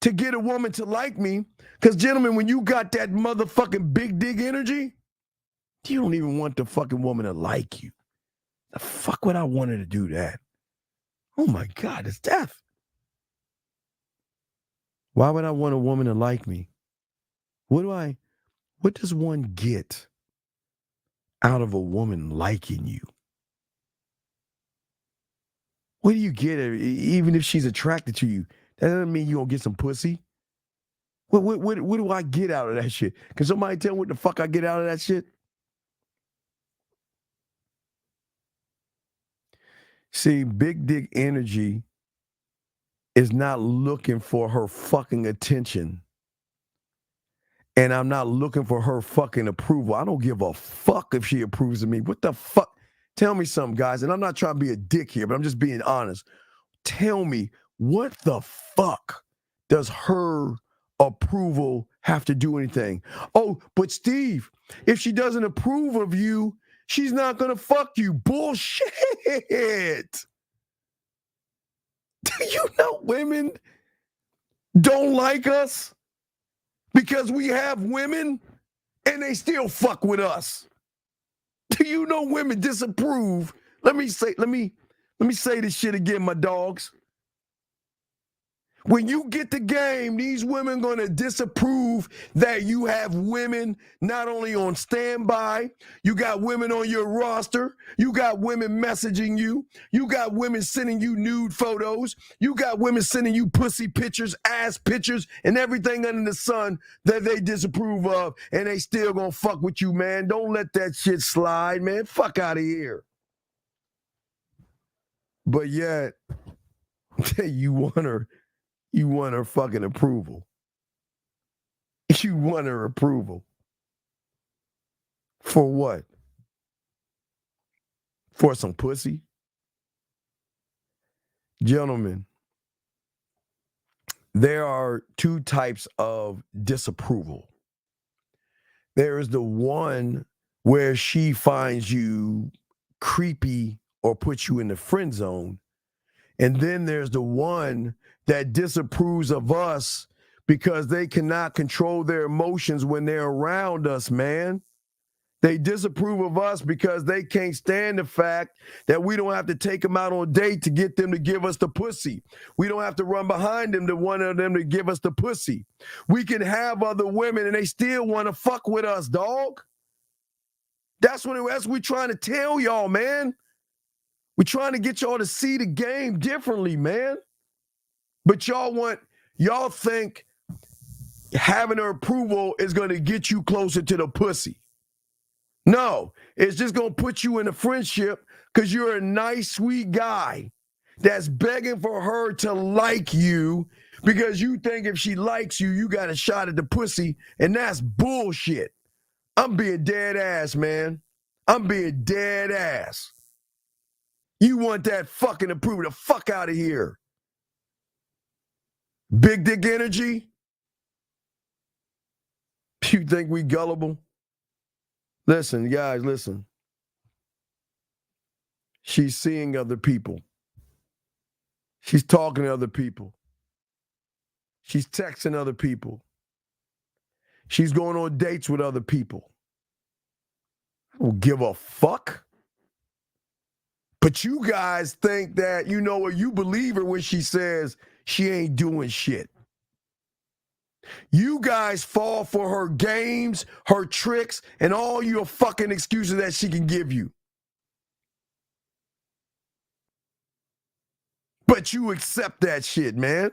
[SPEAKER 2] to get a woman to like me. Because, gentlemen, when you got that motherfucking big dick energy, you don't even want the fucking woman to like you. The fuck would I want her to do that? Oh, my God, it's death. Why would I want a woman to like me? What does one get out of a woman liking you? What do you get, even if she's attracted to you? That doesn't mean you're going to get some pussy. What do I get out of that shit? Can somebody tell me what the fuck I get out of that shit? See, big dick energy is not looking for her fucking attention. And I'm not looking for her fucking approval. I don't give a fuck if she approves of me. What the fuck? Tell me something, guys. And I'm not trying to be a dick here, but I'm just being honest. Tell me, what the fuck does her approval have to do anything? Oh, but Steve, if she doesn't approve of you, she's not going to fuck you. Bullshit. Do you know women don't like us because we have women and they still fuck with us? Do you know women disapprove? Let me say this shit again, my dogs. When you get the game, these women going to disapprove that you have women not only on standby, you got women on your roster, you got women messaging you, you got women sending you nude photos, you got women sending you pussy pictures, ass pictures, and everything under the sun that they disapprove of, and they still going to fuck with you, man. Don't let that shit slide, man. Fuck out of here. But yet, you want her fucking approval. You want her approval. For what? For some pussy? Gentlemen, there are two types of disapproval. There is the one where she finds you creepy or puts you in the friend zone. And then there's the one that disapproves of us because they cannot control their emotions when they're around us, man. They disapprove of us because they can't stand the fact that we don't have to take them out on a date to get them to give us the pussy. We don't have to run behind them to one of them to give us the pussy. We can have other women and they still want to fuck with us, dog. That's what we're trying to tell y'all, man. We're trying to get y'all to see the game differently, man. But y'all think having her approval is going to get you closer to the pussy. No, it's just going to put you in a friendship because you're a nice, sweet guy that's begging for her to like you because you think if she likes you, you got a shot at the pussy, and that's bullshit. I'm being dead ass, man. I'm being dead ass. You want that fucking approval? The fuck out of here. Big dick energy? You think we gullible? Listen, guys, listen. She's seeing other people. She's talking to other people. She's texting other people. She's going on dates with other people. I don't give a fuck. But you guys think that, you know what, you believe her when she says she ain't doing shit. You guys fall for her games, her tricks, and all your fucking excuses that she can give you. But you accept that shit, man.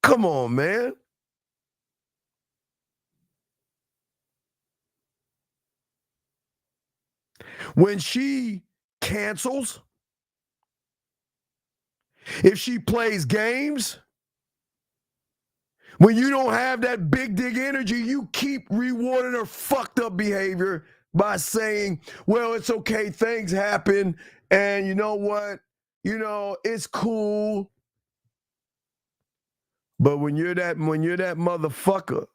[SPEAKER 2] Come on, man. When she cancels, if she plays games, when you don't have that big dick energy, you keep rewarding her fucked up behavior by saying, well, it's okay, things happen, and you know what? You know, it's cool. But when you're that motherfucker,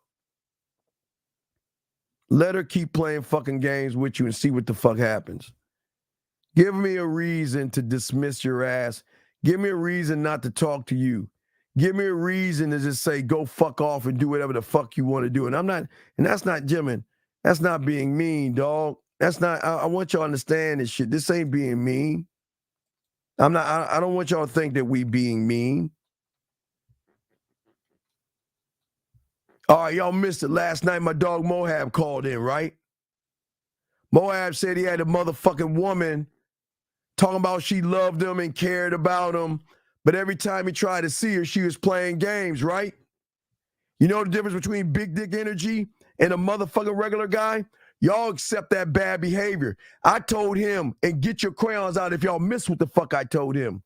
[SPEAKER 2] let her keep playing fucking games with you and see what the fuck happens. Give me a reason to dismiss your ass. Give me a reason not to talk to you. Give me a reason to just say, go fuck off and do whatever the fuck you want to do. And that's not Jimin. That's not being mean, dog. That's not, I want y'all to understand this shit. This ain't being mean. I don't want y'all to think that we being mean. All right, y'all missed it. Last night, my dog Mohab called in, right? Mohab said he had a motherfucking woman talking about she loved him and cared about him, but every time he tried to see her, she was playing games, right? You know the difference between big dick energy and a motherfucking regular guy? Y'all accept that bad behavior. I told him, and get your crayons out if y'all miss what the fuck I told him.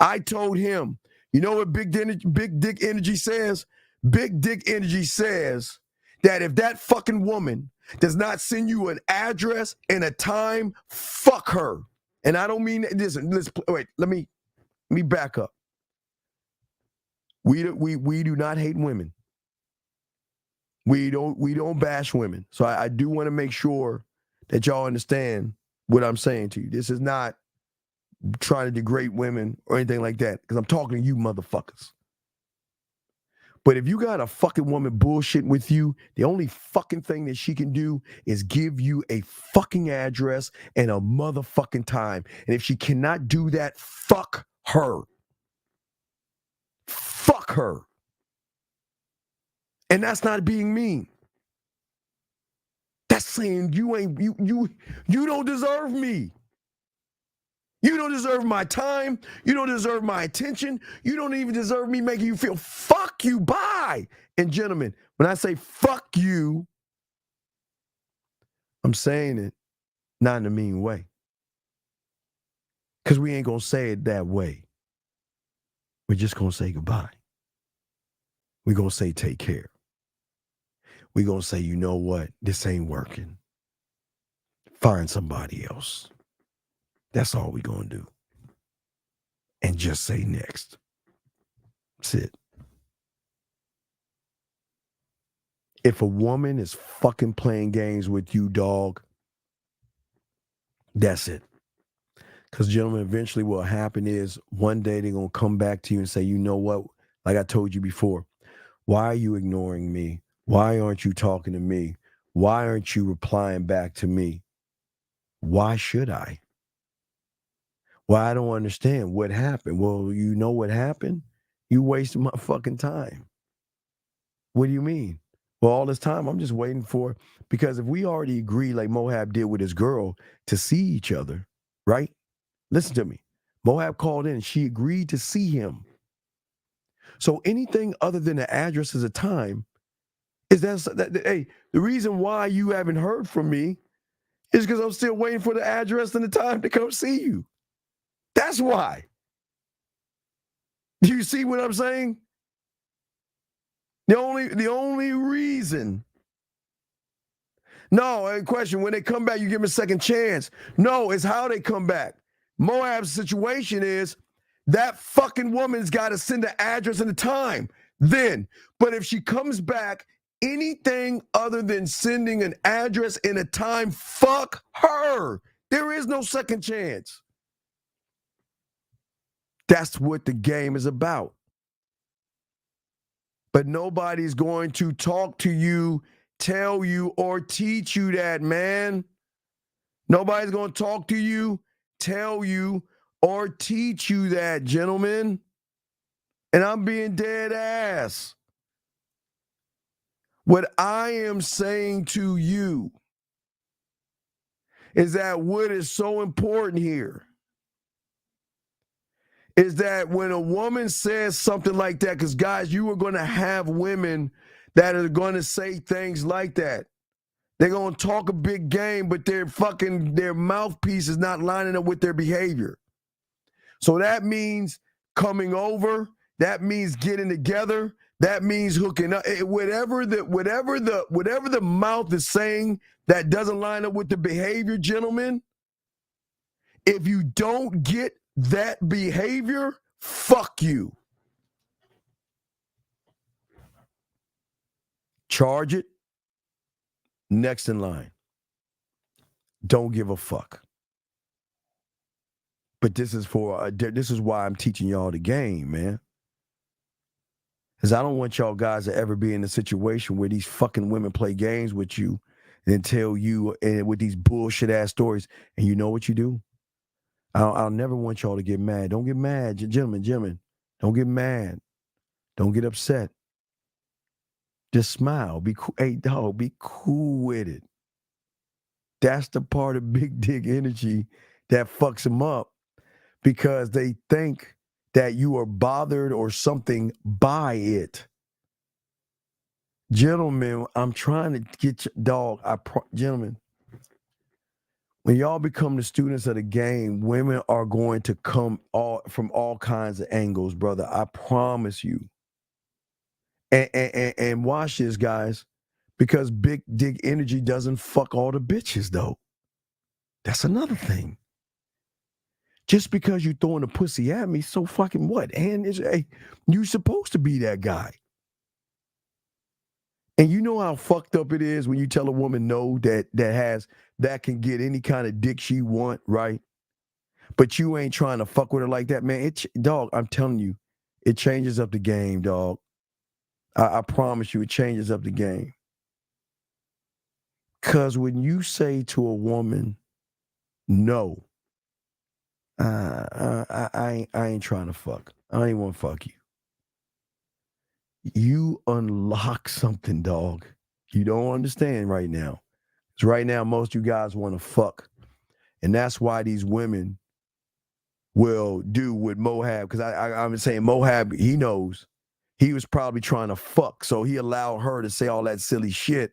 [SPEAKER 2] I told him, you know what big dick energy says? Big dick energy says that if that fucking woman does not send you an address and a time, fuck her. And I don't mean, listen, wait, let me back up. We do not hate women. We don't bash women. So I do want to make sure that y'all understand what I'm saying to you. This is not trying to degrade women or anything like that, because I'm talking to you motherfuckers. But if you got a fucking woman bullshitting with you, the only fucking thing that she can do is give you a fucking address and a motherfucking time. And if she cannot do that, fuck her. Fuck her. And that's not being mean. That's saying you don't deserve me. You don't deserve my time. You don't deserve my attention. You don't even deserve me making you feel fuck you, bye. And gentlemen, when I say fuck you, I'm saying it not in a mean way. Because we ain't going to say it that way. We're just going to say goodbye. We're going to say take care. We're going to say, you know what? This ain't working. Find somebody else. That's all we're going to do. And just say next. That's it. If a woman is fucking playing games with you, dog, that's it. Because, gentlemen, eventually what will happen is one day they're going to come back to you and say, you know what? Like I told you before, why are you ignoring me? Why aren't you talking to me? Why aren't you replying back to me? Why should I? Well, I don't understand what happened. Well, you know what happened? You wasted my fucking time. What do you mean? Well, all this time I'm just waiting for, because if we already agree like Mohab did with his girl to see each other, right? Listen to me. Mohab called in. She agreed to see him. So anything other than the address as a time is that hey, the reason why you haven't heard from me is because I'm still waiting for the address and the time to come see you. That's why. Do you see what I'm saying? The only reason. No, question, when they come back, you give them a second chance. No, it's how they come back. Moab's situation is that fucking woman's got to send the address and the time. Then, but if she comes back, anything other than sending an address and a time, fuck her. There is no second chance. That's what the game is about. But nobody's going to talk to you, tell you, or teach you that, man. Nobody's going to talk to you, tell you or teach you that, gentlemen. And I'm being dead ass. What I am saying to you is that what is so important here is that when a woman says something like that, because guys, you are going to have women that are going to say things like that. They're going to talk a big game, but their mouthpiece is not lining up with their behavior. So that means coming over. That means getting together. That means hooking up. Whatever the mouth is saying that doesn't line up with the behavior, gentlemen, if you don't get that behavior, fuck you. Charge it. Next in line. Don't give a fuck. But this is why I'm teaching y'all the game, man. Because I don't want y'all guys to ever be in a situation where these fucking women play games with you and tell you and with these bullshit ass stories. And you know what you do? I'll never want y'all to get mad. Don't get mad, gentlemen. Don't get mad. Don't get upset. Just smile. Be cool. Hey, dog, be cool with it. That's the part of big dick energy that fucks them up because they think that you are bothered or something by it. Gentlemen, I'm trying to get you, dog. Gentlemen, when y'all become the students of the game, women are going to come from all kinds of angles, brother. I promise you. And watch this, guys, because big dick energy doesn't fuck all the bitches, though. That's another thing. Just because you throwing a pussy at me, so fucking what? And you supposed to be that guy. And you know how fucked up it is when you tell a woman no that can get any kind of dick she want, right? But you ain't trying to fuck with her like that, man. Dog, I'm telling you, it changes up the game, dog. I promise you, it changes up the game. Because when you say to a woman, no, I ain't trying to fuck. I ain't want to fuck you. You unlock something, dog. You don't understand right now. Because right now, most of you guys want to fuck. And that's why these women will do with Mohab. Because I'm saying Mohab, he knows. He was probably trying to fuck. So he allowed her to say all that silly shit.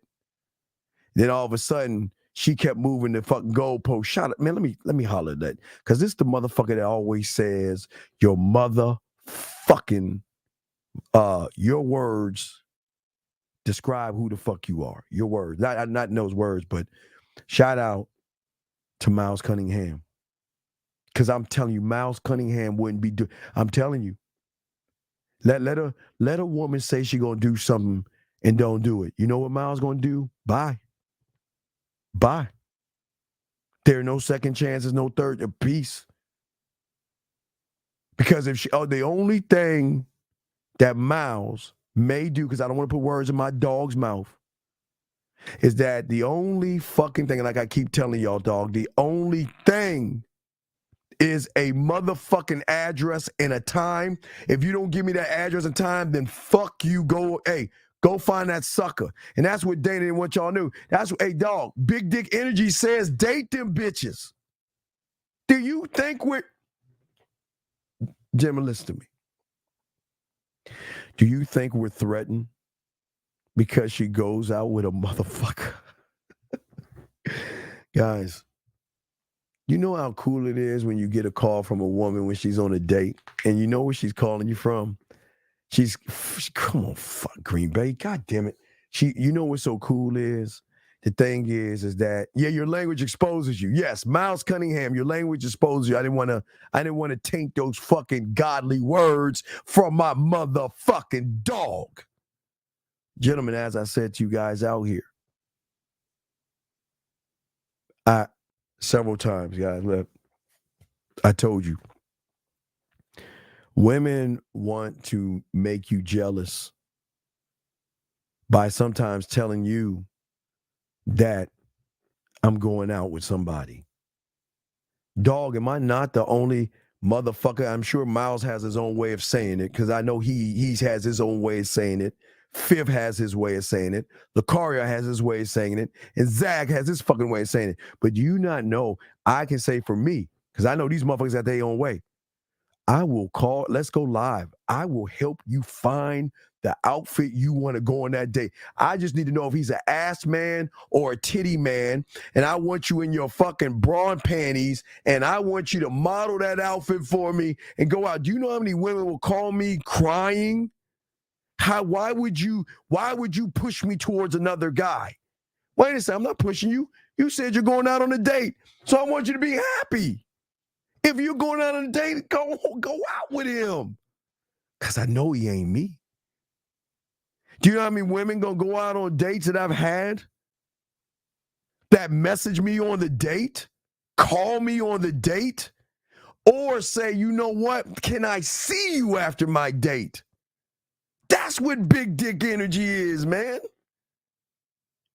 [SPEAKER 2] Then all of a sudden, she kept moving the fucking goalpost. Shut up. Man, let me holler at that. Because this the motherfucker that always says your motherfucking, your words describe who the fuck you are. Your words. Not in those words, but shout out to Miles Cunningham. Because I'm telling you, Miles Cunningham wouldn't be I'm telling you. Let a woman say she gonna do something and don't do it. You know what Miles gonna do? Bye. There are no second chances, no third. Peace. Because if the only thing that Miles may do, because I don't want to put words in my dog's mouth, is that the only fucking thing, and like I keep telling y'all, dog, the only thing is a motherfucking address and a time. If you don't give me that address and time, then fuck you. Go find that sucker. And that's what Dana didn't want y'all to know. That's what, hey, dog, Big Dick Energy says date them bitches. Do you think Jimmy, listen to me. Do you think we're threatened because she goes out with a motherfucker? Guys, you know how cool it is when you get a call from a woman when she's on a date and you know where she's calling you from? Come on, fuck Green Bay. God damn it. You know what's so cool is? The thing is that, yeah, your language exposes you. Yes, Miles Cunningham, your language exposes you. I didn't want to taint those fucking godly words from my motherfucking dog. Gentlemen, as I said to you guys out here, several times, guys, look, I told you, women want to make you jealous by sometimes telling you that I'm going out with somebody. Dog, am I not the only motherfucker? I'm sure Miles has his own way of saying it, because I know he has his own way of saying it. Fifth has his way of saying it. Lucario has his way of saying it. And Zach has his fucking way of saying it. But do you not know, I can say for me, because I know these motherfuckers have their own way. I will call, let's go live. I will help you find the outfit you want to go on that date. I just need to know if he's an ass man or a titty man. And I want you in your fucking bra and panties. And I want you to model that outfit for me and go out. Do you know how many women will call me crying? Why would you push me towards another guy? Wait a second, I'm not pushing you. You said you're going out on a date. So I want you to be happy. If you're going out on a date, go out with him. Because I know he ain't me. Do you know how many women gonna go out on dates that I've had that message me on the date, call me on the date, or say, you know what, can I see you after my date? That's what big dick energy is, man.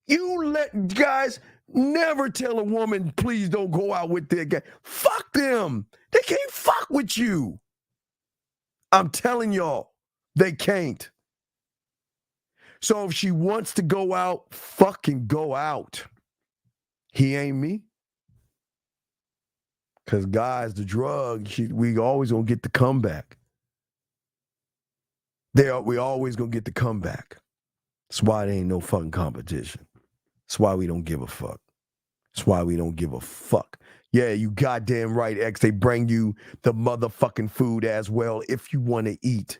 [SPEAKER 2] You let guys never tell a woman, please don't go out with their guy. Fuck them. They can't fuck with you. I'm telling y'all, they can't. So if she wants to go out, fucking go out. He ain't me. Because guys, the drug, we always gonna get the comeback. We always gonna get the comeback. That's why there ain't no fucking competition. That's why we don't give a fuck. That's why we don't give a fuck. Yeah, you goddamn right, X. They bring you the motherfucking food as well if you want to eat.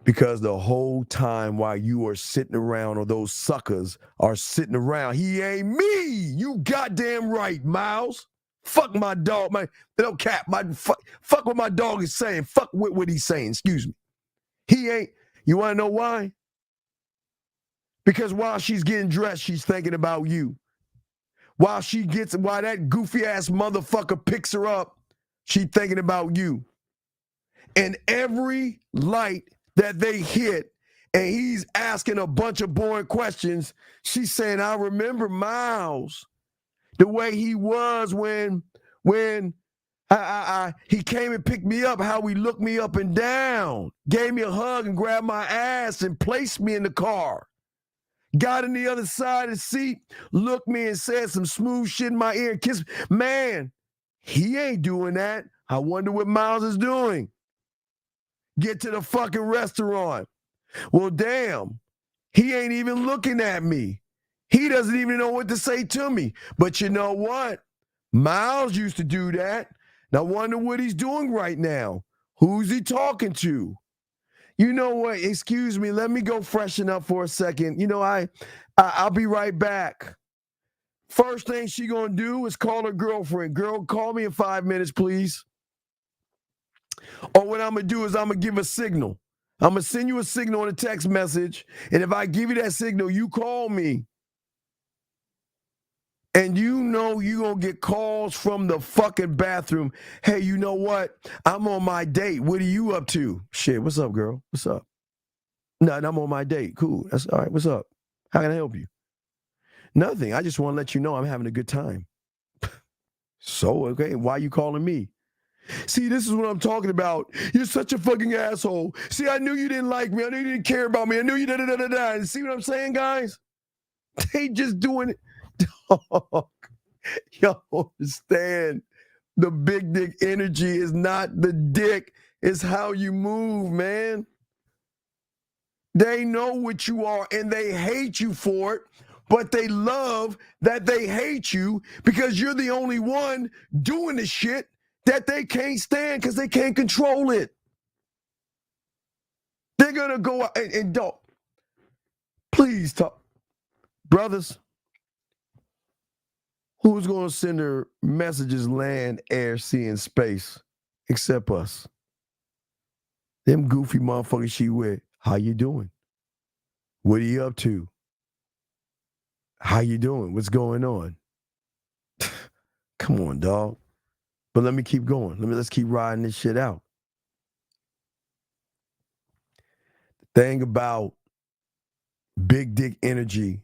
[SPEAKER 2] Because the whole time while you are sitting around, or those suckers are sitting around, he ain't me. You goddamn right, Miles. Fuck my dog, man. No cap. Fuck what my dog is saying. Fuck what he's saying. Excuse me. He ain't. You want to know why? Because while she's getting dressed, she's thinking about you. While that goofy ass motherfucker picks her up, she's thinking about you. And every light that they hit, and he's asking a bunch of boring questions, she's saying, I remember Miles, the way he was when he came and picked me up, how he looked me up and down, gave me a hug and grabbed my ass and placed me in the car. Got in the other side of the seat, looked me and said some smooth shit in my ear and kissed me. Man, he ain't doing that. I wonder what Miles is doing. Get to the fucking restaurant. Well, damn, he ain't even looking at me. He doesn't even know what to say to me. But you know what? Miles used to do that. Now, I wonder what he's doing right now. Who's he talking to? You know what? Excuse me. Let me go freshen up for a second. You know, I'll be right back. First thing she gonna do is call her girlfriend. Girl, call me in 5 minutes, please. Or what I'm going to do is I'm going to give a signal. I'm going to send you a signal on a text message. And if I give you that signal, you call me. And you know you're going to get calls from the fucking bathroom. Hey, you know what? I'm on my date. What are you up to? Shit, what's up, girl? What's up? No, I'm on my date. Cool. That's all right. What's up? How can I help you? Nothing. I just want to let you know I'm having a good time. So, okay, why are you calling me? See, this is what I'm talking about. You're such a fucking asshole. See, I knew you didn't like me. I knew you didn't care about me. I knew you da-da-da-da-da. See what I'm saying, guys? They just doing it. Dog. Y'all understand. The big dick energy is not the dick. It's how you move, man. They know what you are, and they hate you for it. But they love that they hate you because you're the only one doing the shit that they can't stand because they can't control it. They're going to go out and don't. Please talk. Brothers, who's going to send her messages land, air, sea, and space except us? Them goofy motherfuckers she with. How you doing? What are you up to? How you doing? What's going on? Come on, dog. But let me keep going. Let's keep riding this shit out. The thing about big dick energy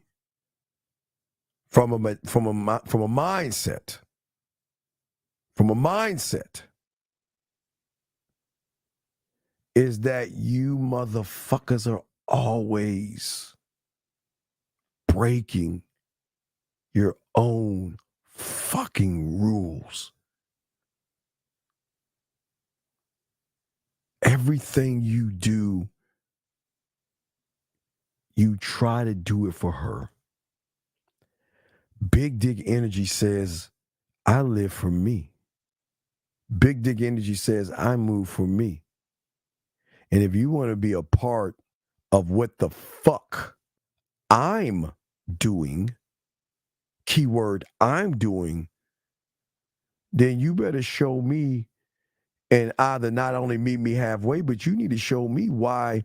[SPEAKER 2] from a mindset from a mindset, is that you motherfuckers are always breaking your own fucking rules. Everything you do, you try to do it for her. Big Dick Energy says, I live for me. Big Dick Energy says, I move for me. And if you want to be a part of what the fuck I'm doing, keyword I'm doing, then you better show me and either not only meet me halfway, but you need to show me why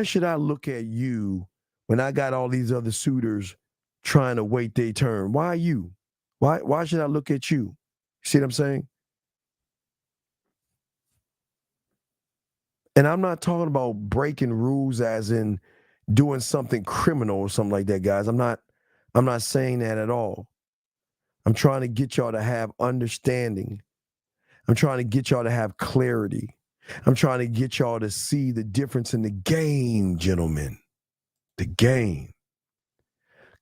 [SPEAKER 2] should I look at you when I got all these other suitors trying to wait their turn? Why you? Why should I look at you? See what I'm saying? And I'm not talking about breaking rules as in doing something criminal or something like that, guys. I'm not saying that at all. I'm trying to get y'all to have understanding. I'm trying to get y'all to have clarity. I'm trying to get y'all to see the difference in the game, gentlemen. The game.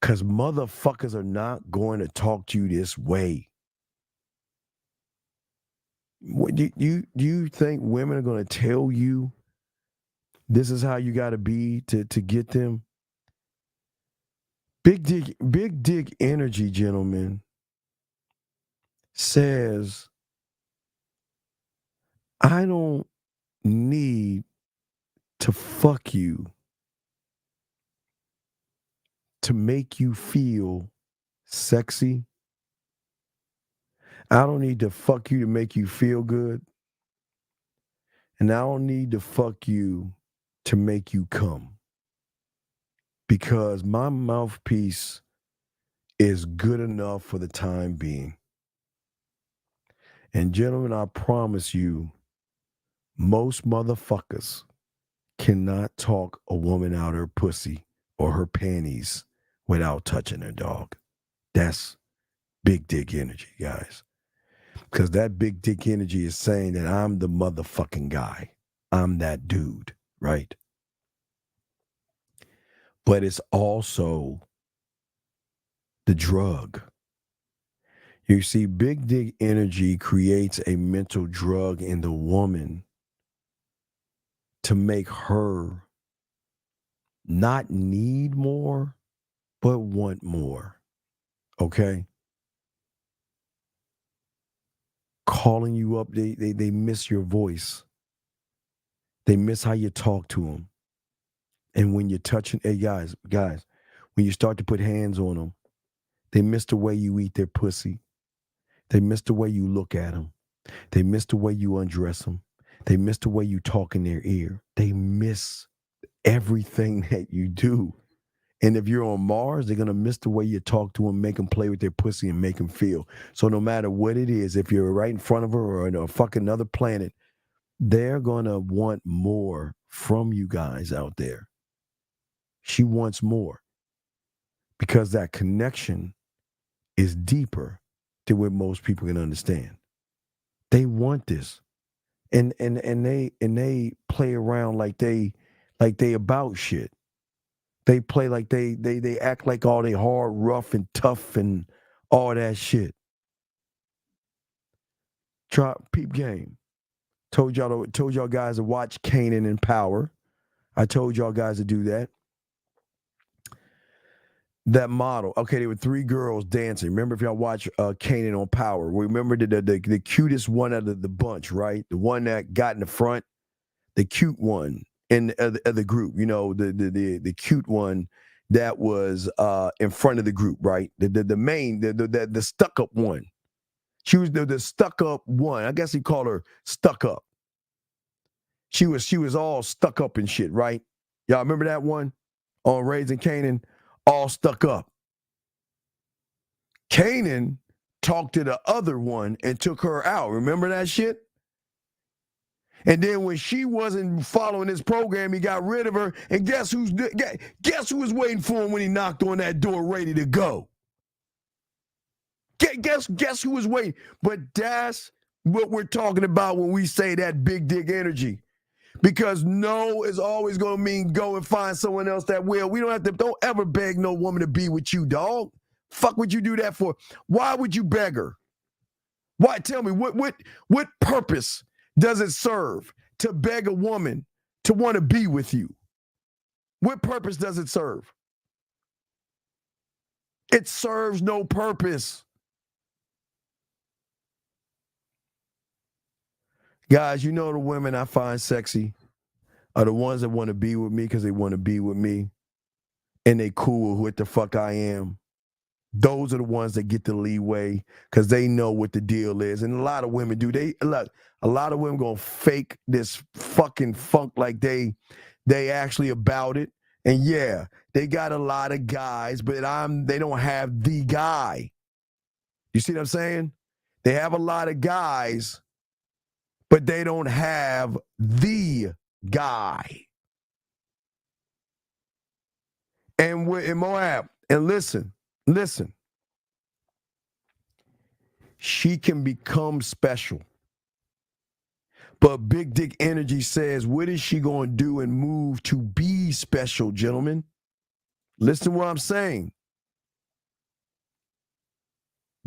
[SPEAKER 2] Because motherfuckers are not going to talk to you this way. What, do you think women are going to tell you this is how you got to be to get them? Big Dick Energy, gentlemen, says, I don't need to fuck you to make you feel sexy. I don't need to fuck you to make you feel good. And I don't need to fuck you to make you come. Because my mouthpiece is good enough for the time being. And gentlemen, I promise you, most motherfuckers cannot talk a woman out her pussy or her panties without touching her dog. That's Big Dick Energy, guys. Because that Big Dick Energy is saying that I'm the motherfucking guy. I'm that dude, right? But it's also the drug. You see, Big Dick Energy creates a mental drug in the woman to make her not need more, but want more. Okay? Calling you up, they miss your voice. They miss how you talk to them. And when you're touching, hey guys, when you start to put hands on them, they miss the way you eat their pussy. They miss the way you look at them. They miss the way you undress them. They miss the way you talk in their ear. They miss everything that you do. And if you're on Mars, they're going to miss the way you talk to them, make them play with their pussy and make them feel. So no matter what it is, if you're right in front of her or on a fucking other planet, they're going to want more from you guys out there. She wants more because that connection is deeper than what most people can understand. They want this. And they play around like they about shit. They play like they act like all they hard, rough, and tough and all that shit. Try peep game. Told y'all guys to watch Kanan in Power. I told y'all guys to do that. That model. Okay, there were 3 girls dancing. Remember if y'all watch Kanan on Power. Remember the cutest one out of the bunch, right? The one that got in the front, the cute one in the group. You know, the cute one that was in front of the group, right? The main, the stuck up one. She was the stuck up one. I guess he called her stuck up. She was all stuck up and shit, right? Y'all remember that one on Raising Kanan? All stuck up. Kanan talked to the other one and took her out. Remember that shit? And then when she wasn't following his program, he got rid of her. And guess who was waiting for him when he knocked on that door ready to go? Guess who is waiting? But that's what we're talking about when we say that big dick energy. Because no is always going to mean go and find someone else that will. We don't ever beg no woman to be with you, dog. Fuck would you do that for? Why would you beg her? Why? Tell me, what purpose does it serve to beg a woman to want to be with you? What purpose does it serve? It serves no purpose. Guys, you know the women I find sexy are the ones that want to be with me because they want to be with me and they cool with what the fuck I am. Those are the ones that get the leeway because they know what the deal is. And a lot of women do. A lot of women gonna fake this fucking funk like they actually about it. And yeah, they got a lot of guys, but they don't have the guy. You see what I'm saying? They have a lot of guys, but they don't have the guy. And we're in Moab. And listen. She can become special. But Big Dick Energy says, what is she going to do and move to be special, gentlemen? Listen to what I'm saying.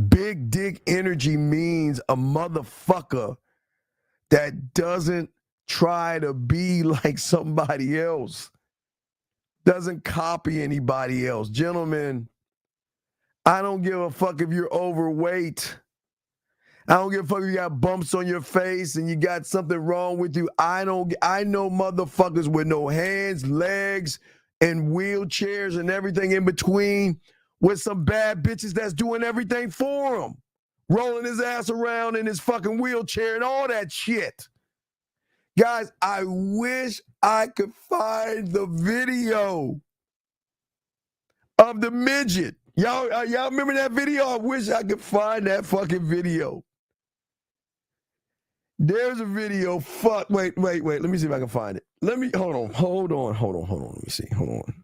[SPEAKER 2] Big Dick Energy means a motherfucker that doesn't try to be like somebody else, doesn't copy anybody else. Gentlemen, I don't give a fuck if you're overweight. I don't give a fuck if you got bumps on your face and you got something wrong with you. I know motherfuckers with no hands, legs, and wheelchairs and everything in between with some bad bitches that's doing everything for him. Rolling his ass around in his fucking wheelchair and all that shit. Guys, I wish I could find the video of the midget. Y'all remember that video? I wish I could find that fucking video. There's a video. Fuck. Wait. Let me see if I can find it. Hold on. Let me see. Hold on.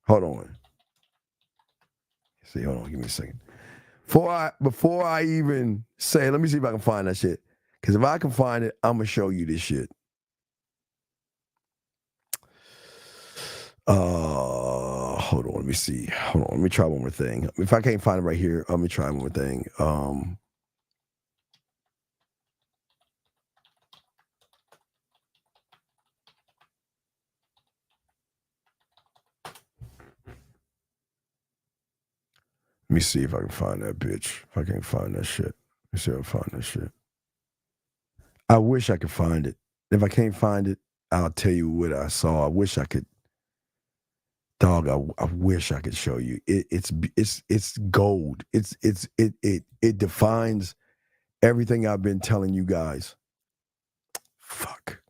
[SPEAKER 2] Hold on. See, hold on. Give me a second. Before I even say, let me see if I can find that shit. Because if I can find it, I'm gonna show you this shit. Hold on. Let me see. Hold on. Let me try one more thing. If I can't find it right here, let me try one more thing. Let me see if I can find that bitch. If I can't find that shit. Let me see if I can find that shit. I wish I could find it. If I can't find it, I'll tell you what I saw. I wish I could. Dog, I wish I could show you. It's gold. It defines everything I've been telling you guys. Fuck.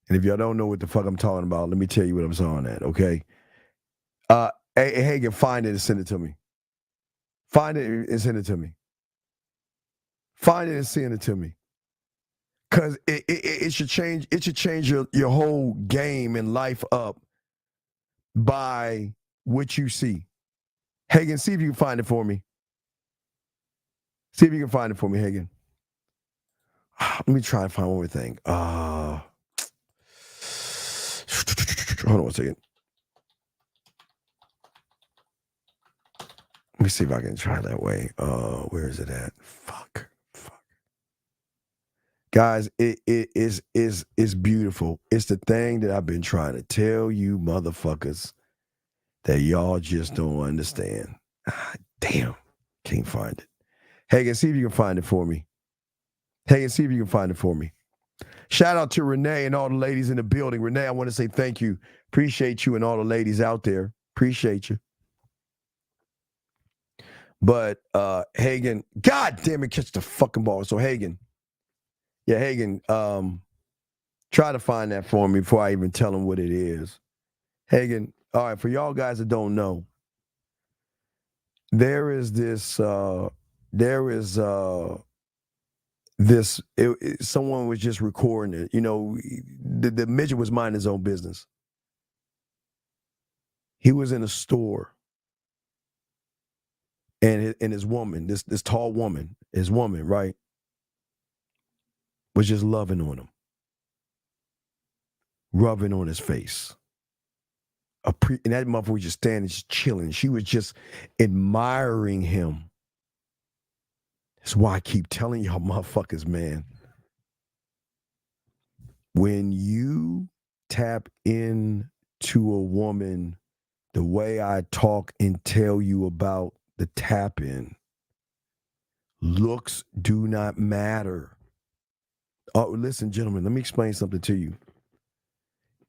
[SPEAKER 2] And if y'all don't know what the fuck I'm talking about, let me tell you what I'm saying at, okay? Hey, Hagen, find it and send it to me. Find it and send it to me. Find it and send it to me. Because it should change your whole game and life up by what you see. Hagen, see if you can find it for me. See if you can find it for me, Hagen. Let me try and find one more thing. Hold on one second. Let me see if I can try that way. Where is it at? Fuck. Guys, it is beautiful. It's the thing that I've been trying to tell you motherfuckers that y'all just don't understand. Damn. Can't find it. Hagen, see if you can find it for me. Shout out to Renee and all the ladies in the building. Renee, I want to say thank you. Appreciate you and all the ladies out there. Appreciate you. But Hagen, God damn it, catch the fucking ball. So Hagen, try to find that for me before I even tell him what it is. Hagen, all right, for y'all guys that don't know, there is this, someone was just recording it. You know, the midget was minding his own business. He was in a store, and his woman, this tall woman, his woman, right, was just loving on him, rubbing on his face. And that motherfucker was just standing, just chilling. She was just admiring him. That's why I keep telling y'all motherfuckers, man. When you tap into a woman the way I talk and tell you about the tap in, looks do not matter. Oh, listen, gentlemen, let me explain something to you.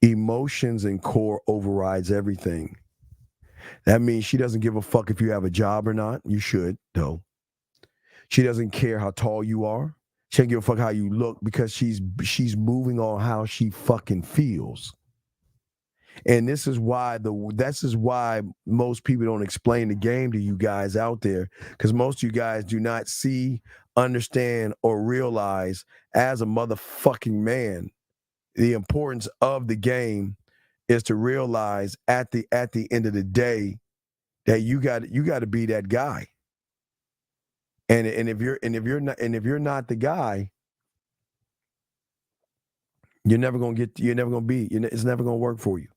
[SPEAKER 2] Emotions and core overrides everything. That means she doesn't give a fuck if you have a job or not. You should, though. She doesn't care how tall you are. She doesn't give a fuck how you look because she's moving on how she fucking feels. And this is why most people don't explain the game to you guys out there, because most of you guys do not see, understand, or realize as a motherfucking man the importance of the game is to realize at the end of the day that you got to be that guy. And if you're not the guy, it's never going to work for you.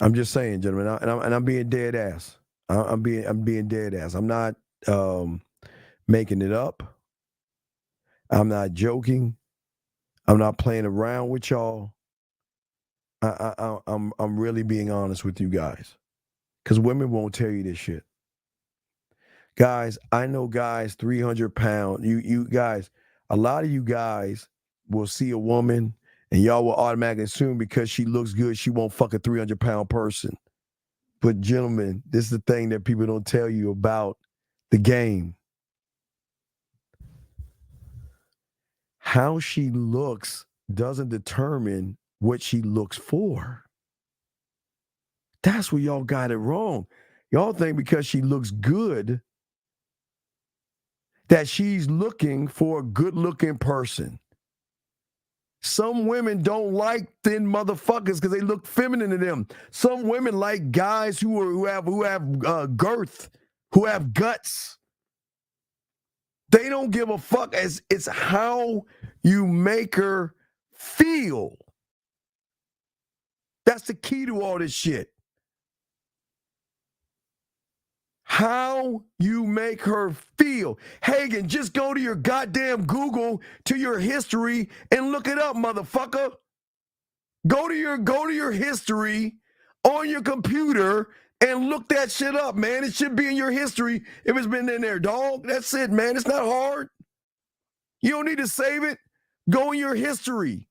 [SPEAKER 2] I'm just saying, gentlemen, and I'm being dead ass. I'm being dead ass. I'm not making it up. I'm not joking. I'm not playing around with y'all. I'm really being honest with you guys, because women won't tell you this shit. Guys, I know guys 300 pounds. You guys, a lot of you guys will see a woman and y'all will automatically assume because she looks good, she won't fuck a 300-pound person. But gentlemen, this is the thing that people don't tell you about the game. How she looks doesn't determine what she looks for. That's where y'all got it wrong. Y'all think because she looks good that she's looking for a good-looking person. Some women don't like thin motherfuckers because they look feminine to them. Some women like guys who have girth, who have guts. They don't give a fuck. It's how you make her feel. That's the key to all this shit. How you make her feel. Hagen, just go to your goddamn Google, to your history, and look it up, motherfucker. Go to your history on your computer and look that shit up, man. It should be in your history if it's been in there, dog. That's it, man. It's not hard. You don't need to save it. Go in your history.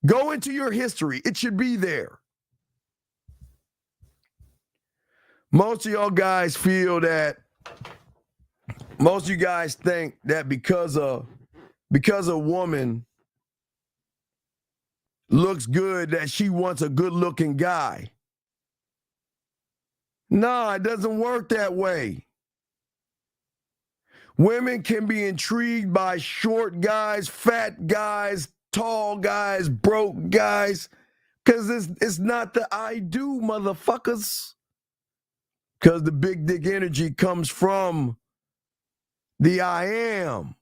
[SPEAKER 2] Go into your history. It should be there. Most of y'all guys feel that, most of you guys think that because a woman looks good that she wants a good-looking guy. No, it doesn't work that way. Women can be intrigued by short guys, fat guys, tall guys, broke guys, because it's not the I do, motherfuckers. Because the big dick energy comes from the I am.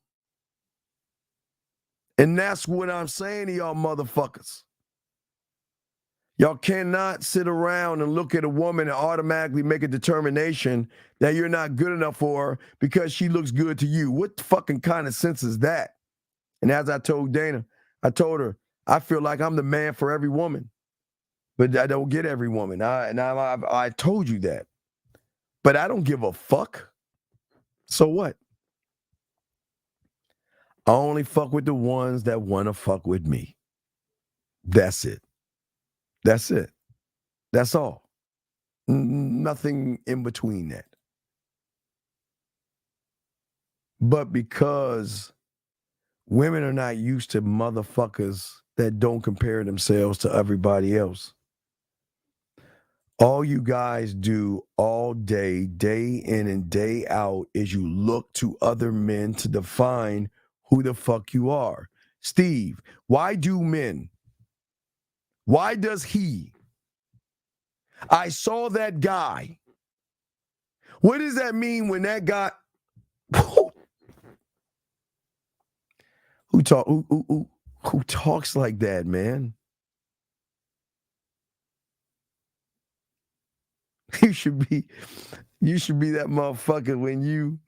[SPEAKER 2] And that's what I'm saying to y'all motherfuckers. Y'all cannot sit around and look at a woman and automatically make a determination that you're not good enough for her because she looks good to you. What fucking kind of sense is that? And as I told Dana, I told her, I feel like I'm the man for every woman, but I don't get every woman. I told you that. But I don't give a fuck. So what? I only fuck with the ones that want to fuck with me. That's it. That's it. That's all. Nothing in between that. But because women are not used to motherfuckers that don't compare themselves to everybody else, all you guys do all day, day in and day out, is you look to other men to define who the fuck you are. Steve, why do men Why does he? I saw that guy. What does that mean when that guy who talks like that, man? You should be that motherfucker when you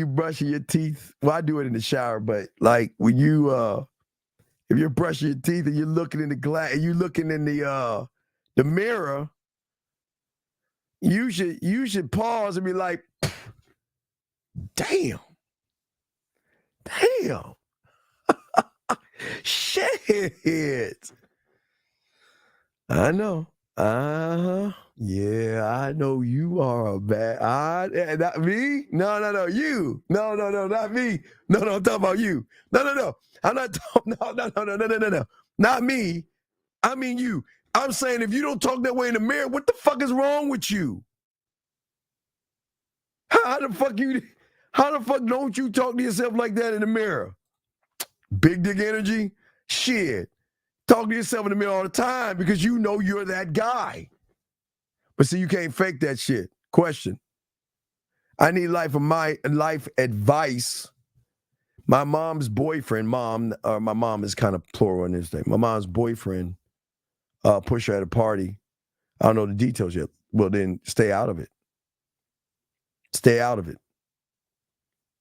[SPEAKER 2] brushing your teeth. Well, I do it in the shower, but like when you if you're brushing your teeth and you're looking in the glass and you're looking in the mirror, you should pause and be like, damn. Shit. I know. Yeah, I know you are a bad. Not me? No, you. No, not me. No, I'm talking about you. No. I'm not talking. No. Not me. I mean you. I'm saying if you don't talk that way in the mirror, what the fuck is wrong with you? How the fuck don't you talk to yourself like that in the mirror? Big dick energy? Shit. Talk to yourself in the mirror all the time because you know you're that guy. But see, you can't fake that shit. Question. I need life advice. My mom's boyfriend, my mom is kind of plural in this thing. My mom's boyfriend pushed her at a party. I don't know the details yet. Well, then stay out of it. Stay out of it.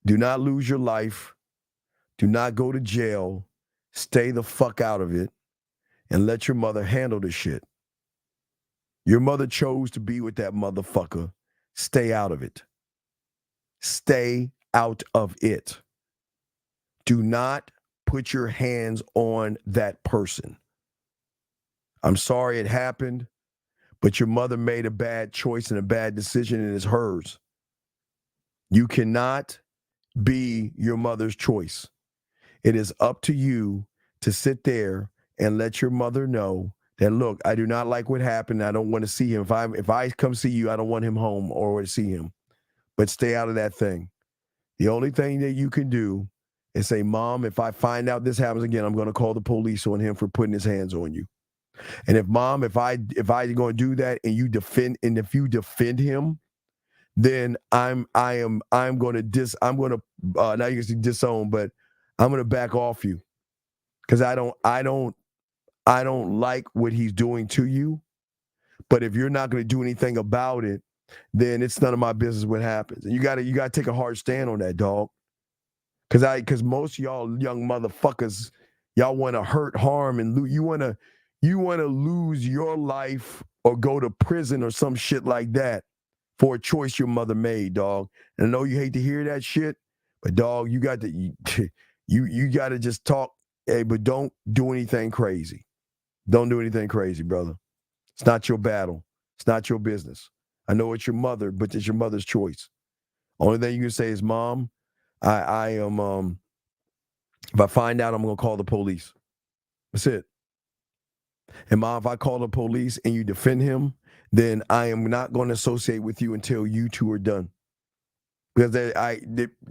[SPEAKER 2] Do not lose your life. Do not go to jail. Stay the fuck out of it and let your mother handle the shit. Your mother chose to be with that motherfucker. Stay out of it. Stay out of it. Do not put your hands on that person. I'm sorry it happened, but your mother made a bad choice and a bad decision, and it's hers. You cannot be your mother's choice. It is up to you to sit there and let your mother know that, look, I do not like what happened. I don't want to see him. If I come see you, I don't want him home or to see him. But stay out of that thing. The only thing that you can do is say, Mom, if I find out this happens again, I'm going to call the police on him for putting his hands on you. And if Mom, if I going to do that and if you defend him, then I'm going to now you can see disown, but I'm going to back off you because I don't like what he's doing to you. But if you're not going to do anything about it, then it's none of my business what happens. And you got to take a hard stand on that, dog. Because most of y'all young motherfuckers, y'all want to hurt, harm, and you want to lose your life or go to prison or some shit like that for a choice your mother made, dog. And I know you hate to hear that shit, but dog, you got to just talk. Hey, but don't do anything crazy. Don't do anything crazy, brother. It's not your battle. It's not your business. I know it's your mother, but it's your mother's choice. Only thing you can say is, Mom, I am, if I find out, I'm going to call the police. That's it. And Mom, if I call the police and you defend him, then I am not going to associate with you until you two are done. Because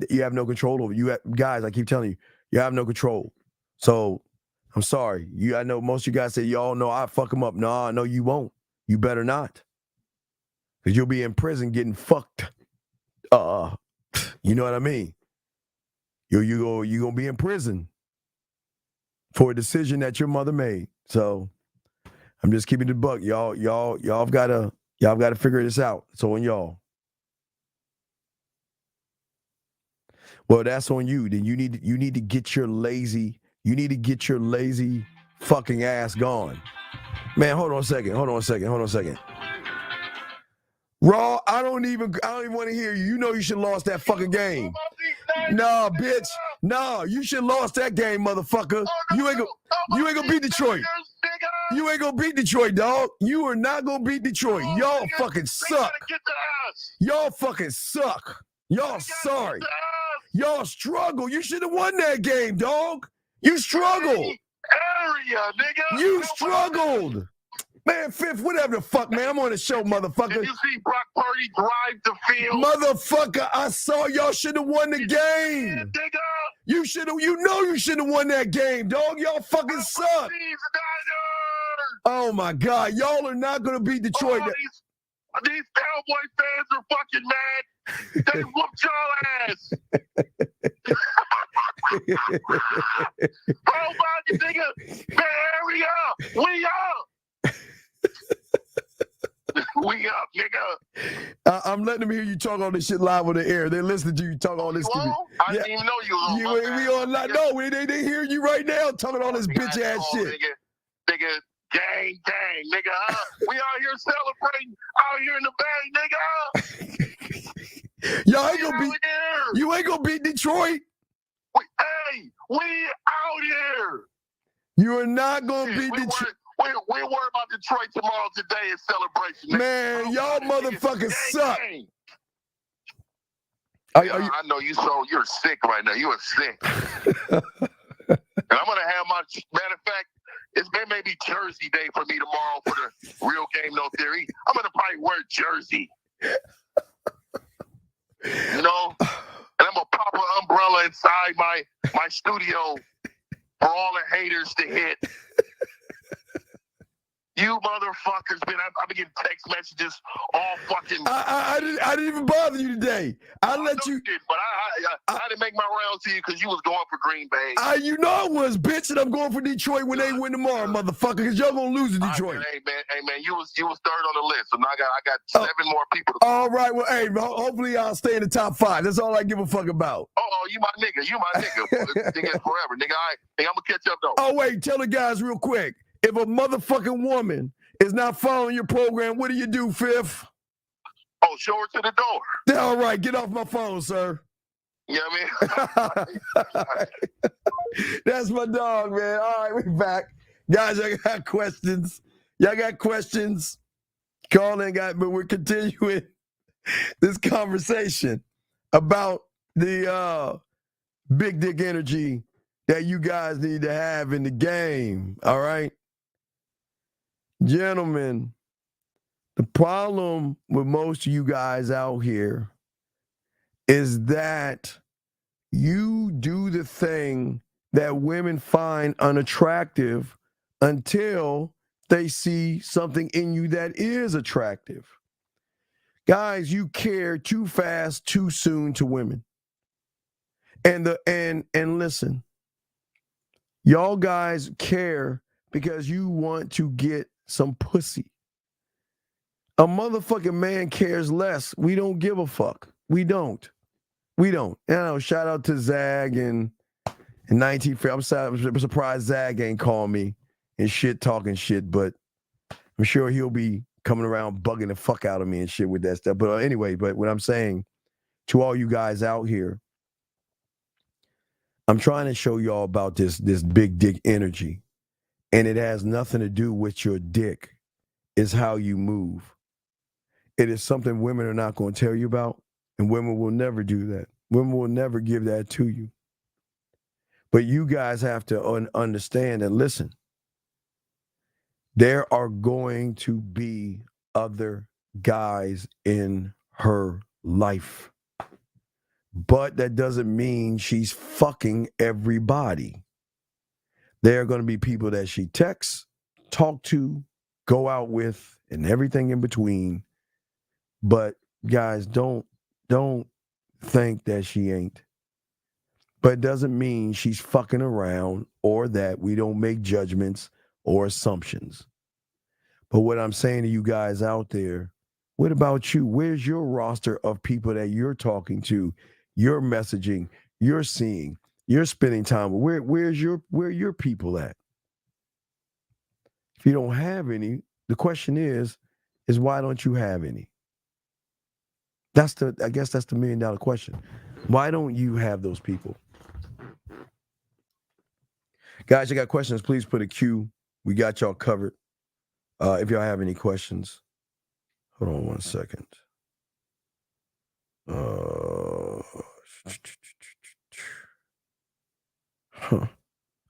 [SPEAKER 2] you have no control over you. Guys, I keep telling you, you have no control. So I'm sorry. I know most of you guys say, y'all know I fuck him up. No, you won't. You better not. Because you'll be in prison getting fucked. You know what I mean? You're going to be in prison for a decision that your mother made. So I'm just keeping the buck. Y'all have got to figure this out. It's on y'all. Well, that's on you. Then you need to get your lazy fucking ass gone. Man, hold on a second. Raw, I don't even want to hear you. You know you should have lost that fucking game. Nah, bitch. Nah, you should have lost that game, motherfucker. You ain't gonna beat Detroit. You ain't gonna beat Detroit, dog. You are not gonna beat Detroit. Y'all fucking suck. Y'all fucking suck. Y'all sorry. Y'all struggle. You should have won that game, dog. You struggled. You struggled. Man, Fifth, whatever the fuck, man. I'm on the show, motherfucker.
[SPEAKER 11] Did you see Brock Purdy drive the field?
[SPEAKER 2] Motherfucker, I saw y'all should have won the game. You should have won that game, dog. Y'all fucking suck. Oh my God, y'all are not gonna beat Detroit.
[SPEAKER 15] These Cowboy fans are fucking mad. They whooped y'all ass. How about you, nigga? Hurry up. We up. We up, nigga.
[SPEAKER 2] I'm letting them hear you talk all this shit live on the air. They're listening to you talk all this to me.
[SPEAKER 15] I didn't even know you was on.
[SPEAKER 2] We all not know. They hear you right now talking all this bitch ass shit.
[SPEAKER 15] Nigga, gang, nigga. We out here celebrating out here in the bay, nigga.
[SPEAKER 2] Y'all ain't gonna beat. You ain't gonna beat Detroit.
[SPEAKER 15] We out here.
[SPEAKER 2] You are not gonna beat Detroit.
[SPEAKER 15] We worry about Detroit tomorrow. Today is celebration.
[SPEAKER 2] Man, y'all motherfuckers suck.
[SPEAKER 15] I know you're sick right now. You are sick. And I'm gonna have matter of fact, it may be Jersey Day for me tomorrow for the Real Game No Theory. I'm gonna probably wear jersey. You know? And I'm gonna pop an umbrella inside my studio for all the haters to hit. You motherfuckers, man! I've been getting text messages all fucking.
[SPEAKER 2] I didn't even bother you today. I let you.
[SPEAKER 15] But I didn't make my rounds to you because you was going for Green Bay.
[SPEAKER 2] You know I was, bitch, and I'm going for Detroit when they win tomorrow, motherfucker. Because y'all gonna lose to Detroit.
[SPEAKER 15] Hey man, you was third on the list, so now I got 7 more people.
[SPEAKER 2] All right, well, hey, hopefully I'll stay in the top 5. That's all I give a fuck about.
[SPEAKER 15] Oh, you my nigga, nigga forever, nigga. I'm gonna catch up though.
[SPEAKER 2] Oh wait, tell the guys real quick. If a motherfucking woman is not following your program, what do you do, Fifth?
[SPEAKER 15] Oh, show her to the door.
[SPEAKER 2] All right, get off my phone, sir.
[SPEAKER 15] You know what I mean?
[SPEAKER 2] That's my dog, man. All right, we back. Guys, I got questions. Y'all got questions? Call in, guys, but we're continuing this conversation about the big dick energy that you guys need to have in the game, all right? Gentlemen, the problem with most of you guys out here is that you do the thing that women find unattractive until they see something in you that is attractive. Guys, you care too fast, too soon to women. And listen, y'all guys care because you want to get some pussy. A motherfucking man cares less. We don't give a fuck. We don't. You know, shout out to Zag and 19. I'm surprised Zag ain't calling me and shit, talking shit, but I'm sure he'll be coming around bugging the fuck out of me and shit with that stuff. But anyway, what I'm saying to all you guys out here, I'm trying to show y'all about this big dick energy. And it has nothing to do with your dick. It's how you move. It is something women are not going to tell you about, and women will never do that. Women will never give that to you. But you guys have to understand and listen. There are going to be other guys in her life. But that doesn't mean she's fucking everybody. There are going to be people that she texts, talk to, go out with, and everything in between. But guys, don't think that she ain't. But it doesn't mean she's fucking around or that we don't make judgments or assumptions. But what I'm saying to you guys out there, what about you? Where's your roster of people that you're talking to, you're messaging, you're seeing, you're spending time with? Where your people at? If you don't have any, the question is why don't you have any? I guess that's the $1 million question. Why don't you have those people? Guys, you got questions, please put a Q. We got y'all covered. If y'all have any questions, hold on one second.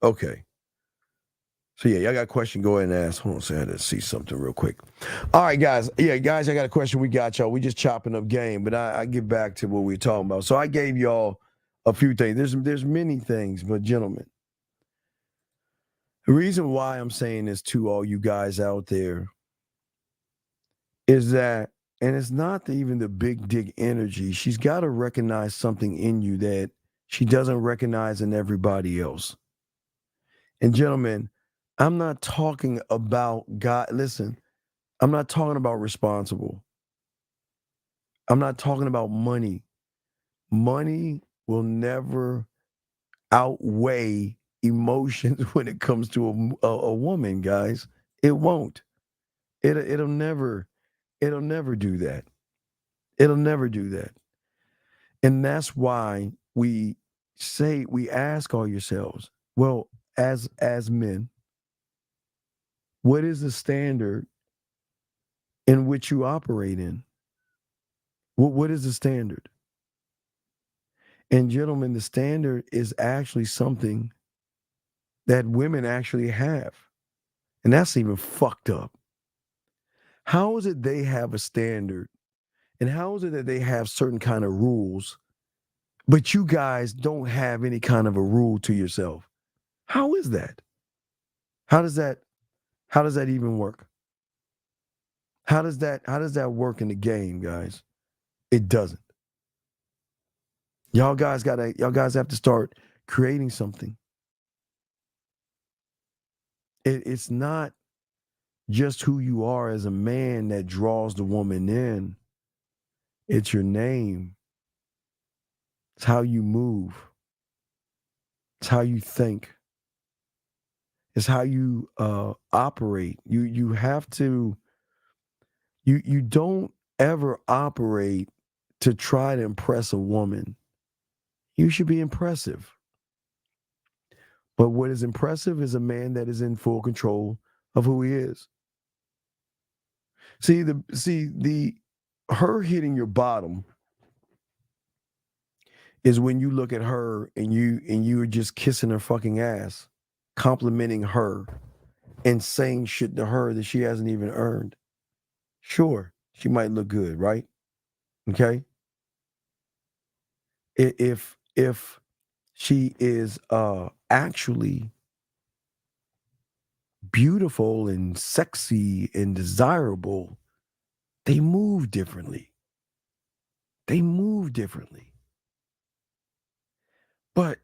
[SPEAKER 2] Okay. So yeah, y'all got a question, go ahead and ask. Hold on a second, I had to see something real quick. All right, guys. Yeah, guys, I got a question. We got y'all. We just chopping up game, but I get back to what we were talking about. So I gave y'all a few things. There's many things, but gentlemen, The reason why I'm saying this to all you guys out there is that, and it's not even the big dick energy. She's got to recognize something in you that she doesn't recognize in everybody else. And gentlemen, I'm not talking about God. Listen, I'm not talking about responsible. I'm not talking about money. Money will never outweigh emotions when it comes to a woman, guys. It won't. It'll never do that. It'll never do that. And that's why we ask all yourselves, well, as men, what is the standard in which you operate in? What is the standard? And gentlemen, the standard is actually something that women actually have. And that's even fucked up. How is it they have a standard? And how is it that they have certain kind of rules, but you guys don't have any kind of a rule to yourself? How is that? How does that even work? How does that work in the game, guys? It doesn't. Y'all guys have to start creating something. It's not just who you are as a man that draws the woman in. It's your name. It's how you move. It's how you think. It's how you operate. You have to. You don't ever operate to try to impress a woman. You should be impressive. But what is impressive is a man that is in full control of who he is. See her hitting your bottom is when you look at her and you are just kissing her fucking ass, complimenting her, and saying shit to her that she hasn't even earned. Sure, she might look good, right? Okay. If she is actually beautiful and sexy and desirable, they move differently. They move differently. But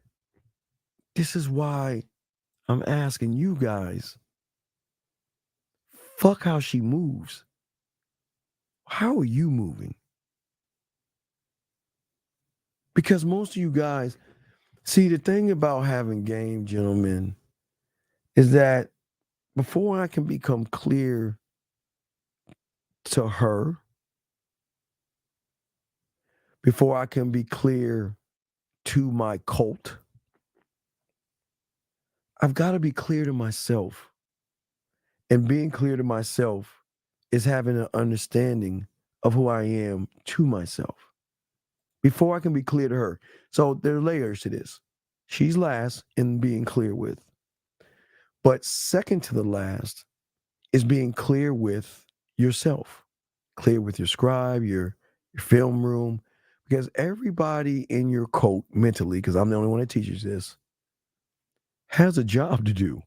[SPEAKER 2] this is why I'm asking you guys, fuck how she moves. How are you moving? Because most of you guys, see, the thing about having game, gentlemen, is that before I can become clear to her, before I can be clear to my cult, I've got to be clear to myself. And being clear to myself is having an understanding of who I am to myself before I can be clear to her. So there are layers to this. She's last in being clear with. But second to the last is being clear with yourself, clear with your scribe, your film room, because everybody in your cult mentally, because I'm the only one that teaches this, has a job to do.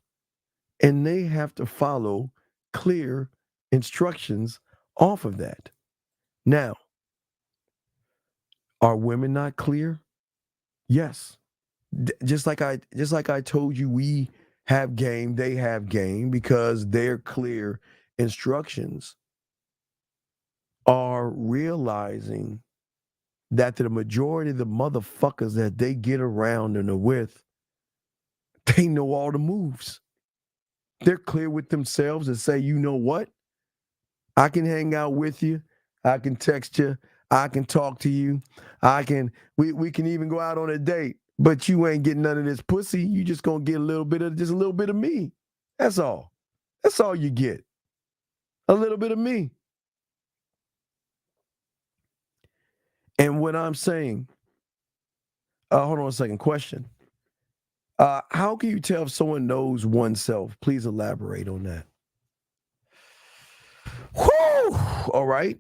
[SPEAKER 2] And they have to follow clear instructions off of that. Now, are women not clear? Yes. Just like I told you, we have game, they have game, because their clear instructions are realizing that the majority of the motherfuckers that they get around and are with, they know all the moves. They're clear with themselves and say, you know what? I can hang out with you. I can text you. I can talk to you. We can even go out on a date, but you ain't getting none of this pussy. You just gonna get just a little bit of me. That's all. That's all you get. A little bit of me. And what I'm saying, hold on a second, question. How can you tell if someone knows oneself? Please elaborate on that. Whew! All right.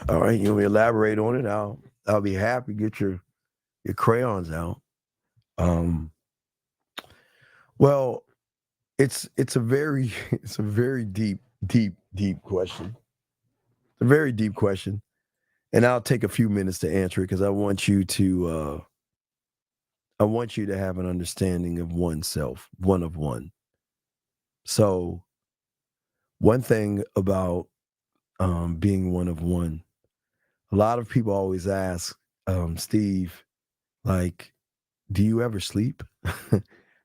[SPEAKER 2] You want me to elaborate on it? I'll be happy to get your crayons out. Well, It's a very deep question. It's a very deep question, and I'll take a few minutes to answer it because I want you to have an understanding of oneself, one of one. So, one thing about being one of one, a lot of people always ask, Steve, like, do you ever sleep?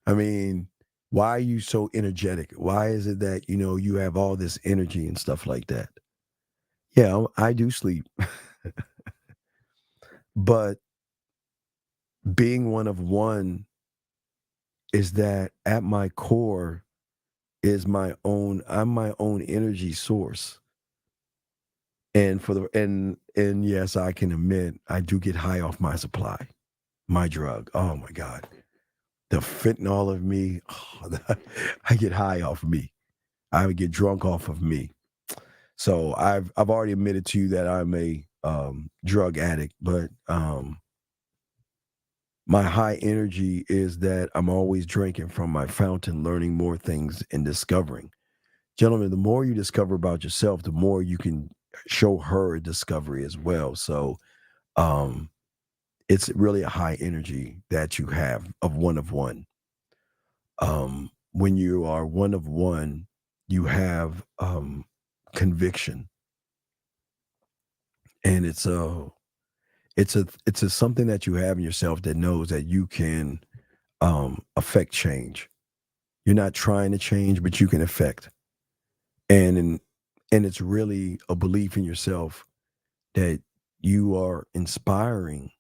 [SPEAKER 2] I mean, why are you so energetic? Why is it that, you have all this energy and stuff like that? Yeah, I do sleep. But being one of one is that at my core is I'm my own energy source. And and yes, I can admit I do get high off my supply, my drug. Oh my God. The fentanyl of me, I get high off of me. I would get drunk off of me. So I've already admitted to you that I'm a drug addict, but my high energy is that I'm always drinking from my fountain, learning more things and discovering. Gentlemen, the more you discover about yourself, the more you can show her a discovery as well. So it's really a high energy that you have of one of one. When you are one of one, you have conviction, and it's a something that you have in yourself that knows that you can affect change. You're not trying to change, but you can affect, and and it's really a belief in yourself that you are inspiring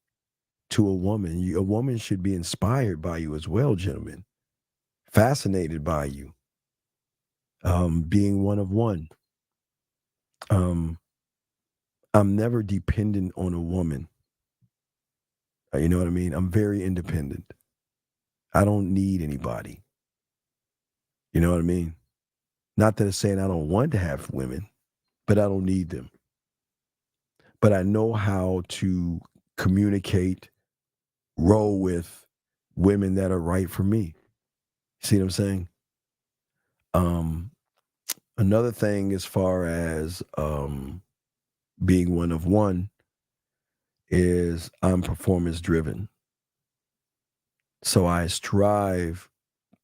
[SPEAKER 2] to a woman. A woman should be inspired by you as well, gentlemen. Fascinated by you, being one of one. Um, I'm never dependent on a woman. You know what I mean? I'm very independent. I don't need anybody. You know what I mean? Not that it's saying I don't want to have women, but I don't need them. But I know how to communicate, roll with women that are right for me. See what I'm saying? Um, Another thing as far as being one of one is I'm performance driven. So I strive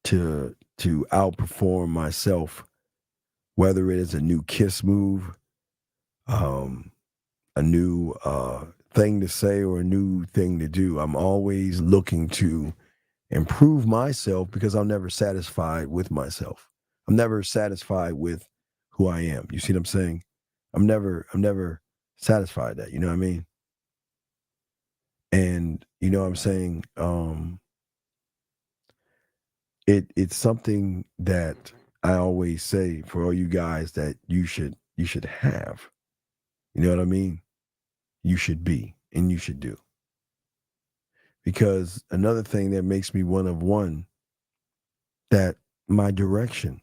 [SPEAKER 2] to outperform myself, whether it is a new kiss move, um, a new thing to say, or a new thing to do. I'm always looking to improve myself because I'm never satisfied with myself. I'm never satisfied with who I am. You see what I'm saying? I'm never satisfied that, you know what I mean? And you know what I'm saying? It's something that I always say for all you guys that you should have. You know what I mean? You should be and you should do. Because another thing that makes me one of one, that my direction.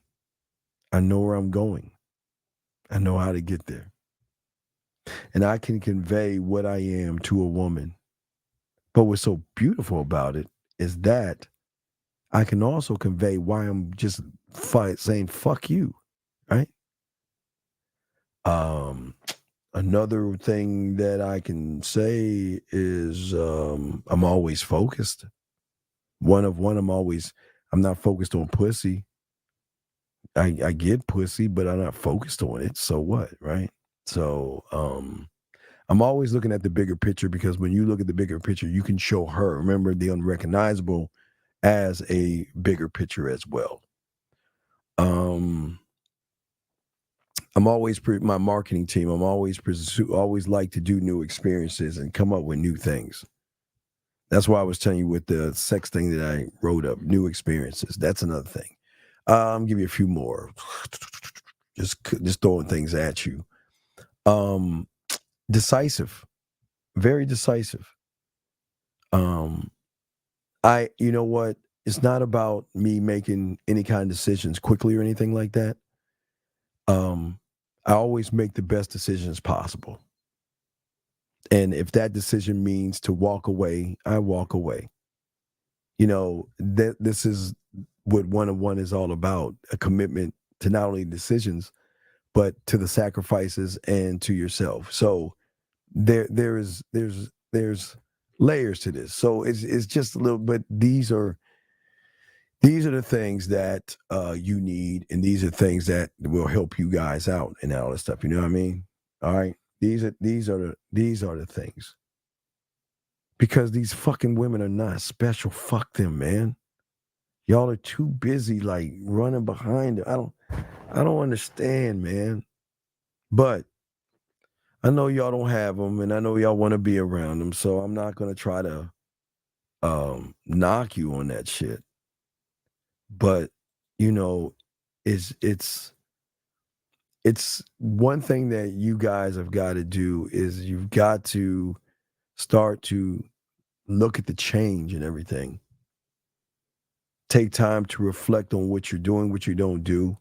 [SPEAKER 2] I know where I'm going. I know how to get there. And I can convey what I am to a woman. But what's so beautiful about it is that I can also convey why I'm just saying fuck you, right? Another thing that I can say is I'm always focused. One of one, I'm not focused on pussy. I get pussy, but I'm not focused on it. So what, right? So I'm always looking at the bigger picture, because when you look at the bigger picture, you can show her, remember, the unrecognizable as a bigger picture as well. I'm always my marketing team. I'm always like to do new experiences and come up with new things. That's why I was telling you with the sex thing that I wrote up, new experiences. That's another thing. I'll give you a few more. Just throwing things at you. Decisive, very decisive. You know what? It's not about me making any kind of decisions quickly or anything like that. I always make the best decisions possible. And if that decision means to walk away, I walk away. You know, this is what one-on-one is all about, a commitment to not only decisions, but to the sacrifices and to yourself. So there's layers to this. So it's just a little, but these are the things that you need, and these are things that will help you guys out and all this stuff. You know what I mean? All right. These are the things. Because these fucking women are not special. Fuck them, man. Y'all are too busy like running behind it. I don't understand, man. But I know y'all don't have them, and I know y'all want to be around them, so I'm not gonna try to knock you on that shit. But you know, it's one thing that you guys have got to do is you've got to start to look at the change and everything. Take time to reflect on what you're doing, what you don't do.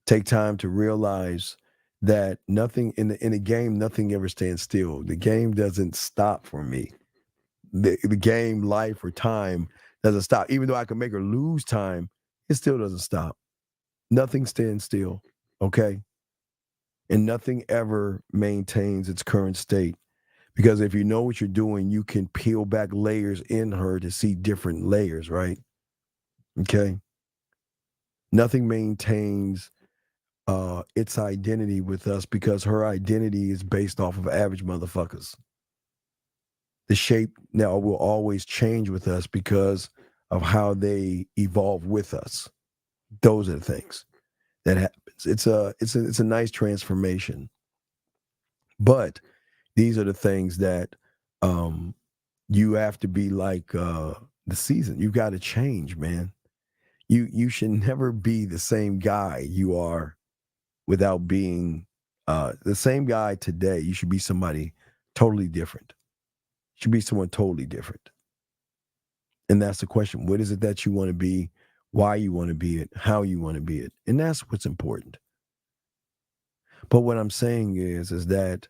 [SPEAKER 2] Take time to realize that nothing in the game, nothing ever stands still. The game doesn't stop for me. The game, life, or time doesn't stop. Even though I can make her lose time, it still doesn't stop. Nothing stands still, okay? And nothing ever maintains its current state. Because if you know what you're doing, you can peel back layers in her to see different layers, right? Okay? Nothing maintains its identity with us because her identity is based off of average motherfuckers. The shape now will always change with us because of how they evolve with us. Those are the things that happens. It's a nice transformation. But these are the things that you have to be like the season. You got to change, man. You should never be the same guy you are without being the same guy today. You should be somebody totally different. You should be someone totally different. And that's the question. What is it that you want to be? Why you want to be it? How you want to be it? And that's what's important. But what I'm saying is that,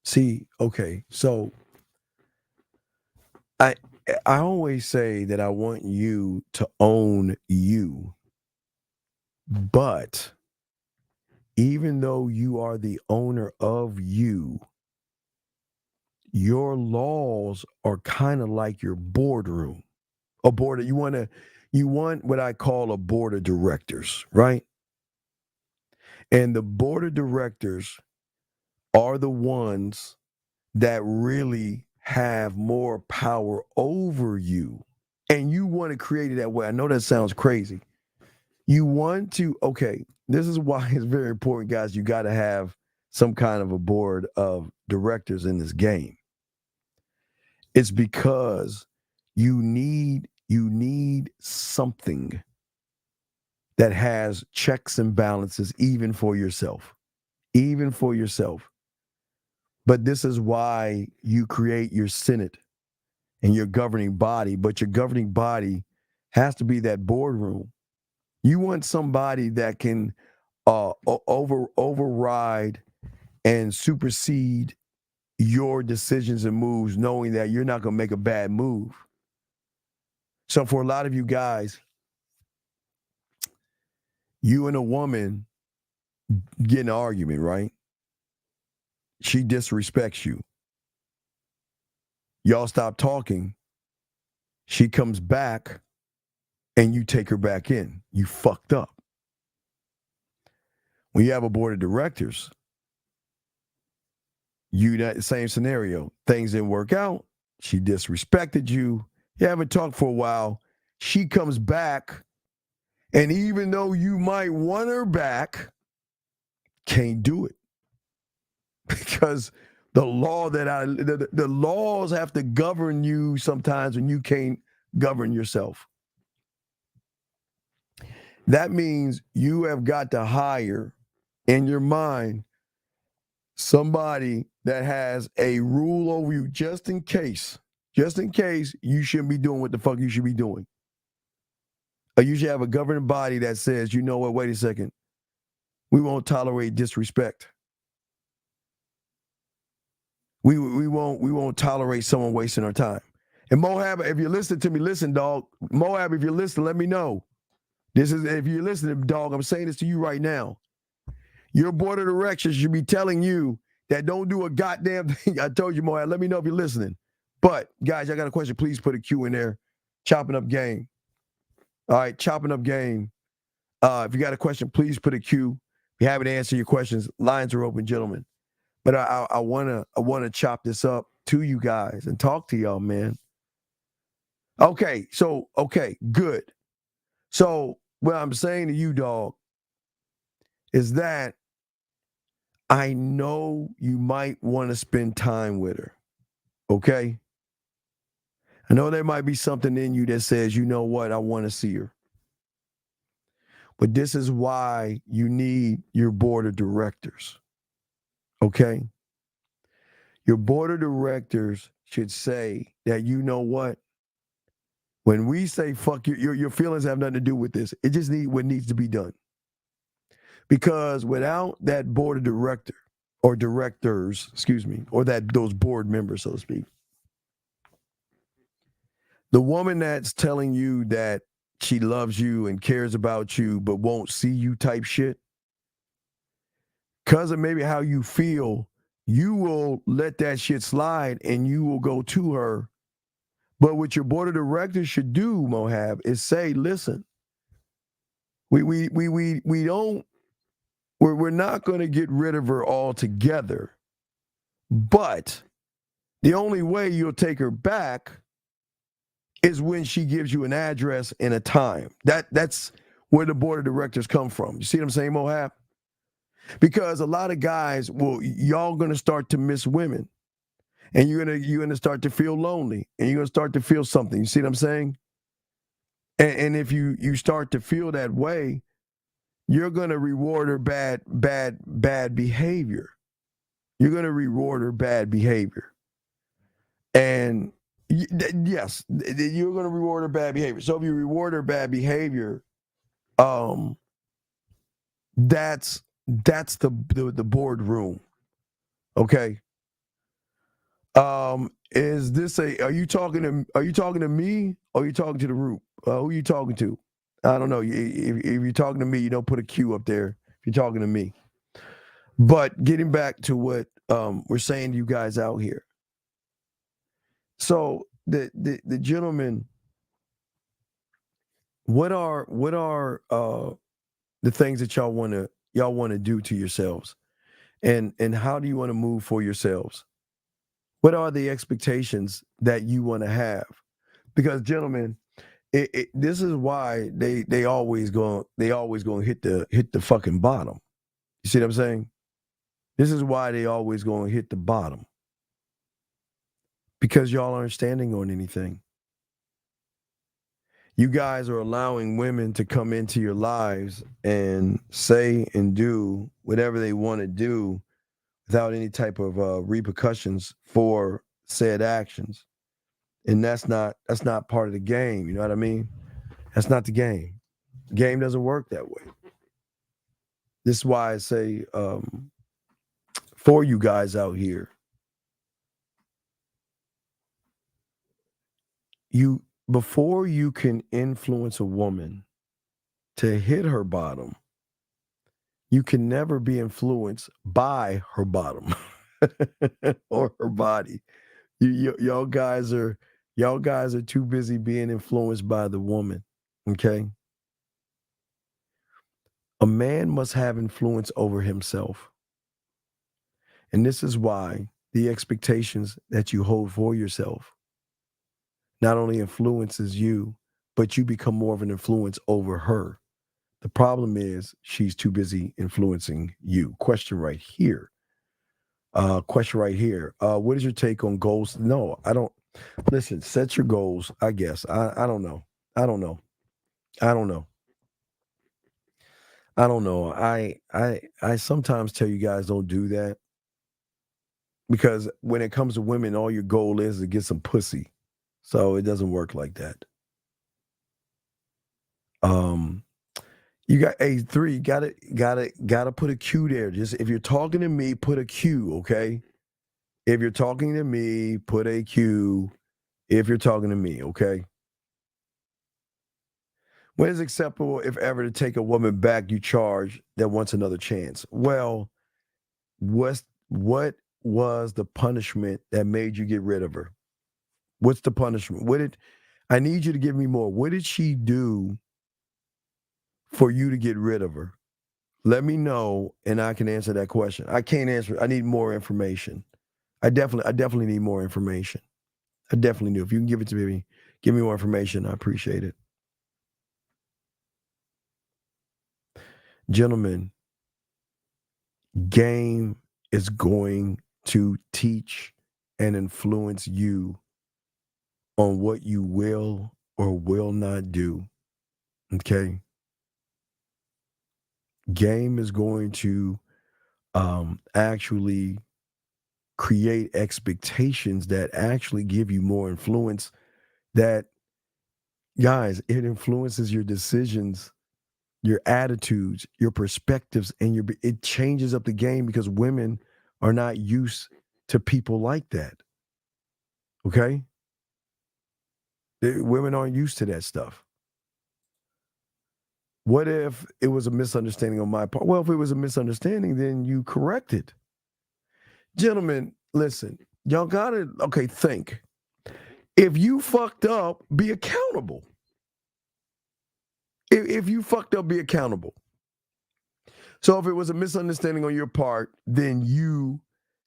[SPEAKER 2] see, okay, so I always say that I want you to own you. But even though you are the owner of you, your laws are kind of like your boardroom. A board, you want what I call a board of directors, right? And the board of directors are the ones that really have more power over you. And you want to create it that way. I know that sounds crazy. You want to, okay, this is why it's very important, guys. You got to have some kind of a board of directors in this game. It's because you need something that has checks and balances, even for yourself. Even for yourself. But this is why you create your Senate and your governing body. But your governing body has to be that boardroom. You want somebody that can override and supersede your decisions and moves, knowing that you're not going to make a bad move. So for a lot of you guys, you and a woman get in an argument, right? She disrespects you. Y'all stop talking. She comes back and you take her back in. You fucked up. When you have a board of directors, that same scenario. Things didn't work out. She disrespected you. You haven't talked for a while. She comes back, and even though you might want her back, can't do it. Because the laws have to govern you sometimes when you can't govern yourself. That means you have got to hire in your mind somebody that has a rule over you just in case you shouldn't be doing what the fuck you should be doing. Or you should have a governing body that says, you know what, wait a second. We won't tolerate disrespect. We won't tolerate someone wasting our time. And Mohab, if you're listening to me, listen, dog. Mohab, if you're listening, let me know. This is, if you're listening, dog, I'm saying this to you right now. Your board of directors should be telling you that don't do a goddamn thing. I told you, Moab. Let me know if you're listening. But, guys, I got a question. Please put a Q in there. Chopping up game. All right, chopping up game. If you got a question, please put a Q. If you haven't answered your questions, lines are open, gentlemen. But I wanna chop this up to you guys and talk to y'all, man. Okay, good. So what I'm saying to you, dog, is that I know you might want to spend time with her. Okay? I know there might be something in you that says, you know what, I want to see her. But this is why you need your board of directors. Okay? Your board of directors should say that, you know what, when we say fuck your feelings have nothing to do with this. It just what needs to be done. Because without that board of director or directors, or those board members, so to speak, the woman that's telling you that she loves you and cares about you but won't see you type shit, because of maybe how you feel, you will let that shit slide and you will go to her. But what your board of directors should do, Mohab, is say, listen, we're not going to get rid of her altogether, but the only way you'll take her back is when she gives you an address and a time. That's where the board of directors come from. You see what I'm saying, Mohab? Because a lot of guys, y'all going to start to miss women, and you're gonna start to feel lonely, and you're gonna start to feel something. You see what I'm saying? And if you start to feel that way, you're gonna reward her bad behavior. You're gonna reward her bad behavior, and yes, you're gonna reward her bad behavior. So if you reward her bad behavior, that's the boardroom. Okay. Is this are you talking to me or are you talking to the group? Who are you talking to? I don't know. If you're talking to me, you don't put a Q up there if you're talking to me. But getting back to what we're saying to you guys out here. So the gentlemen, what are the things that y'all want to do to yourselves? And how do you want to move for yourselves? What are the expectations that you want to have? Because, gentlemen, this is why they always going to hit the fucking bottom. You see what I'm saying? This is why they always going to hit the bottom. Because y'all aren't standing on anything. You guys are allowing women to come into your lives and say and do whatever they want to do without any type of repercussions for said actions. And that's not part of the game. You know what I mean? That's not the game. The game doesn't work that way. This is why I say for you guys out here, before you can influence a woman to hit her bottom, you can never be influenced by her bottom or her body. Y'all guys are too busy being influenced by the woman. Okay. A man must have influence over himself. And this is why the expectations that you hold for yourself not only influences you, but you become more of an influence over her. The problem is she's too busy influencing you. Question right here. What is your take on goals? No, I don't. Listen, set your goals, I guess. I don't know. I don't know. I sometimes tell you guys don't do that. Because when it comes to women, all your goal is to get some pussy. So it doesn't work like that. You got A3, gotta put a Q there. Just if you're talking to me, put a Q, okay? If you're talking to me, put a Q. If you're talking to me, okay? When is acceptable, if ever, to take a woman back you charge that wants another chance? Well, what was the punishment that made you get rid of her? What's the punishment? I need you to give me more. What did she do for you to get rid of her? Let me know, and I can answer that question. I can't answer. I need more information. I definitely need more information. I definitely do. If you can give it to me, give me more information. I appreciate it. Gentlemen, game is going to teach and influence you on what you will or will not do. Okay? Game is going to actually create expectations that actually give you more influence. That, guys, it influences your decisions, your attitudes, your perspectives, and it changes up the game because women are not used to people like that. Okay? Women aren't used to that stuff. What if it was a misunderstanding on my part? Well, if it was a misunderstanding, then you correct it. Gentlemen, listen, y'all gotta, think. If you fucked up, be accountable. If you fucked up, be accountable. So if it was a misunderstanding on your part, then you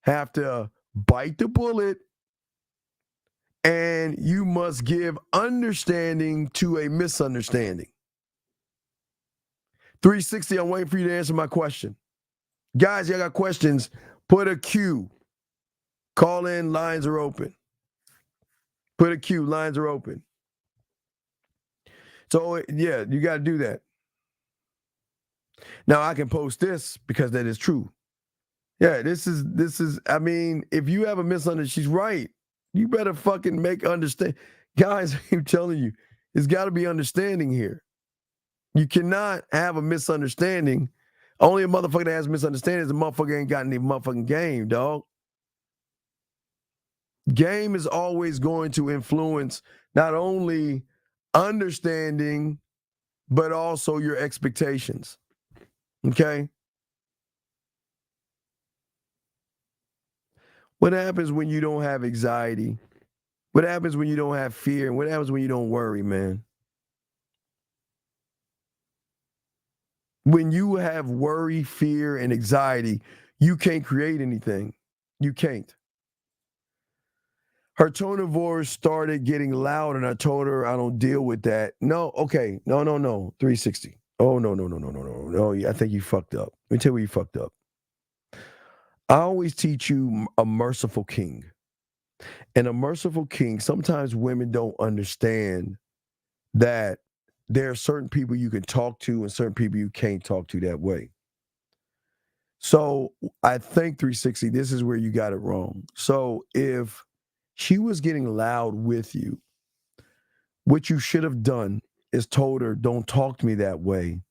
[SPEAKER 2] have to bite the bullet and you must give understanding to a misunderstanding. 360, I'm waiting for you to answer my question. Guys, y'all got questions, put a Q. Call in, lines are open. Put a Q, lines are open. So, yeah, you got to do that. Now, I can post this because that is true. Yeah, this is, I mean, if you have a misunderstanding, she's right. You better fucking make understand. Guys, I'm telling you, there's got to be understanding here. You cannot have a misunderstanding. Only a motherfucker that has a misunderstanding is a motherfucker ain't got any motherfucking game, dog. Game is always going to influence not only understanding, but also your expectations. Okay? What happens when you don't have anxiety? What happens when you don't have fear? And what happens when you don't worry, man? When you have worry, fear, and anxiety, you can't create anything. You can't. Her tone of voice started getting loud, and I told her I don't deal with that. No, okay. No. 360. Oh, no. No, I think you fucked up. Let me tell you where you fucked up. I always teach you a merciful king. And a merciful king, sometimes women don't understand that there are certain people you can talk to and certain people you can't talk to that way. So I think 360, this is where you got it wrong. So if she was getting loud with you, what you should have done is told her, don't talk to me that way.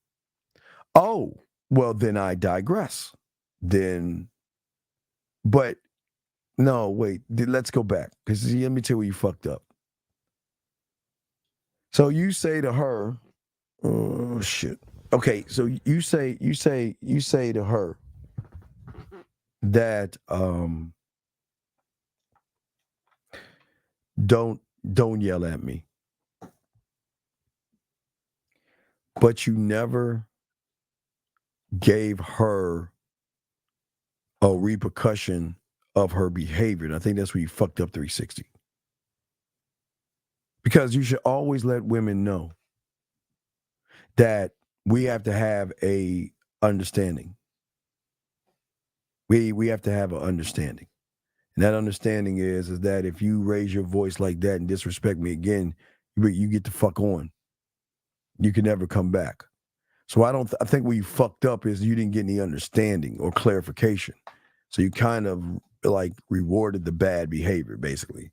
[SPEAKER 2] Oh, well, then I digress. But no, wait, let's go back. Because let me tell you where you fucked up. So you say to her, oh shit. Okay, so you say to her that don't yell at me. But you never gave her a repercussion of her behavior. And I think that's where you fucked up 360. Because you should always let women know that we have to have a understanding. We have to have an understanding. And that understanding is that if you raise your voice like that and disrespect me again, you get the fuck on. You can never come back. So I think where you fucked up is you didn't get any understanding or clarification. So you kind of like rewarded the bad behavior, basically.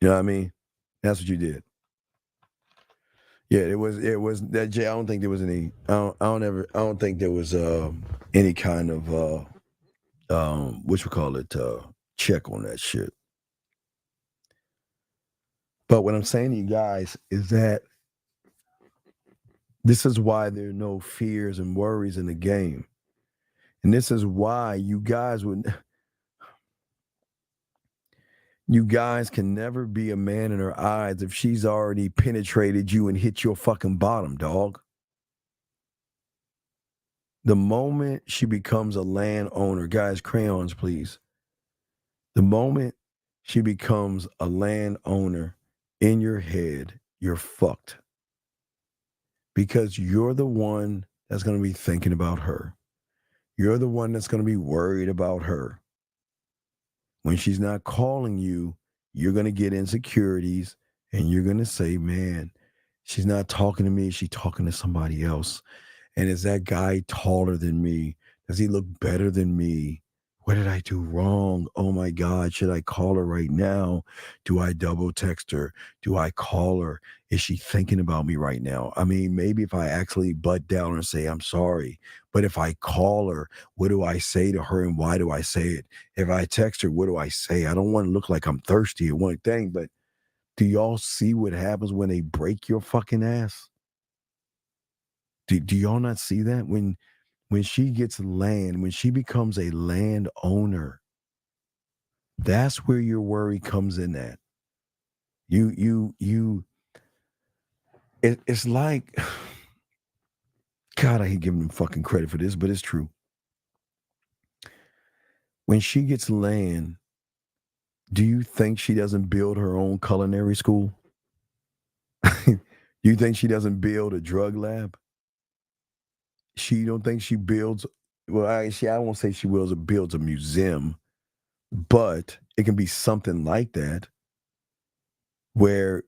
[SPEAKER 2] You know what I mean? That's what you did. Yeah, it was that, Jay. I don't think there was any. I don't think there was any kind of check on that shit. But what I'm saying to you guys is that this is why there are no fears and worries in the game. And this is why you guys can never be a man in her eyes if she's already penetrated you and hit your fucking bottom, dog. The moment she becomes a landowner, guys, crayons, please. The moment she becomes a landowner in your head, you're fucked. Because you're the one that's going to be thinking about her. You're the one that's going to be worried about her. When she's not calling you, you're going to get insecurities and you're going to say, man, she's not talking to me. She's talking to somebody else. And is that guy taller than me? Does he look better than me? What did I do wrong? Oh my God, should I call her right now? Do I double text her? Do I call her? Is she thinking about me right now? I mean, maybe if I actually butt down and say, I'm sorry, but if I call her, what do I say to her and why do I say it? If I text her, what do I say? I don't want to look like I'm thirsty or one thing, but do y'all see what happens when they break your fucking ass? Do y'all not see that? When she gets land, when she becomes a landowner, that's where your worry comes in at. It's like, God, I hate giving them fucking credit for this, but it's true. When she gets land, do you think she doesn't build her own culinary school? Do you think she doesn't build a drug lab? She don't think she builds, well, I won't say she builds a museum, but it can be something like that where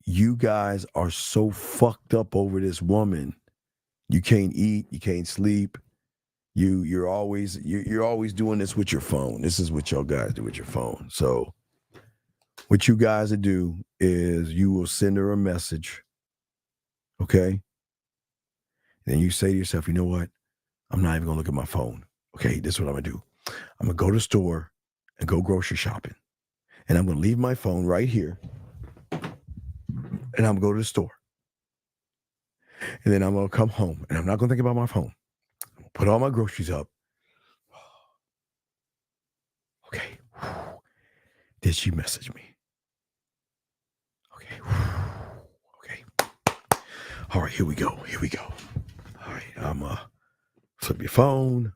[SPEAKER 2] you guys are so fucked up over this woman. You can't eat, you can't sleep. You're always doing this with your phone. This is what y'all guys do with your phone. So what you guys would do is you will send her a message, okay? Then you say to yourself, you know what? I'm not even gonna look at my phone. Okay, this is what I'm gonna do. I'm gonna go to the store and go grocery shopping. And I'm gonna leave my phone right here. And I'm gonna go to the store. And then I'm gonna come home and I'm not gonna think about my phone. I'm gonna put all my groceries up. Okay. Did she message me? Okay. Okay. All right, here we go. All right, I'm flip your phone.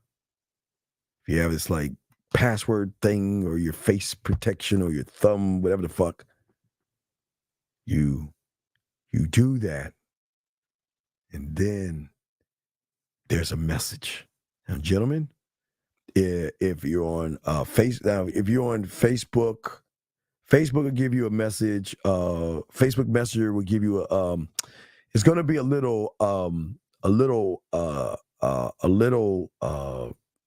[SPEAKER 2] If you have this like password thing or your face protection or your thumb, whatever the fuck, you do that. And then there's a message. Now, gentlemen, if you're on if you're on Facebook, Facebook will give you a message. Facebook Messenger will give you it's going to be a little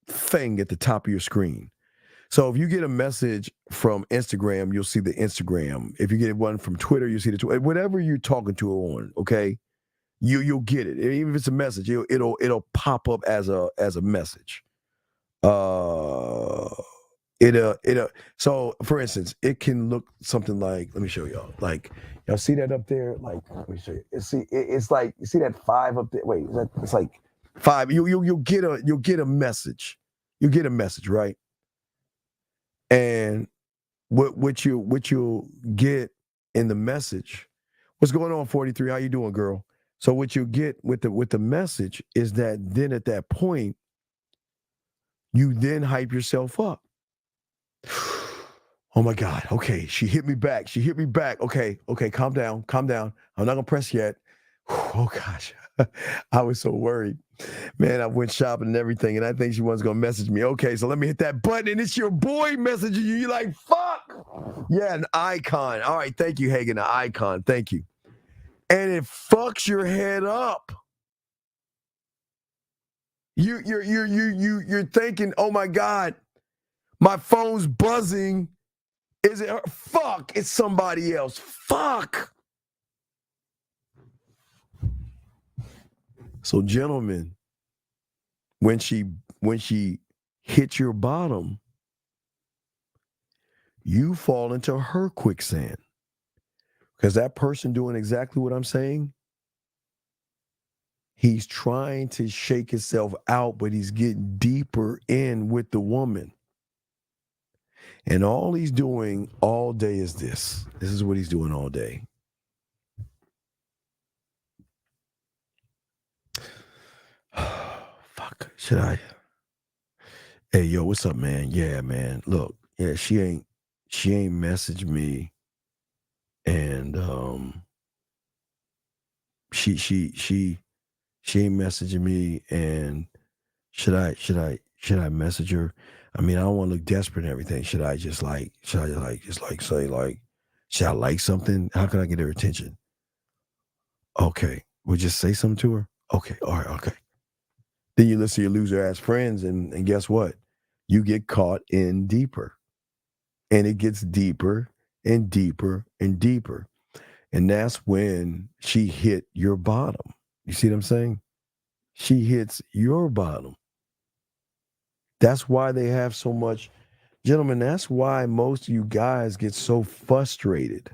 [SPEAKER 2] thing at the top of your screen. So if you get a message from Instagram, you'll see the Instagram. If you get one from Twitter, you'll see the Twitter. Whatever you're talking to her on, okay, you'll get it. Even if it's a message, it'll pop up as a message. So for instance, it can look something like, let me show y'all. Like, y'all see that up there? Like, let me show you. It's like, you see that 5 up there? Wait, it's like 5. You'll get a message. You get a message, right? And what you'll get in the message, what's going on, 43? How you doing, girl? So what you get with the message is that then at that point, you then hype yourself up. Oh my God. Okay. She hit me back. Okay. Calm down. I'm not gonna press yet. Oh gosh. I was so worried. Man, I went shopping and everything, and I think she was gonna message me. Okay, so let me hit that button, and it's your boy messaging you. You're like, fuck. Yeah, an icon. All right, thank you, Hagen. An icon. Thank you. And it fucks your head up. You're thinking, oh my God, my phone's buzzing. Is it her? Fuck, it's somebody else. Fuck. So, gentlemen, when she hits your bottom, you fall into her quicksand. Because that person doing exactly what I'm saying, he's trying to shake himself out, but he's getting deeper in with the woman. And all he's doing all day is this. This is what he's doing all day. Fuck. Should I? Hey, yo, what's up, man? Yeah, man. Look, yeah, she ain't messaged me, and she ain't messaging me, and should I message her? I mean, I don't want to look desperate and everything. Should I say should I like something? How can I get her attention? Okay, we'll just say something to her. Okay, all right, okay. Then you listen to your loser ass friends, and guess what? You get caught in deeper. And it gets deeper and deeper and deeper. And that's when she hit your bottom. You see what I'm saying? She hits your bottom. That's why they have so much. Gentlemen, that's why most of you guys get so frustrated.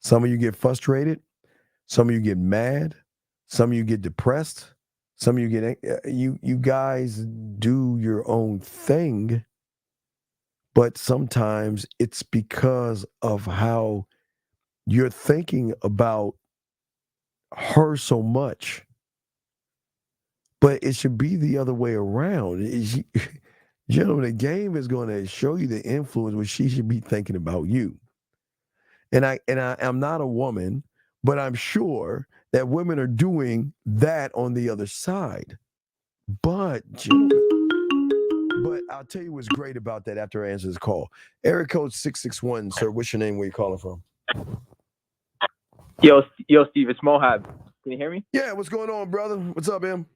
[SPEAKER 2] Some of you get frustrated. Some of you get mad. Some of you get depressed. Some of you get, you guys do your own thing. But sometimes it's because of how you're thinking about her so much. But it should be the other way around. Gentlemen, the game is going to show you the influence which she should be thinking about you. And I'm not a woman, but I'm sure that women are doing that on the other side. But I'll tell you what's great about that after I answer this call. Area code 661, sir. What's your name? Where you calling from?
[SPEAKER 16] Yo, Steve, it's Mohab. Can you hear me?
[SPEAKER 2] Yeah, what's going on, brother? What's up, man?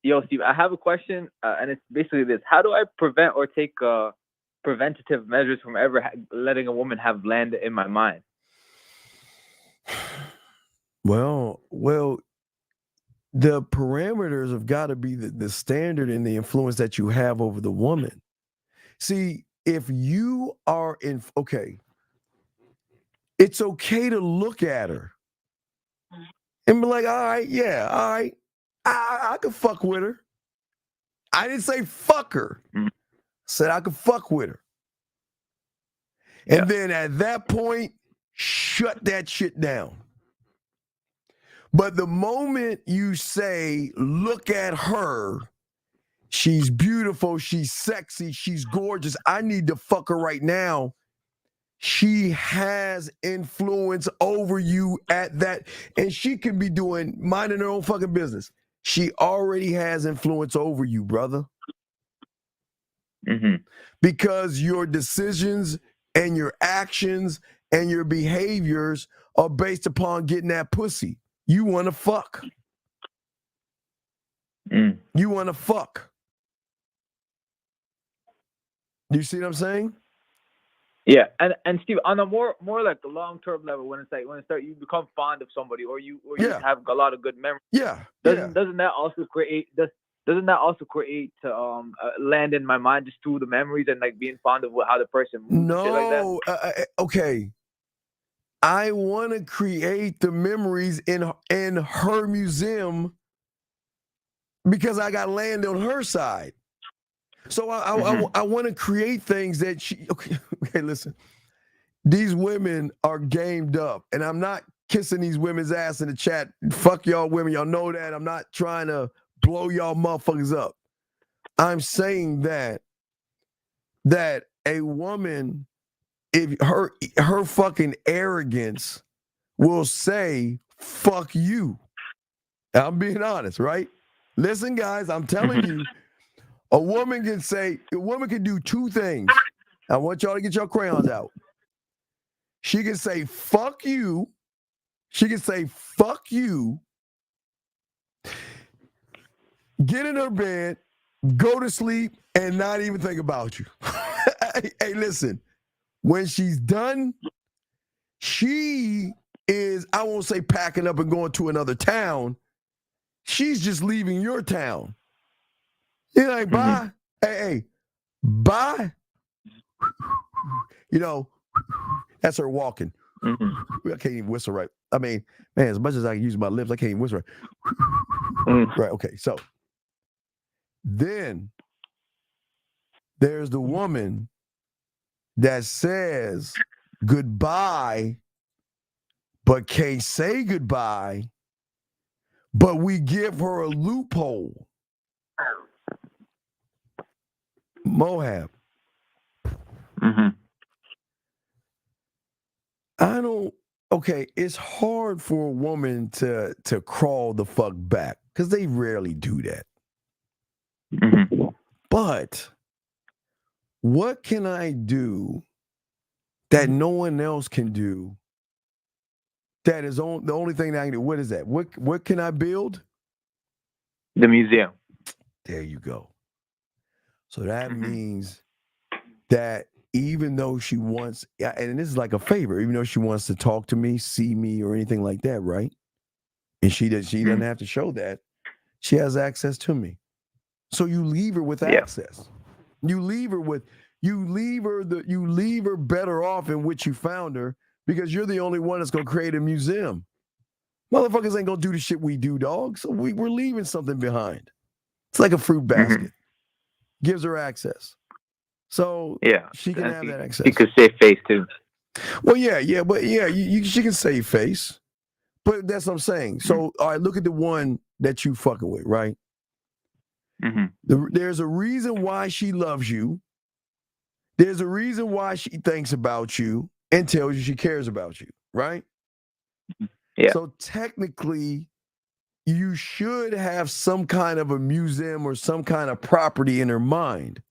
[SPEAKER 16] Yo, Steve, I have a question, and it's basically this. How do I prevent or take preventative measures from ever letting a woman have land in my mind?
[SPEAKER 2] Well, the parameters have got to be the standard and the influence that you have over the woman. See, if you are it's okay to look at her and be like, all right, yeah, all right, I could fuck with her. I didn't say fuck her. I said I could fuck with her. And then at that point, shut that shit down. But the moment you say, look at her, she's beautiful, she's sexy, she's gorgeous, I need to fuck her right now. She has influence over you at that, and she can be minding her own fucking business. She already has influence over you, brother.
[SPEAKER 16] Mm-hmm.
[SPEAKER 2] Because your decisions and your actions and your behaviors are based upon getting that pussy. You want to fuck. You want to fuck. Do you see what I'm saying?
[SPEAKER 16] Yeah, and Steve, on a more like a long-term level, when you become fond of somebody or you have a lot of good memories. Doesn't that also create land in my mind just through the memories and like being fond of how the person moves?
[SPEAKER 2] No,
[SPEAKER 16] shit like that?
[SPEAKER 2] Okay. I want to create the memories in her museum because I got land on her side. So I want to create things that she. Okay, listen. These women are gamed up, and I'm not kissing these women's ass in the chat. Fuck y'all women, y'all know that. I'm not trying to blow y'all motherfuckers up. I'm saying that a woman, if her fucking arrogance will say, fuck you. I'm being honest, right? Listen, guys, I'm telling you, a woman can do two things. I want y'all to get your crayons out. She can say, fuck you. She can say, fuck you. Get in her bed, go to sleep, and not even think about you. Hey, listen, when she's done, she is, I won't say packing up and going to another town. She's just leaving your town. You're like, bye. Hey, bye. You know, that's her walking. I can't even whistle right. I mean, man, as much as I can use my lips, I can't even whistle right. Right, okay. So then there's the woman that says goodbye, but can't say goodbye, but we give her a loophole. Mohab. I don't. Okay, it's hard for a woman to crawl the fuck back because they rarely do that. But what can I do that no one else can do? That is the only thing that I can do. What is that? What can I build?
[SPEAKER 16] The museum.
[SPEAKER 2] There you go. So that means that even though she wants, and this is like a favor, even though she wants to talk to me, see me, or anything like that, right? And she doesn't have to show that. She has access to me. So you leave her with access. You leave her better off in which you found her because you're the only one that's gonna create a museum. Motherfuckers ain't gonna do the shit we do, dog. So we're leaving something behind. It's like a fruit basket. Gives her access. So she can have that access.
[SPEAKER 16] She could save face too.
[SPEAKER 2] Well, but she can save face. But that's what I'm saying. So, all right, look at the one that you fucking with, right? There's a reason why she loves you. There's a reason why she thinks about you and tells you she cares about you, right?
[SPEAKER 16] Yeah.
[SPEAKER 2] So technically, you should have some kind of a museum or some kind of property in her mind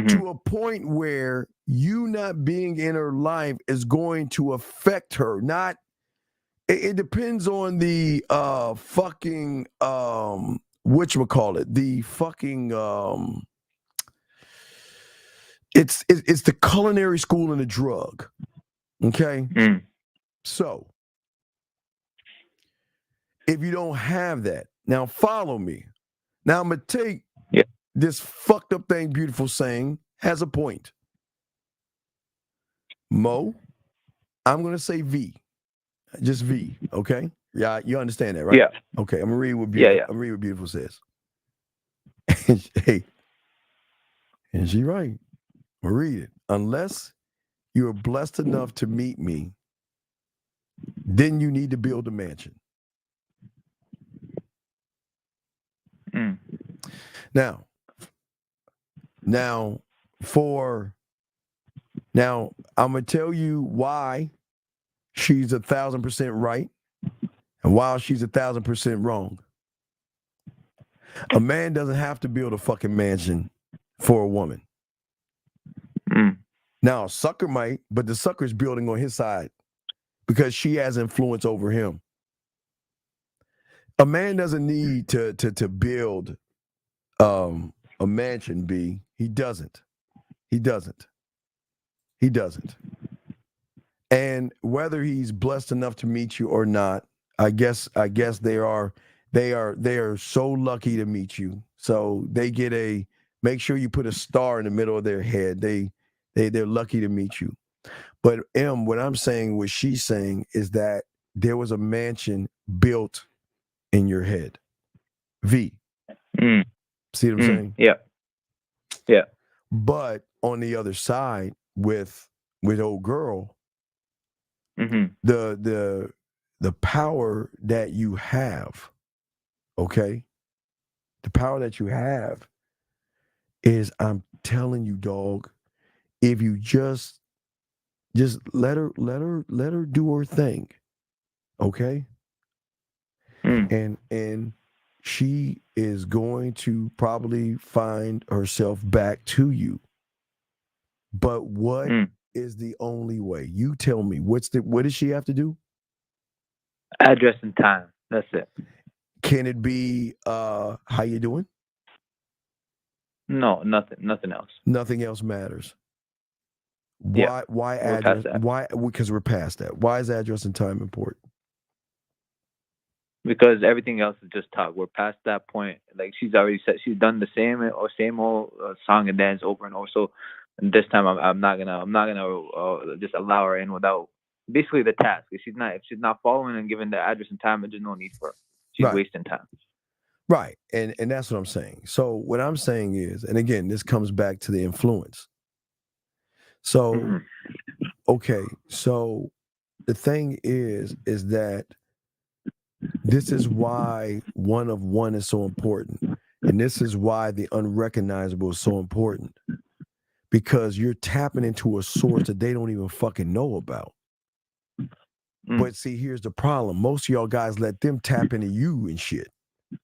[SPEAKER 2] to a point where you not being in her life is going to affect her. Not, it depends on the fucking whatchamacallit, the fucking it's the culinary school and the drug. Okay? So if you don't have that, now follow me. Now I'm gonna take this fucked up thing Beautiful saying has a point. Mo, I'm gonna say V. Just V, okay? Yeah, you understand that, right?
[SPEAKER 16] Yeah.
[SPEAKER 2] Okay, I'm gonna read what Beautiful, I'm gonna read what Beautiful says. Hey, and she right. I'm gonna read it. Unless you're blessed enough to meet me, then you need to build a mansion. Now, I'm gonna tell you why she's 1,000% right and why she's 1,000% wrong. A man doesn't have to build a fucking mansion for a woman. Now, a sucker might, but the sucker's building on his side because she has influence over him. A man doesn't need to build a mansion, B. He doesn't. And whether he's blessed enough to meet you or not, I guess they are so lucky to meet you. So they get make sure you put a star in the middle of their head. They're lucky to meet you. But what I'm saying, what she's saying is that there was a mansion built in your head. V. See what I'm saying?
[SPEAKER 16] Yeah.
[SPEAKER 2] But on the other side, with old girl, the power that you have, okay? The power that you have is, I'm telling you, dog, if you just let her do her thing, okay? And she is going to probably find herself back to you. But what is the only way? You tell me. What does she have to do?
[SPEAKER 16] Address and time. That's it.
[SPEAKER 2] Can it be how you doing?
[SPEAKER 16] No, nothing else.
[SPEAKER 2] Nothing else matters.
[SPEAKER 16] Yeah.
[SPEAKER 2] Why
[SPEAKER 16] We're
[SPEAKER 2] address?
[SPEAKER 16] past that.
[SPEAKER 2] Why? Because we're past that. Why is address and time important?
[SPEAKER 16] Because everything else is just talk. We're past that point. Like she's already said, she's done the same old song and dance over and over. So this time I'm not gonna just allow her in without basically the task. If she's not following and giving the address and time, there's no need for her. She's wasting time.
[SPEAKER 2] Right. And that's what I'm saying. So what I'm saying is, and again, this comes back to the influence. So, okay, so the thing is that this is why one of one is so important. And this is why the unrecognizable is so important. Because you're tapping into a source that they don't even fucking know about. But see, here's the problem. Most of y'all guys let them tap into you and shit.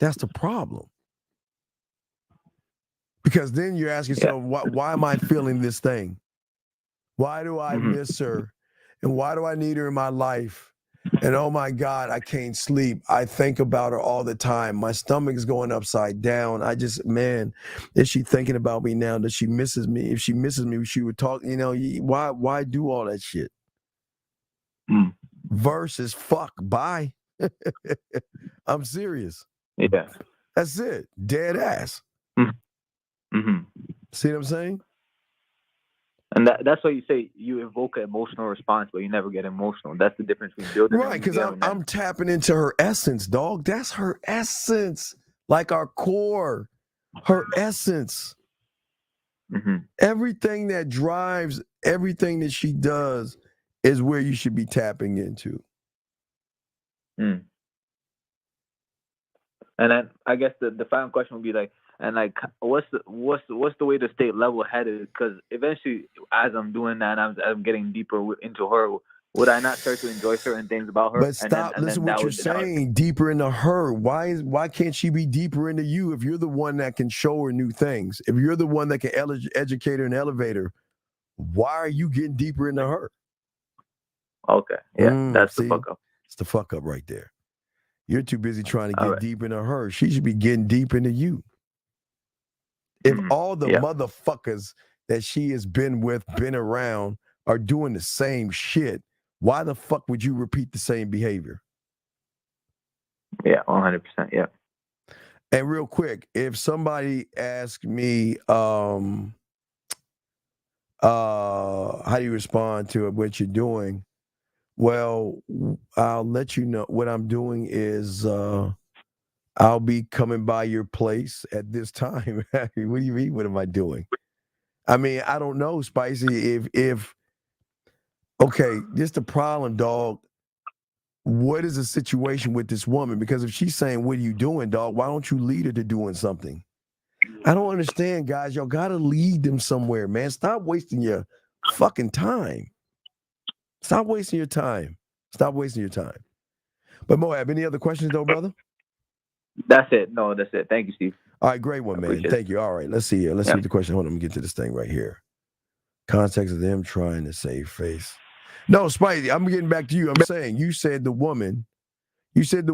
[SPEAKER 2] That's the problem. Because then you're asking yourself, why am I feeling this thing? Why do I miss her? And why do I need her in my life? And oh my God, I can't sleep. I think about her all the time. My stomach is going upside down. Man, is she thinking about me now? Does she misses me? If she misses me, she would talk, why do all that shit? Versus fuck, bye. I'm serious.
[SPEAKER 16] Yeah.
[SPEAKER 2] That's it. Dead ass. See what I'm saying?
[SPEAKER 16] And that's why you say you evoke an emotional response, but you never get emotional. That's the difference between building.
[SPEAKER 2] Right, because I'm tapping into her essence, dog. That's her essence, like our core, her essence. Everything that drives everything that she does is where you should be tapping into.
[SPEAKER 16] And then I guess the final question would be like, and like, what's the way to stay level-headed? Because eventually, as I'm doing that, I'm getting deeper into her. Would I not start to enjoy certain things about her?
[SPEAKER 2] But stop, listen what you're saying, deeper into her. Why can't she be deeper into you if you're the one that can show her new things? If you're the one that can educate her and elevate her, why are you getting deeper into her?
[SPEAKER 16] Okay, that's the fuck up.
[SPEAKER 2] It's the fuck up right there. You're too busy trying to get deep into her. She should be getting deep into you. If all the motherfuckers that she has been around, are doing the same shit, why the fuck would you repeat the same behavior?
[SPEAKER 16] Yeah, 100%. Yeah.
[SPEAKER 2] And real quick, if somebody asks me, how do you respond to what you're doing? Well, I'll let you know. What I'm doing is I'll be coming by your place at this time. What do you mean? What am I doing? I mean, I don't know, Spicy. Okay, just the problem, dog. What is the situation with this woman? Because if she's saying, what are you doing, dog? Why don't you lead her to doing something? I don't understand, guys. Y'all got to lead them somewhere, man. Stop wasting your fucking time. Stop wasting your time. Stop wasting your time. But Moab, any other questions though, brother?
[SPEAKER 16] That's it. No, that's it. Thank you, Steve.
[SPEAKER 2] All right, great one, man. Thank you. All right, let's see here. Let's see what the question. Hold on, let me get to this thing right here. Context of them trying to save face. No, Spidey, I'm getting back to you. I'm saying you said the woman, Sente,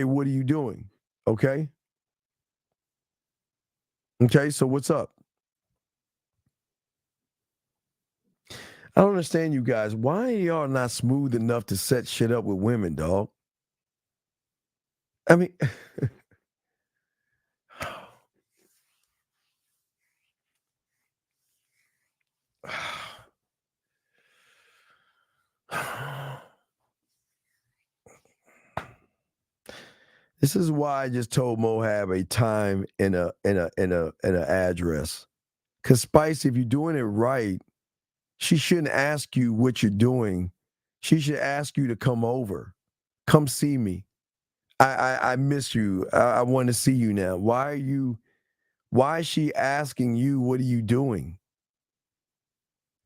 [SPEAKER 2] what are you doing? Okay. Okay, so what's up? I don't understand you guys. Why are y'all not smooth enough to set shit up with women, dog? I mean, this is why I just told Mohab a time and an address. Cause Spice, if you're doing it right, she shouldn't ask you what you're doing. She should ask you to come over. Come see me. I miss you. I want to see you now. Why is she asking you, what are you doing?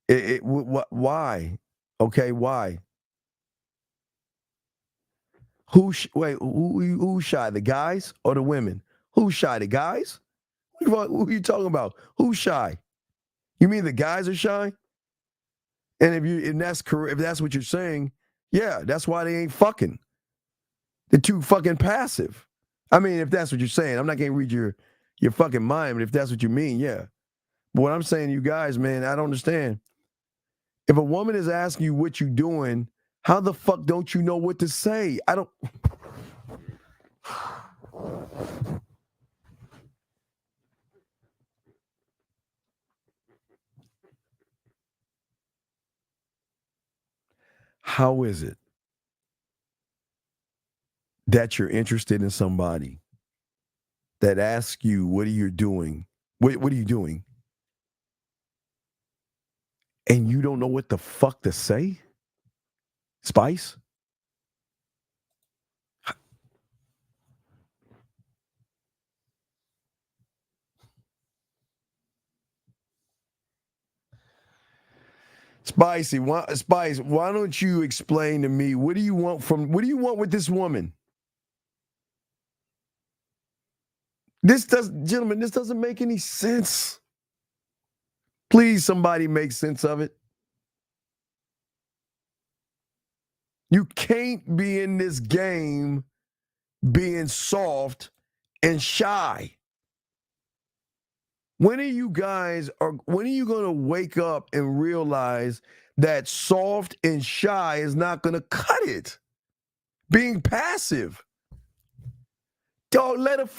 [SPEAKER 2] Why? Okay, why? Who's shy? The guys or the women? Who's shy? The guys? Who are you talking about? Who's shy? You mean the guys are shy? And if that's correct, if that's what you're saying, yeah, that's why they ain't fucking. They're too fucking passive. I mean, if that's what you're saying, I'm not gonna read your fucking mind, but if that's what you mean, yeah. But what I'm saying, you guys, man, I don't understand. If a woman is asking you what you doing, how the fuck don't you know what to say? I don't. how is it that you're interested in somebody that asks you, what are you doing? What are you doing? And you don't know what the fuck to say? Spice? Spice, why don't you explain to me, what do you want with this woman? Gentlemen, this doesn't make any sense. Please, somebody make sense of it. You can't be in this game being soft and shy. When are you going to wake up and realize that soft and shy is not going to cut it? Being passive. Don't let it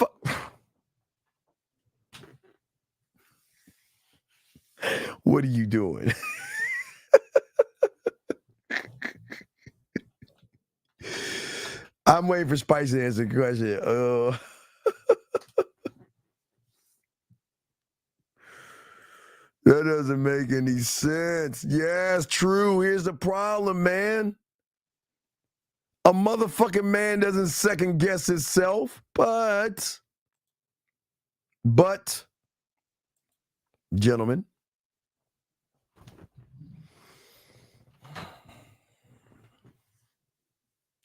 [SPEAKER 2] What are you doing? I'm waiting for Spice to answer the question. That doesn't make any sense. Yes, true. Here's the problem, man. A motherfucking man doesn't second guess himself, but, gentlemen,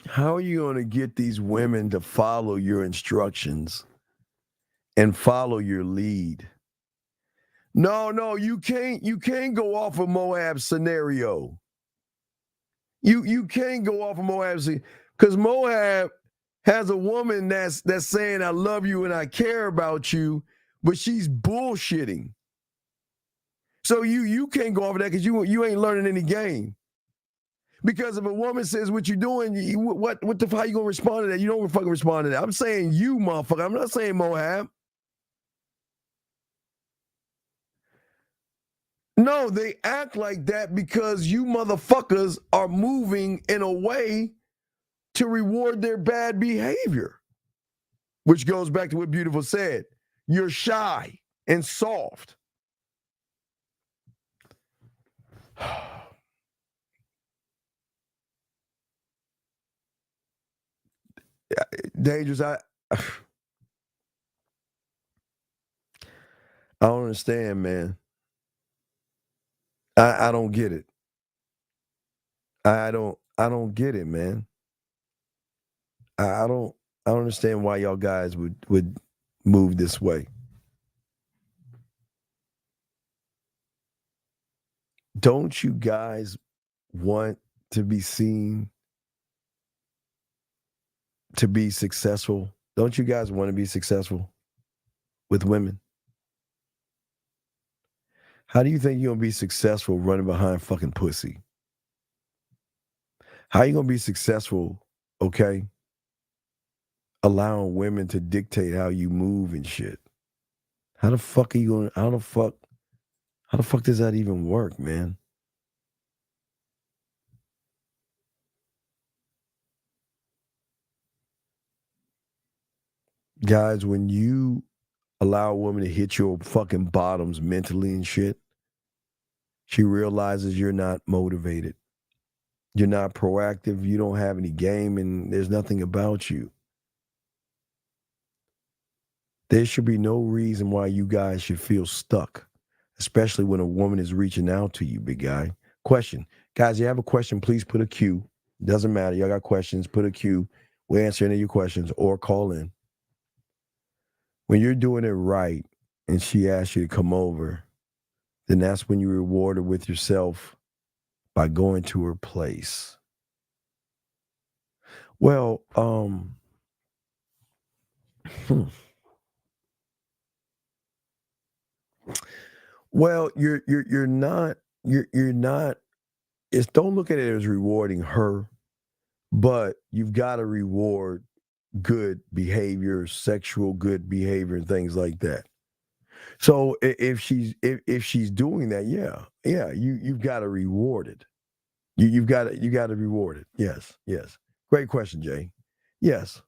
[SPEAKER 2] how are you going to get these women to follow your instructions and follow your lead? No, you can't go off of Moab's scenario. You can't go off of Moab's, because Moab has a woman that's saying, I love you and I care about you, but she's bullshitting. So you can't go off of that because you ain't learning any game. Because if a woman says what you're doing, how you gonna respond to that? You don't fucking respond to that. I'm saying you, motherfucker. I'm not saying Moab. No, they act like that because you motherfuckers are moving in a way to reward their bad behavior. Which goes back to what Beautiful said. You're shy and soft. Dangerous. I don't understand, man. I don't get it. I don't get it, man. I don't understand why y'all guys would move this way. Don't you guys want to be seen to be successful? Don't you guys want to be successful with women? How do you think you're going to be successful running behind fucking pussy? How are you going to be successful, okay, allowing women to dictate how you move and shit? How the fuck does that even work, man? Guys, when you allow a woman to hit your fucking bottoms mentally and shit, she realizes you're not motivated. You're not proactive. You don't have any game, and there's nothing about you. There should be no reason why you guys should feel stuck, especially when a woman is reaching out to you, big guy. Question. Guys, you have a question, please put a Q. Doesn't matter. Y'all got questions, put a Q. We'll answer any of your questions or call in. When you're doing it right and she asks you to come over, then that's when you reward her with yourself by going to her place. Well, well, you're not. It's, don't look at it as rewarding her, but you've got to reward good behavior, sexual good behavior, and things like that. So if she's doing that, yeah, you've got to reward it. You've got to reward it. Yes. Great question, Jay. Yes.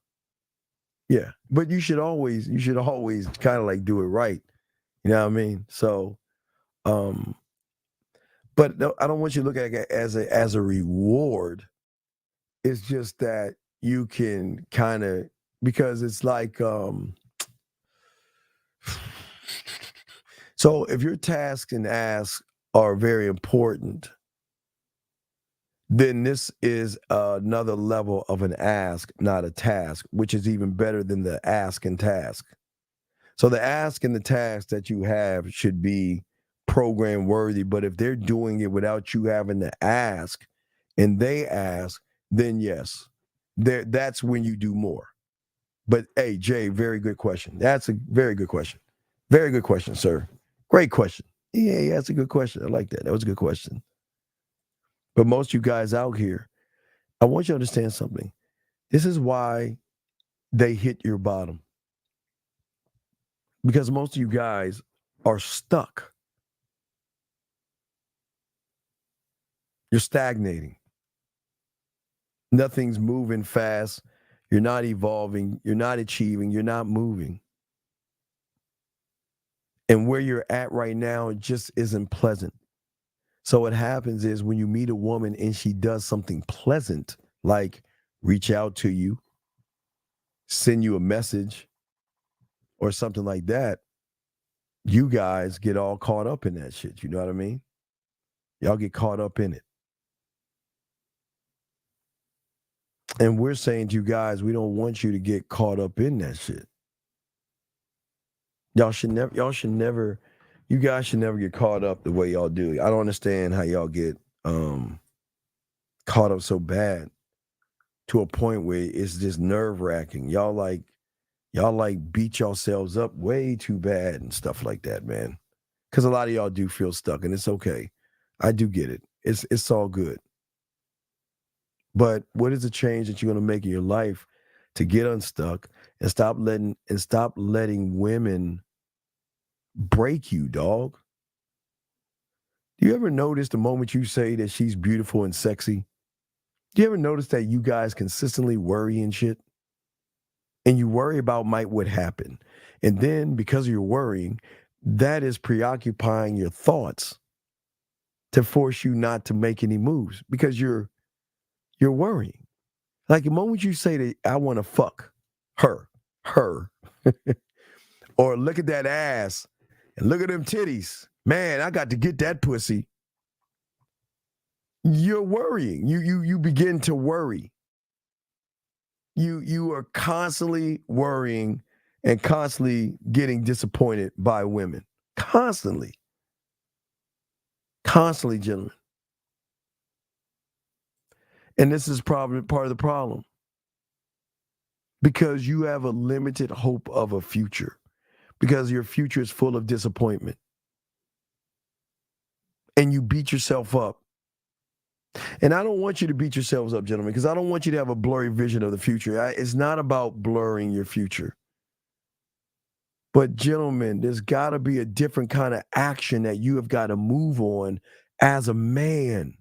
[SPEAKER 2] Yeah. But you should always kind of like do it right. You know what I mean? So, but no, I don't want you to look at it as a reward. It's just that you can kind of, because it's like, so if your tasks and asks are very important, then this is another level of an ask, not a task, which is even better than the ask and task. So the ask and the task that you have should be program worthy, but if they're doing it without you having to ask and they ask, then yes, that's when you do more. But hey, Jay, very good question. That's a very good question. Very good question, sir. Great question. Yeah, that's a good question. I like that. That was a good question. But most of you guys out here, I want you to understand something. This is why they hit your bottom. Because most of you guys are stuck. You're stagnating. Nothing's moving fast. You're not evolving. You're not achieving. You're not moving. And where you're at right now, it just isn't pleasant. So what happens is when you meet a woman and she does something pleasant, like reach out to you, send you a message, or something like that, you guys get all caught up in that shit. You know what I mean? Y'all get caught up in it. And we're saying to you guys, we don't want you to get caught up in that shit. You guys should never get caught up the way y'all do. I don't understand how y'all get caught up so bad to a point where it's just nerve-wracking. Y'all like beat yourselves up way too bad and stuff like that, man. Because a lot of y'all do feel stuck, and it's okay. I do get it. It's all good. But what is the change that you're going to make in your life to get unstuck and stop letting women break you, dog? Do you ever notice the moment you say that she's beautiful and sexy? Do you ever notice that you guys consistently worry and shit? And you worry about what would happen. And then because of your worrying, that is preoccupying your thoughts to force you not to make any moves because you're worrying. Like the moment you say that I want to fuck her, or look at that ass and look at them titties. Man, I got to get that pussy. You're worrying. You begin to worry. You are constantly worrying and constantly getting disappointed by women. Constantly, gentlemen. And this is probably part of the problem. Because you have a limited hope of a future. Because your future is full of disappointment. And you beat yourself up. And I don't want you to beat yourselves up, gentlemen, because I don't want you to have a blurry vision of the future. It's not about blurring your future. But gentlemen, there's got to be a different kind of action that you have got to move on as a man.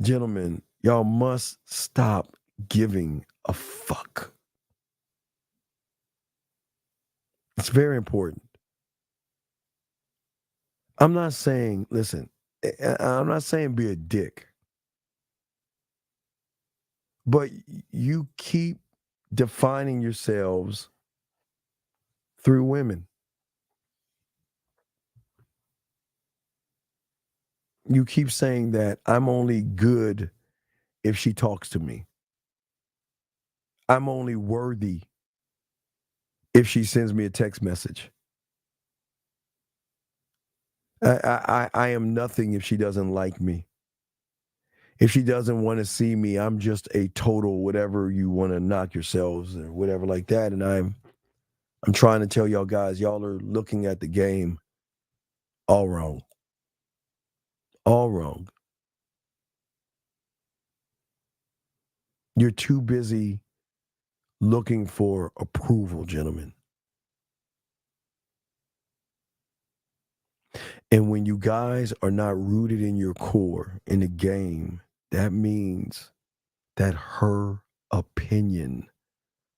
[SPEAKER 2] Gentlemen, y'all must stop giving a fuck. It's very important. I'm not saying, listen, I'm not saying be a dick. But you keep defining yourselves through women. You keep saying that I'm only good if she talks to me. I'm only worthy if she sends me a text message. I am nothing if she doesn't like me. If she doesn't want to see me, I'm just a total whatever you want to knock yourselves or whatever like that. And I'm trying to tell y'all guys, y'all are looking at the game all wrong. All wrong. You're too busy looking for approval, gentlemen. And when you guys are not rooted in your core in the game, that means that her opinion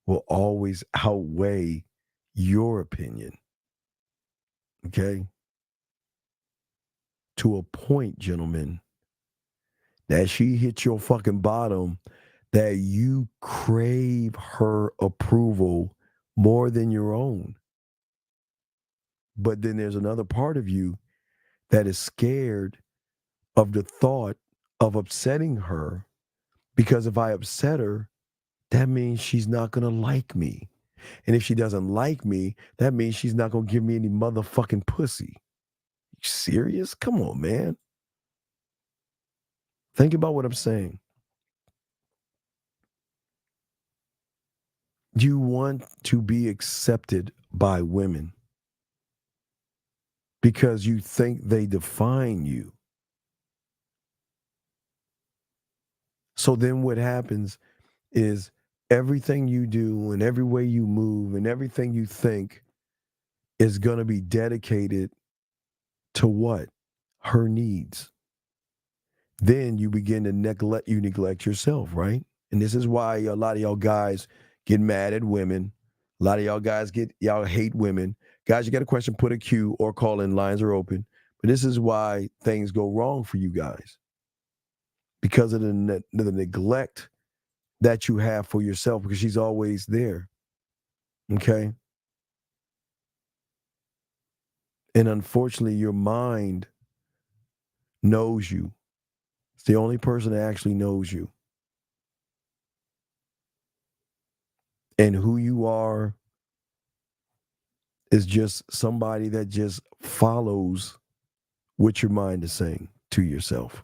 [SPEAKER 2] will always outweigh your opinion. Okay? To a point, gentlemen, that she hits your fucking bottom, that you crave her approval more than your own. But then there's another part of you that is scared of the thought of upsetting her, because if I upset her, that means she's not going to like me. And if she doesn't like me, that means she's not going to give me any motherfucking pussy. You serious? Come on, man. Think about what I'm saying. You want to be accepted by women because you think they define you. So then what happens is everything you do and every way you move and everything you think is going to be dedicated to what? Her needs. Then you begin to neglect yourself, right? And this is why a lot of y'all guys get mad at women. A lot of y'all guys y'all hate women. Guys, you got a question, put a Q or call in. Lines are open. But this is why things go wrong for you guys. Because of the neglect that you have for yourself, because she's always there. Okay? And unfortunately, your mind knows you. It's the only person that actually knows you. And who you are is just somebody that just follows what your mind is saying to yourself.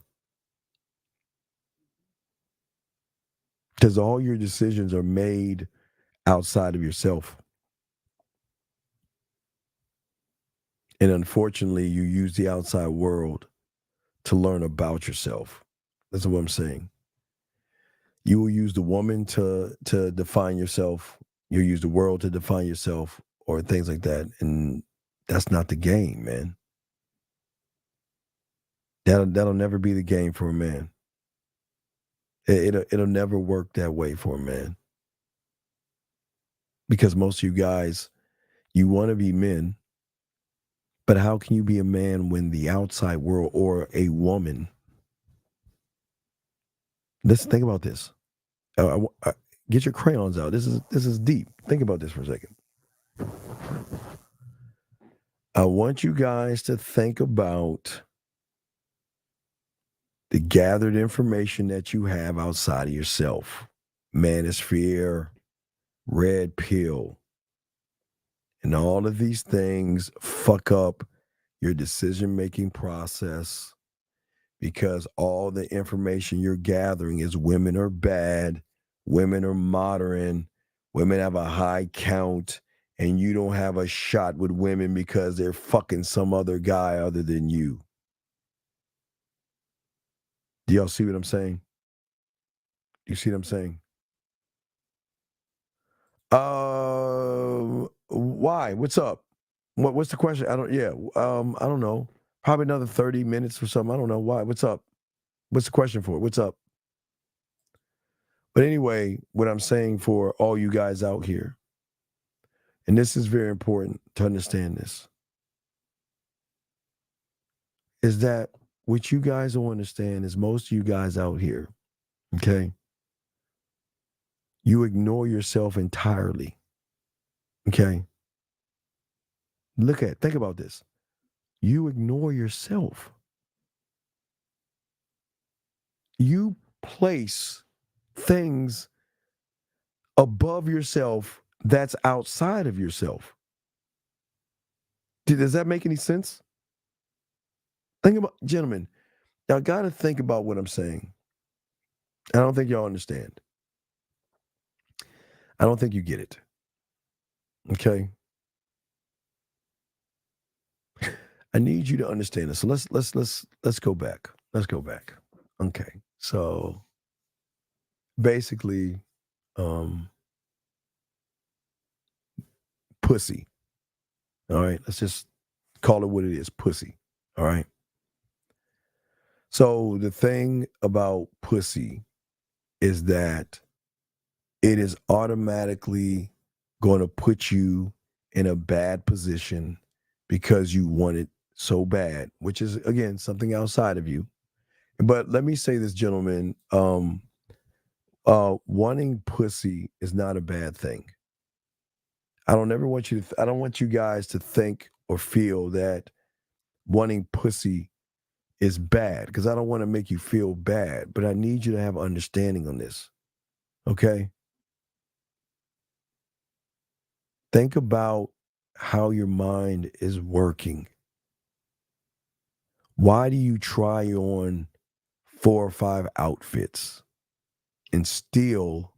[SPEAKER 2] Because all your decisions are made outside of yourself. And unfortunately, you use the outside world to learn about yourself. That's what I'm saying. You will use the woman to define yourself. You'll use the world to define yourself or things like that. And that's not the game, man. That'll never be the game for a man. It'll never work that way for a man. Because most of you guys, you want to be men, but how can you be a man when the outside world or a woman? Let's think about this. Get your crayons out. This is deep. Think about this for a second. I want you guys to think about the gathered information that you have outside of yourself. Manosphere, red pill, and all of these things fuck up your decision-making process, because all the information you're gathering is women are bad, women are modern, women have a high count, and you don't have a shot with women because they're fucking some other guy other than you. Do y'all see what I'm saying? You see what I'm saying? Why? What's up? What's the question? I don't know. Probably another 30 minutes or something. I don't know why. What's up? What's the question for? What's up? But anyway, what I'm saying for all you guys out here, and this is very important to understand this, is that what you guys don't understand is most of you guys out here, okay, you ignore yourself entirely, okay? Think about this. You ignore yourself. You place things above yourself that's outside of yourself. Does that make any sense? Think about, gentlemen, y'all got to think about what I'm saying. I don't think y'all understand. I don't think you get it. Okay? I need you to understand this. So let's go back. Let's go back. Okay. So basically, pussy. All right, let's just call it what it is, pussy. All right. So the thing about pussy is that it is automatically going to put you in a bad position because you want it so bad, which is, again, something outside of you. But let me say this, gentlemen, wanting pussy is not a bad thing. I don't ever want you to, I don't want you guys to think or feel that wanting pussy is bad, because I don't want to make you feel bad, but I need you to have understanding on this. Okay? Think about how your mind is working. Why do you try on 4 or 5 outfits and still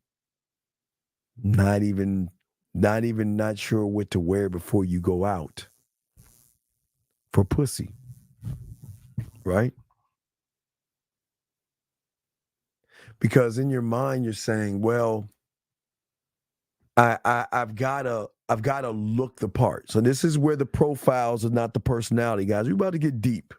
[SPEAKER 2] not sure what to wear before you go out? For pussy, right? Because in your mind you're saying, well, I've gotta look the part. So this is where the profiles are not the personality, guys. We're about to get deep.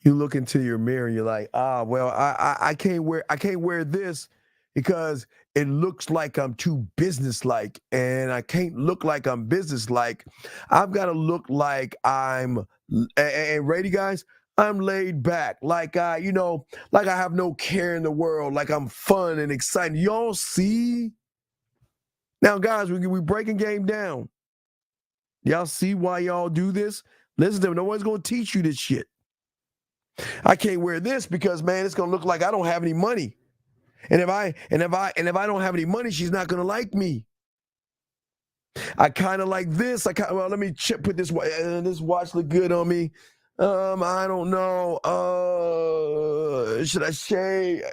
[SPEAKER 2] You look into your mirror and you're like, well, I can't wear this because it looks like I'm too businesslike, and I can't look like I'm businesslike. I've got to look like I'm, and ready, guys, I'm laid back, like like I have no care in the world, like I'm fun and exciting. Y'all see? Now, guys, we breaking game down. Y'all see why y'all do this? Listen to them. No one's gonna teach you this shit. I can't wear this because, man, it's gonna look like I don't have any money. And if I don't have any money, she's not gonna like me. I kind of like this. Well, let me put this watch look good on me. I don't know. Should I shave?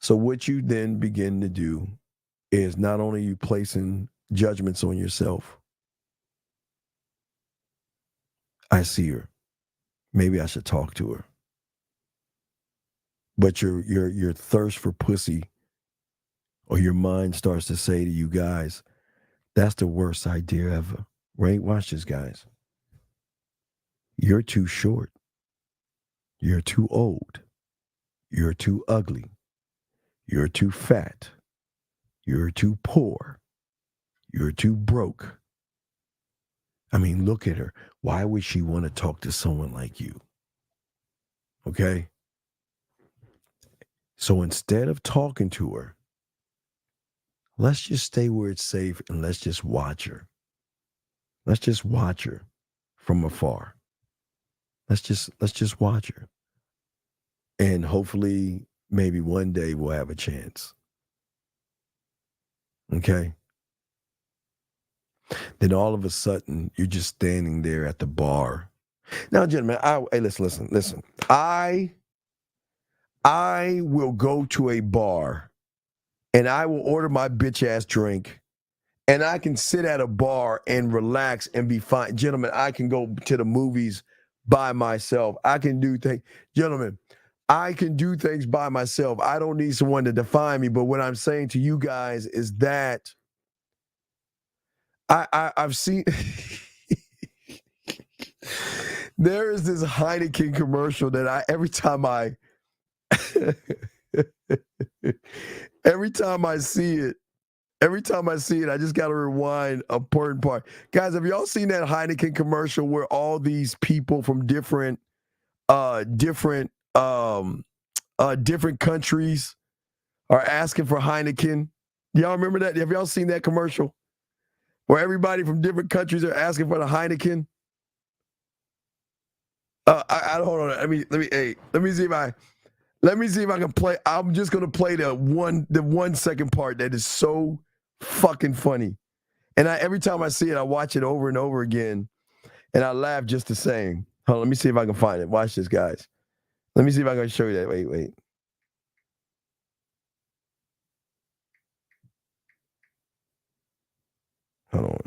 [SPEAKER 2] So what you then begin to do is not only you placing judgments on yourself. I see her. Maybe I should talk to her. But your thirst for pussy, or your mind starts to say to you guys, that's the worst idea ever. Right? Watch this, guys. You're too short. You're too old. You're too ugly. You're too fat. You're too poor. You're too broke. I mean, look at her. Why would she want to talk to someone like you? Okay? So instead of talking to her, let's just stay where it's safe and let's just watch her. Let's just watch her from afar. Let's just watch her. And hopefully, maybe one day we'll have a chance. Okay? Then all of a sudden, you're just standing there at the bar. Now, gentlemen, hey, listen. I will go to a bar and I will order my bitch ass drink, and I can sit at a bar and relax and be fine. Gentlemen, I can go to the movies by myself. I can do things. Gentlemen, I can do things by myself. I don't need someone to define me. But what I'm saying to you guys is that I've seen there is this Heineken commercial that every time I see it, I just got to rewind a important part. Guys, have y'all seen that Heineken commercial where all these people from different countries are asking for Heineken? Y'all remember that? Have y'all seen that commercial where everybody from different countries are asking for the Heineken? Hold on. Let me see if I can play. I'm just gonna play the 1 second part that is so fucking funny. And every time I see it, I watch it over and over again, and I laugh just the same. Hold on, let me see if I can find it. Watch this, guys. Let me see if I can show you that. Wait. Hold on.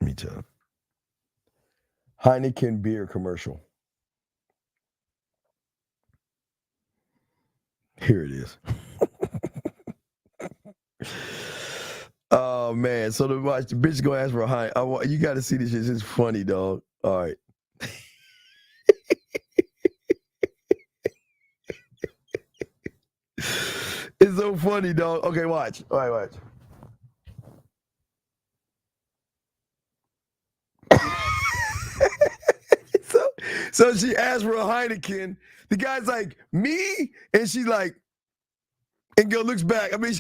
[SPEAKER 2] Let me tell you. Heineken beer commercial. Here it is. Oh man! So the bitch gonna ask for a Heineken. You got to see this shit. It's funny, dog. All right. It's so funny, dog. Okay, watch. All right, watch. So she asked for a Heineken. The guy's like, me? And she's like, and girl looks back. I mean,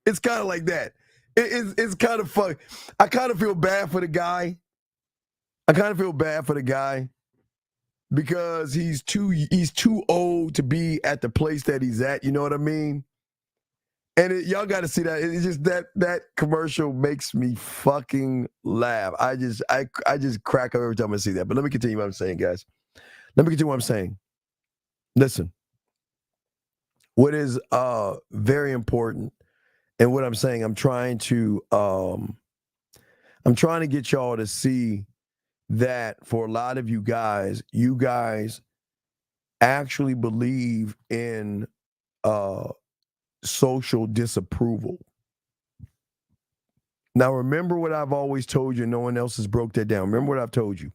[SPEAKER 2] it's kind of like that. It's kind of funny. I kind of feel bad for the guy. Because he's too old to be at the place that he's at. You know what I mean? And y'all got to see that. It's just that commercial makes me fucking laugh. I just crack up every time I see that. But let me continue what I'm saying, guys. Let me continue what I'm saying. Listen, what is very important, and what I'm saying, I'm trying to get y'all to see that for a lot of you guys actually believe in social disapproval. Now, remember what I've always told you. No one else has broke that down. Remember what I've told you.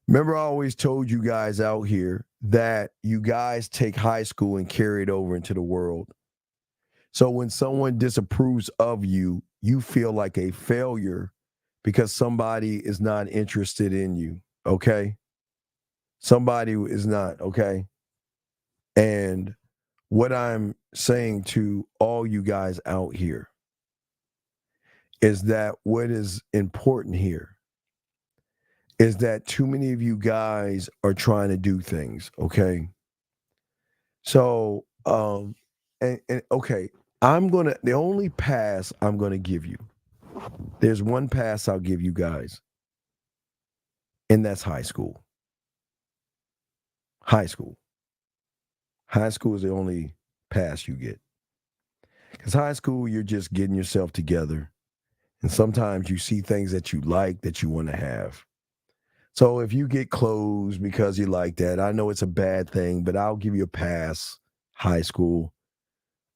[SPEAKER 2] Remember, I always told you guys out here that you guys take high school and carry it over into the world. So when someone disapproves of you, you feel like a failure because somebody is not interested in you, okay? Somebody is not, okay? And what I'm saying to all you guys out here is that what is important here is that too many of you guys are trying to do things, okay? So, and okay, the only pass I'm gonna give you, there's one pass I'll give you guys, and that's high school. High school. High school is the only pass you get. Because high school, you're just getting yourself together, and sometimes you see things that you like that you want to have. So if you get clothes because you like that, I know it's a bad thing, but I'll give you a pass. High school.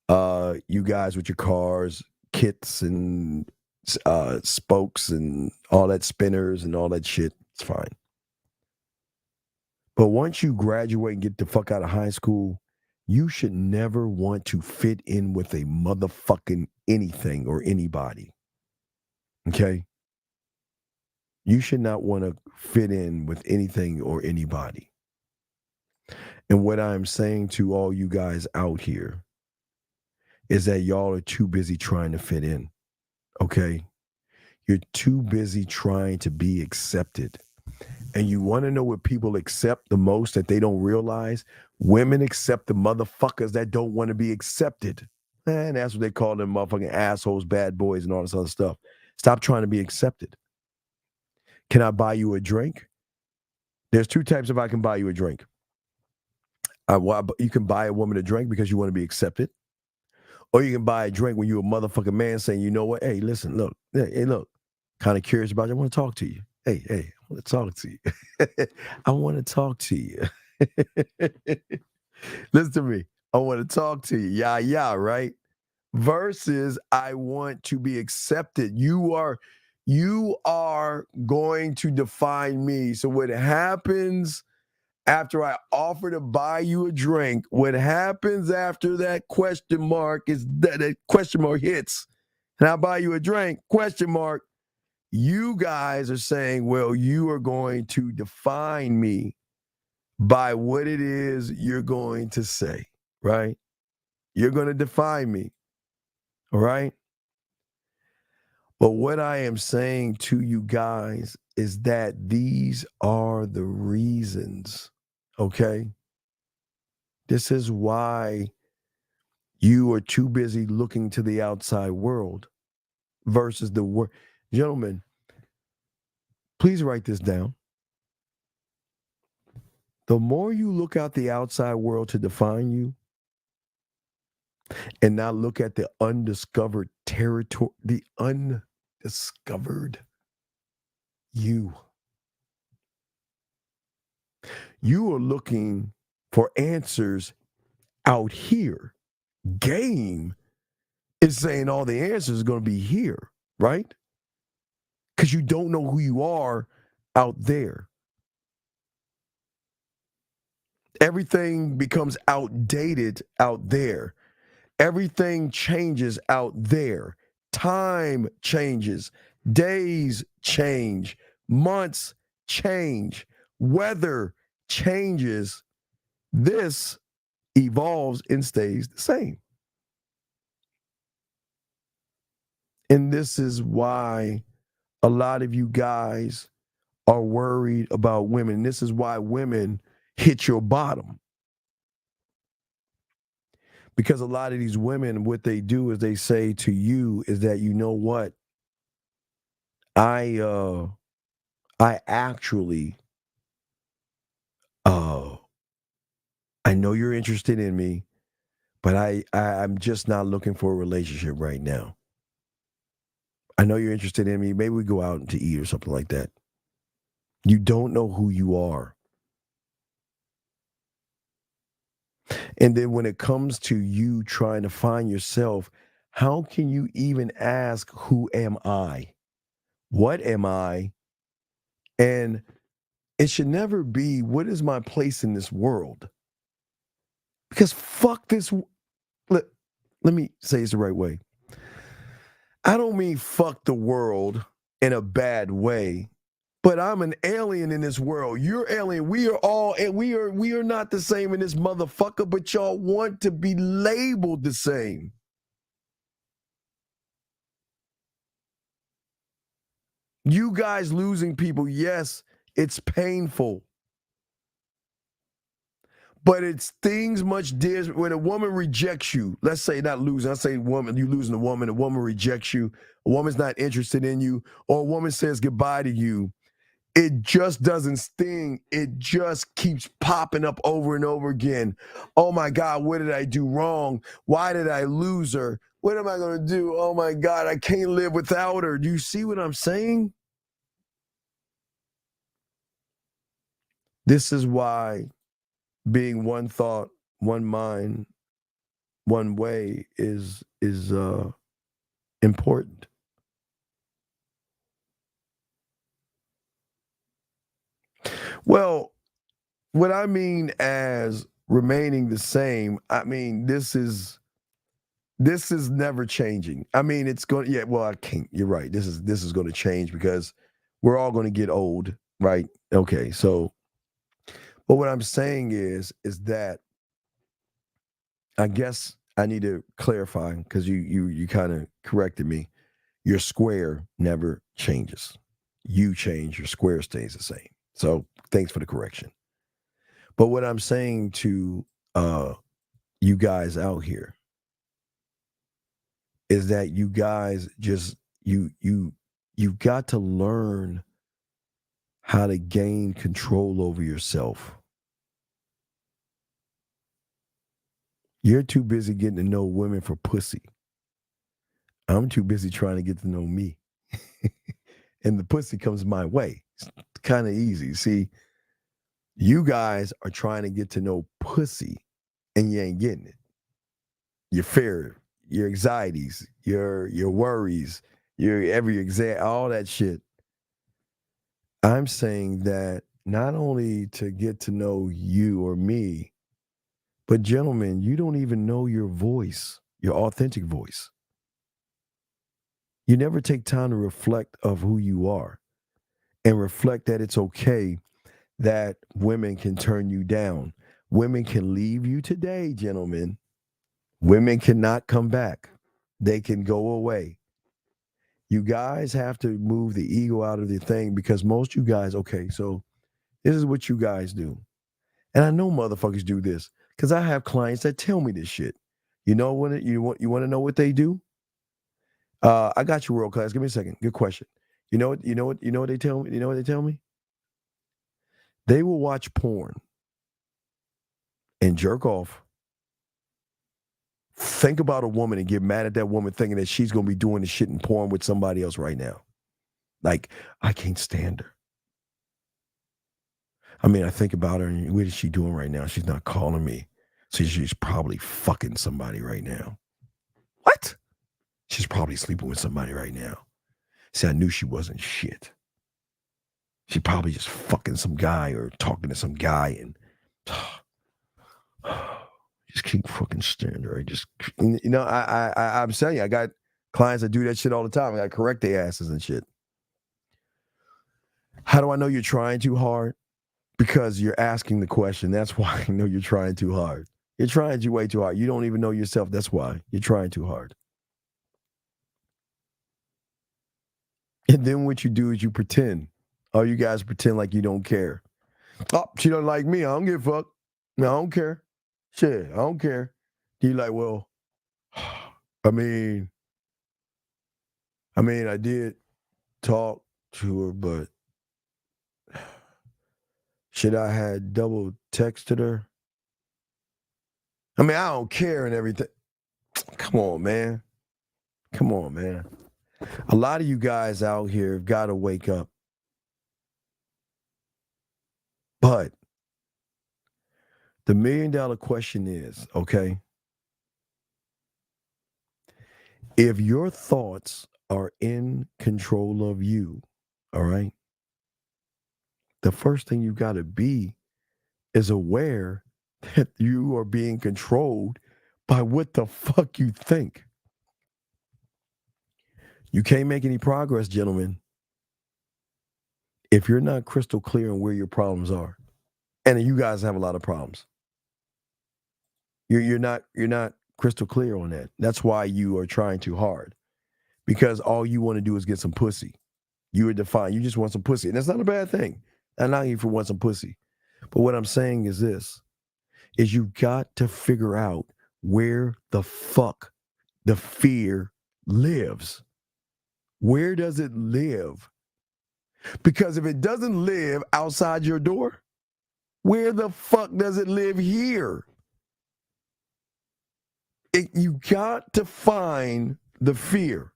[SPEAKER 2] You guys with your cars, kits and spokes and all that, spinners and all that shit, it's fine. But once you graduate and get the fuck out of high school, you should never want to fit in with a motherfucking anything or anybody. Okay? You should not want to fit in with anything or anybody. And what I'm saying to all you guys out here is that y'all are too busy trying to fit in, okay? You're too busy trying to be accepted. And you want to know what people accept the most that they don't realize? Women accept the motherfuckers that don't want to be accepted. And that's what they call them, motherfucking assholes, bad boys, and all this other stuff. Stop trying to be accepted. Can I buy you a drink? There's two types of I can buy you a drink. You can buy a woman a drink because you want to be accepted. Or you can buy a drink when you're a motherfucking man saying, you know what? Hey, listen, look. Hey, look. Kind of curious about you. I want to talk to you. Hey, I want to talk to you. I want to talk to you. Listen to me. I want to talk to you. Yeah, right? Versus I want to be accepted. You are going to define me. So what happens after I offer to buy you a drink, what happens after that question mark is that question mark hits, and I buy you a drink, question mark, you guys are saying, well, you are going to define me by what it is you're going to say, right? You're going to define me, all right? But what I am saying to you guys is that these are the reasons, okay? This is why you are too busy looking to the outside world versus the world. Gentlemen, please write this down. The more you look out the outside world to define you and not look at the undiscovered territory, the undiscovered you, You are looking for answers out here. Game is saying all the answers are going to be here, right? Because you don't know who you are out there. Everything becomes outdated out there. Everything changes out there. Time changes. Days change. Months change. Weather changes. This evolves and stays the same. And this is why a lot of you guys are worried about women. This is why women hit your bottom. Because a lot of these women, what they do is they say to you is that, you know what? I actually I know you're interested in me, but I'm just not looking for a relationship right now. I know you're interested in me. Maybe we go out to eat or something like that. You don't know who you are. And then when it comes to you trying to find yourself, how can you even ask, who am I? What am I? And it should never be, what is my place in this world? Because fuck this. Let me say this the right way. I don't mean fuck the world in a bad way, but I'm an alien in this world. You're alien. We are all, and we are not the same in this motherfucker, but y'all want to be labeled the same. You guys losing people, yes, it's painful. But it's things much different. When a woman rejects you, let's say not losing, I say woman, you losing a woman rejects you, a woman's not interested in you, or a woman says goodbye to you, it just doesn't sting. It just keeps popping up over and over again. Oh my God, what did I do wrong? Why did I lose her? What am I going to do? Oh my God, I can't live without her. Do you see what I'm saying? This is why being one thought, one mind, one way is important. Well, what I mean as remaining the same, I mean this is never changing. I mean it's going, yeah, well I can't, you're right. This is going to change because we're all going to get old, right? Okay, so but what I'm saying is that I guess I need to clarify, because you kind of corrected me. Your square never changes. You change, your square stays the same. So thanks for the correction. But what I'm saying to you guys out here is that you guys just you've got to learn how to gain control over yourself. You're too busy getting to know women for pussy. I'm too busy trying to get to know me. And the pussy comes my way. It's kind of easy. See, you guys are trying to get to know pussy and you ain't getting it. Your fear, your anxieties, your worries, your every exam, all that shit. I'm saying that not only to get to know you or me, but gentlemen, you don't even know your voice, your authentic voice. You never take time to reflect of who you are and reflect that it's okay that women can turn you down. Women can leave you today, gentlemen. Women cannot come back. They can go away. You guys have to move the ego out of the thing, because most you guys, okay, so this is what you guys do. And I know motherfuckers do this because I have clients that tell me this shit. You know what you want to know what they do? I got you, world class. Give me a second. Good question. You know what they tell me? You know what they tell me? They will watch porn and jerk off, think about a woman and get mad at that woman thinking that she's going to be doing the shit in porn with somebody else right now. Like, I can't stand her. I mean, I think about her, and what is she doing right now? She's not calling me. So she's probably fucking somebody right now. What? She's probably sleeping with somebody right now. See, I knew she wasn't shit. She probably just fucking some guy or talking to some guy and just keep fucking staring there. I'm telling you, I got clients that do that shit all the time. I got to correct their asses and shit. How do I know you're trying too hard? Because you're asking the question. That's why I know you're trying too hard. You're trying way too hard. You don't even know yourself. That's why you're trying too hard. And then what you do is you pretend. Oh, you guys pretend like you don't care. Oh, she doesn't like me. I don't give a fuck. No, I don't care. Shit, I don't care. You're like, well, I mean, I did talk to her, but should I had double texted her? I mean, I don't care and everything. Come on, man. Come on, man. A lot of you guys out here have got to wake up. But the $1 million question is, okay, if your thoughts are in control of you, all right, the first thing you got to be is aware that you are being controlled by what the fuck you think. You can't make any progress, gentlemen, if you're not crystal clear on where your problems are. And you guys have a lot of problems. You're not crystal clear on that. That's why you are trying too hard. Because all you want to do is get some pussy. You are defined. You just want some pussy. And that's not a bad thing. I'm not here for want some pussy. But what I'm saying is this, is you got to figure out where the fuck the fear lives. Where does it live? Because if it doesn't live outside your door, where the fuck does it live here? You got to find the fear.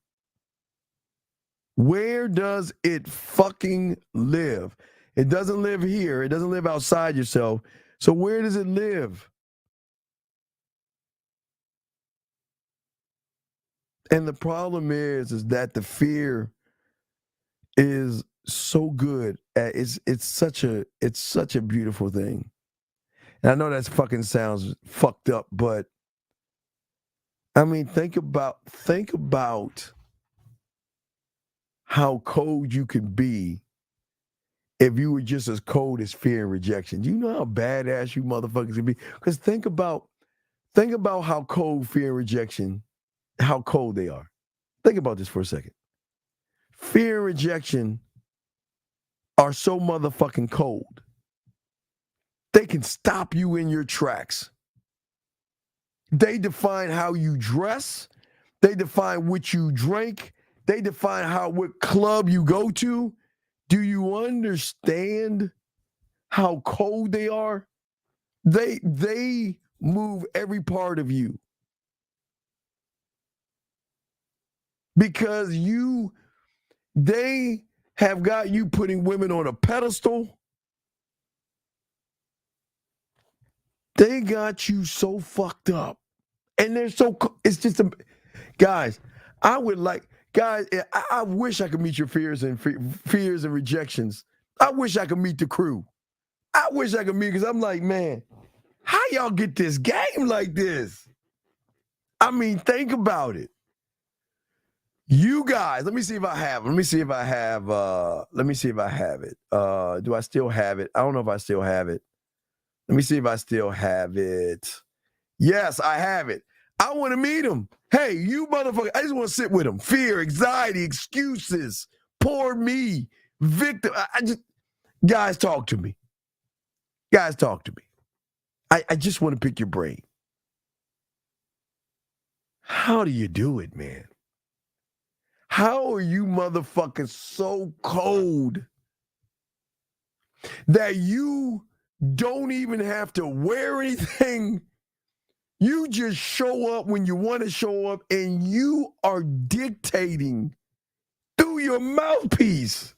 [SPEAKER 2] Where does it fucking live? It doesn't live here. It doesn't live outside yourself. So where does it live? And the problem is that the fear is so good. It's such a beautiful thing. And I know that fucking sounds fucked up, but I mean, think about how cold you could be if you were just as cold as fear and rejection. Do you know how badass you motherfuckers can be? Because think about how cold fear and rejection, how cold they are. Think about this for a second. Fear and rejection are so motherfucking cold. They can stop you in your tracks. They define how you dress. They define what you drink. They define what club you go to. Do you understand how cold they are? They move every part of you. Because they have got you putting women on a pedestal. They got you so fucked up. And they're so, it's just, guys, I wish I could meet your fears and rejections. I wish I could meet the crew. I wish I could meet, because I'm like, man, how y'all get this game like this? I mean, think about it. You guys, let me see if I have it. Do I still have it? I don't know if I still have it. Let me see if I still have it. Yes, I have it. I want to meet him. Hey, you motherfucker, I just want to sit with him. Fear, anxiety, excuses, poor me, victim. Guys, talk to me. Guys, talk to me. I just want to pick your brain. How do you do it, man? How are you motherfuckers so cold that you don't even have to wear anything? You just show up when you want to show up, and you are dictating through your mouthpiece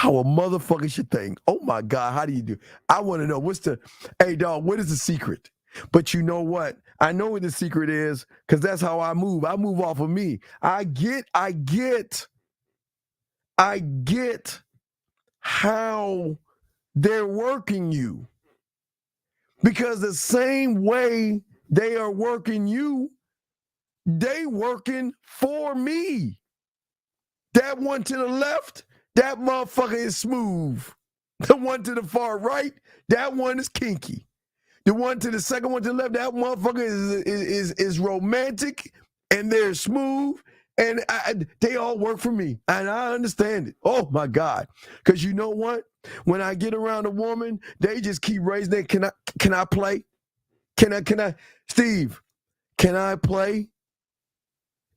[SPEAKER 2] how a motherfucker should think. Oh my God, how do you do? I want to know hey dog, what is the secret? But you know what? I know what the secret is because that's how I move. I move off of me. I get how they're working you. Because the same way they are working you, they working for me. That one to the left, that motherfucker is smooth. The one to the far right, that one is kinky. The one to the second one to the left, that motherfucker is romantic and they're smooth and they all work for me. And I understand it. Oh my God. Because you know what? When I get around a woman, they just keep raising their, can I play? Can I, Steve, can I play?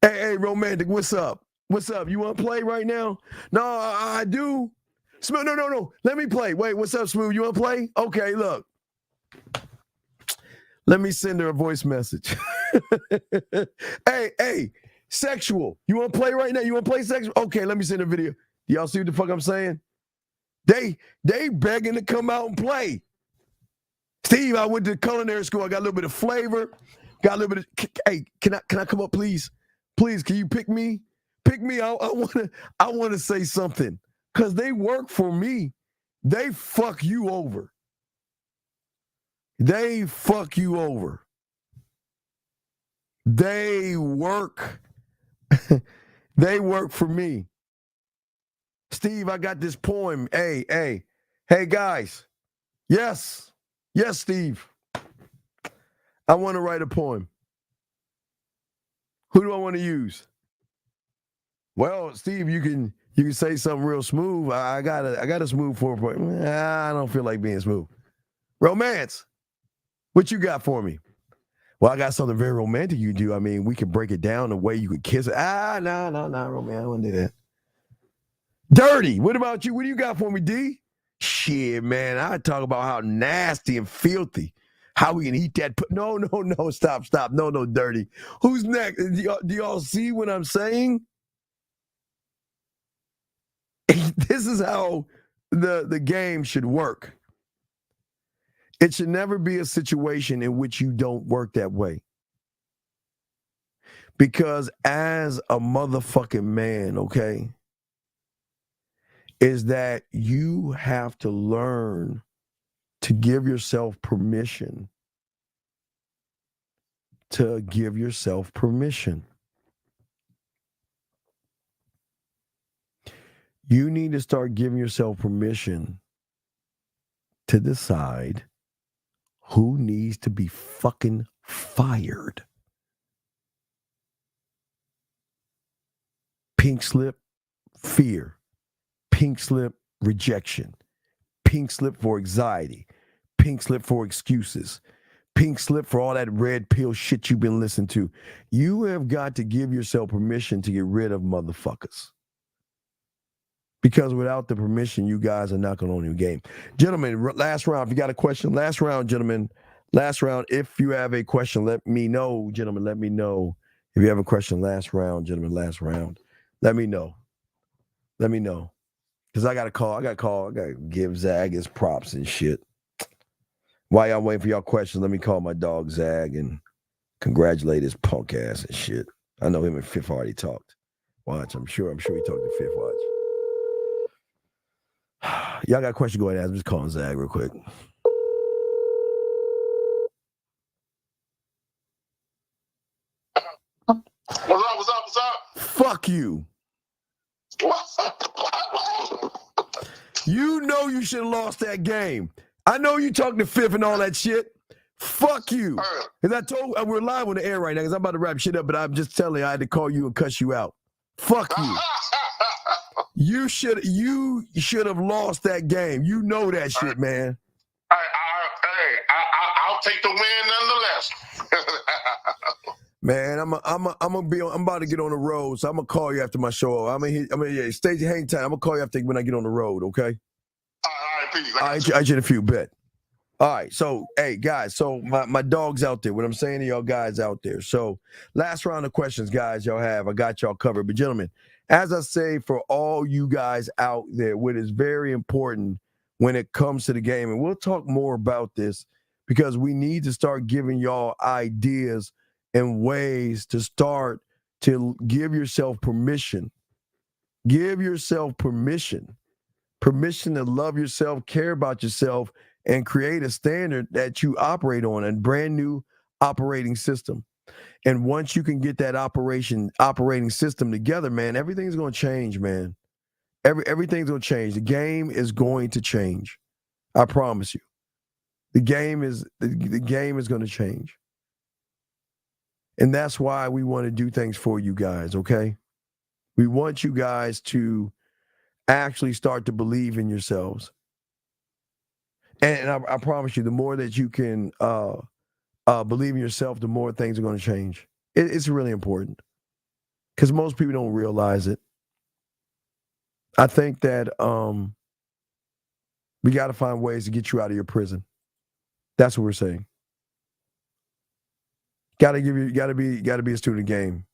[SPEAKER 2] Hey, romantic, what's up? What's up? You want to play right now? No, I do. Smooth, no. Let me play. Wait, what's up, Smooth? You want to play? Okay, look. Let me send her a voice message. Hey, sexual. You want to play right now? You want to play sexual? Okay, let me send a video. Y'all see what the fuck I'm saying? They begging to come out and play. Steve, I went to culinary school. I got a little bit of flavor. Got a little bit of. Hey, can I come up, please? Please, can you pick me? Pick me. I want to say something because they work for me. They fuck you over. They fuck you over. They work. They work for me. Steve, I got this poem. Hey, guys. Yes, Steve. I want to write a poem. Who do I want to use? Well, Steve, you can say something real smooth. I got a smooth form. I don't feel like being smooth. Romance. What you got for me? Well, I got something very romantic you do. I mean, we could break it down the way you could kiss it. No, romance. I wouldn't do that. Dirty. What about you? What do you got for me, D? Shit, man. I talk about how nasty and filthy. How we can eat that. No, stop. No, dirty. Who's next? Do y'all see what I'm saying? This is how the game should work. It should never be a situation in which you don't work that way. Because as a motherfucking man, okay, is that you have to learn to give yourself permission. To give yourself permission. You need to start giving yourself permission to decide who needs to be fucking fired. Pink slip, fear. Pink slip, rejection. Pink slip for anxiety. Pink slip for excuses. Pink slip for all that red pill shit you've been listening to. You have got to give yourself permission to get rid of motherfuckers. Because without the permission, you guys are not going to own your game. Gentlemen, last round. If you got a question, last round, gentlemen. Last round. If you have a question, let me know, gentlemen. Let me know. If you have a question, last round, gentlemen, last round. Let me know. Let me know. Because I got to call. I got to give Zag his props and shit. While y'all waiting for y'all questions, let me call my dog Zag and congratulate his punk ass and shit. I know him and Fifth already talked. Watch, I'm sure he talked to Fifth. Watch. Y'all got a question? Go ahead and ask. I'm just calling Zag real quick.
[SPEAKER 15] What's up?
[SPEAKER 2] Fuck you. You know you should have lost that game. I know you talking to Fifth and all that shit. Fuck you. Because I told we're live on the air right now because I'm about to wrap shit up, but I'm just telling you I had to call you and cuss you out. Fuck you. You should have lost that game. You know that shit, man.
[SPEAKER 15] I'll take the win nonetheless.
[SPEAKER 2] Man, I'm about to get on the road, so I'm gonna call you after my show. Stay hang tight. I'm gonna call you after when I get on the road, okay?
[SPEAKER 15] All right, peace.
[SPEAKER 2] I get a few bet. All right, so hey guys, so my dog's out there. What I'm saying to y'all guys out there. So last round of questions, guys, y'all have. I got y'all covered. But gentlemen, As I say, for all you guys out there, what is very important when it comes to the game, and we'll talk more about this because we need to start giving y'all ideas and ways to start to give yourself permission. Give yourself permission. Permission to love yourself, care about yourself, and create a standard that you operate on, a brand new operating system. And once you can get that operating system together, man, everything's going to change, man. Everything's going to change. The game is going to change. I promise you. The game is going to change. And that's why we want to do things for you guys, okay? We want you guys to actually start to believe in yourselves. And I promise you, the more that you can believe in yourself, the more things are going to change. It's really important because most people don't realize it. I think that we got to find ways to get you out of your prison. That's what we're saying. Got to be a student of the game.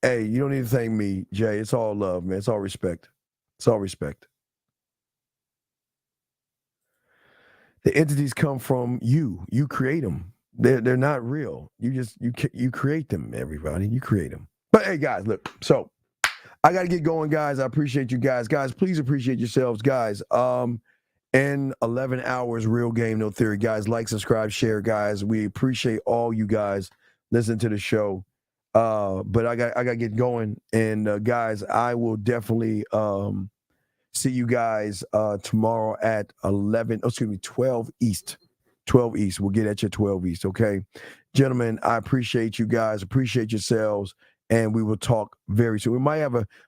[SPEAKER 2] Hey, you don't need to thank me, Jay. It's all love, man. It's all respect. It's all respect. The entities come from you. You create them. They're not real. You create them, everybody. You create them. But hey, guys, look. So I got to get going, guys. I appreciate you guys. Guys, please appreciate yourselves, guys. In 11 hours, Real Game, No Theory. Guys, like, subscribe, share, guys. We appreciate all you guys listening to the show. But I got to get going. And guys, I will definitely see you guys tomorrow at 12 East. 12 East. We'll get at you 12 East, okay? Gentlemen, I appreciate you guys. Appreciate yourselves. And we will talk very soon.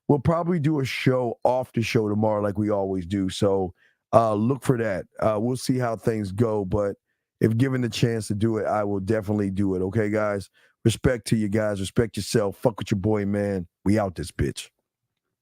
[SPEAKER 2] We'll probably do a show off the show tomorrow like we always do. So look for that. We'll see how things go. But if given the chance to do it, I will definitely do it. Okay, guys? Respect to you guys. Respect yourself. Fuck with your boy, man. We out this bitch.